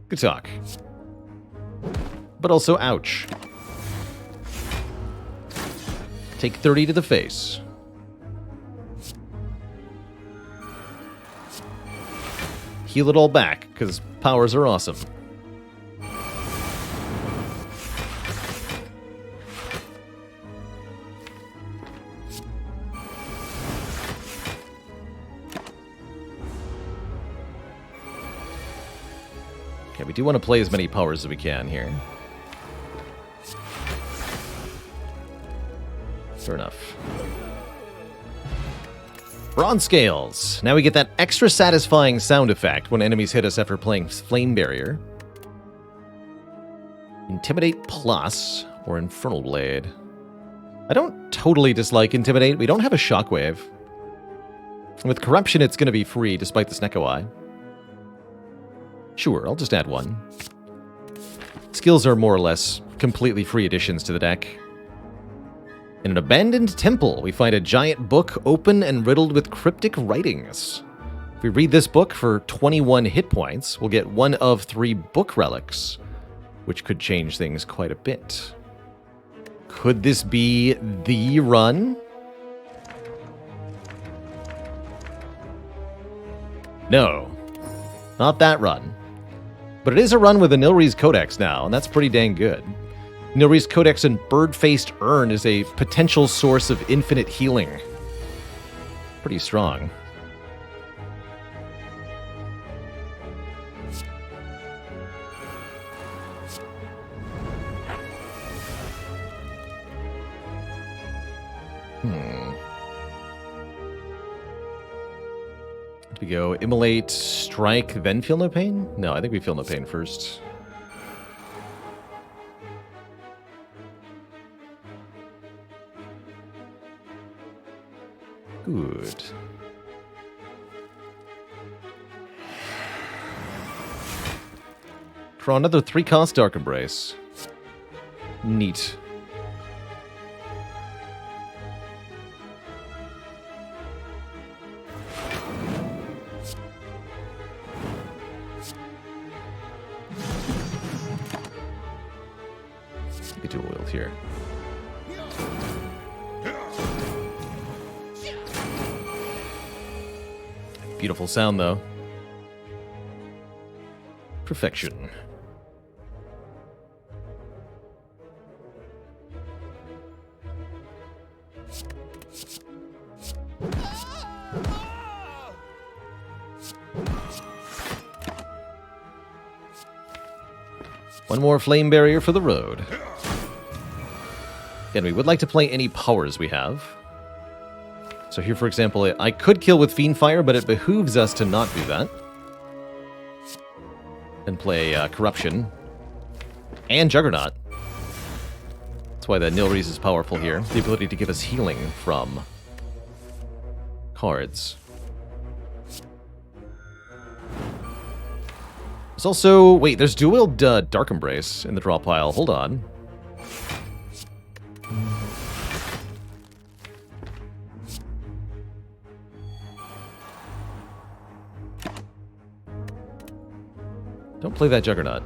Good talk. But also, ouch. Take 30 to the face. Heal it all back, because powers are awesome. Okay, we do want to play as many powers as we can here. Fair enough. Bronze Scales. Now we get that extra satisfying sound effect when enemies hit us after playing Flame Barrier. Intimidate Plus or Infernal Blade. I don't totally dislike Intimidate. We don't have a Shockwave. With Corruption, it's going to be free despite the Snecko-Eye. Sure, I'll just add one. Skills are more or less completely free additions to the deck. In an abandoned temple, we find a giant book open and riddled with cryptic writings. If we read this book for 21 hit points, we'll get one of 3 book relics, which could change things quite a bit. Could this be the run? No, not that run. But it is a run with a Nilri's Codex now, and that's pretty dang good. Nilri's Codex and Bird-Faced Urn is a potential source of infinite healing. Pretty strong. We go immolate, strike, then feel no pain? No, I think we feel no pain first. Good. Draw another 3-cost Dark Embrace. Neat. Get dual wield here. Beautiful sound, though. Perfection. One more flame barrier for the road. Again, we would like to play any powers we have. So here, for example, I could kill with Fiend Fire, but it behooves us to not do that. And play Corruption. And Juggernaut. That's why the Nilrees is powerful here. The ability to give us healing from cards. There's also... Wait, there's dual-wield Dark Embrace in the draw pile. Hold on. Don't play that Juggernaut.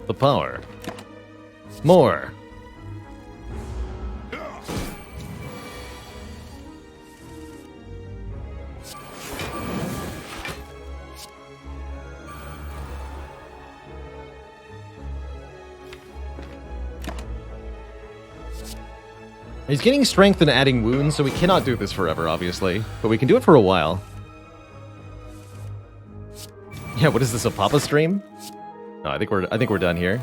The power. More. He's getting strength and adding wounds, so we cannot do this forever, obviously. But we can do it for a while. Yeah, what is this, a Papa stream? No, I think we're done here.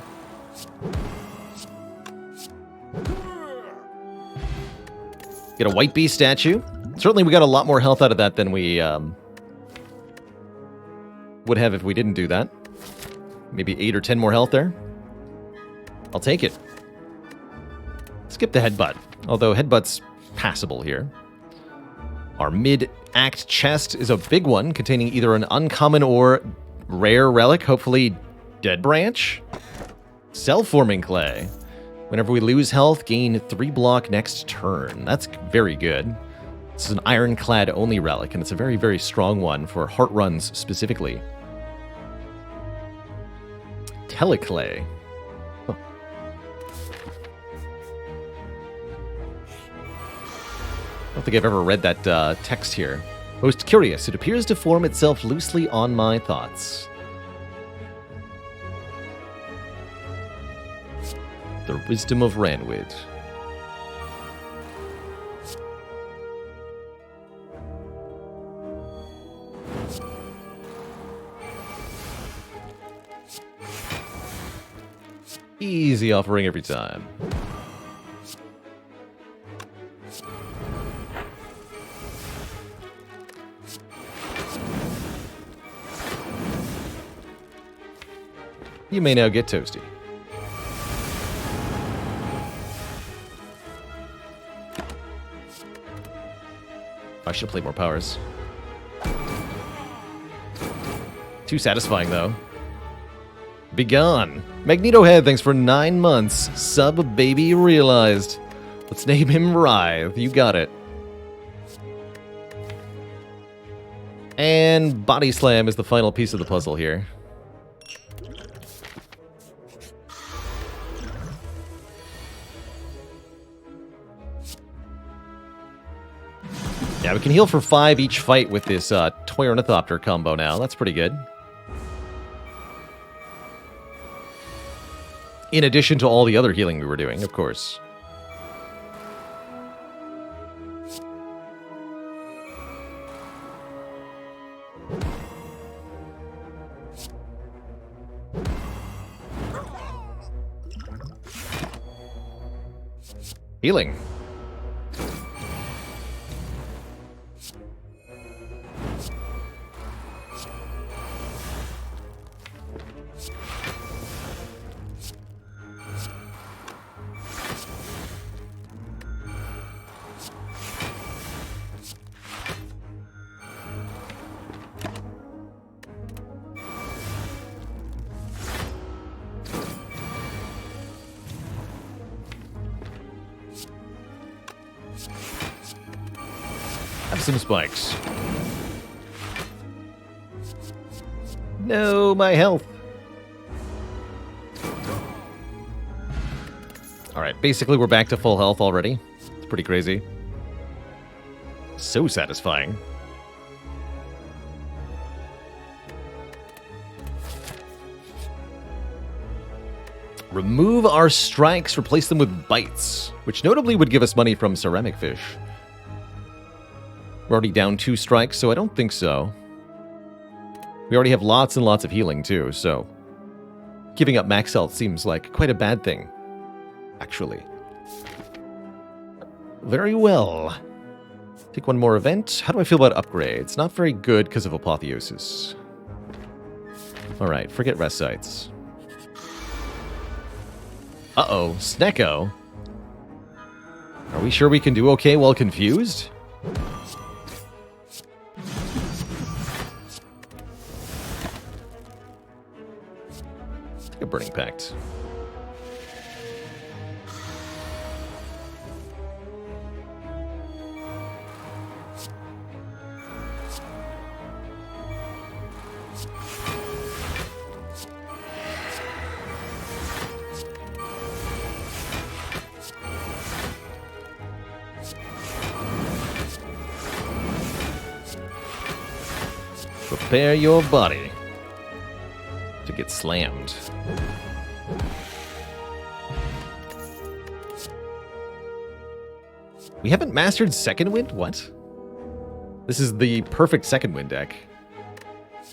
Get a White Beast statue. Certainly we got a lot more health out of that than we would have if we didn't do that. Maybe 8 or 10 more health there. I'll take it. Skip the Headbutt. Although Headbutt's passable here. Our mid-act chest is a big one, containing either an uncommon or rare relic, hopefully Dead Branch. Self-forming clay. Whenever we lose health, gain 3 block next turn. That's very good. This is an Ironclad only relic, and it's a very, very strong one for heart runs specifically. Teleclay. Huh. I don't think I've ever read that text here. Most curious, it appears to form itself loosely on my thoughts. The wisdom of Ranwid. Easy offering every time. You may now get toasty. I should play more powers. Too satisfying, though. Begone. Magneto Head, thanks for 9 months. Sub baby realized. Let's name him Writhe. You got it. And Body Slam is the final piece of the puzzle here. Yeah, we can heal for 5 each fight with this Toy Ornithopter combo now. That's pretty good. In addition to all the other healing we were doing, of course. Healing. Have some spikes. No, my health. Alright, basically we're back to full health already. It's pretty crazy. So satisfying. Remove our strikes, replace them with bites, which notably would give us money from ceramic fish. We're already down 2 strikes, so I don't think so. We already have lots and lots of healing, too, so giving up max health seems like quite a bad thing, actually. Very well. Take one more event. How do I feel about upgrades? Not very good because of Apotheosis. Alright, forget rest sites. Uh-oh, Snecko. Are we sure we can do okay while confused? Take a Burning Pact. Prepare your body to get slammed. We haven't mastered Second Wind? What? This is the perfect Second Wind deck.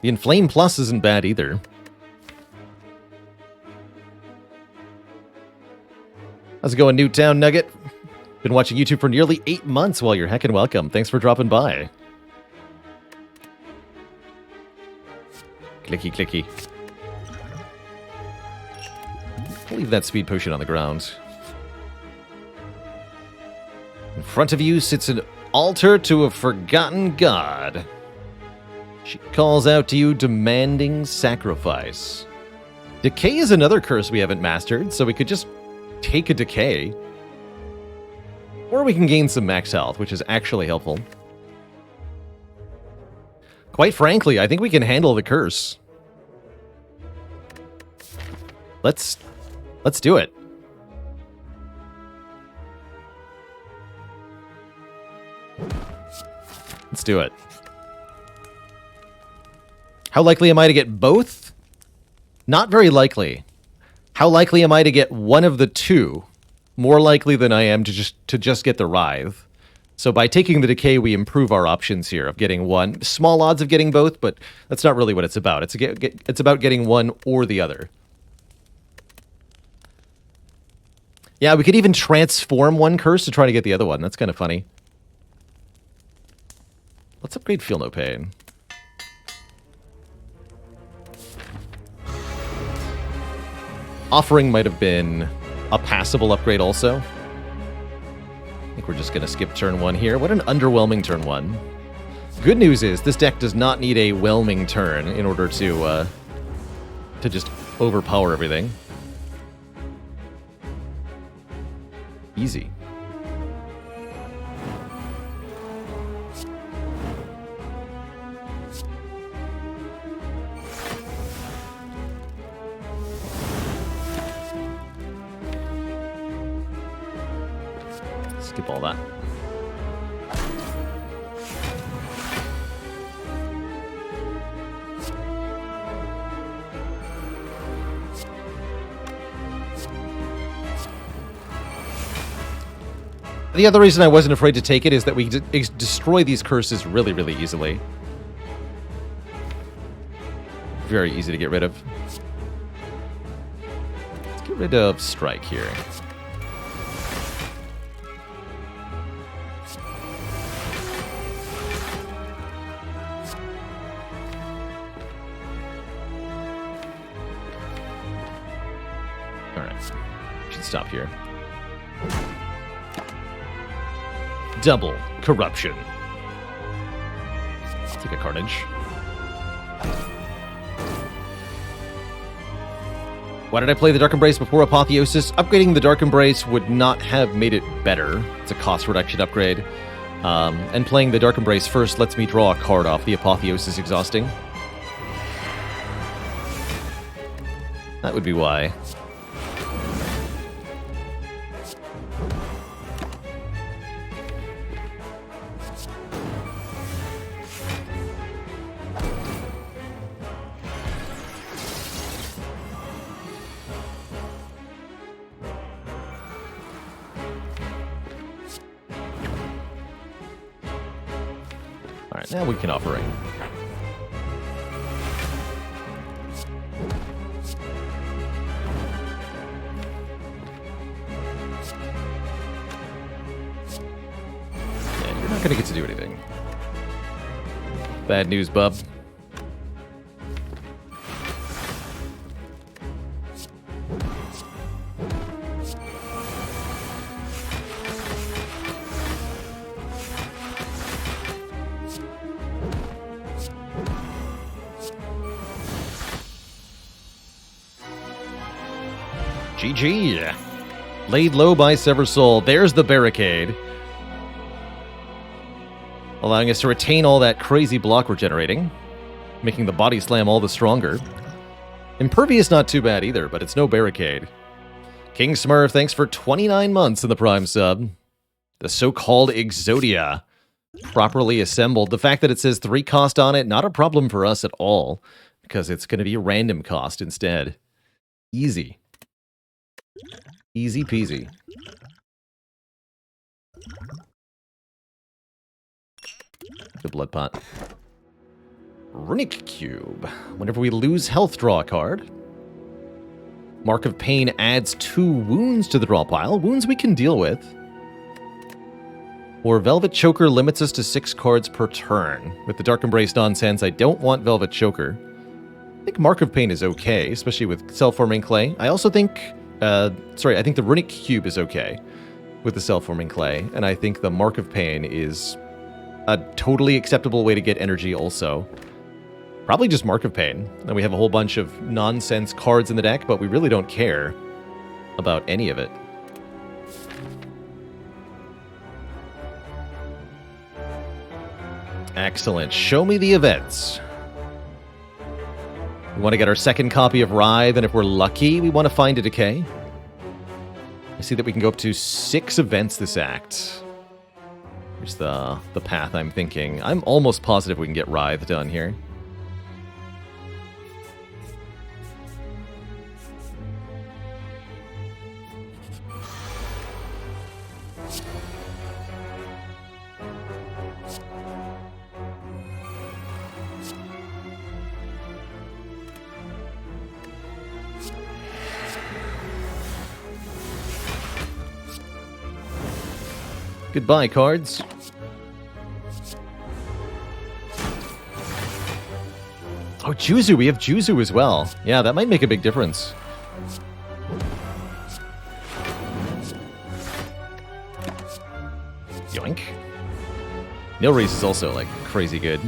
The Inflame Plus isn't bad either. How's it going, Newtown Nugget? Been watching YouTube for nearly 8 months. Well, you're heckin' welcome. Thanks for dropping by. Clicky, clicky. I'll leave that speed potion on the ground. In front of you sits an altar to a forgotten god. She calls out to you, demanding sacrifice. Decay is another curse we haven't mastered, so we could just take a decay. Or we can gain some max health, which is actually helpful. Quite frankly, I think we can handle the curse. Let's do it. Let's do it. How likely am I to get both? Not very likely. How likely am I to get one of the two? More likely than I am to just get the Writhe. So by taking the Decay, we improve our options here of getting one. Small odds of getting both, but that's not really what it's about. It's about getting one or the other. Yeah, we could even transform one curse to try to get the other one. That's kind of funny. Let's upgrade Feel No Pain. Offering might have been a passable upgrade also. I think we're just going to skip turn 1 here. What an underwhelming turn 1. Good news is this deck does not need a whelming turn in order to just overpower everything. Easy. Skip all that. The other reason I wasn't afraid to take it is that we destroy these curses really, really easily. Very easy to get rid of. Let's get rid of Strike here. Alright. Should stop here. Double corruption. I'll take a Carnage. Why did I play the Dark Embrace before Apotheosis? Upgrading the Dark Embrace would not have made it better. It's a cost reduction upgrade. And playing the Dark Embrace first lets me draw a card off the Apotheosis exhausting. That would be why. Alright, now we can offer in. Yeah, you're not gonna get to do anything. Bad news, bub. GG. Laid low by Sever Soul. There's the barricade. Allowing us to retain all that crazy block we're generating. Making the body slam all the stronger. Impervious not too bad either, but it's no barricade. King Smurf, thanks for 29 months in the Prime sub. The so-called Exodia. Properly assembled. The fact that it says 3 cost on it, not a problem for us at all. Because it's going to be a random cost instead. Easy. Easy peasy. The blood pot. Runic Cube. Whenever we lose health, draw a card. Mark of Pain adds 2 wounds to the draw pile. Wounds we can deal with. Or Velvet Choker limits us to 6 cards per turn. With the Dark Embrace nonsense, I don't want Velvet Choker. I think Mark of Pain is okay, especially with Self-Forming Clay. I also think... I think the Runic Cube is okay with the Self-Forming Clay, and I think the Mark of Pain is a totally acceptable way to get energy also. Probably just Mark of Pain. And we have a whole bunch of nonsense cards in the deck, but we really don't care about any of it. Excellent. Show me the events. We want to get our second copy of Writhe, and if we're lucky, we want to find a Decay. I see that we can go up to 6 events this act. Here's the path I'm thinking. I'm almost positive we can get Writhe done here. Goodbye, cards. Oh, Juzu. We have Juzu as well. Yeah, that might make a big difference. Yoink. Nilreese is also, like, crazy good.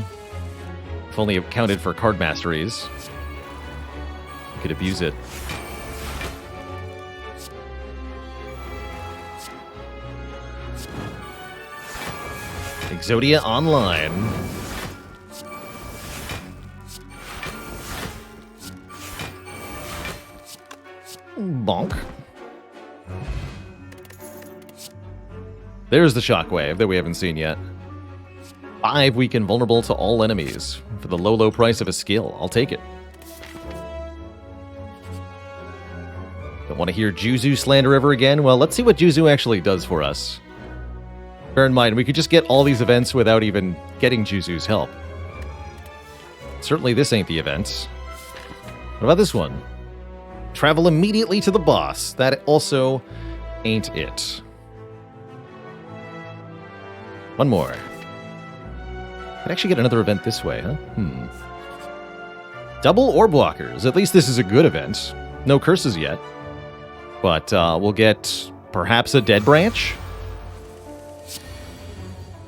If only it counted for card masteries. We could abuse it. Exodia Online. Bonk. There's the shockwave that we haven't seen yet. 5 weaken vulnerable to all enemies. For the low price of a skill. I'll take it. Don't want to hear Juzu slander ever again? Well, let's see what Juzu actually does for us. Bear in mind, we could just get all these events without even getting Juzu's help. Certainly this ain't the event. What about this one? Travel immediately to the boss. That also ain't it. One more. Could actually get another event this way, huh? Double Orb Walkers. At least this is a good event. No curses yet. But we'll get perhaps a dead branch.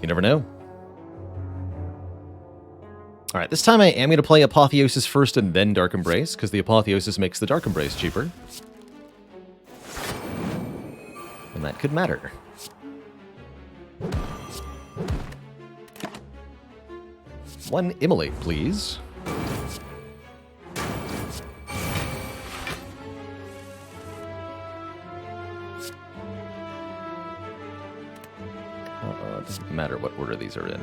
You never know. All right, this time I am going to play Apotheosis first and then Dark Embrace, because the Apotheosis makes the Dark Embrace cheaper. And that could matter. One Immolate, please. It doesn't matter what order these are in.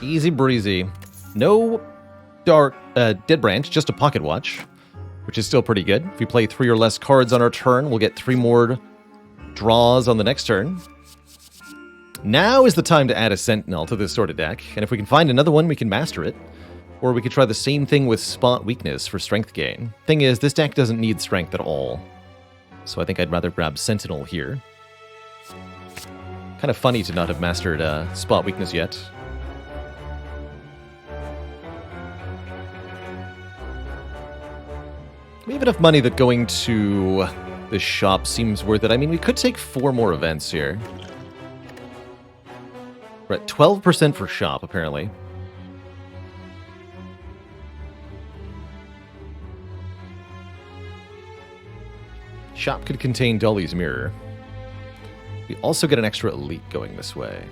Easy breezy. No dark Dead Branch, just a Pocket Watch, which is still pretty good. If we play 3 or less cards on our turn, we'll get 3 more draws on the next turn. Now is the time to add a Sentinel to this sort of deck, and if we can find another one, we can master it. Or we could try the same thing with Spot Weakness for strength gain. Thing is, this deck doesn't need strength at all, so I think I'd rather grab Sentinel here. Kind of funny to not have mastered Spot Weakness yet. We have enough money that going to the shop seems worth it. I mean, we could take 4 more events here. We're at 12% for shop, apparently. Shop could contain Dolly's Mirror. We also get an extra elite going this way.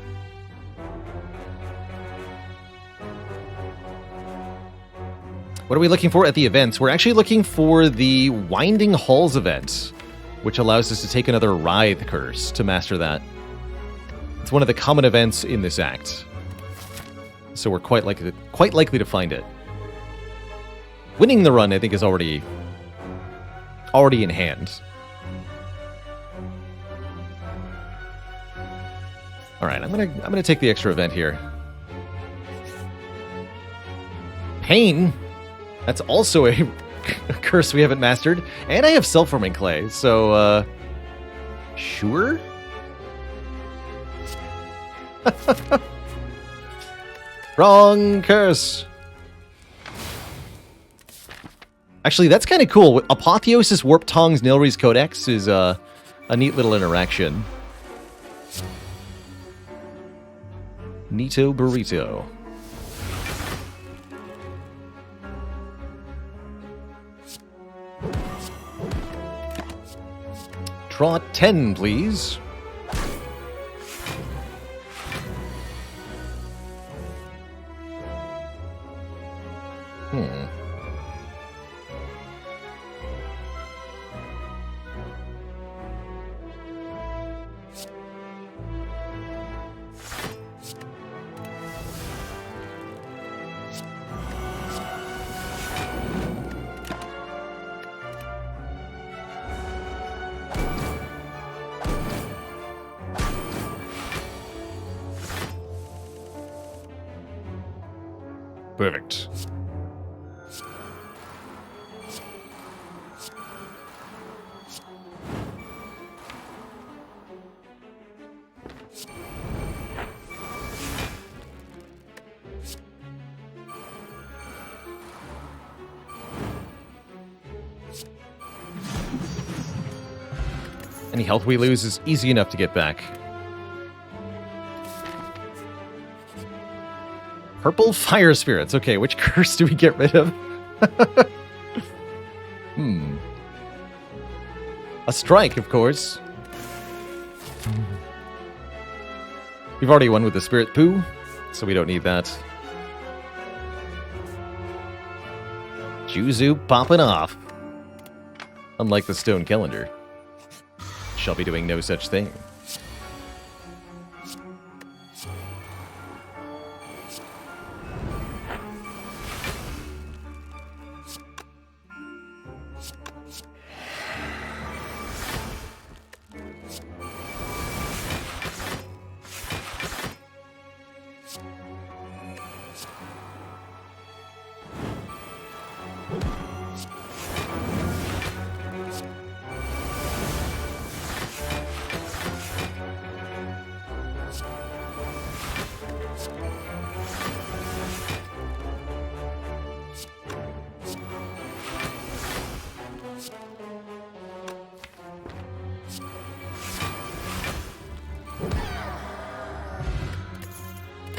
What are we looking for at the events? We're actually looking for the Winding Halls event, which allows us to take another Writhe Curse to master that. It's one of the common events in this act, so we're quite likely to find it. Winning the run, I think, is already in hand. All right, I'm gonna take the extra event here. Pain. That's also a curse we haven't mastered. And I have Self-Forming Clay, so, sure? Wrong curse. Actually, that's kind of cool. Apotheosis, Warp Tongs, Nilry's Codex is a neat little interaction. Neato Burrito. Draw 10, please. Perfect. Any health we lose is easy enough to get back. Purple Fire Spirits. Okay, which curse do we get rid of? A strike, of course. We've already won with the Spirit Poo, so we don't need that. Juzu popping off. Unlike the Stone Calendar. Shall be doing no such thing.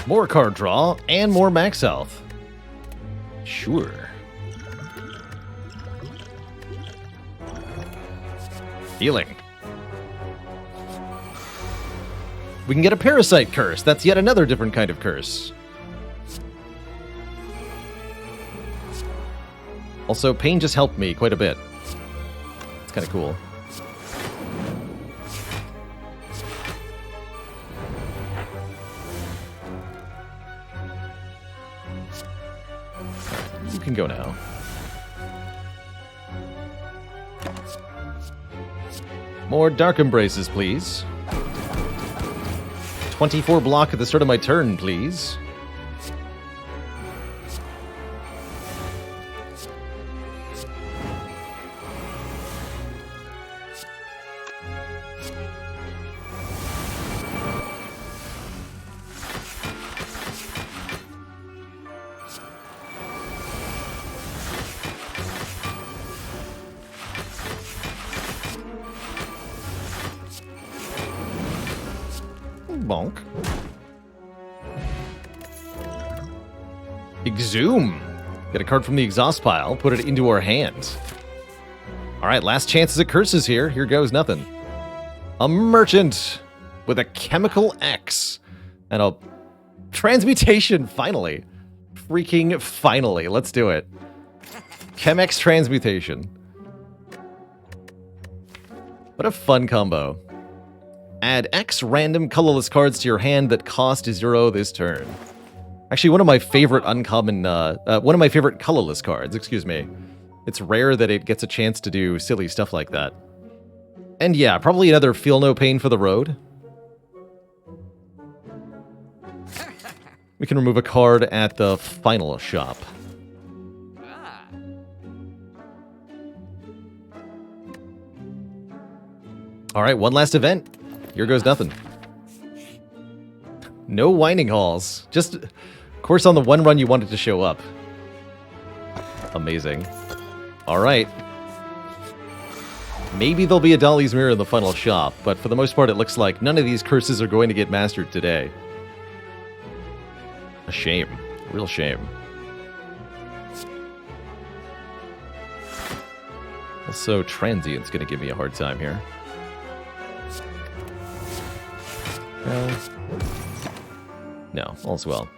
More card draw and more max health. Sure. Healing. We can get a parasite curse. That's yet another different kind of curse. Also, pain just helped me quite a bit. It's kind of cool. You can go now. More Dark Embraces, please. 24 block at the start of my turn, please. Bonk. Exhume. Get a card from the exhaust pile, put it into our hand. Alright, last chances at curses here. Here goes nothing. A merchant with a chemical X. And a transmutation, finally. Freaking finally. Let's do it. Chemex transmutation. What a fun combo. Add X random colorless cards to your hand that cost 0 this turn. Actually, one of my favorite one of my favorite colorless cards, excuse me. It's rare that it gets a chance to do silly stuff like that. And yeah, probably another Feel No Pain for the road. We can remove a card at the final shop. Alright, one last event. Here goes nothing. No whining halls. Just, of course, on the one run you wanted to show up. Amazing. Alright. Maybe there'll be a Dolly's Mirror in the final shop, but for the most part it looks like none of these curses are going to get mastered today. A shame. A real shame. Also, Transient's gonna give me a hard time here. No, all's well.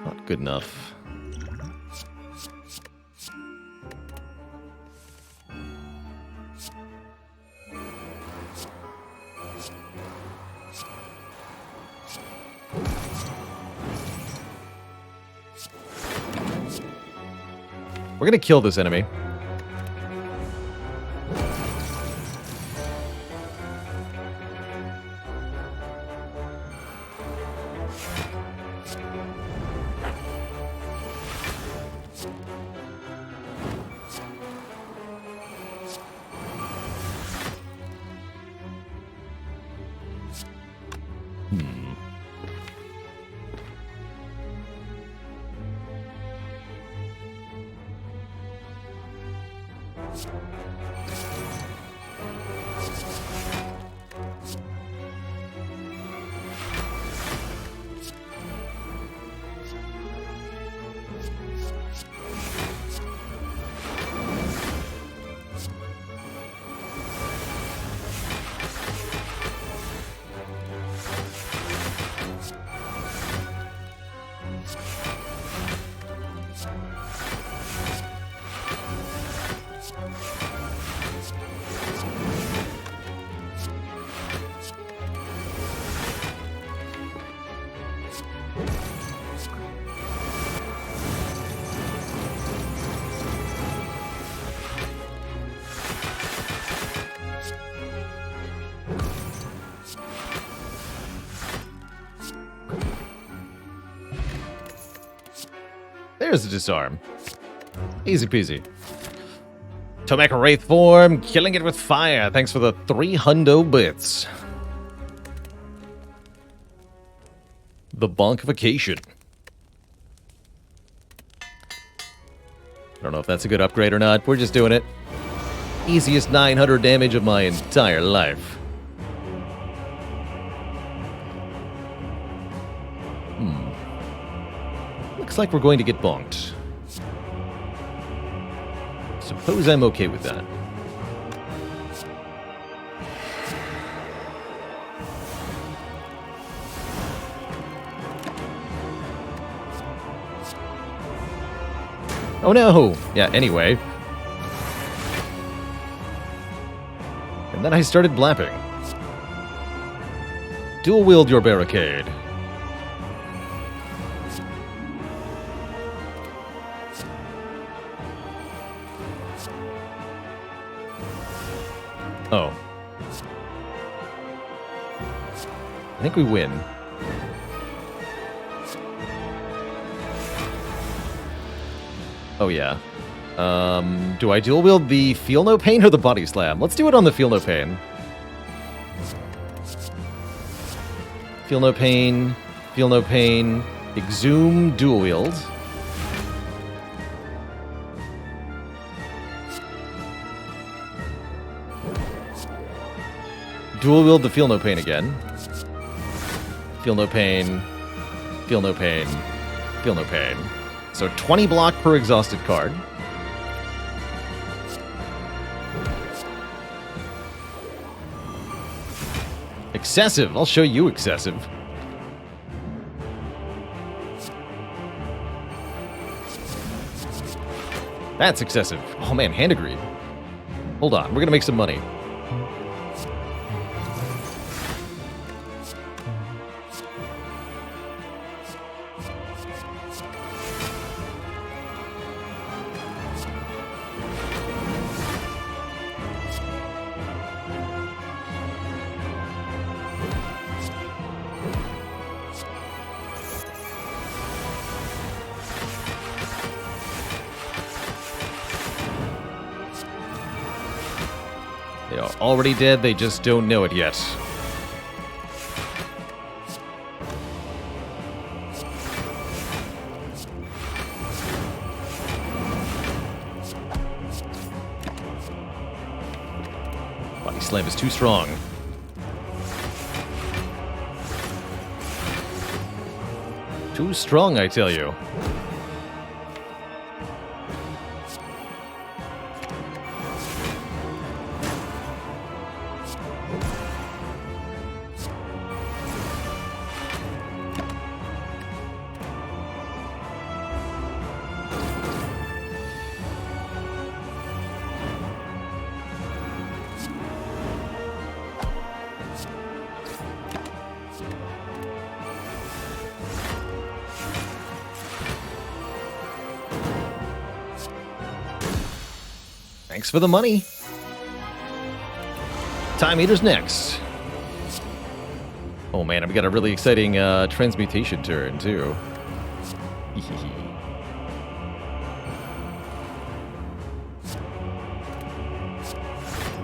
Not good enough. We're gonna kill this enemy. There's the disarm. Easy peasy. Tomek Wraith form, killing it with fire. Thanks for the 300 bits. The bonkification. I don't know if that's a good upgrade or not. We're just doing it. Easiest 900 damage of my entire life. Looks like we're going to get bonked. Suppose I'm okay with that. Oh no! Yeah, anyway. And then I started blapping. Dual wield your barricade. Oh. I think we win. Oh, yeah. Do I dual wield the Feel No Pain or the Body Slam? Let's do it on the Feel No Pain. Feel No Pain. Feel No Pain. Exhume, dual wield. Dual wield the Feel No Pain again. Feel No Pain. Feel No Pain. Feel No Pain. So 20 block per exhausted card. Excessive. I'll show you excessive. That's excessive. Oh man, hand agreed. Hold on, we're gonna make some money. They are already dead, they just don't know it yet. Body Slam is too strong. Too strong, I tell you. Thanks for the money. Time Eater's next. Oh man, I've got a really exciting transmutation turn too.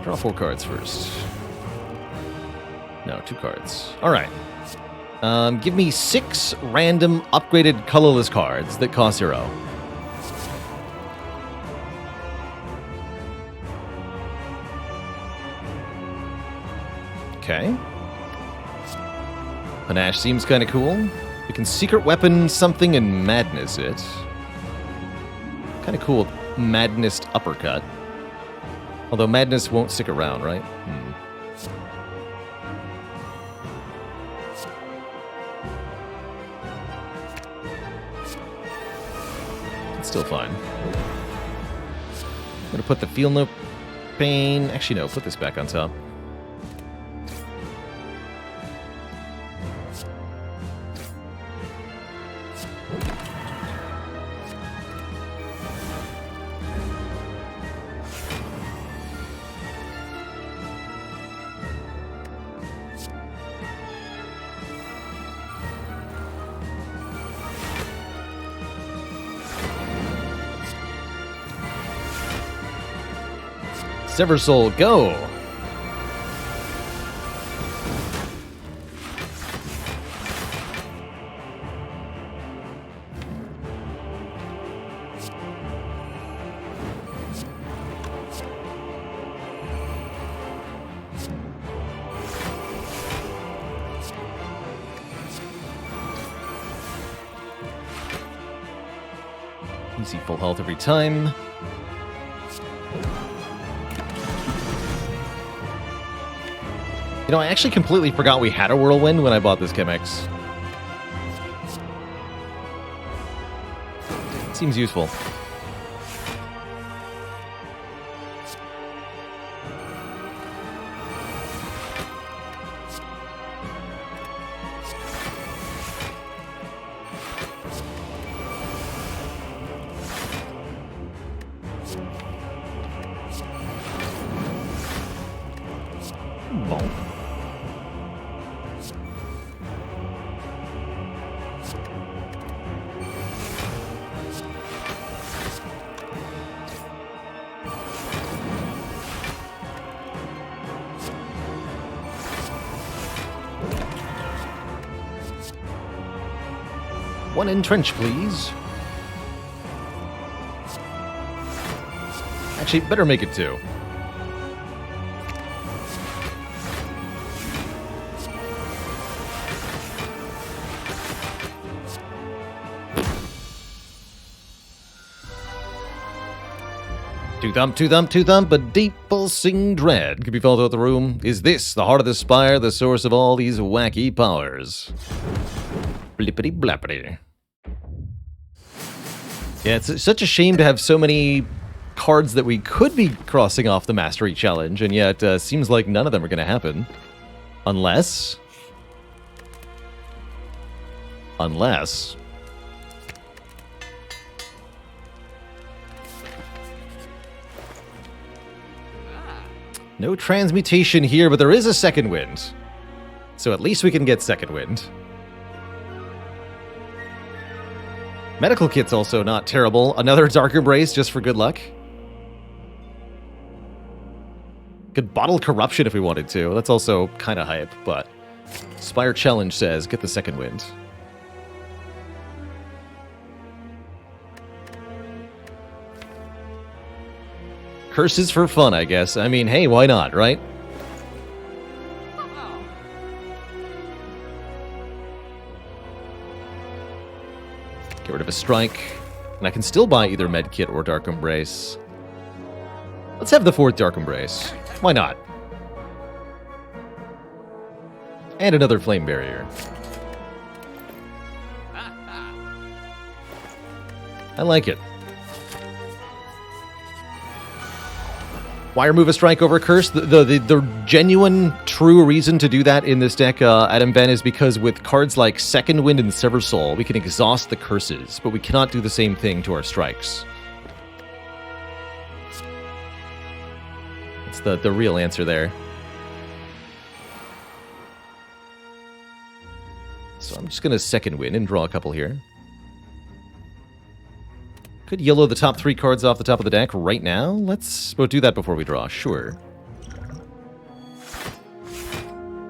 Draw 4 cards first. No, 2 cards. All right. Give me 6 random upgraded colorless cards that cost 0. Okay. Panache seems kind of cool. We can secret weapon something and madness it. Kind of cool. Madness uppercut. Although madness won't stick around, right? It's still fine. I'm gonna put the Feel No Pain. Actually, no. Put this back on top. Sever Soul, go! Easy full health every time. You know, I actually completely forgot we had a Whirlwind when I bought this Chemex. Seems useful. Bonk. One entrench, please. Actually, better make it two. Two thump, a deep pulsing dread could be felt throughout the room. Is this the heart of the Spire, the source of all these wacky powers? Blippity blappity. Yeah, it's such a shame to have so many cards that we could be crossing off the Mastery Challenge, and yet seems like none of them are going to happen. Unless... No transmutation here, but there is a second wind. So at least we can get second wind. Medical kit's also not terrible. Another Dark Embrace just for good luck. Could bottle Corruption if we wanted to. That's also kind of hype, but Spire Challenge says get the second wind. Curses for fun, I guess. I mean, hey, why not, right? Get rid of a strike. And I can still buy either Medkit or Dark Embrace. Let's have the fourth Dark Embrace. Why not? And another Flame Barrier. I like it. Why remove a strike over Curse? The genuine, true reason to do that in this deck, Adam Ben, is because with cards like Second Wind and Sever Soul, we can exhaust the curses, but we cannot do the same thing to our strikes. That's the real answer there. So I'm just going to Second Wind and draw a couple here. Could yellow the top 3 cards off the top of the deck right now. Let's do that before we draw, sure.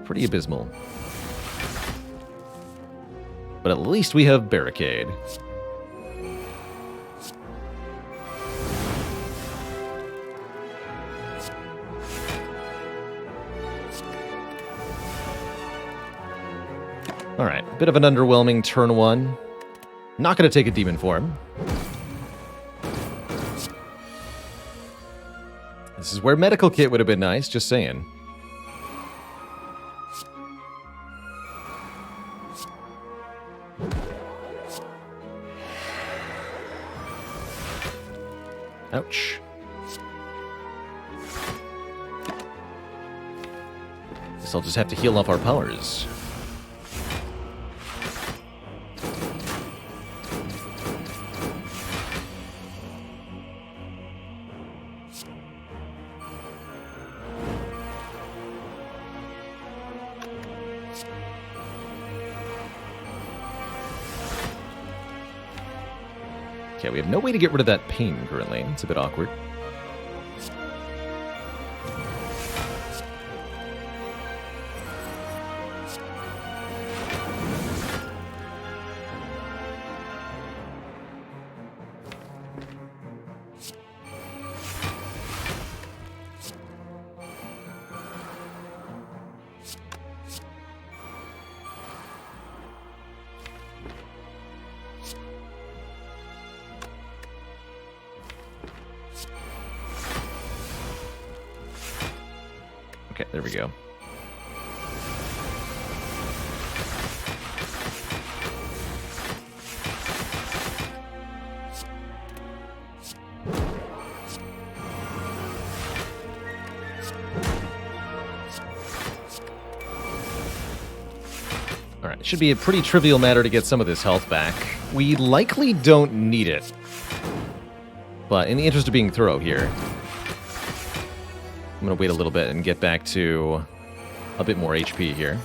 Pretty abysmal. But at least we have Barricade. Alright, bit of an underwhelming turn 1. Not going to take a Demon Form. This is where Medical Kit would have been nice, just saying. Ouch. Guess I'll just have to heal off our powers. Okay, we have no way to get rid of that pain currently. It's a bit awkward. Okay, there we go. Alright, it should be a pretty trivial matter to get some of this health back. We likely don't need it. But in the interest of being thorough here, I'm going to wait a little bit and get back to a bit more HP here.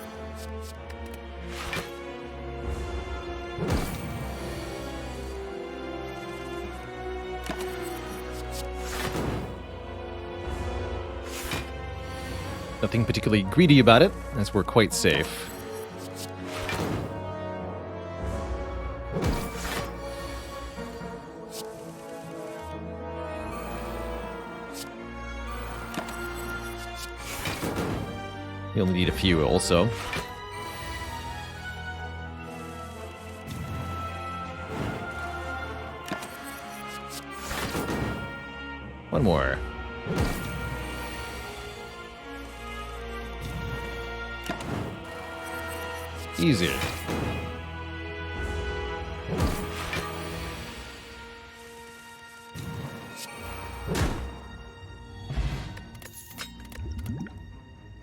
Nothing particularly greedy about it, as we're quite safe. You'll need a few also. One more. Easy.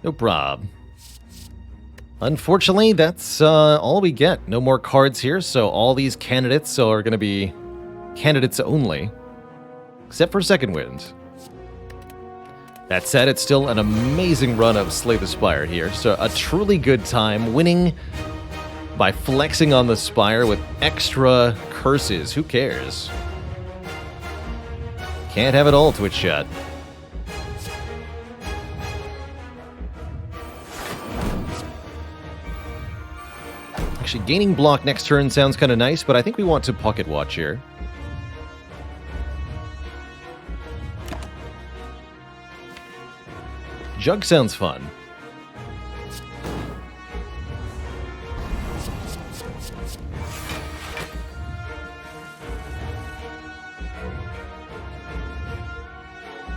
No prob. Unfortunately, that's all we get. No more cards here, so all these candidates are going to be candidates only. Except for Second Wind. That said, it's still an amazing run of Slay the Spire here. So a truly good time winning by flexing on the Spire with extra curses. Who cares? Can't have it all, Twitch chat. Actually, gaining block next turn sounds kind of nice, but I think we want to pocket watch here. Jug sounds fun.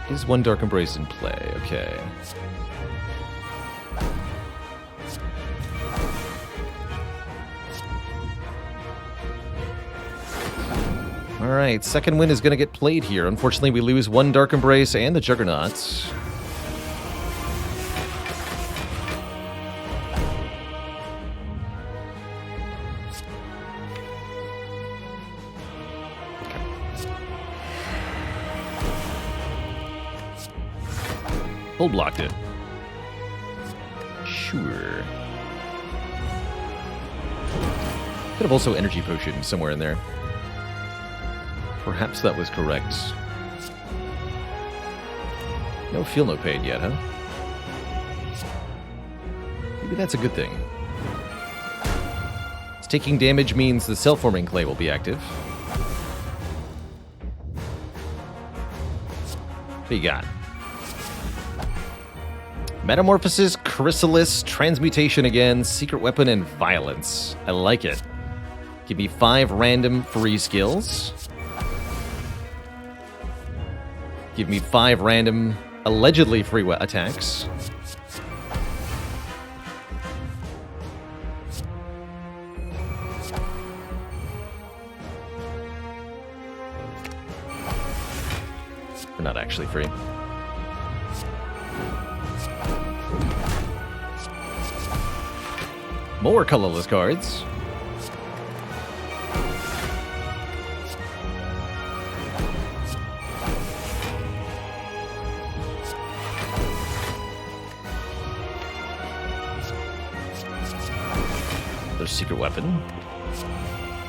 Is one Dark Embrace in play? Okay. Alright, Second Wind is going to get played here. Unfortunately, we lose one Dark Embrace and the Juggernaut. Full blocked it. Sure. Could have also Energy Potion somewhere in there. Perhaps that was correct. No feel no pain yet, huh? Maybe that's a good thing. Taking damage means the self-forming clay will be active. What you got? Metamorphosis, Chrysalis, Transmutation again, Secret Weapon, and Violence. I like it. Give me 5 random free skills. Give me 5 random, allegedly free attacks. They're not actually free. More colorless cards. Their Secret Weapon.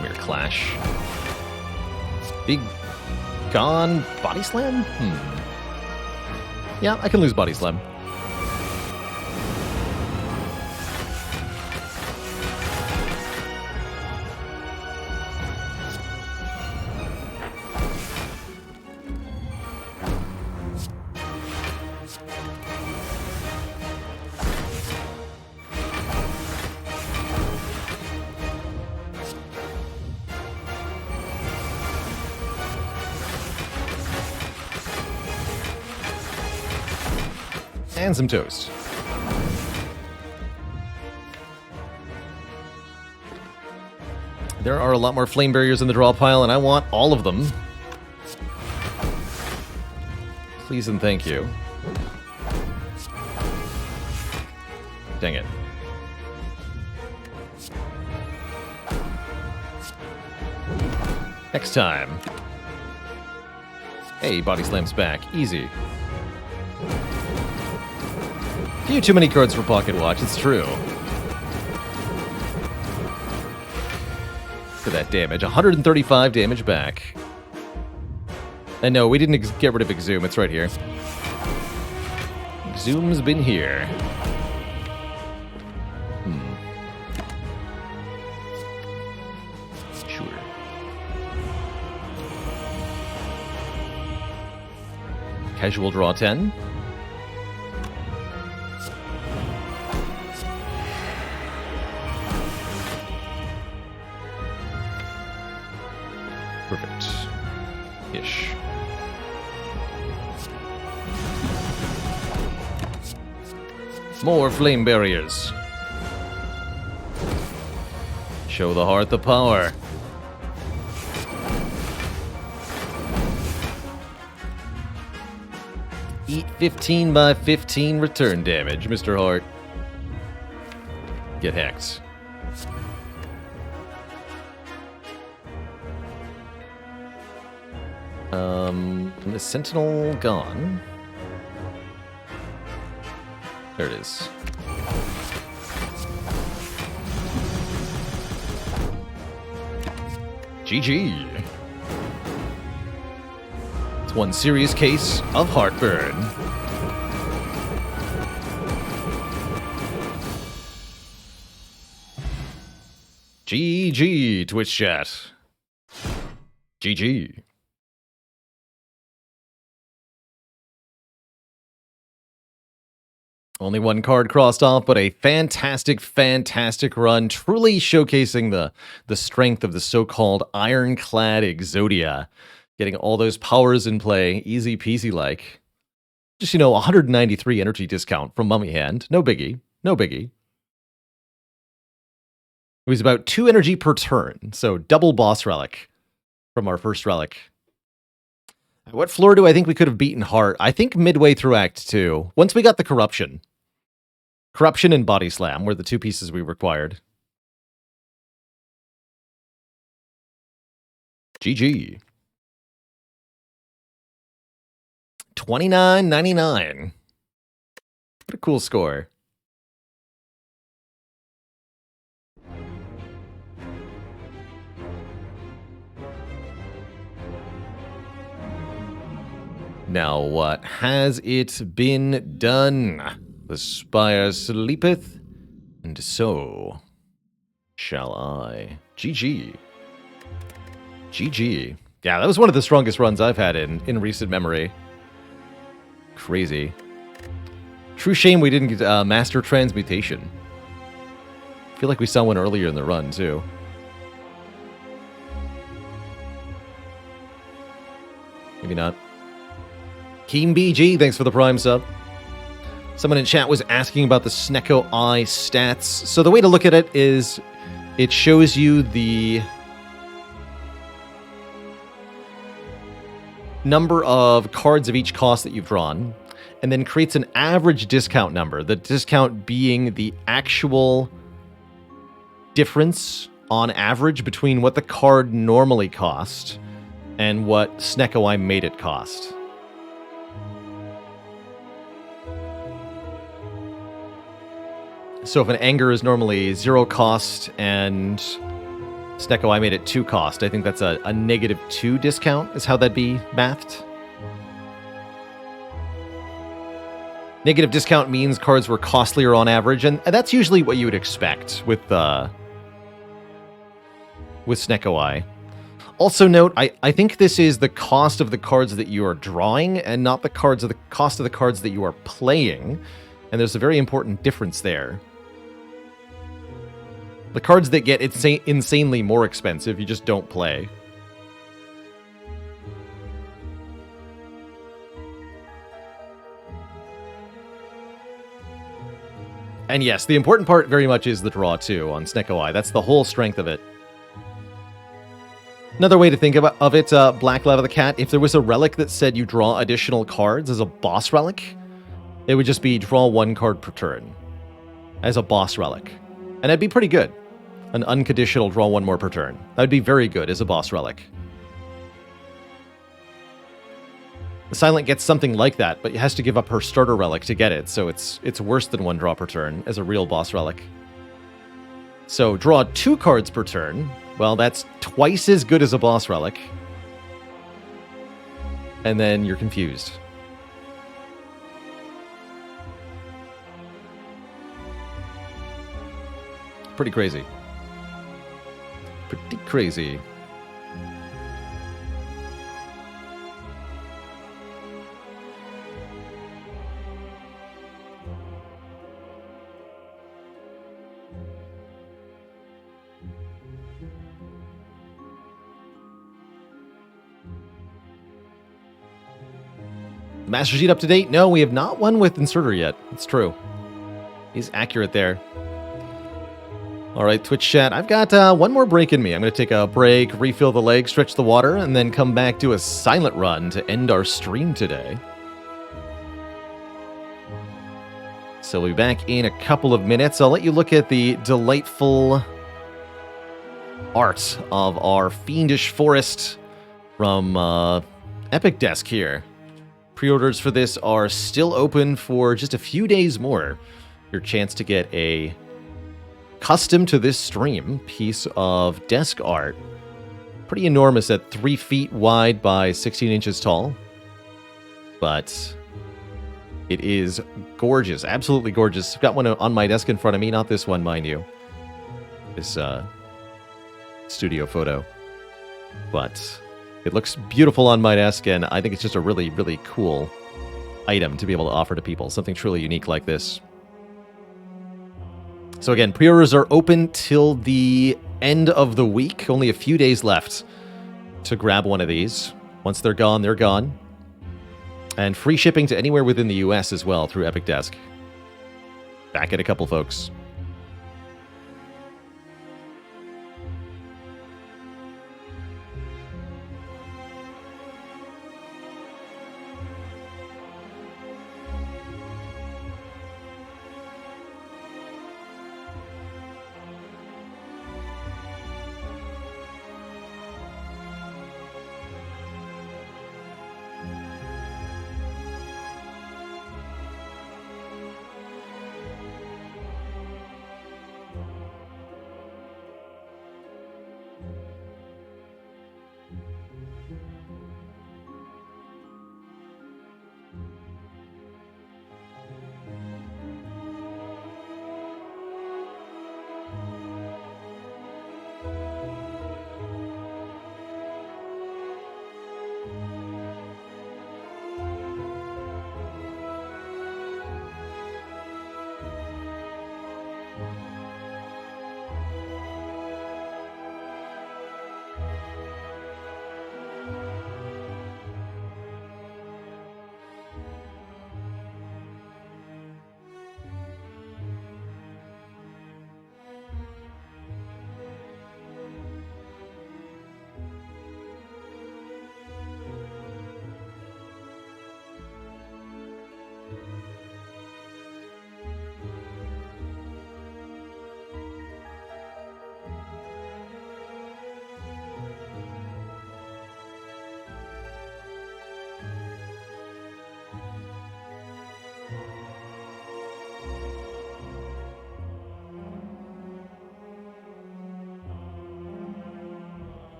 Mirror Clash. Big Gone Body Slam? Yeah, I can lose Body Slam. And some toast. There are a lot more flame barriers in the draw pile, and I want all of them. Please and thank you. Dang it. Next time. Hey, body slams back. Easy. Few too many cards for Pocket Watch, it's true. Look at that damage. 135 damage back. And no, we didn't get rid of Exhume. It's right here. Exhume's been here. Sure. Casual draw 10. Perfect. Ish. More flame barriers. Show the heart the power. Eat 15 by 15 return damage, Mr. Hart. Get hacked. The Sentinel gone. There it is. GG. It's one serious case of heartburn. GG, Twitch chat. GG. Only one card crossed off, but a fantastic, fantastic run, truly showcasing the strength of the so-called Ironclad Exodia. Getting all those powers in play, easy peasy like. Just, 193 energy discount from Mummy Hand. No biggie. No biggie. It was about 2 energy per turn, so double boss relic from our first relic. At what floor do I think we could have beaten Heart? I think midway through Act 2. Once we got the Corruption. Corruption and Body Slam were the 2 pieces we required. GG. $29.99. What a cool score. Now what has it been done? The Spire sleepeth, and so shall I. GG. GG. Yeah, that was one of the strongest runs I've had in recent memory. Crazy. True shame we didn't get Master Transmutation. I feel like we saw one earlier in the run, too. Maybe not. Keem BG, thanks for the Prime sub. Someone in chat was asking about the Snecko Eye stats. So the way to look at it is it shows you the number of cards of each cost that you've drawn, and then creates an average discount number. The discount being the actual difference on average between what the card normally cost and what Snecko Eye made it cost. So if an Anger is normally 0 cost and Snecko Eye made it 2 cost, I think that's a -2 discount is how that'd be mathed. Negative discount means cards were costlier on average, and that's usually what you would expect with Snecko Eye. Also note, I think this is the cost of the cards that you are drawing and not the cost of the cards that you are playing, and there's a very important difference there. The cards that get insanely more expensive, you just don't play. And yes, the important part very much is the draw, too, on Snecko Eye. That's the whole strength of it. Another way to think of it, Black Lava the Cat, if there was a relic that said you draw additional cards as a boss relic, it would just be draw 1 card per turn as a boss relic. And that'd be pretty good. An unconditional draw 1 more per turn. That would be very good as a boss relic. The Silent gets something like that, but it has to give up her starter relic to get it, so it's worse than 1 draw per turn as a real boss relic. So draw 2 cards per turn. Well, that's twice as good as a boss relic. And then you're confused. Pretty crazy. Pretty crazy. Master Sheet up to date? No, we have not won with Inserter yet. It's true. He's accurate there. All right, Twitch chat. I've got 1 more break in me. I'm going to take a break, refill the leg, stretch the water, and then come back to a silent run to end our stream today. So we'll be back in a couple of minutes. I'll let you look at the delightful art of our fiendish forest from Epic Desk here. Pre-orders for this are still open for just a few days more. Your chance to get a custom to this stream piece of desk art. Pretty enormous at 3 feet wide by 16 inches tall. But it is gorgeous, absolutely gorgeous. I've got one on my desk in front of me, not this one, mind you. This studio photo. But it looks beautiful on my desk, and I think it's just a really, really cool item to be able to offer to people. Something truly unique like this. So again, pre-orders are open till the end of the week. Only a few days left to grab one of these. Once they're gone, they're gone. And free shipping to anywhere within the US as well through Epic Desk. Back at a couple, folks.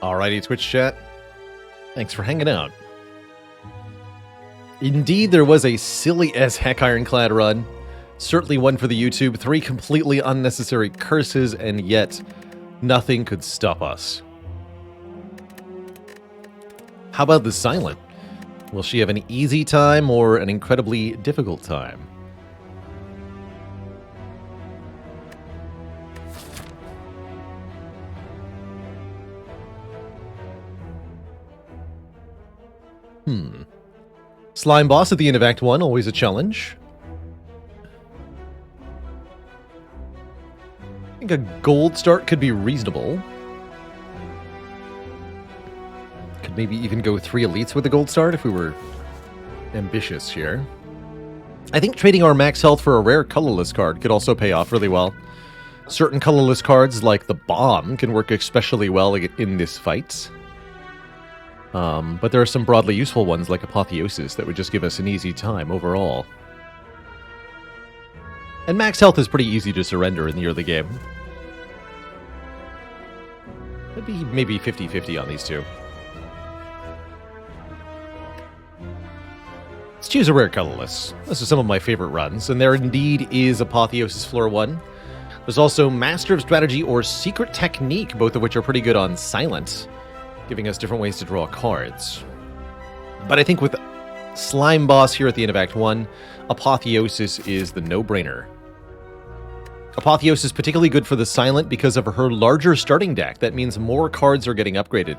Alrighty, Twitch chat. Thanks for hanging out. Indeed, there was a silly as heck Ironclad run. Certainly one for the YouTube. 3 completely unnecessary curses, and yet nothing could stop us. How about the Silent? Will she have an easy time or an incredibly difficult time? Slime boss at the end of Act 1, always a challenge. I think a gold start could be reasonable. Could maybe even go 3 elites with a gold start if we were ambitious here. I think trading our max health for a rare colorless card could also pay off really well. Certain colorless cards, like the Bomb, can work especially well in this fight. But there are some broadly useful ones like Apotheosis that would just give us an easy time overall. And max health is pretty easy to surrender in the early game. It'd be maybe 50-50 on these two. Let's choose a rare colorless. This is some of my favorite runs, and there indeed is Apotheosis Floor 1. There's also Master of Strategy or Secret Technique, both of which are pretty good on Silent, giving us different ways to draw cards. But I think with Slime Boss here at the end of Act 1, Apotheosis is the no-brainer. Apotheosis is particularly good for the Silent because of her larger starting deck. That means more cards are getting upgraded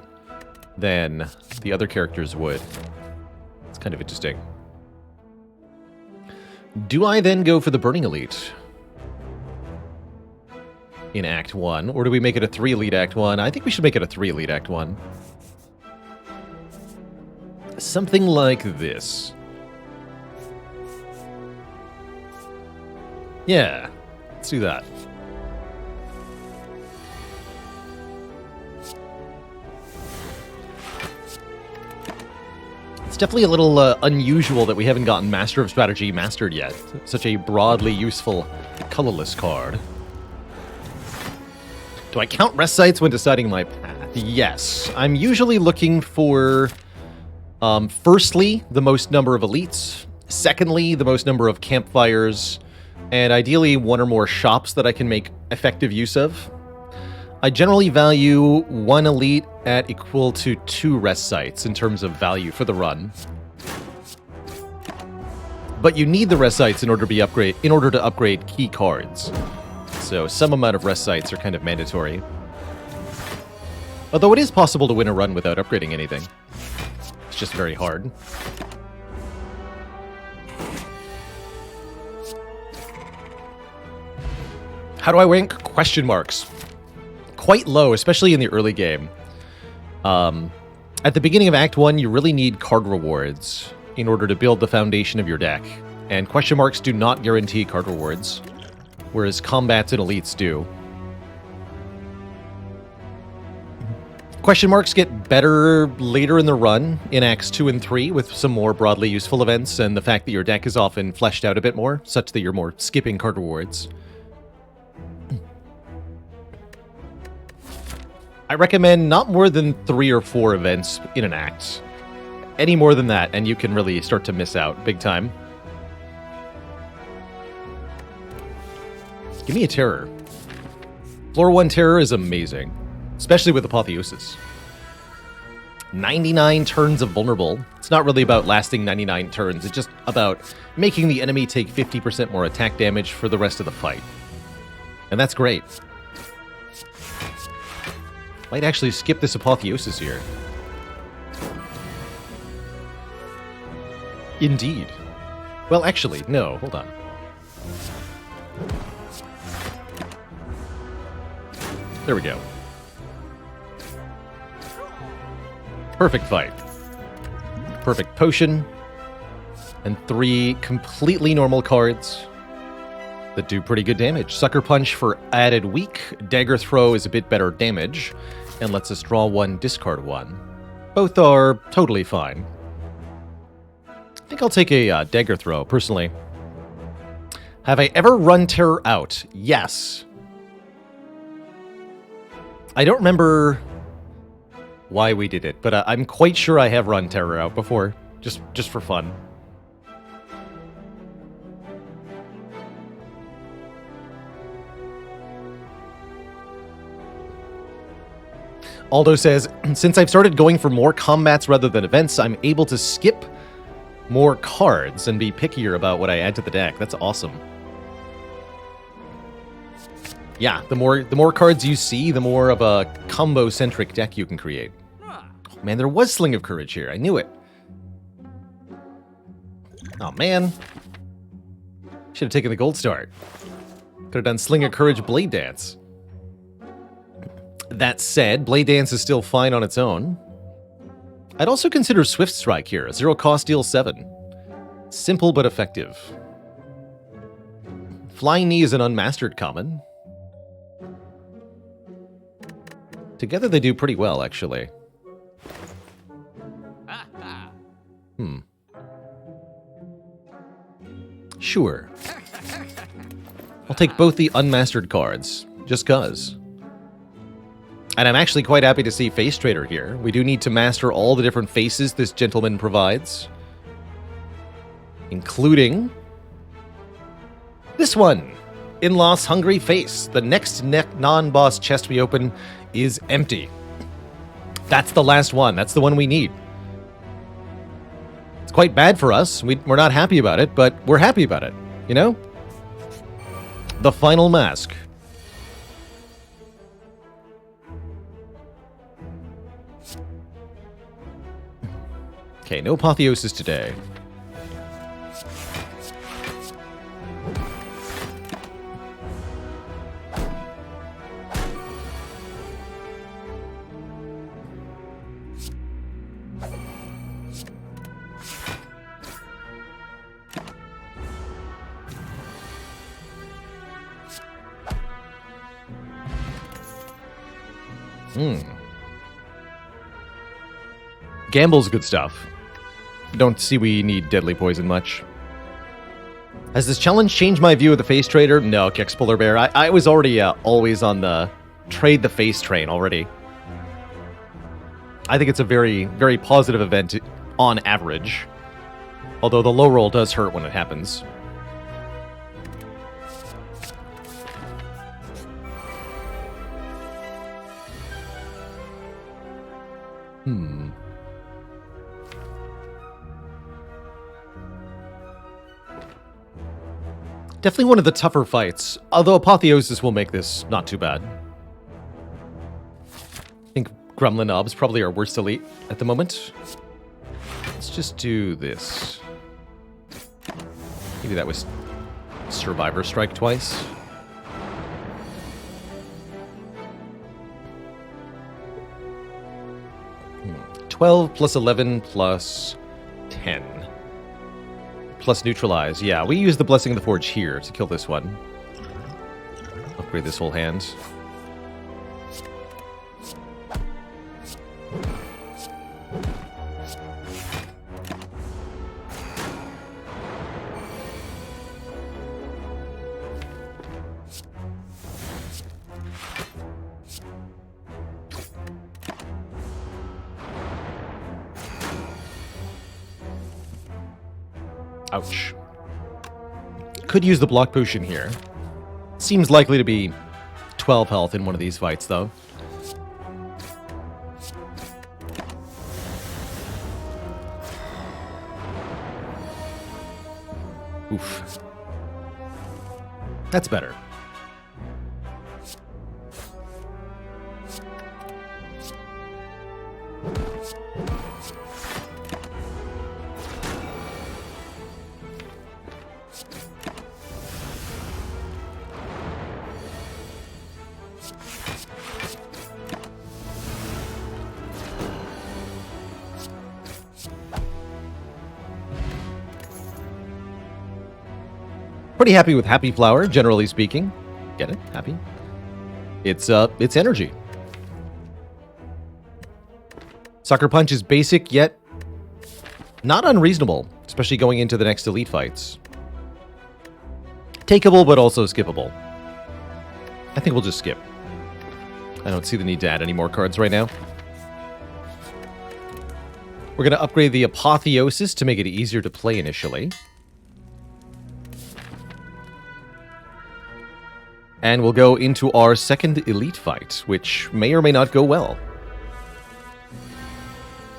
than the other characters would. It's kind of interesting. Do I then go for the Burning Elite? in Act 1? Or do we make it a 3 lead Act 1? I think we should make it a 3 lead Act 1. Something like this. Yeah, let's do that. It's definitely a little unusual that we haven't gotten Master of Strategy mastered yet. Such a broadly useful, colorless card. Do I count rest sites when deciding my path? Yes. I'm usually looking for, firstly, the most number of elites. Secondly, the most number of campfires. And ideally, one or more shops that I can make effective use of. I generally value 1 elite at equal to 2 rest sites in terms of value for the run. But you need the rest sites in order to upgrade key cards. So some amount of rest sites are kind of mandatory. Although it is possible to win a run without upgrading anything. It's just very hard. How do I rank question marks? Quite low, especially in the early game. At the beginning of Act 1, you really need card rewards in order to build the foundation of your deck. And question marks do not guarantee card rewards, whereas combats and elites do. Question marks get better later in the run, in Acts 2 and 3, with some more broadly useful events, and the fact that your deck is often fleshed out a bit more, such that you're more skipping card rewards. I recommend not more than 3 or 4 events in an act. Any more than that, and you can really start to miss out big time. Give me a terror. Floor 1 terror is amazing, especially with Apotheosis. 99 turns of vulnerable. It's not really about lasting 99 turns, it's just about making the enemy take 50% more attack damage for the rest of the fight. And that's great. Might actually skip this Apotheosis here. Indeed. Well, actually, no. Hold on. There we go. Perfect fight. Perfect potion. And 3 completely normal cards that do pretty good damage. Sucker Punch for added weak. Dagger Throw is a bit better damage and lets us draw 1, discard 1. Both are totally fine. I think I'll take a Dagger Throw, personally. Have I ever run Terror out? Yes. I don't remember why we did it, but I'm quite sure I have run Terror out before, just for fun. Aldo says, since I've started going for more combats rather than events, I'm able to skip more cards and be pickier about what I add to the deck. That's awesome. Yeah, the more cards you see, the more of a combo-centric deck you can create. Oh, man, there was Sling of Courage here. I knew it. Oh, man. Should have taken the gold start. Could have done Sling of Courage Blade Dance. That said, Blade Dance is still fine on its own. I'd also consider Swift Strike here. 0 cost, deal 7. Simple but effective. Flying Knee is an unmastered common. Together they do pretty well, actually. Sure. I'll take both the unmastered cards, just 'cause. And I'm actually quite happy to see Face Trader here. We do need to master all the different faces this gentleman provides. Including this one. In-Loss Hungry Face. The next non-boss chest we open is empty. That's the last one. That's the one we need. It's quite bad for us. We're not happy about it, but we're happy about it. You know? The final mask. Okay, no Apotheosis today. Gamble's good stuff. Don't see we need deadly poison much. Has this challenge changed my view of the face trader? No, Kix Polar Bear. I was already always on the trade the face train already. I think it's a very, very positive event on average. Although the low roll does hurt when it happens. Definitely one of the tougher fights, although Apotheosis will make this not too bad. I think Gremlin Nob's probably our worst elite at the moment. Let's just do this. Maybe that was Survivor Strike twice. Hmm. 12 plus 11 plus 10. Plus neutralize. Yeah, we use the Blessing of the Forge here to kill this one. Upgrade this whole hand. Ouch. Could use the block potion here. Seems likely to be 12 health in one of these fights, though. Oof. That's better. Pretty happy with Happy Flower, generally speaking. Get it? Happy. It's energy. Sucker Punch is basic, yet not unreasonable, especially going into the next elite fights. Takeable, but also skippable. I think we'll just skip. I don't see the need to add any more cards right now. We're going to upgrade the Apotheosis to make it easier to play initially. And we'll go into our second elite fight, which may or may not go well.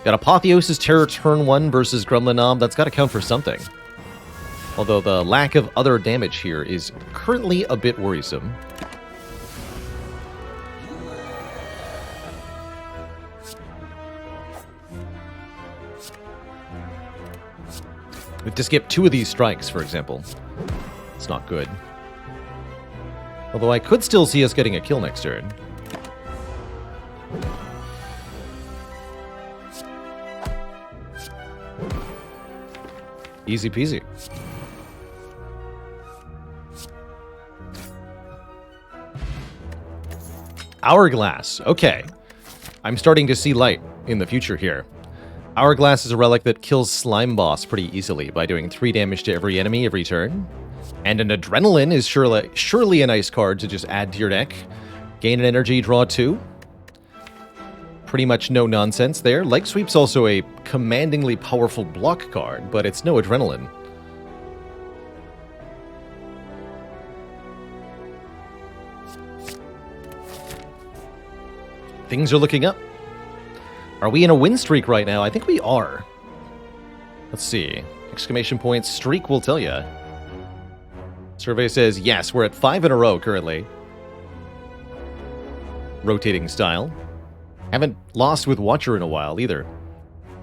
Got Apotheosis Terror turn 1 versus Gremlin Nob. That's got to count for something. Although the lack of other damage here is currently a bit worrisome. We have to skip 2 of these strikes, for example. It's not good. Although I could still see us getting a kill next turn. Easy peasy. Hourglass. Okay. I'm starting to see light in the future here. Hourglass is a relic that kills Slime Boss pretty easily by doing 3 damage to every enemy every turn. And an Adrenaline is surely a nice card to just add to your deck. Gain an energy, draw 2. Pretty much no nonsense there. Leg Sweep's also a commandingly powerful block card, but it's no Adrenaline. Things are looking up. Are we in a win streak right now? I think we are. Let's see. Exclamation point streak will tell you. Survey says, yes, we're at 5 in a row currently. Rotating style. Haven't lost with Watcher in a while either.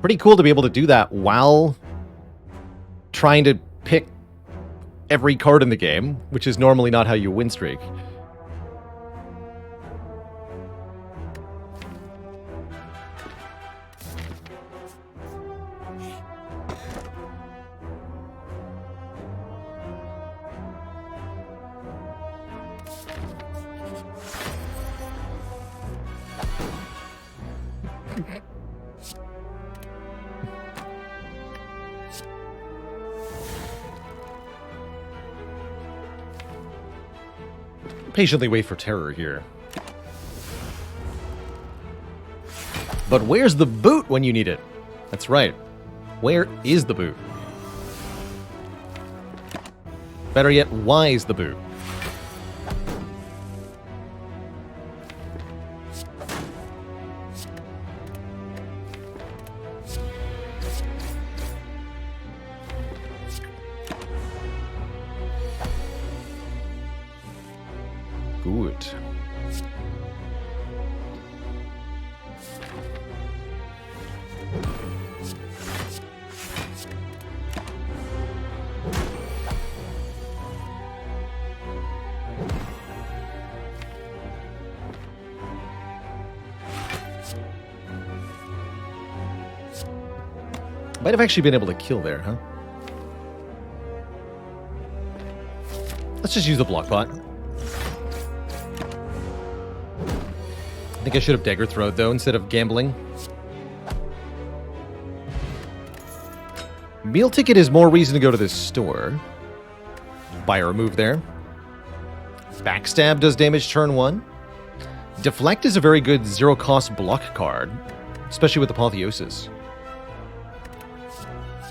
Pretty cool to be able to do that while trying to pick every card in the game, which is normally not how you win streak. Patiently wait for terror here. But where's the boot when you need it? That's right. Where is the boot? Better yet, why is the boot? Good. Might have actually been able to kill there, huh? Let's just use the block pot. I think I should have dagger throwed though instead of gambling. Meal ticket is more reason to go to this store. Buy a remove there. Backstab does damage turn 1. Deflect is a very good zero-cost block card, especially with Apotheosis.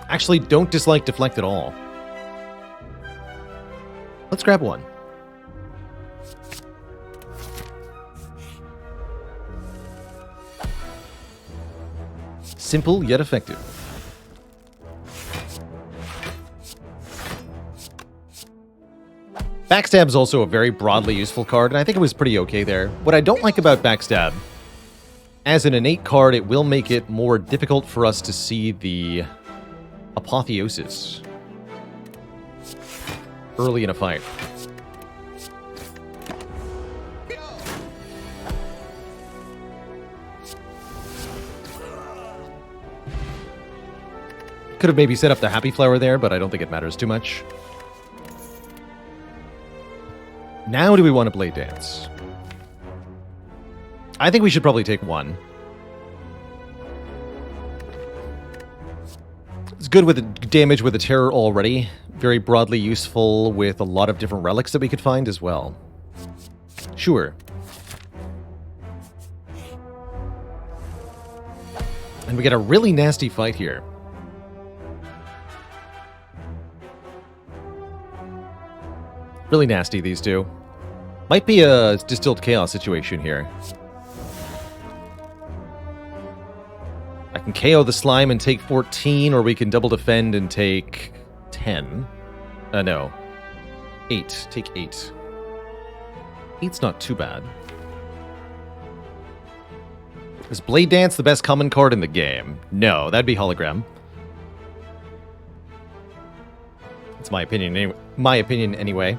Actually, don't dislike Deflect at all. Let's grab one. Simple yet effective. Backstab is also a very broadly useful card, and I think it was pretty okay there. What I don't like about Backstab, as an innate card, it will make it more difficult for us to see the Apotheosis early in a fight. Could have maybe set up the Happy Flower there, but I don't think it matters too much. Now do we want to Blade Dance? I think we should probably take one. It's good with the damage with the Terror already. Very broadly useful with a lot of different relics that we could find as well. Sure. And we get a really nasty fight here. Really nasty, these two. Might be a Distilled Chaos situation here. I can KO the slime and take 14, or we can double defend and take 10. No. 8. Take 8. 8's not too bad. Is Blade Dance the best common card in the game? No, that'd be Hologram. That's my opinion. Anyway.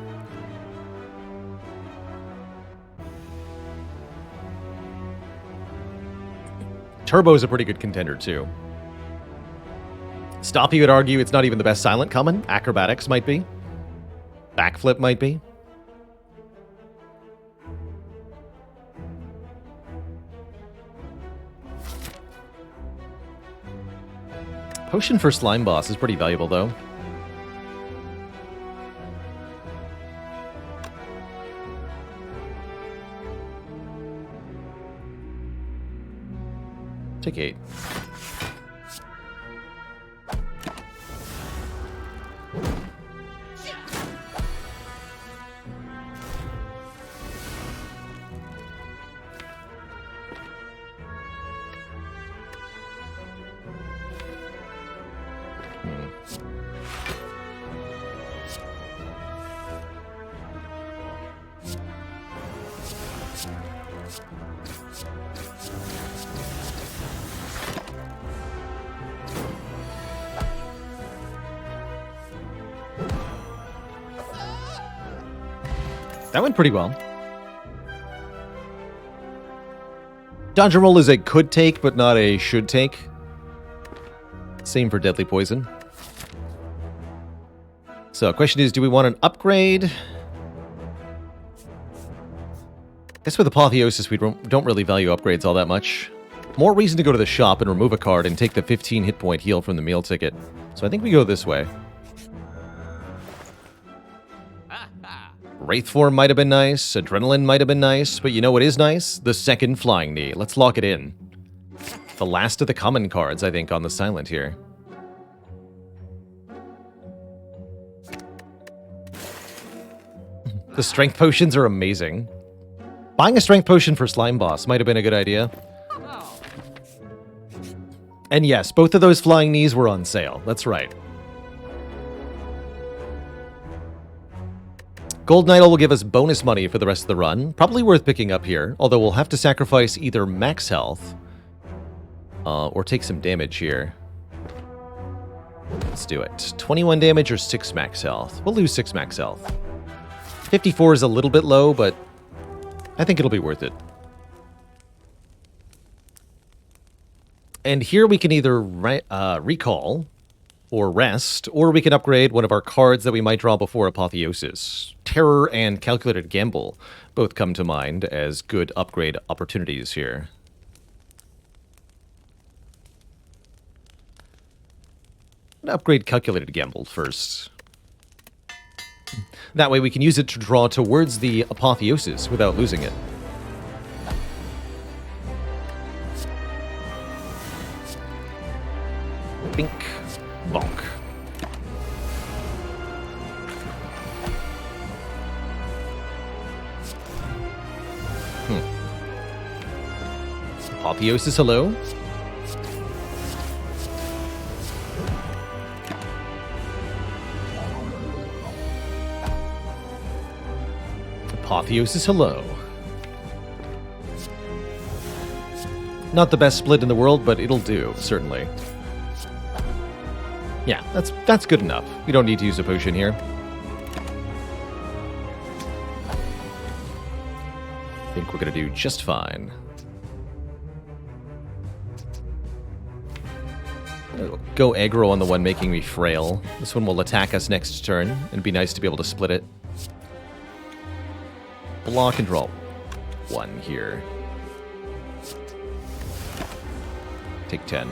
Turbo's a pretty good contender, too. Stop, you would argue it's not even the best silent common. Acrobatics might be. Backflip might be. Potion for Slime Boss is pretty valuable, though. Take 8. That went pretty well. Dodge and roll is a could take, but not a should take. Same for Deadly Poison. So, question is, do we want an upgrade? I guess with Apotheosis, we don't really value upgrades all that much. More reason to go to the shop and remove a card and take the 15 hit point heal from the meal ticket. So I think we go this way. Wraithform might have been nice, Adrenaline might have been nice, but you know what is nice? The second Flying Knee. Let's lock it in. The last of the common cards, I think, on the Silent here. The Strength Potions are amazing. Buying a Strength Potion for Slime Boss might have been a good idea. And yes, both of those Flying Knees were on sale. That's right. Gold Idol will give us bonus money for the rest of the run. Probably worth picking up here, although we'll have to sacrifice either max health or take some damage here. Let's do it. 21 damage or 6 max health. We'll lose 6 max health. 54 is a little bit low, but I think it'll be worth it. And here we can either recall or rest, or we can upgrade one of our cards that we might draw before Apotheosis. Terror and Calculated Gamble both come to mind as good upgrade opportunities here. Upgrade Calculated Gamble first. That way we can use it to draw towards the Apotheosis without losing it. Bink. Bonk. Apotheosis, hello? Apotheosis, hello. Not the best split in the world, but it'll do, certainly. Yeah, that's good enough. We don't need to use a potion here. I think we're gonna do just fine. Go aggro on the one making me frail. This one will attack us next turn, and it'd be nice to be able to split it. Block and draw 1 here. Take 10.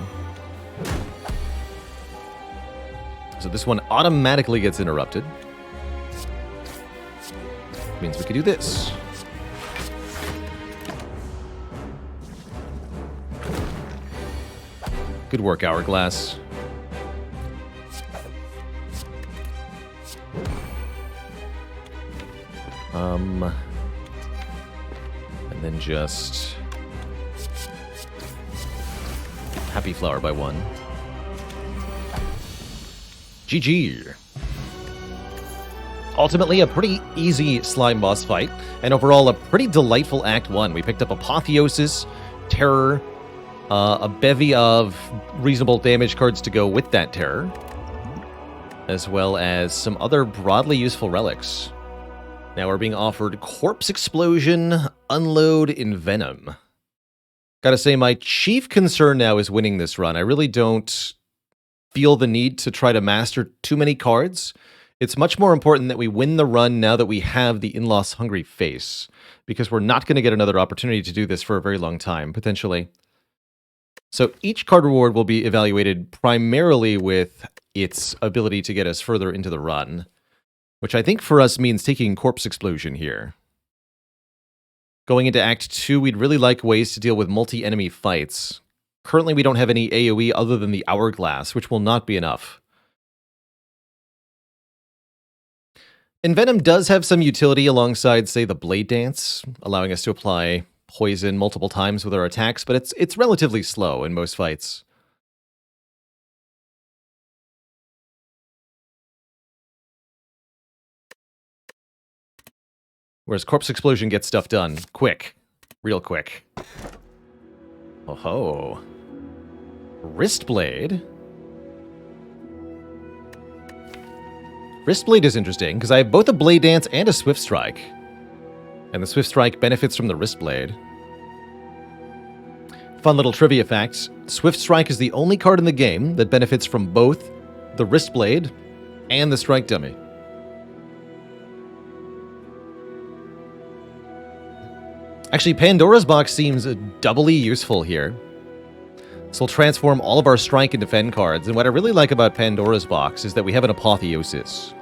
So this one automatically gets interrupted. Means we could do this. Good work, Hourglass. And then just Happy Flower by 1. GG. Ultimately, a pretty easy slime boss fight, and overall a pretty delightful Act 1. We picked up Apotheosis, Terror, a bevy of reasonable damage cards to go with that Terror, as well as some other broadly useful relics. Now we're being offered Corpse Explosion, Unload, Envenom. Gotta say, my chief concern now is winning this run. I really don't feel the need to try to master too many cards. It's much more important that we win the run now that we have the In-Loss Hungry face, because we're not going to get another opportunity to do this for a very long time, potentially. So each card reward will be evaluated primarily with its ability to get us further into the run, which I think for us means taking Corpse Explosion here. Going into Act 2, we'd really like ways to deal with multi-enemy fights. Currently, we don't have any AoE other than the Hourglass, which will not be enough. Envenom does have some utility alongside, say, the Blade Dance, allowing us to apply poison multiple times with our attacks, but it's relatively slow in most fights. Whereas Corpse Explosion gets stuff done quick. Real quick. Oh ho. Wristblade. Wristblade is interesting, because I have both a Blade Dance and a Swift Strike. And the Swift Strike benefits from the Wristblade. Fun little trivia fact, Swift Strike is the only card in the game that benefits from both the Wristblade and the Strike Dummy. Actually, Pandora's Box seems doubly useful here. So we'll transform all of our Strike and Defend cards, and what I really like about Pandora's Box is that we have an Apotheosis.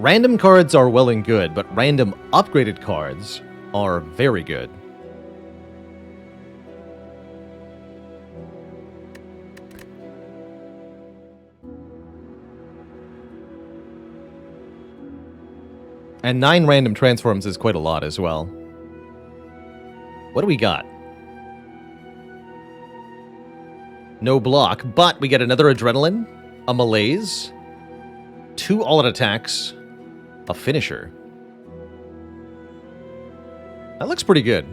Random cards are well and good, but random upgraded cards are very good. And 9 random transforms is quite a lot as well. What do we got? No block, but we get another Adrenaline, a Malaise, 2 all-out attacks, a Finisher. That looks pretty good.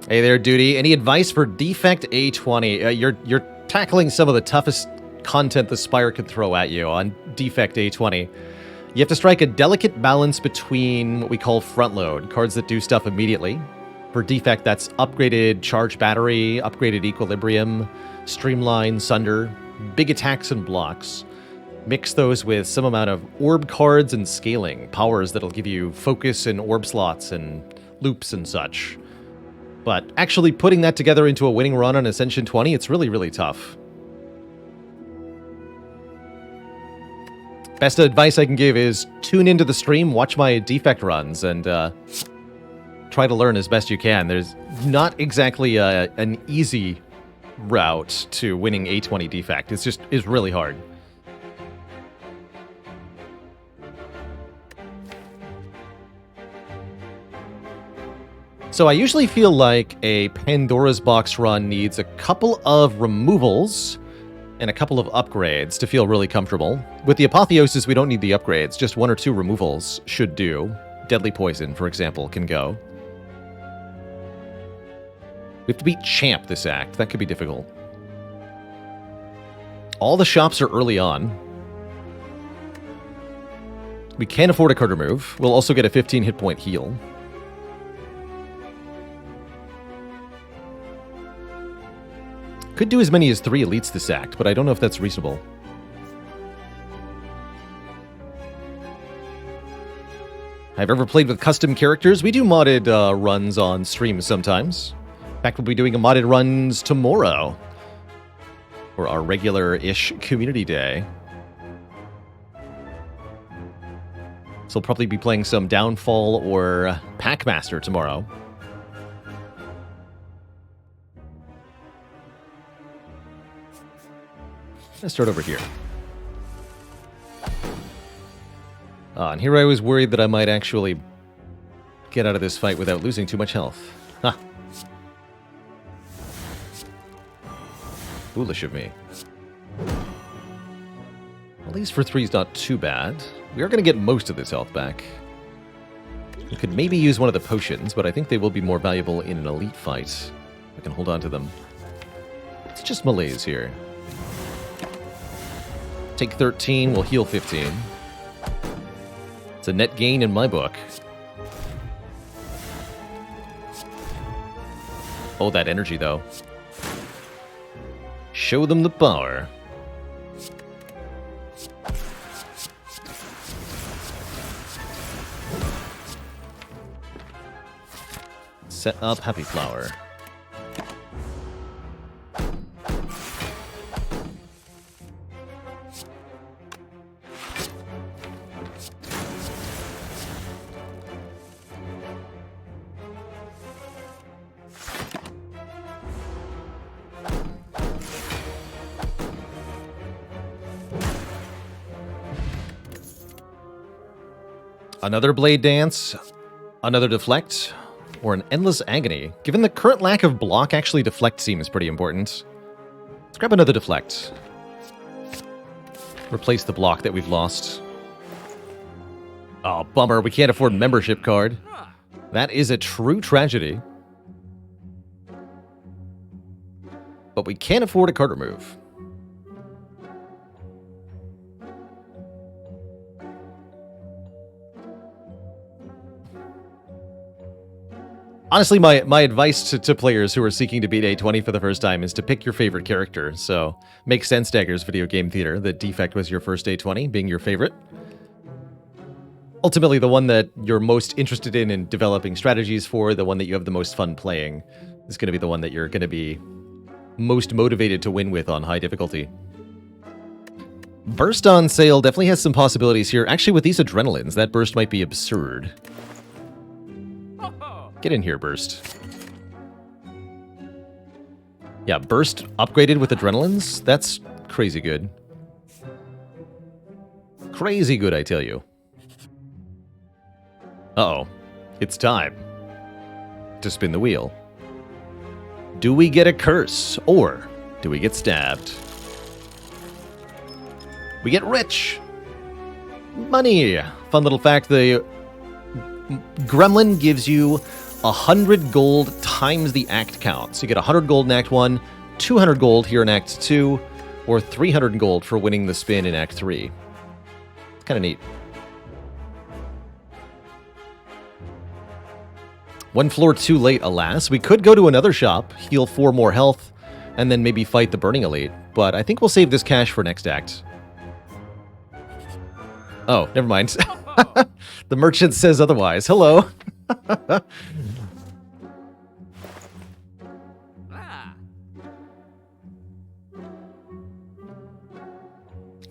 Hey there, Duty. Any advice for Defect A20? You're tackling some of the toughest content the Spire could throw at you on Defect A20. You have to strike a delicate balance between what we call front load, cards that do stuff immediately. For Defect, that's upgraded Charge Battery, upgraded Equilibrium, Streamline, Sunder, big attacks and blocks. Mix those with some amount of orb cards and scaling, powers that'll give you focus and orb slots and loops and such. But actually putting that together into a winning run on Ascension 20, it's really, really tough. Best advice I can give is tune into the stream, watch my Defect runs, and try to learn as best you can. There's not exactly an easy route to winning A20 Defect. It's really hard. So I usually feel like a Pandora's Box run needs a couple of removals and a couple of upgrades to feel really comfortable. With the Apotheosis, we don't need the upgrades. Just 1 or 2 removals should do. Deadly Poison, for example, can go. We have to beat Champ this act. That could be difficult. All the shops are early on. We can't afford a card remove. We'll also get a 15 hit point heal. Could do as many as 3 elites this act, but I don't know if that's reasonable. I've ever played with custom characters. We do modded runs on stream sometimes. In fact, we'll be doing a modded runs tomorrow for our regular-ish community day. So we'll probably be playing some Downfall or Packmaster tomorrow. Let's start over here. And here I was worried that I might actually get out of this fight without losing too much health. Ha! Foolish of me. At least for 3 is not too bad. We are going to get most of this health back. We could maybe use one of the potions, but I think they will be more valuable in an elite fight. I can hold on to them. It's just Malaise here. Take 13, we'll heal 15. It's a net gain in my book. Oh, that energy, though. Show them the power. Set up Happy Flower. Another Blade Dance, another Deflect, or an Endless Agony. Given the current lack of block, actually Deflect seems pretty important. Let's grab another Deflect. Replace the block that we've lost. Oh, bummer, we can't afford a membership card. That is a true tragedy. But we can't afford a card remove. Honestly, my advice to players who are seeking to beat A20 for the first time is to pick your favorite character. So, makes sense, Dagger's Video Game Theater, that Defect was your first A20, being your favorite. Ultimately, the one that you're most interested in developing strategies for, the one that you have the most fun playing, is going to be the one that you're going to be most motivated to win with on high difficulty. Burst on sale definitely has some possibilities here. Actually, with these adrenalines, that burst might be absurd. Get in here, burst. Yeah, burst upgraded with adrenalines? That's crazy good. Crazy good, I tell you. Uh-oh. It's time to spin the wheel. Do we get a curse, or do we get stabbed? We get rich! Money! Fun little fact, the gremlin gives you 100 gold times the act count. So you get 100 gold in Act 1, 200 gold here in Act 2, or 300 gold for winning the spin in Act 3. It's kind of neat. One floor too late, alas. We could go to another shop, heal 4 more health, and then maybe fight the Burning Elite. But I think we'll save this cash for next act. Oh, never mind. The merchant says otherwise. Hello.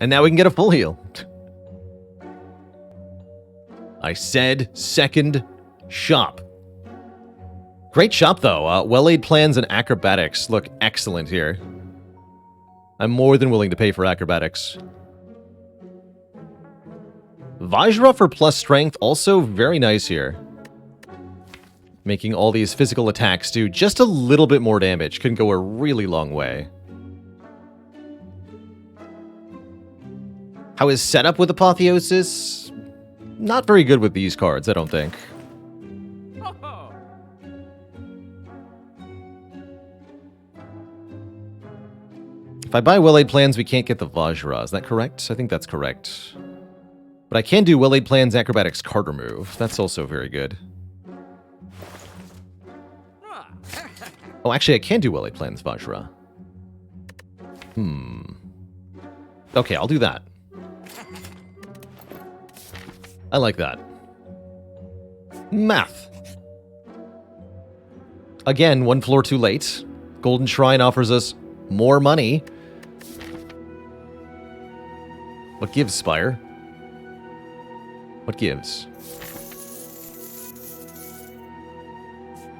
And now we can get a full heal. I said second shop. Great shop, though. Well-laid plans and acrobatics look excellent here. I'm more than willing to pay for acrobatics. Vajra for plus strength, also very nice here. Making all these physical attacks do just a little bit more damage can go a really long way. How is setup with Apotheosis? Not very good with these cards, I don't think. If I buy well-laid plans, we can't get the Vajra. Is that correct? I think that's correct. But I can do well-laid plans acrobatics card remove. That's also very good. Oh, actually, I can do well-laid plans Vajra. Okay, I'll do that. I like that. Math. Again, one floor too late. Golden Shrine offers us more money. What gives, Spire? What gives?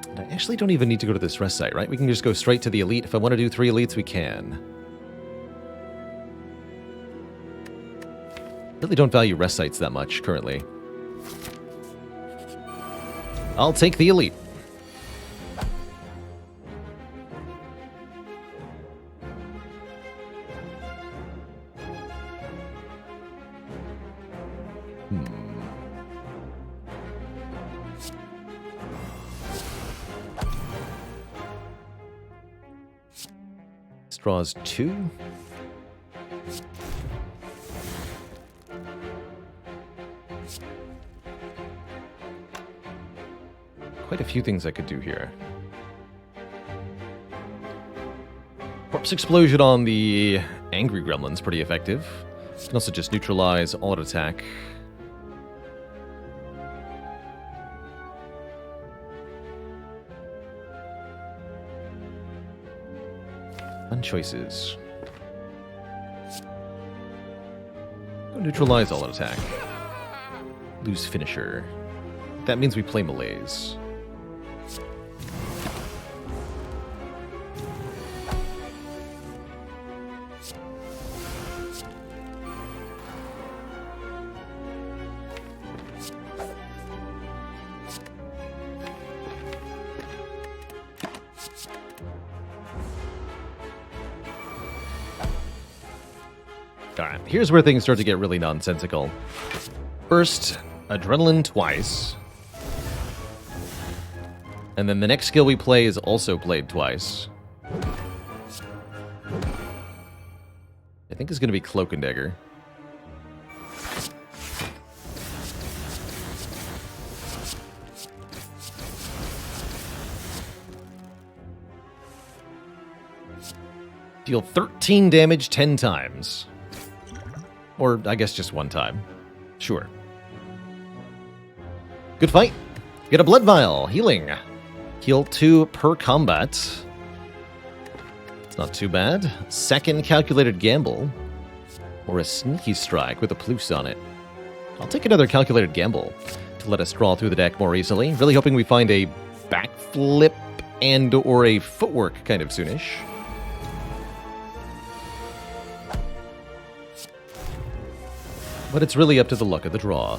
And I actually don't even need to go to this rest site, right? We can just go straight to the elite. If I want to do 3 elites, we can. Really don't value rest sites that much currently. I'll take the elite. Draws 2. Quite a few things I could do here. Corpse Explosion on the Angry Gremlin's pretty effective. You can also just neutralize all-out attack. Fun choices. Go neutralize all-out attack. Lose finisher. That means we play Malaise. Alright, here's where things start to get really nonsensical. First, Adrenaline twice. And then the next skill we play is also played twice. I think it's going to be Cloak and Dagger. Deal 13 damage 10 times. Or, I guess, just one time. Sure. Good fight. Get a blood vial. Healing. Heal 2 per combat. It's not too bad. Second calculated gamble. Or a sneaky strike with a plus on it. I'll take another calculated gamble to let us draw through the deck more easily. Really hoping we find a backflip and or a footwork kind of soonish. But it's really up to the luck of the draw.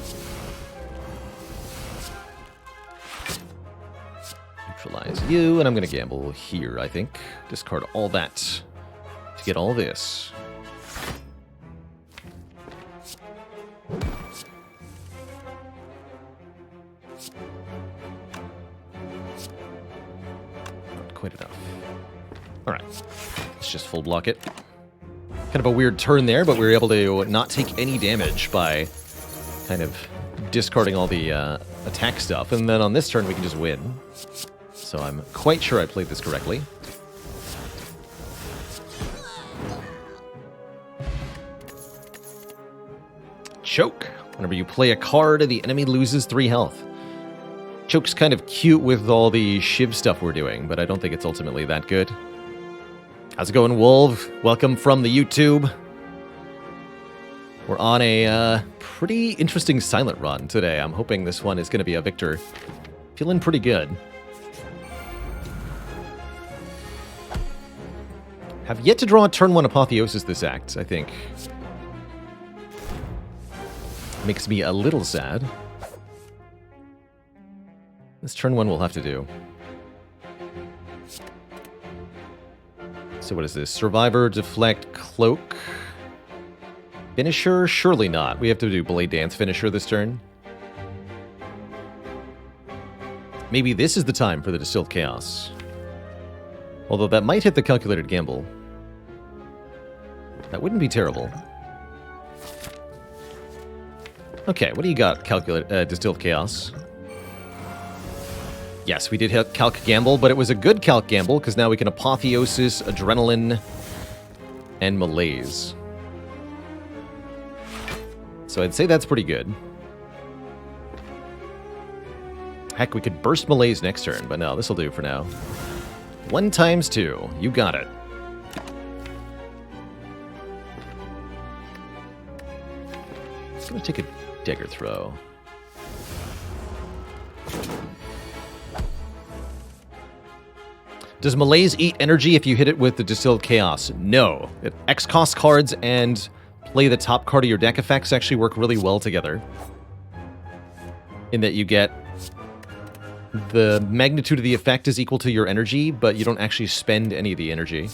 Neutralize you, and I'm going to gamble here, I think. Discard all that to get all this. Not quite enough. Alright, let's just full block it. Kind of a weird turn there, but we were able to not take any damage by kind of discarding all the attack stuff. And then on this turn, we can just win. So I'm quite sure I played this correctly. Choke. Whenever you play a card, the enemy loses 3 health. Choke's kind of cute with all the Shiv stuff we're doing, but I don't think it's ultimately that good. How's it going, Wolv? Welcome from the YouTube. We're on a pretty interesting silent run today. I'm hoping this one is going to be a victor. Feeling pretty good. Have yet to draw a turn 1 Apotheosis this act, I think. Makes me a little sad. This turn 1 we'll have to do. So what is this? Survivor, Deflect, Cloak. Finisher? Surely not. We have to do Blade Dance Finisher this turn. Maybe this is the time for the Distilled Chaos. Although that might hit the Calculated Gamble. That wouldn't be terrible. Okay, what do you got, Distilled Chaos? Yes, we did hit Calc Gamble, but it was a good Calc Gamble, because now we can Apotheosis, Adrenaline, and Malaise. So I'd say that's pretty good. Heck, we could burst Malaise next turn, but no, this'll do for now. 1 times 2. You got it. I'm going to take a Dagger Throw. Does Malaise eat energy if you hit it with the Distilled Chaos? No. X-cost cards and play the top card of your deck effects actually work really well together. In that you get the magnitude of the effect is equal to your energy, but you don't actually spend any of the energy.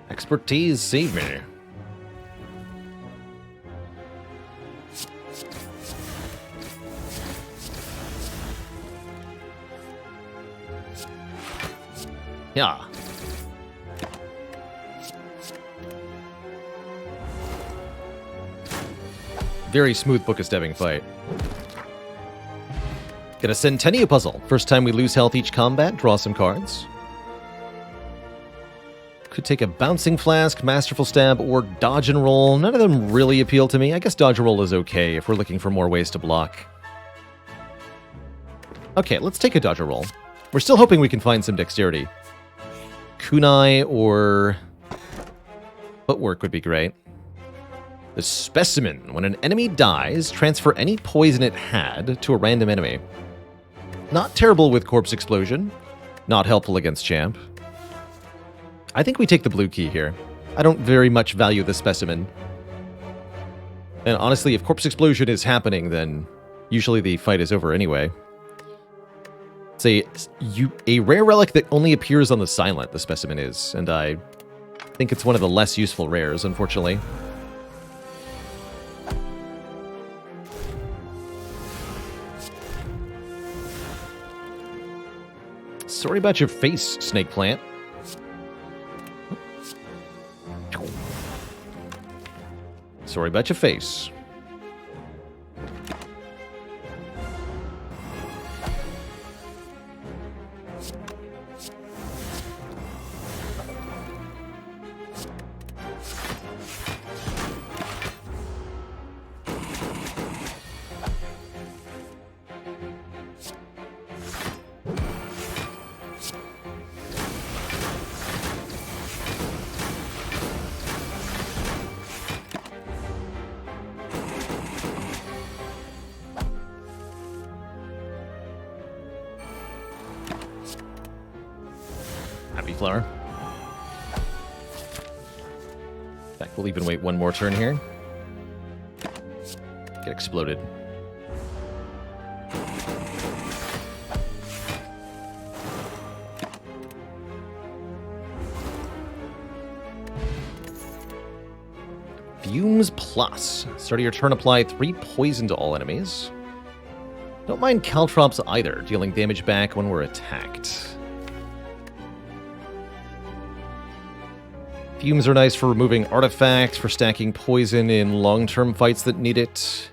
Expertise, save me. Yeah. Very smooth Book of Stepping fight. Get a Centennia puzzle. First time we lose health each combat, draw some cards. Could take a Bouncing Flask, Masterful Stab, or Dodge and Roll. None of them really appeal to me. I guess Dodge and Roll is okay if we're looking for more ways to block. Okay, let's take a Dodge and Roll. We're still hoping we can find some dexterity. Kunai or Footwork would be great. The Specimen. When an enemy dies, transfer any poison it had to a random enemy. Not terrible with Corpse Explosion. Not helpful against Champ. I think we take the blue key here. I don't very much value the Specimen. And honestly, if Corpse Explosion is happening, then usually the fight is over anyway. It's a rare relic that only appears on the Silent, the Specimen is, and I think it's one of the less useful rares, unfortunately. Sorry about your face, Snake Plant. Sorry about your face. Happy flower. In fact, we'll even wait one more turn here. Get exploded. Fumes Plus. Start of your turn, apply 3 poison to all enemies. Don't mind Caltrops either, dealing damage back when we're attacked. Fumes are nice for removing artifacts, for stacking poison in long-term fights that need it.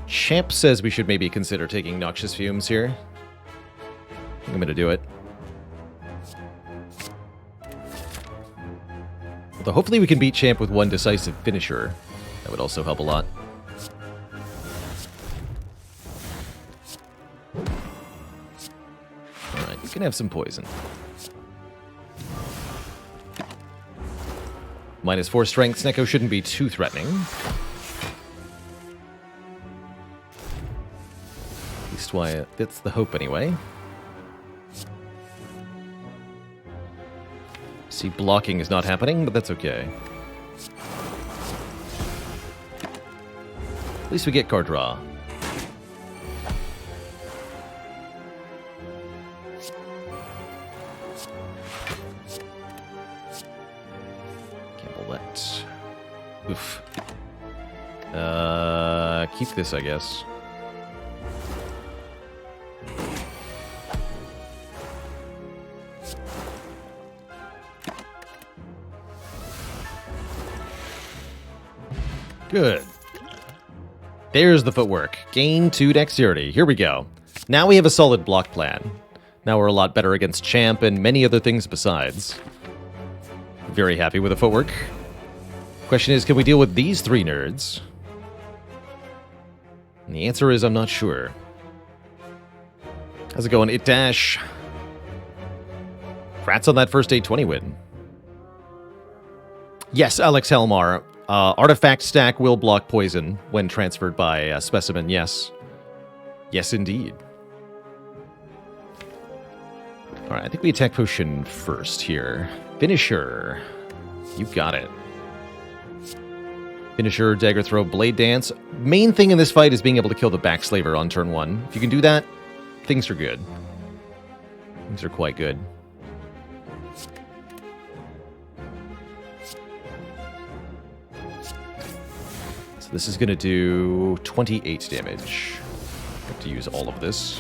Champ says we should maybe consider taking Noxious Fumes here. I think I'm gonna do it. Although hopefully we can beat Champ with one decisive finisher. That would also help a lot. Alright, you can have some poison. -4 strength, Snecko shouldn't be too threatening. At least why that's the hope anyway. See, blocking is not happening, but that's okay. At least we get card draw. Cancel that. Oof. Keep this, I guess. Good. There's the footwork. Gain 2 dexterity. Here we go. Now we have a solid block plan. Now we're a lot better against Champ and many other things besides. Very happy with the footwork. Question is, can we deal with these 3 nerds? And the answer is, I'm not sure. How's it going, It Dash? Congrats on that first 820 win. Yes, Alex Helmar. Artifact stack will block poison when transferred by Specimen, yes. Yes, indeed. Alright, I think we attack potion first here. Finisher. You got it. Finisher, Dagger Throw, Blade Dance. Main thing in this fight is being able to kill the Backslaver on turn 1. If you can do that, things are good. Things are quite good. This is going to do 28 damage. I have to use all of this.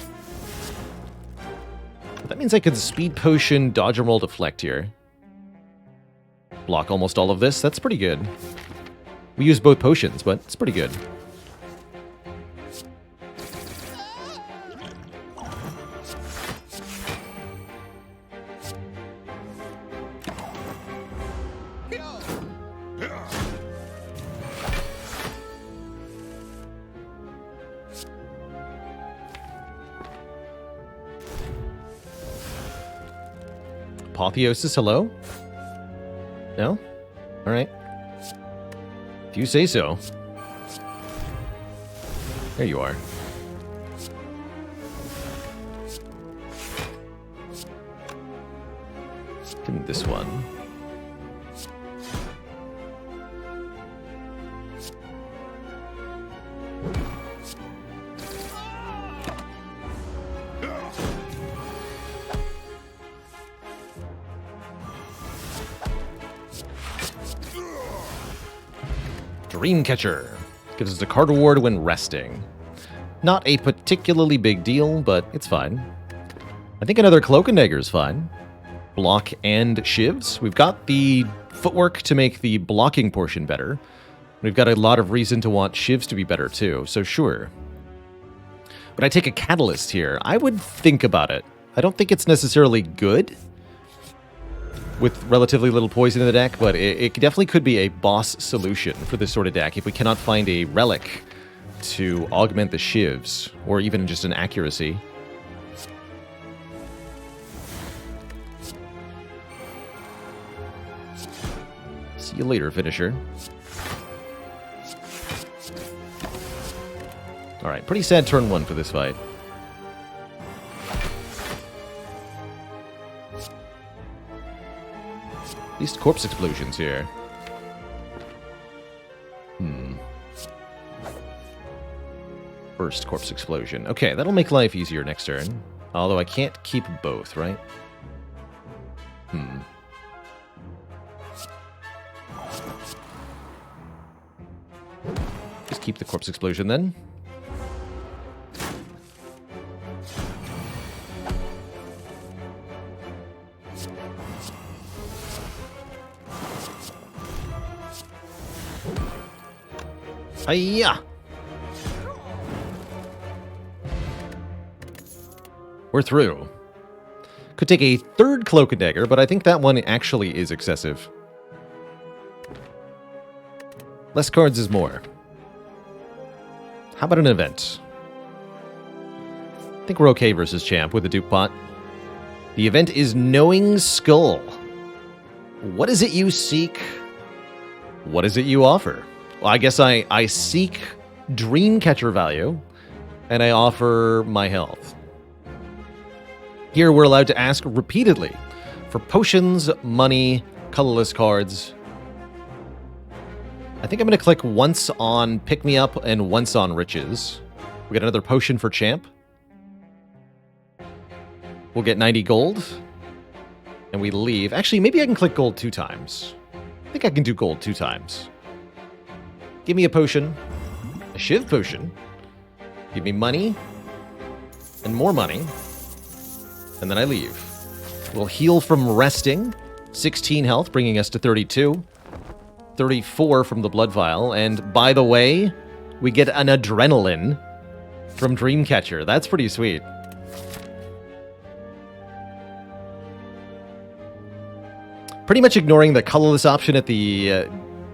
But that means I can Speed Potion, Dodge and Roll, Deflect here. Block almost all of this. That's pretty good. We use both potions, but it's pretty good. Apotheosis, hello? No? Alright. If you say so. There you are. Give me this one. Dreamcatcher. Gives us a card reward when resting. Not a particularly big deal, but it's fine. I think another Cloak and Dagger is fine. Block and Shivs. We've got the footwork to make the blocking portion better. We've got a lot of reason to want Shivs to be better too, so sure. But I take a Catalyst here. I would think about it. I don't think it's necessarily good with relatively little poison in the deck, but it definitely could be a boss solution for this sort of deck if we cannot find a relic to augment the Shivs, or even just an accuracy. See you later, Finisher. Alright, pretty sad turn 1 for this fight. At least corpse explosions here. First corpse explosion. Okay, that'll make life easier next turn. Although I can't keep both, right? Just keep the corpse explosion then. Hiya! We're through. Could take a third Cloak and Dagger, but I think that one actually is excessive. Less cards is more. How about an event? I think we're okay versus Champ with the Duke Pot. The event is Knowing Skull. What is it you seek? What is it you offer? Well, I guess I seek Dreamcatcher value, and I offer my health. Here we're allowed to ask repeatedly for potions, money, colorless cards. I think I'm going to click once on Pick Me Up and once on Riches. We got another potion for Champ. We'll get 90 gold. And we leave. Actually, maybe I can click gold 2 times. I think I can do gold 2 times. Give me a potion. A Shiv potion. Give me money. And more money. And then I leave. We'll heal from resting. 16 health, bringing us to 32. 34 from the blood vial. And by the way, we get an adrenaline from Dreamcatcher. That's pretty sweet. Pretty much ignoring the colorless option at the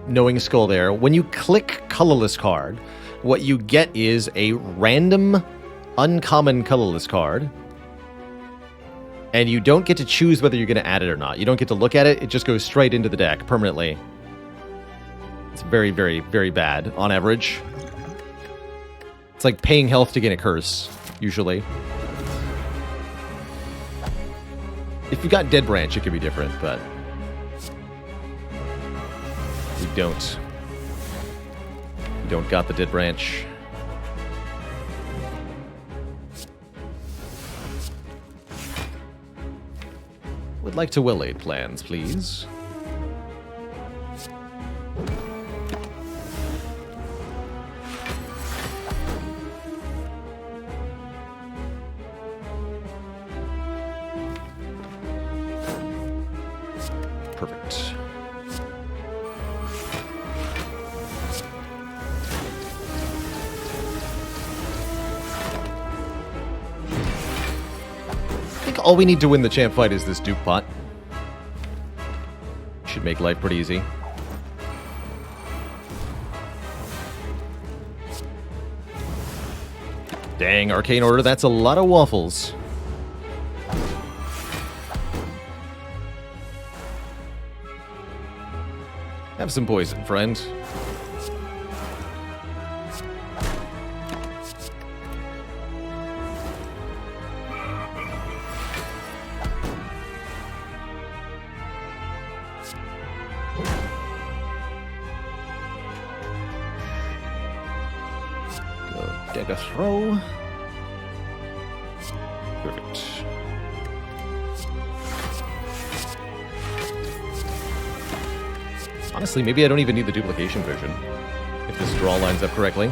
Knowing Skull there. When you click colorless card, what you get is a random uncommon colorless card. And you don't get to choose whether you're going to add it or not. You don't get to look at it. It just goes straight into the deck permanently. It's very, very, very bad on average. It's like paying health to gain a curse, usually. If you got Dead Branch, it could be different, but we don't. We don't got the Dead Branch. Would like to will aid plans, please. Perfect. I think all we need to win the champ fight is this Duke Pot. Should make life pretty easy. Dang, Arcane Order, that's a lot of waffles. Have some poison, friend. Go dagger throw. Perfect. Honestly, maybe I don't even need the duplication version, if this draw lines up correctly.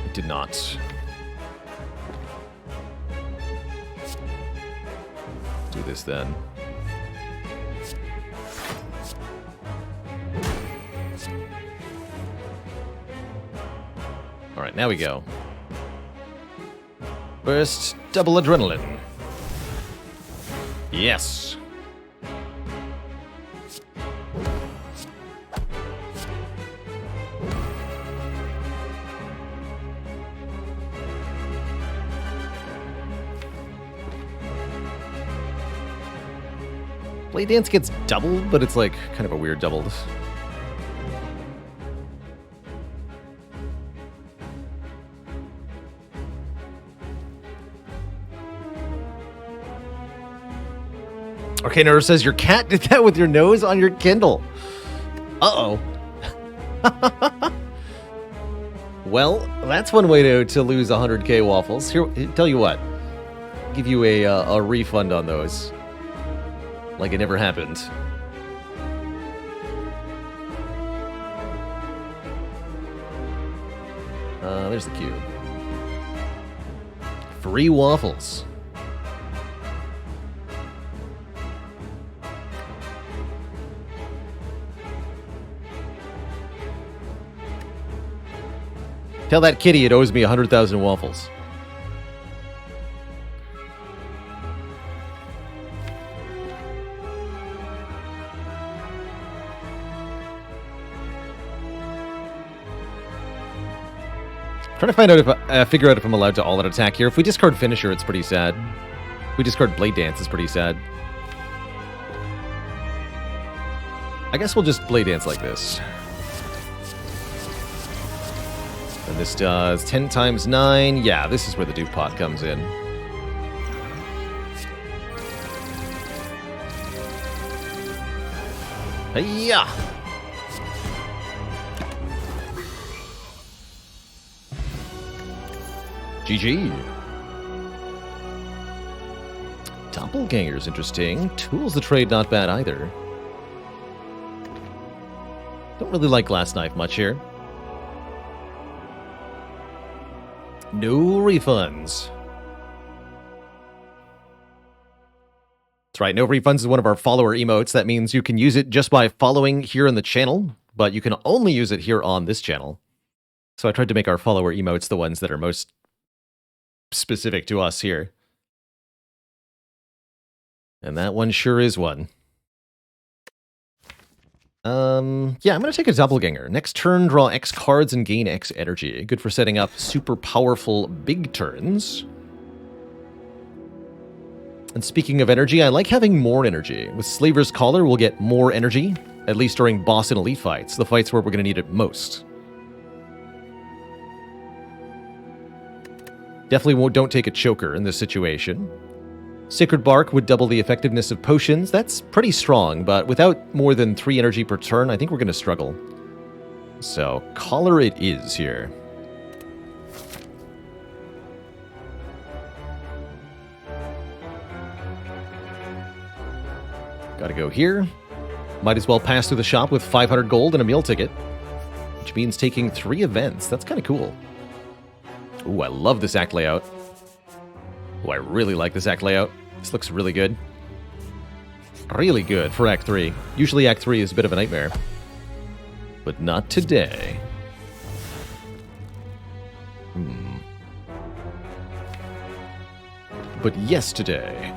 It did not. Do this then. Alright, now we go. First, double adrenaline. Yes. Blade Dance gets doubled, but it's like kind of a weird doubled. Okay, Nerve says your cat did that with your nose on your Kindle. Uh-oh. Well, that's one way to lose 100k waffles. Here, tell you what. Give you a refund on those. Like it never happened. There's the cube. Free waffles. Tell that kitty it owes me 100,000 waffles. Trying to find out if figure out if I'm allowed to all-out attack here. If we discard Finisher, it's pretty sad. If we discard Blade Dance, it's pretty sad. I guess we'll just Blade Dance like this. And this does 10 times 9. Yeah, this is where the dupe pot comes in. Hey-ya! GG. Doppelganger's interesting. Tools the trade, not bad either. Don't really like Glass Knife much here. No refunds. That's right, no refunds is one of our follower emotes. That means you can use it just by following here in the channel, but you can only use it here on this channel. So I tried to make our follower emotes the ones that are most specific to us here. And that one sure is one. Yeah, I'm going to take a Doppelganger. Next turn, draw X cards and gain X energy. Good for setting up super powerful big turns. And speaking of energy, I like having more energy. With Slaver's Collar, we'll get more energy, at least during boss and elite fights, the fights where we're going to need it most. Definitely don't take a choker in this situation. Sacred Bark would double the effectiveness of potions. That's pretty strong, but without more than 3 energy per turn, I think we're going to struggle. So, Collar it is here. Gotta go here. Might as well pass through the shop with 500 gold and a meal ticket, which means taking 3 events. That's kind of cool. Ooh, I love this act layout. Ooh, I really like this act layout. This looks really good. Really good for Act 3. Usually Act 3 is a bit of a nightmare. But not today. But yesterday.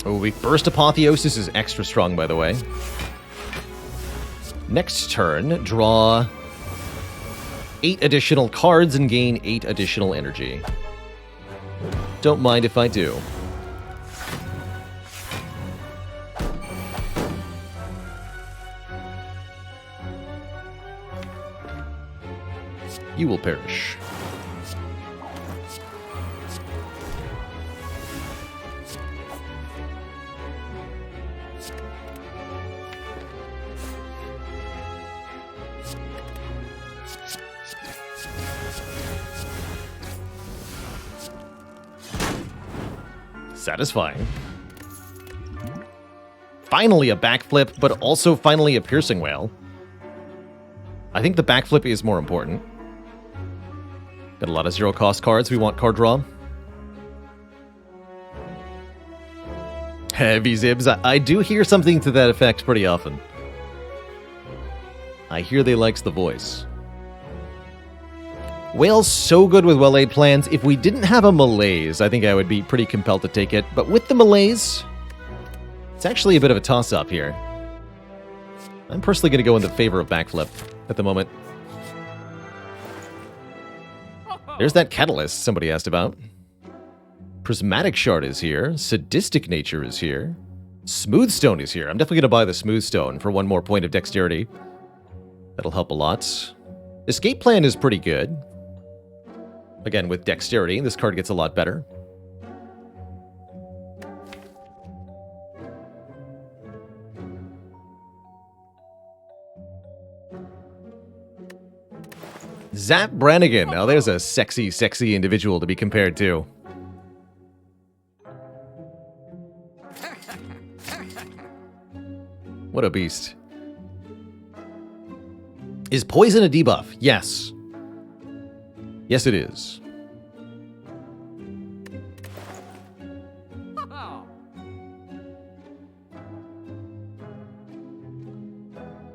Oh, we Burst Apotheosis is extra strong, by the way. Next turn, draw 8 additional cards and gain 8 additional energy. Don't mind if I do. You will perish. Satisfying. Finally a backflip, but also finally a piercing whale. I think the backflip is more important. Got a lot of zero cost cards we want card draw. Heavy Zibs, I do hear something to that effect pretty often. I hear they likes the voice. Whale's so good with well-laid plans. If we didn't have a malaise, I think I would be pretty compelled to take it. But with the malaise, it's actually a bit of a toss-up here. I'm personally going to go in the favor of backflip at the moment. There's that Catalyst somebody asked about. Prismatic Shard is here. Sadistic Nature is here. Smooth Stone is here. I'm definitely going to buy the Smooth Stone for 1 more point of dexterity. That'll help a lot. Escape Plan is pretty good. Again, with dexterity, this card gets a lot better. Zap Brannigan. Now there's a sexy, sexy individual to be compared to. What a beast. Is poison a debuff? Yes. Yes, it is.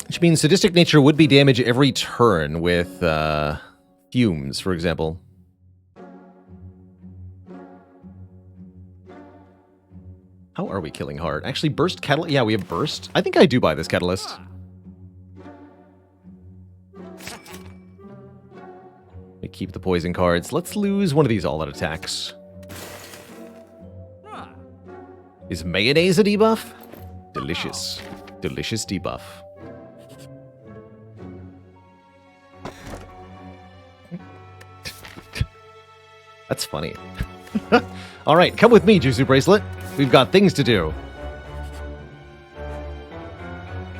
Which means sadistic nature would be damage every turn with fumes, for example. How are we killing hard? Actually, burst catalyst. Yeah, we have burst. I think I do buy this catalyst. We keep the poison cards. Let's lose one of these all-out attacks. Is mayonnaise a debuff? Delicious. Delicious debuff. That's funny. All right, come with me, Juzu Bracelet. We've got things to do.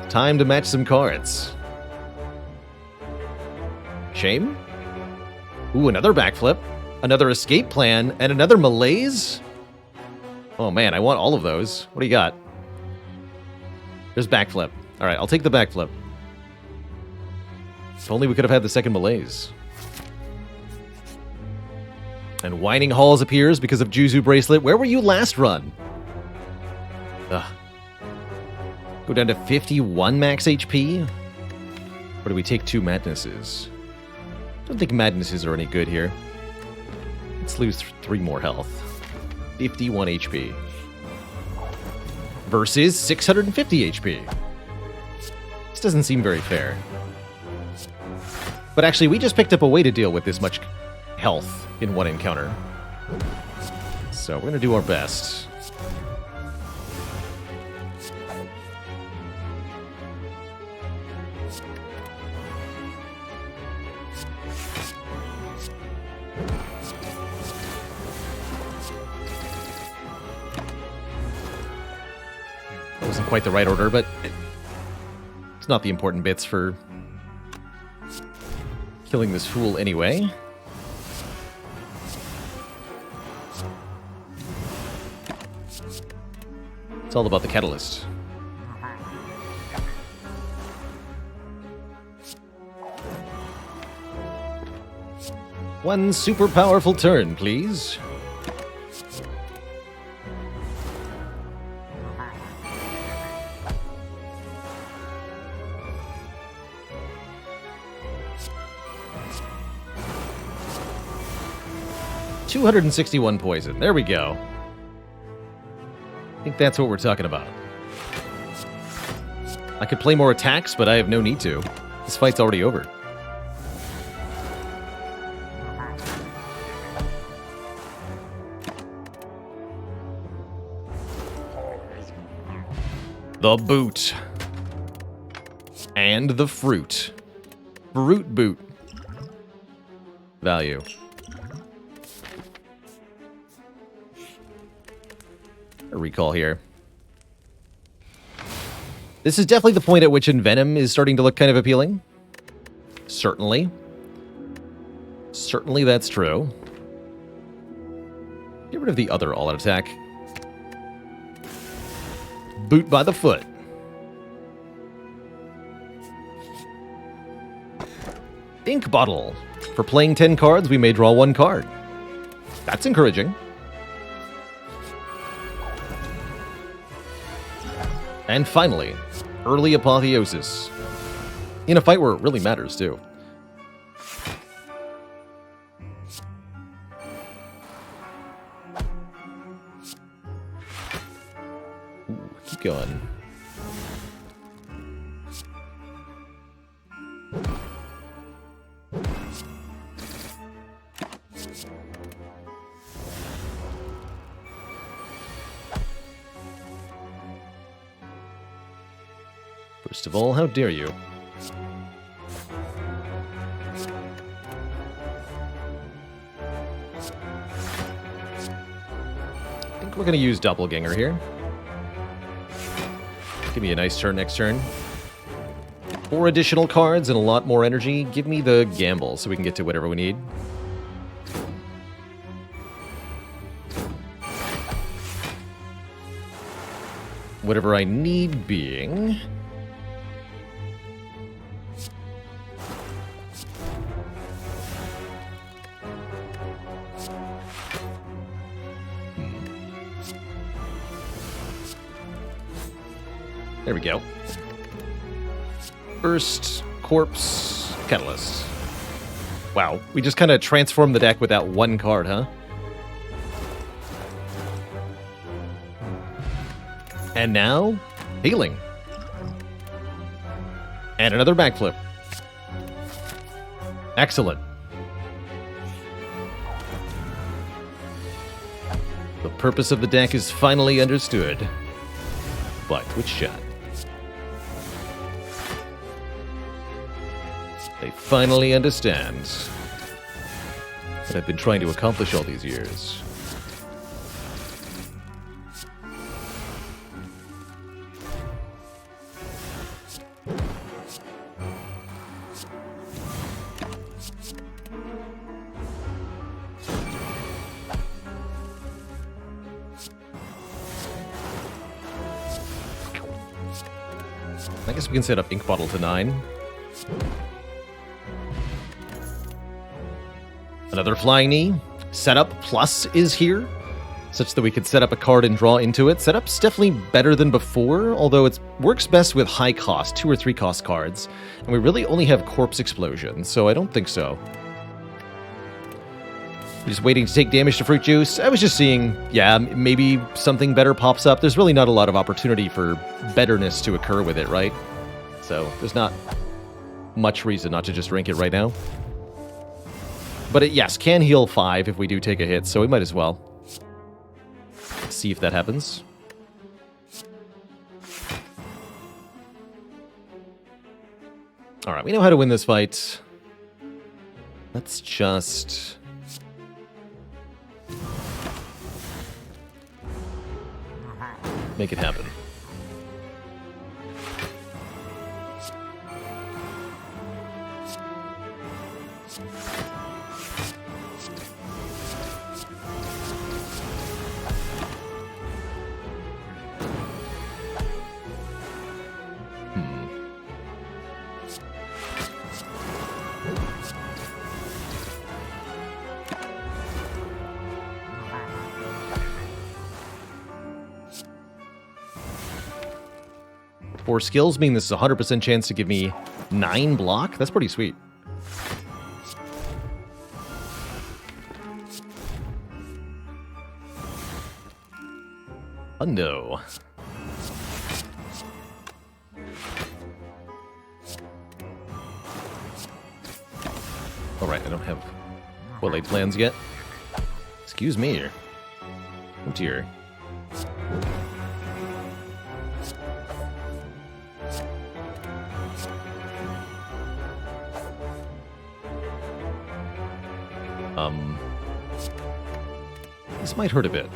Time to match some cards. Shame? Ooh, another backflip. Another escape plan. And another malaise? Oh man, I want all of those. What do you got? There's backflip. All right, I'll take the backflip. If only we could have had the second malaise. And Whining Halls appears because of Juzu Bracelet. Where were you last run? Ugh. Go down to 51 max HP? Or do we take 2 madnesses? I don't think madnesses are any good here. Let's lose 3 more health. 51 HP. Versus 650 HP. This doesn't seem very fair. But actually, we just picked up a way to deal with this much health in one encounter. So we're going to do our best. That wasn't quite the right order, but it's not the important bits for killing this fool anyway. It's all about the catalyst. One super powerful turn, please. $261 poison. There we go. I think that's what we're talking about. I could play more attacks, but I have no need to. This fight's already over. The boot. And the fruit. Fruit boot. Value. A recall here. This is definitely the point at which Envenom is starting to look kind of appealing. Certainly. Certainly that's true. Get rid of the other all-out attack. Boot by the foot. Ink bottle. For playing 10 cards, we may draw 1 card. That's encouraging. And finally, early apotheosis. In a fight where it really matters, too. Ooh, keep going. First of all, how dare you? we're going to use Doppelganger here. Give me a nice turn next turn. 4 additional cards and a lot more energy. Give me the Gamble so we can get to whatever we need. Whatever I need being... There we go. Burst, Corpse, Catalyst. Wow, we just kind of transformed the deck with that one card, huh? And now, Healing. And another backflip. Excellent. The purpose of the deck is finally understood. But which shot? They finally understand what I've been trying to accomplish all these years. I guess we can set up Ink Bottle to 9. Another Flying Knee. Setup Plus is here, such that we could set up a card and draw into it. Setup's definitely better than before, although it works best with high cost, 2 or 3 cost cards. And we really only have Corpse Explosion, so I don't think so. Just waiting to take damage to Fruit Juice. I was just seeing, yeah, maybe something better pops up. There's really not a lot of opportunity for betterness to occur with it, right? So there's not much reason not to just drink it right now. But it, yes, can heal 5 if we do take a hit, so we might as well see if that happens. Alright, we know how to win this fight. Let's just... make it happen. Four skills mean this is a 100% chance to give me 9 block. That's pretty sweet. Hundo. Alright, I don't have well-laid plans yet. Excuse me. Oh dear. This might hurt a bit.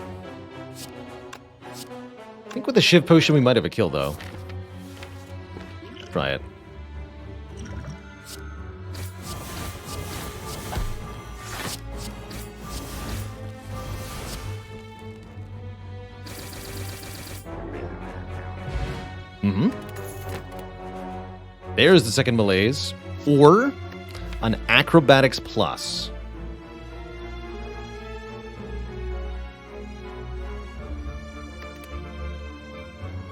I think with the Shiv Potion we might have a kill, though. Try it. There's the second Malaise. Or an Acrobatics Plus.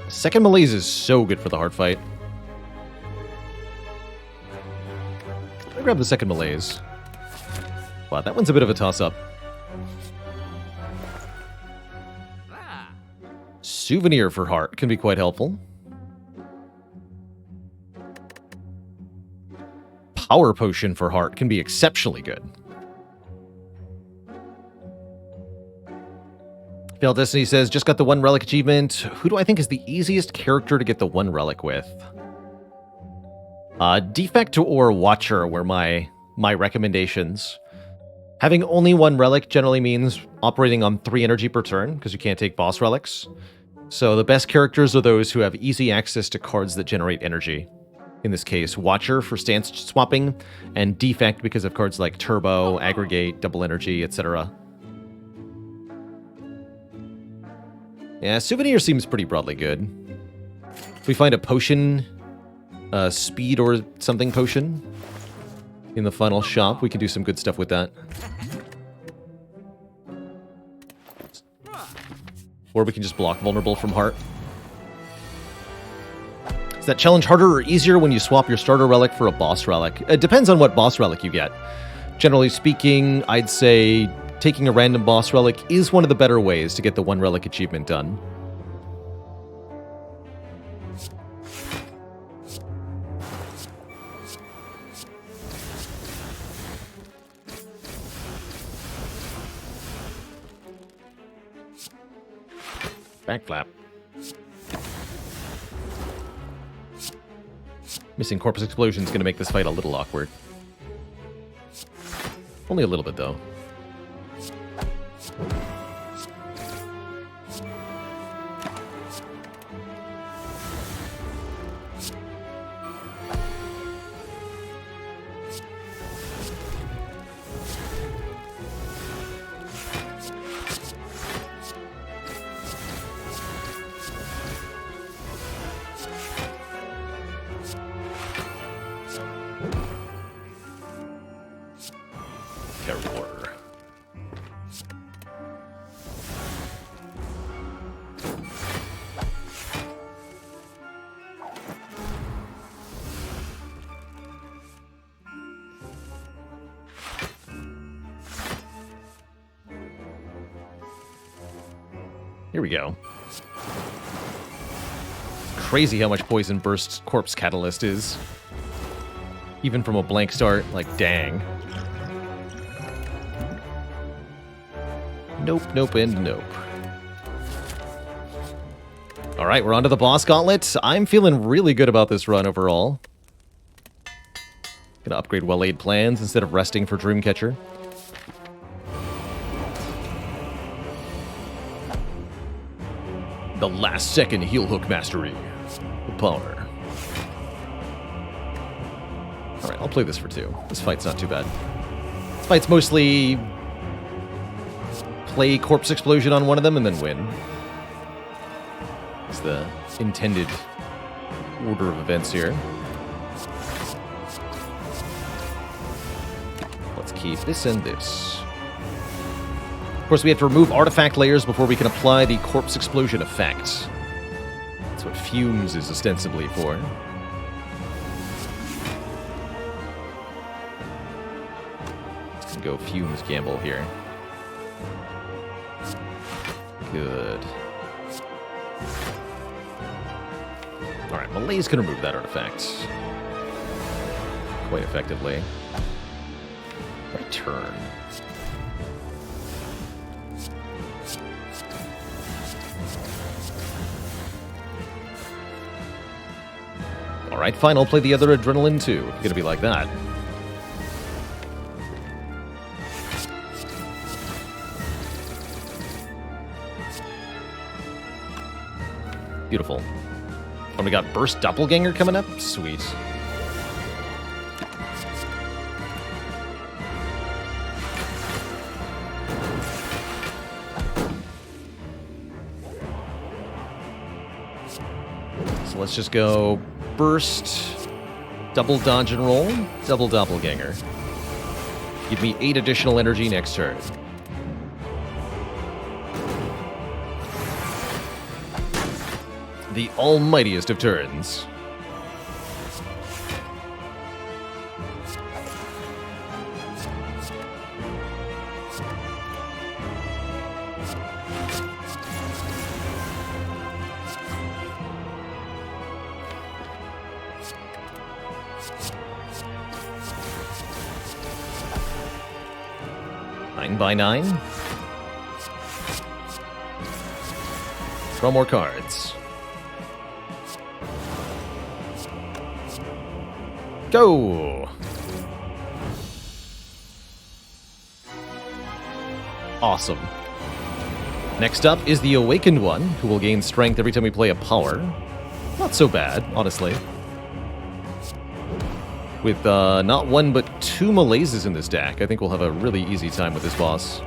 Second Malaise is so good for the hard fight. I'll grab the second Malaise. Wow, that one's a bit of a toss-up. Souvenir for heart can be quite helpful. Power Potion for heart can be exceptionally good. Failed Destiny says, just got the 1 relic achievement. Who do I think is the easiest character to get the 1 relic with? Defect or Watcher were my recommendations. Having only one relic generally means operating on 3 energy per turn, because you can't take boss relics. So the best characters are those who have easy access to cards that generate energy. In this case, Watcher for stance swapping, and Defect because of cards like Turbo, Aggregate, Double Energy, etc. Yeah, Souvenir seems pretty broadly good. If we find a potion, speed or something potion in the final shop, we can do some good stuff with that. Or we can just block vulnerable from heart. Is that challenge harder or easier when you swap your starter relic for a boss relic? It depends on what boss relic you get. Generally speaking, I'd say taking a random boss relic is one of the better ways to get the 1 relic achievement done. Backflap. Missing Corpus Explosion is going to make this fight a little awkward. Only a little bit, though. Here we go. Crazy how much Poison Burst's Corpse Catalyst is. Even from a blank start, like, dang. Nope, nope, and nope. Alright, we're on to the boss gauntlet. I'm feeling really good about this run overall. Gonna upgrade well-laid plans instead of resting for Dreamcatcher. The last second heel hook mastery. The power. Alright, I'll play this for 2. This fight's not too bad. This fight's mostly play Corpse Explosion on one of them and then win. It's the intended order of events here. Let's keep this and this. Of course, we have to remove artifact layers before we can apply the Corpse Explosion effect. That's what Fumes is ostensibly for. Let's go Fumes gamble here. Good. Alright, Malay's gonna remove that artifact. Quite effectively. What a turn. Alright, fine, I'll play the other Adrenaline too. It's gonna be like that. Beautiful. And we got Burst Doppelganger coming up? Sweet. So let's just go Burst, double dodge and roll, double Doppelganger. Give me 8 additional energy next turn. The almightiest of turns. By 9. Draw more cards. Go! Awesome. Next up is the Awakened one, who will gain strength every time we play a power. Not so bad, honestly. With not one but two Malazes in this deck, I think we'll have a really easy time with this boss.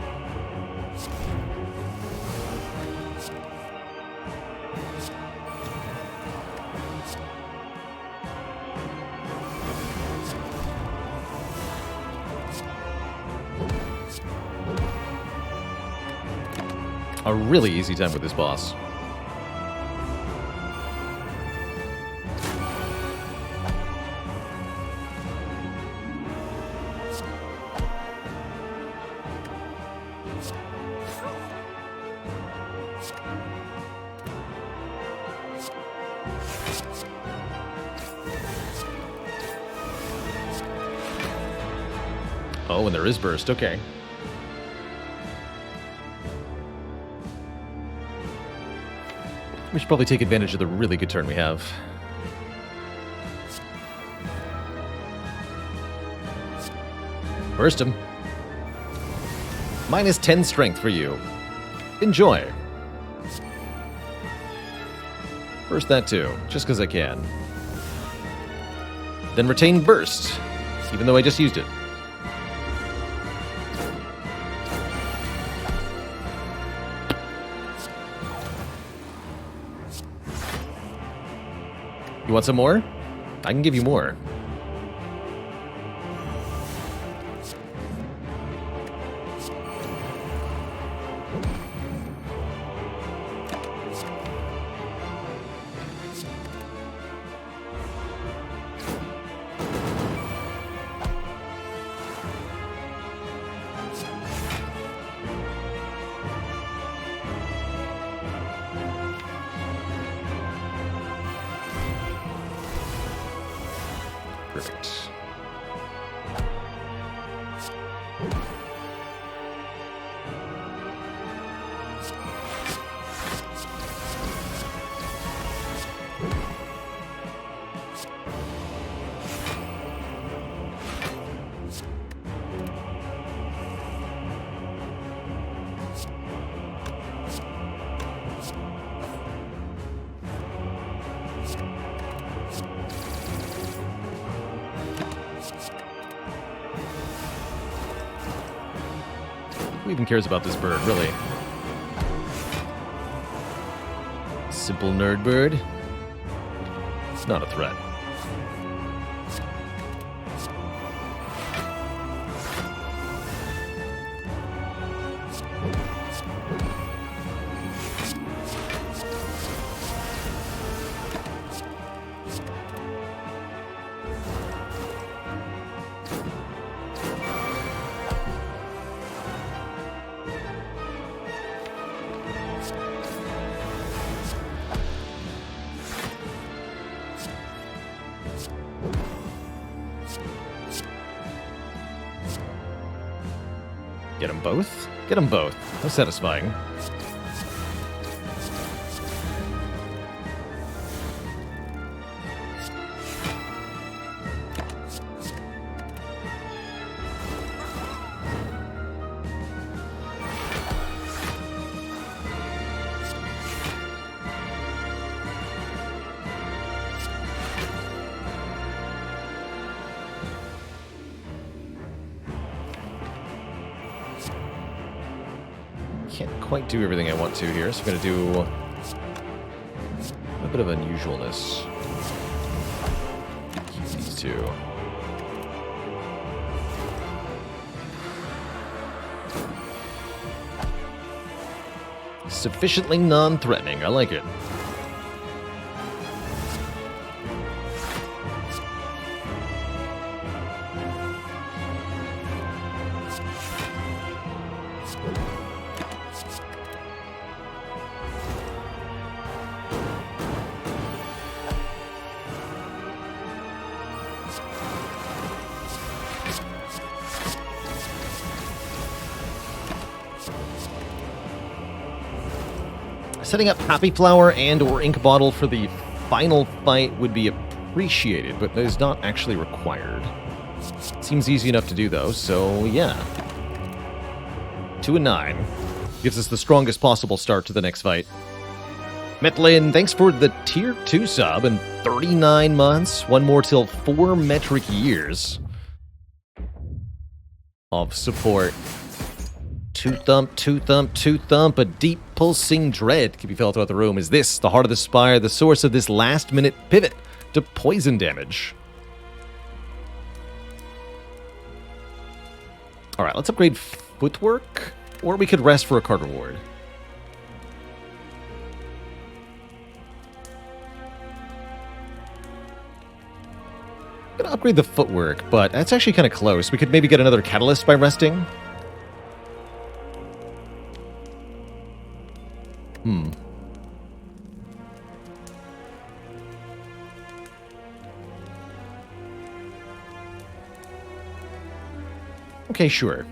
A really easy time with this boss. Oh, and there is burst, okay. We should probably take advantage of the really good turn we have. Burst him. Minus 10 strength for you. Enjoy. Burst that too, just because I can. Then retain burst, even though I just used it. You want some more? I can give you more. Perfect. Who even cares about this bird, really? Simple nerd bird. It's not a threat. Get them both? Get them both. How satisfying. Can't quite do everything I want to here, so I'm going to do a bit of unusualness. Keep these two. Sufficiently non-threatening. I like it. Setting up Happy Flower and or Ink Bottle for the final fight would be appreciated, but that is not actually required. Seems easy enough to do, though, so yeah. 2 and 9. Gives us the strongest possible start to the next fight. Metlin, thanks for the tier 2 sub and 39 months. One more till 4 metric years of support. Two thump, a deep pulsing dread can be felt throughout the room. Is this the heart of the Spire, the source of this last-minute pivot to poison damage? Alright, let's upgrade footwork, or we could rest for a card reward. I'm gonna upgrade the footwork, but that's actually kind of close. We could maybe get another catalyst by resting. Okay, sure.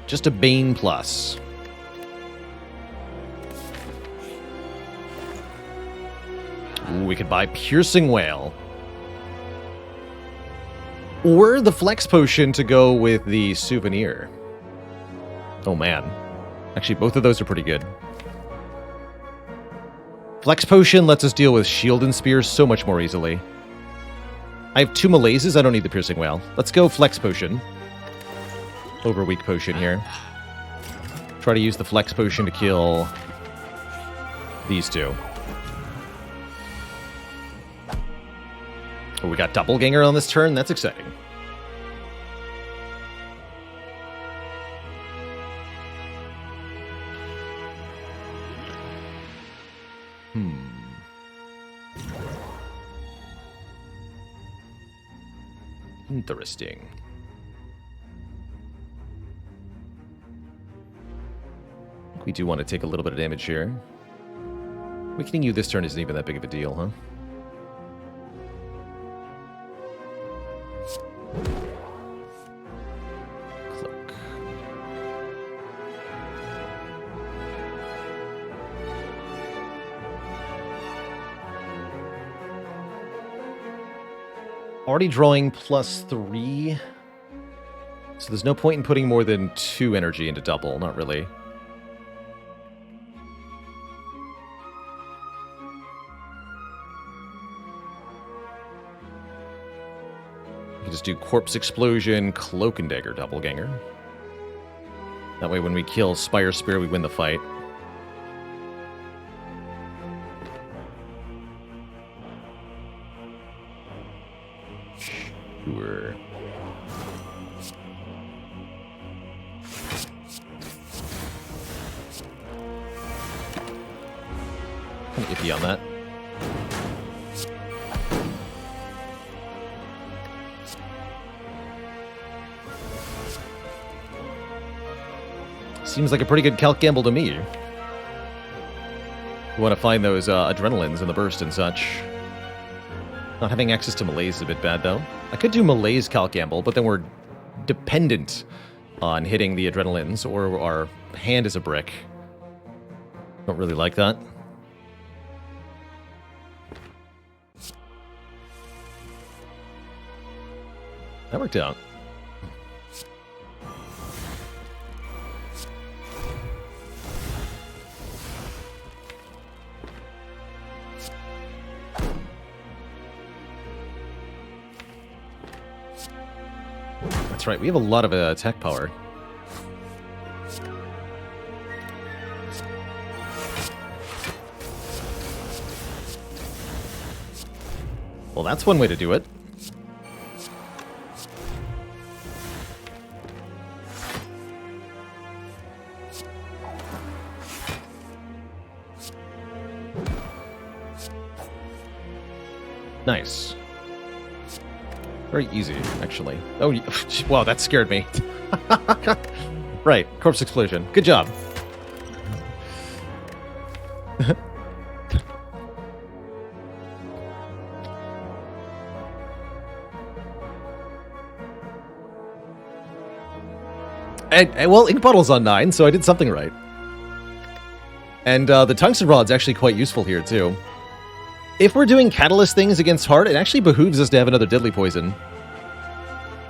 Just a Bane plus. Ooh, we could buy Piercing Wail. Or the Flex Potion to go with the Souvenir. Oh man. Actually, both of those are pretty good. Flex Potion lets us deal with Shield and Spear so much more easily. I have 2 Malaises, I don't need the Piercing Wail. Let's go Flex Potion. Over Weak Potion here. Try to use the Flex Potion to kill these 2. Oh, we got Doppelganger on this turn? That's exciting. Interesting. We do want to take a little bit of damage here. Weakening you this turn isn't even that big of a deal, huh? Cloak. Already drawing +3. So there's no point in putting more than 2 energy into double, not really. You can just do Corpse Explosion, Cloak and Dagger, Doppelganger. That way when we kill Spire Spear, we win the fight. Sure. Kind of iffy on that. Seems like a pretty good calc gamble to me. You want to find those adrenalines in the burst and such. Not having access to Malaise is a bit bad, though. I could do Malaise calc gamble, but then we're dependent on hitting the adrenalines, or our hand is a brick. Don't really like that. That worked out. That's right, we have a lot of attack power. Well, that's one way to do it. Nice. Very easy, actually. Oh, wow, that scared me. Right, Corpse Explosion. Good job. Well, Ink Bottle's on 9, so I did something right. And the Tungsten Rod's actually quite useful here, too. If we're doing Catalyst things against Heart, it actually behooves us to have another Deadly Poison.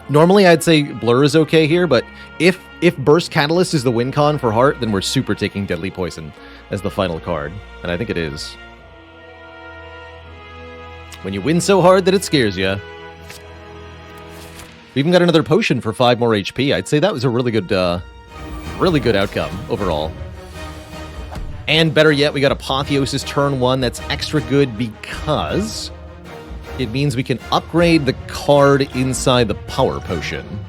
Normally, I'd say Blur is okay here, but if Burst Catalyst is the win con for Heart, then we're super taking Deadly Poison as the final card, and I think it is. When you win so hard that it scares you. We even got another potion for 5 more HP. I'd say that was a really good outcome overall. And better yet, we got Apotheosis turn 1. That's extra good because it means we can upgrade the card inside the power potion.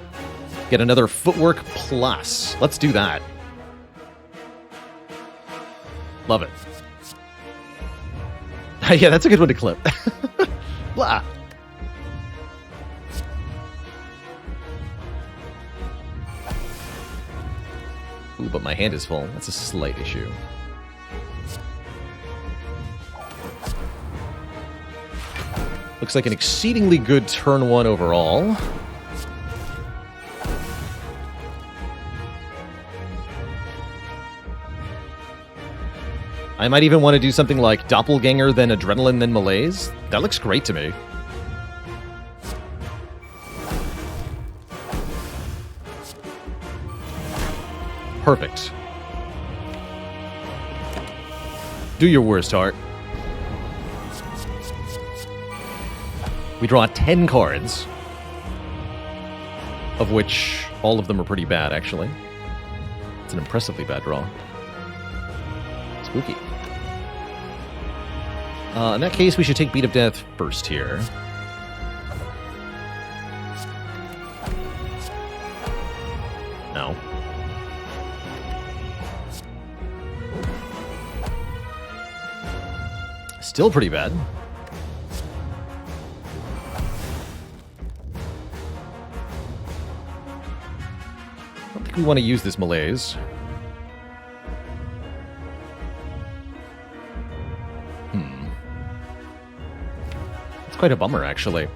Get another Footwork Plus. Let's do that. Love it. Yeah, that's a good one to clip. Blah. Ooh, but my hand is full. That's a slight issue. Looks like an exceedingly good turn 1 overall. I might even want to do something like Doppelganger, then Adrenaline, then Malaise. That looks great to me. Perfect. Do your worst, Heart. We draw 10 cards, of which all of them are pretty bad, actually. It's an impressively bad draw. Spooky. In that case, we should take Beat of Death first here. No. Still pretty bad. I don't think we want to use this Malaise. It's quite a bummer, actually.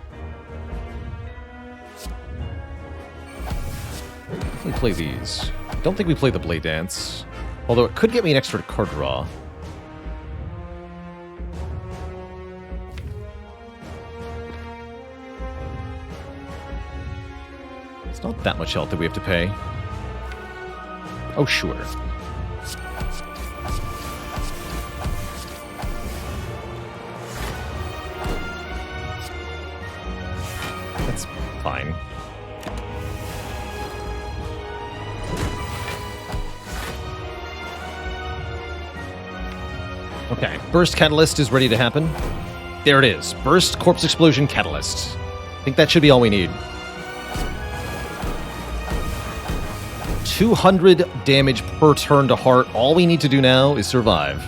We play these. Don't think we play the Blade Dance. Although it could get me an extra card draw. It's not that much health that we have to pay. Oh, sure. That's fine. Okay, Burst Catalyst is ready to happen. There it is. Burst Corpse Explosion Catalyst. I think that should be all we need. 200 damage per turn to Heart. All we need to do now is survive.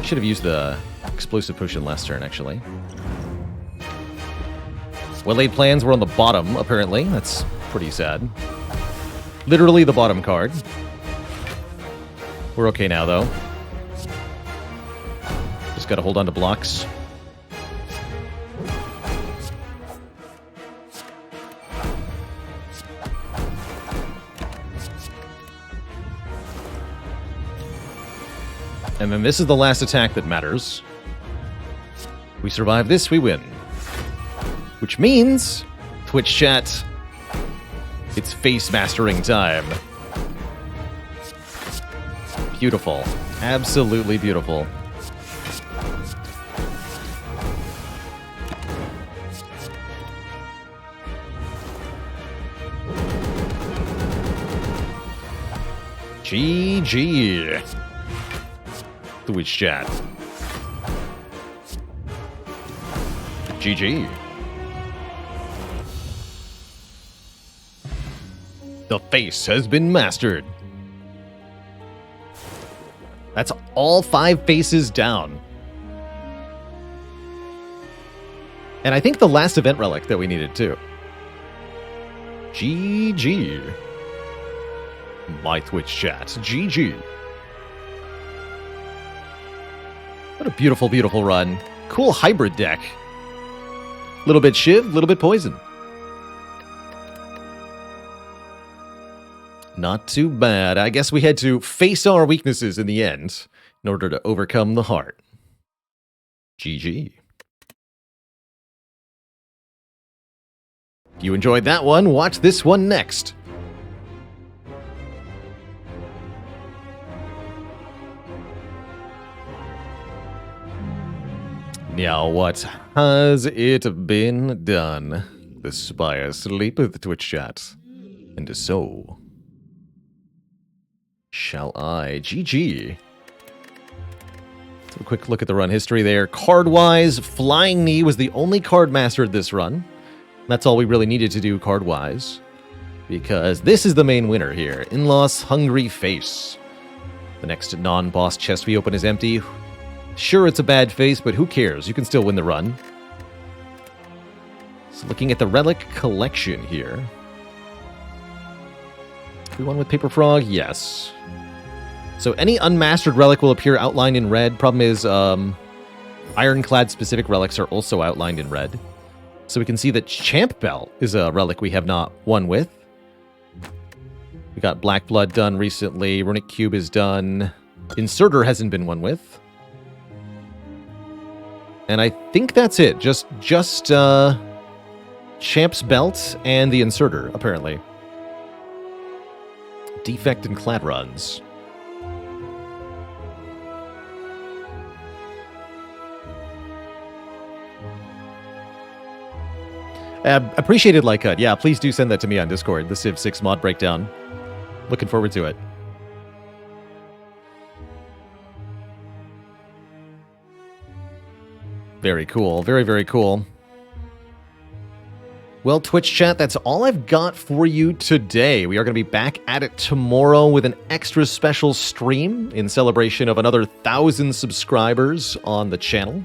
Should have used the Explosive Potion last turn, actually. Well-laid plans were on the bottom, apparently. That's pretty sad. Literally the bottom card. We're okay now, though. Just gotta hold on to blocks. And then this is the last attack that matters. We survive this, we win. Which means, Twitch chat, it's face mastering time. Beautiful. Absolutely beautiful. GG. Twitch chat. GG. The face has been mastered. That's all 5 faces down. And I think the last event relic that we needed too. GG. My Twitch chat. GG. What a beautiful, beautiful run. Cool hybrid deck. Little bit Shiv, little bit Poison. Not too bad. I guess we had to face our weaknesses in the end in order to overcome the Heart. GG. If you enjoyed that one, watch this one next. Now what has it been done? The Spire sleepeth, Twitch chat, and so shall I. GG. So a quick look at the run history there. Card-wise, Flying Knee was the only card mastered this run. That's all we really needed to do card-wise, because this is the main winner here. In-Loss Hungry Face. The next non-boss chest we open is empty. Sure, it's a bad face, but who cares? You can still win the run. So looking at the relic collection here. We won with Paper Frog? Yes. So any unmastered relic will appear outlined in red. Problem is, Ironclad specific relics are also outlined in red. So we can see that Champ Belt is a relic we have not won with. We got Black Blood done recently. Runic Cube is done. Inserter hasn't been won with. And I think that's it. Just Champ's Belt and the Inserter, apparently. Defect and Clad runs. Appreciated like cut. Yeah, please do send that to me on Discord, the Civ 6 mod breakdown. Looking forward to it. Very cool. Very, very cool. Well, Twitch chat, that's all I've got for you today. We are going to be back at it tomorrow with an extra special stream in celebration of another 1,000 subscribers on the channel.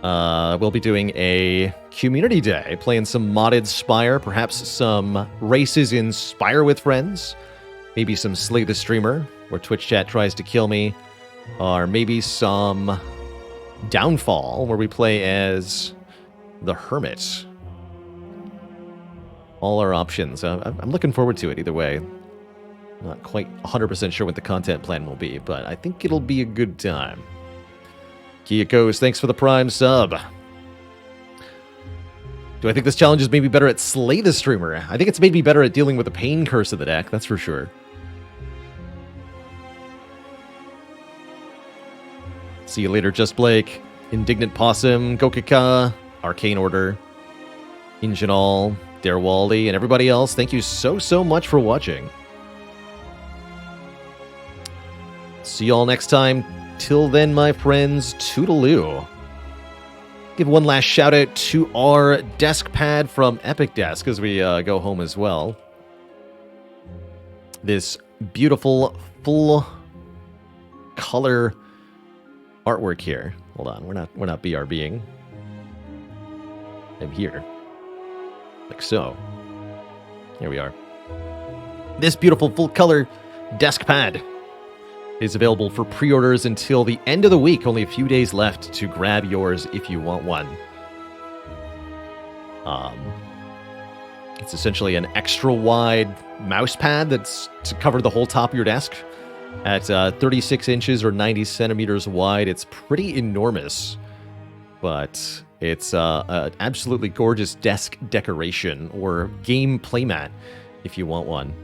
We'll be doing a community day, playing some modded Spire, perhaps some races in Spire with friends, maybe some Slay the Streamer, where Twitch chat tries to kill me, or maybe some Downfall, where we play as the Hermit. All our options. I'm looking forward to it either way. Not quite 100% sure what the content plan will be, but I think it'll be a good time. Kiyakos, thanks for the Prime sub. Do I think this challenge is maybe better at Slay the Streamer? I think it's made me better at dealing with the pain curse of the deck, that's for sure. See you later, Just Blake. Indignant Possum, Gokika, Arcane Order, Ingenal, Darewaldy, and everybody else. Thank you so much for watching. See y'all next time. Till then, my friends, toodaloo. Give one last shout out to our desk pad from Epic Desk as we go home as well. This beautiful full color artwork here. Hold on, we're not BRBing. I'm here. Like so. Here we are. This beautiful full color desk pad is available for pre-orders until the end of the week. Only a few days left to grab yours if you want one. It's essentially an extra wide mouse pad that's to cover the whole top of your desk. At 36 inches or 90 centimeters wide, it's pretty enormous. But it's an absolutely gorgeous desk decoration or game playmat if you want one.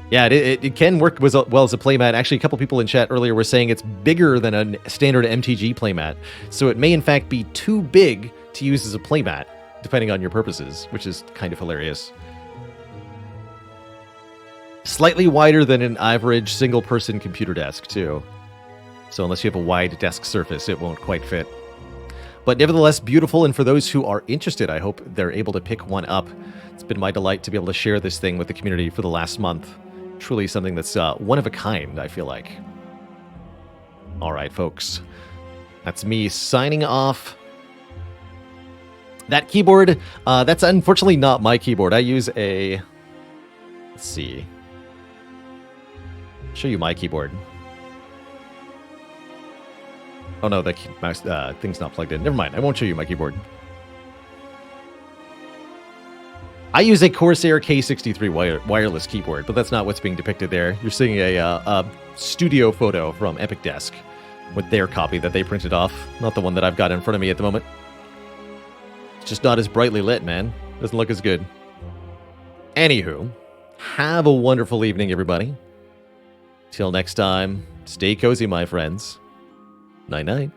Yeah, it can work as well as a playmat. Actually, a couple people in chat earlier were saying it's bigger than a standard MTG playmat. So it may in fact be too big to use as a playmat, depending on your purposes, which is kind of hilarious. Slightly wider than an average single-person computer desk, too. So unless you have a wide desk surface, it won't quite fit. But nevertheless, beautiful, and for those who are interested, I hope they're able to pick one up. It's been my delight to be able to share this thing with the community for the last month. Truly something that's one of a kind, I feel like. All right, folks. That's me signing off. That keyboard, that's unfortunately not my keyboard. I use a... Let's see. Show you my keyboard. Oh no, that mouse thing's not plugged in. Never mind, I won't show you my keyboard. I use a Corsair K63 wireless keyboard, but that's not what's being depicted there. You're seeing a studio photo from Epic Desk with their copy that they printed off, not the one that I've got in front of me at the moment. Just not as brightly lit, man. Doesn't look as good. Anywho, have a wonderful evening, everybody. Till next time, stay cozy, my friends. Night-night.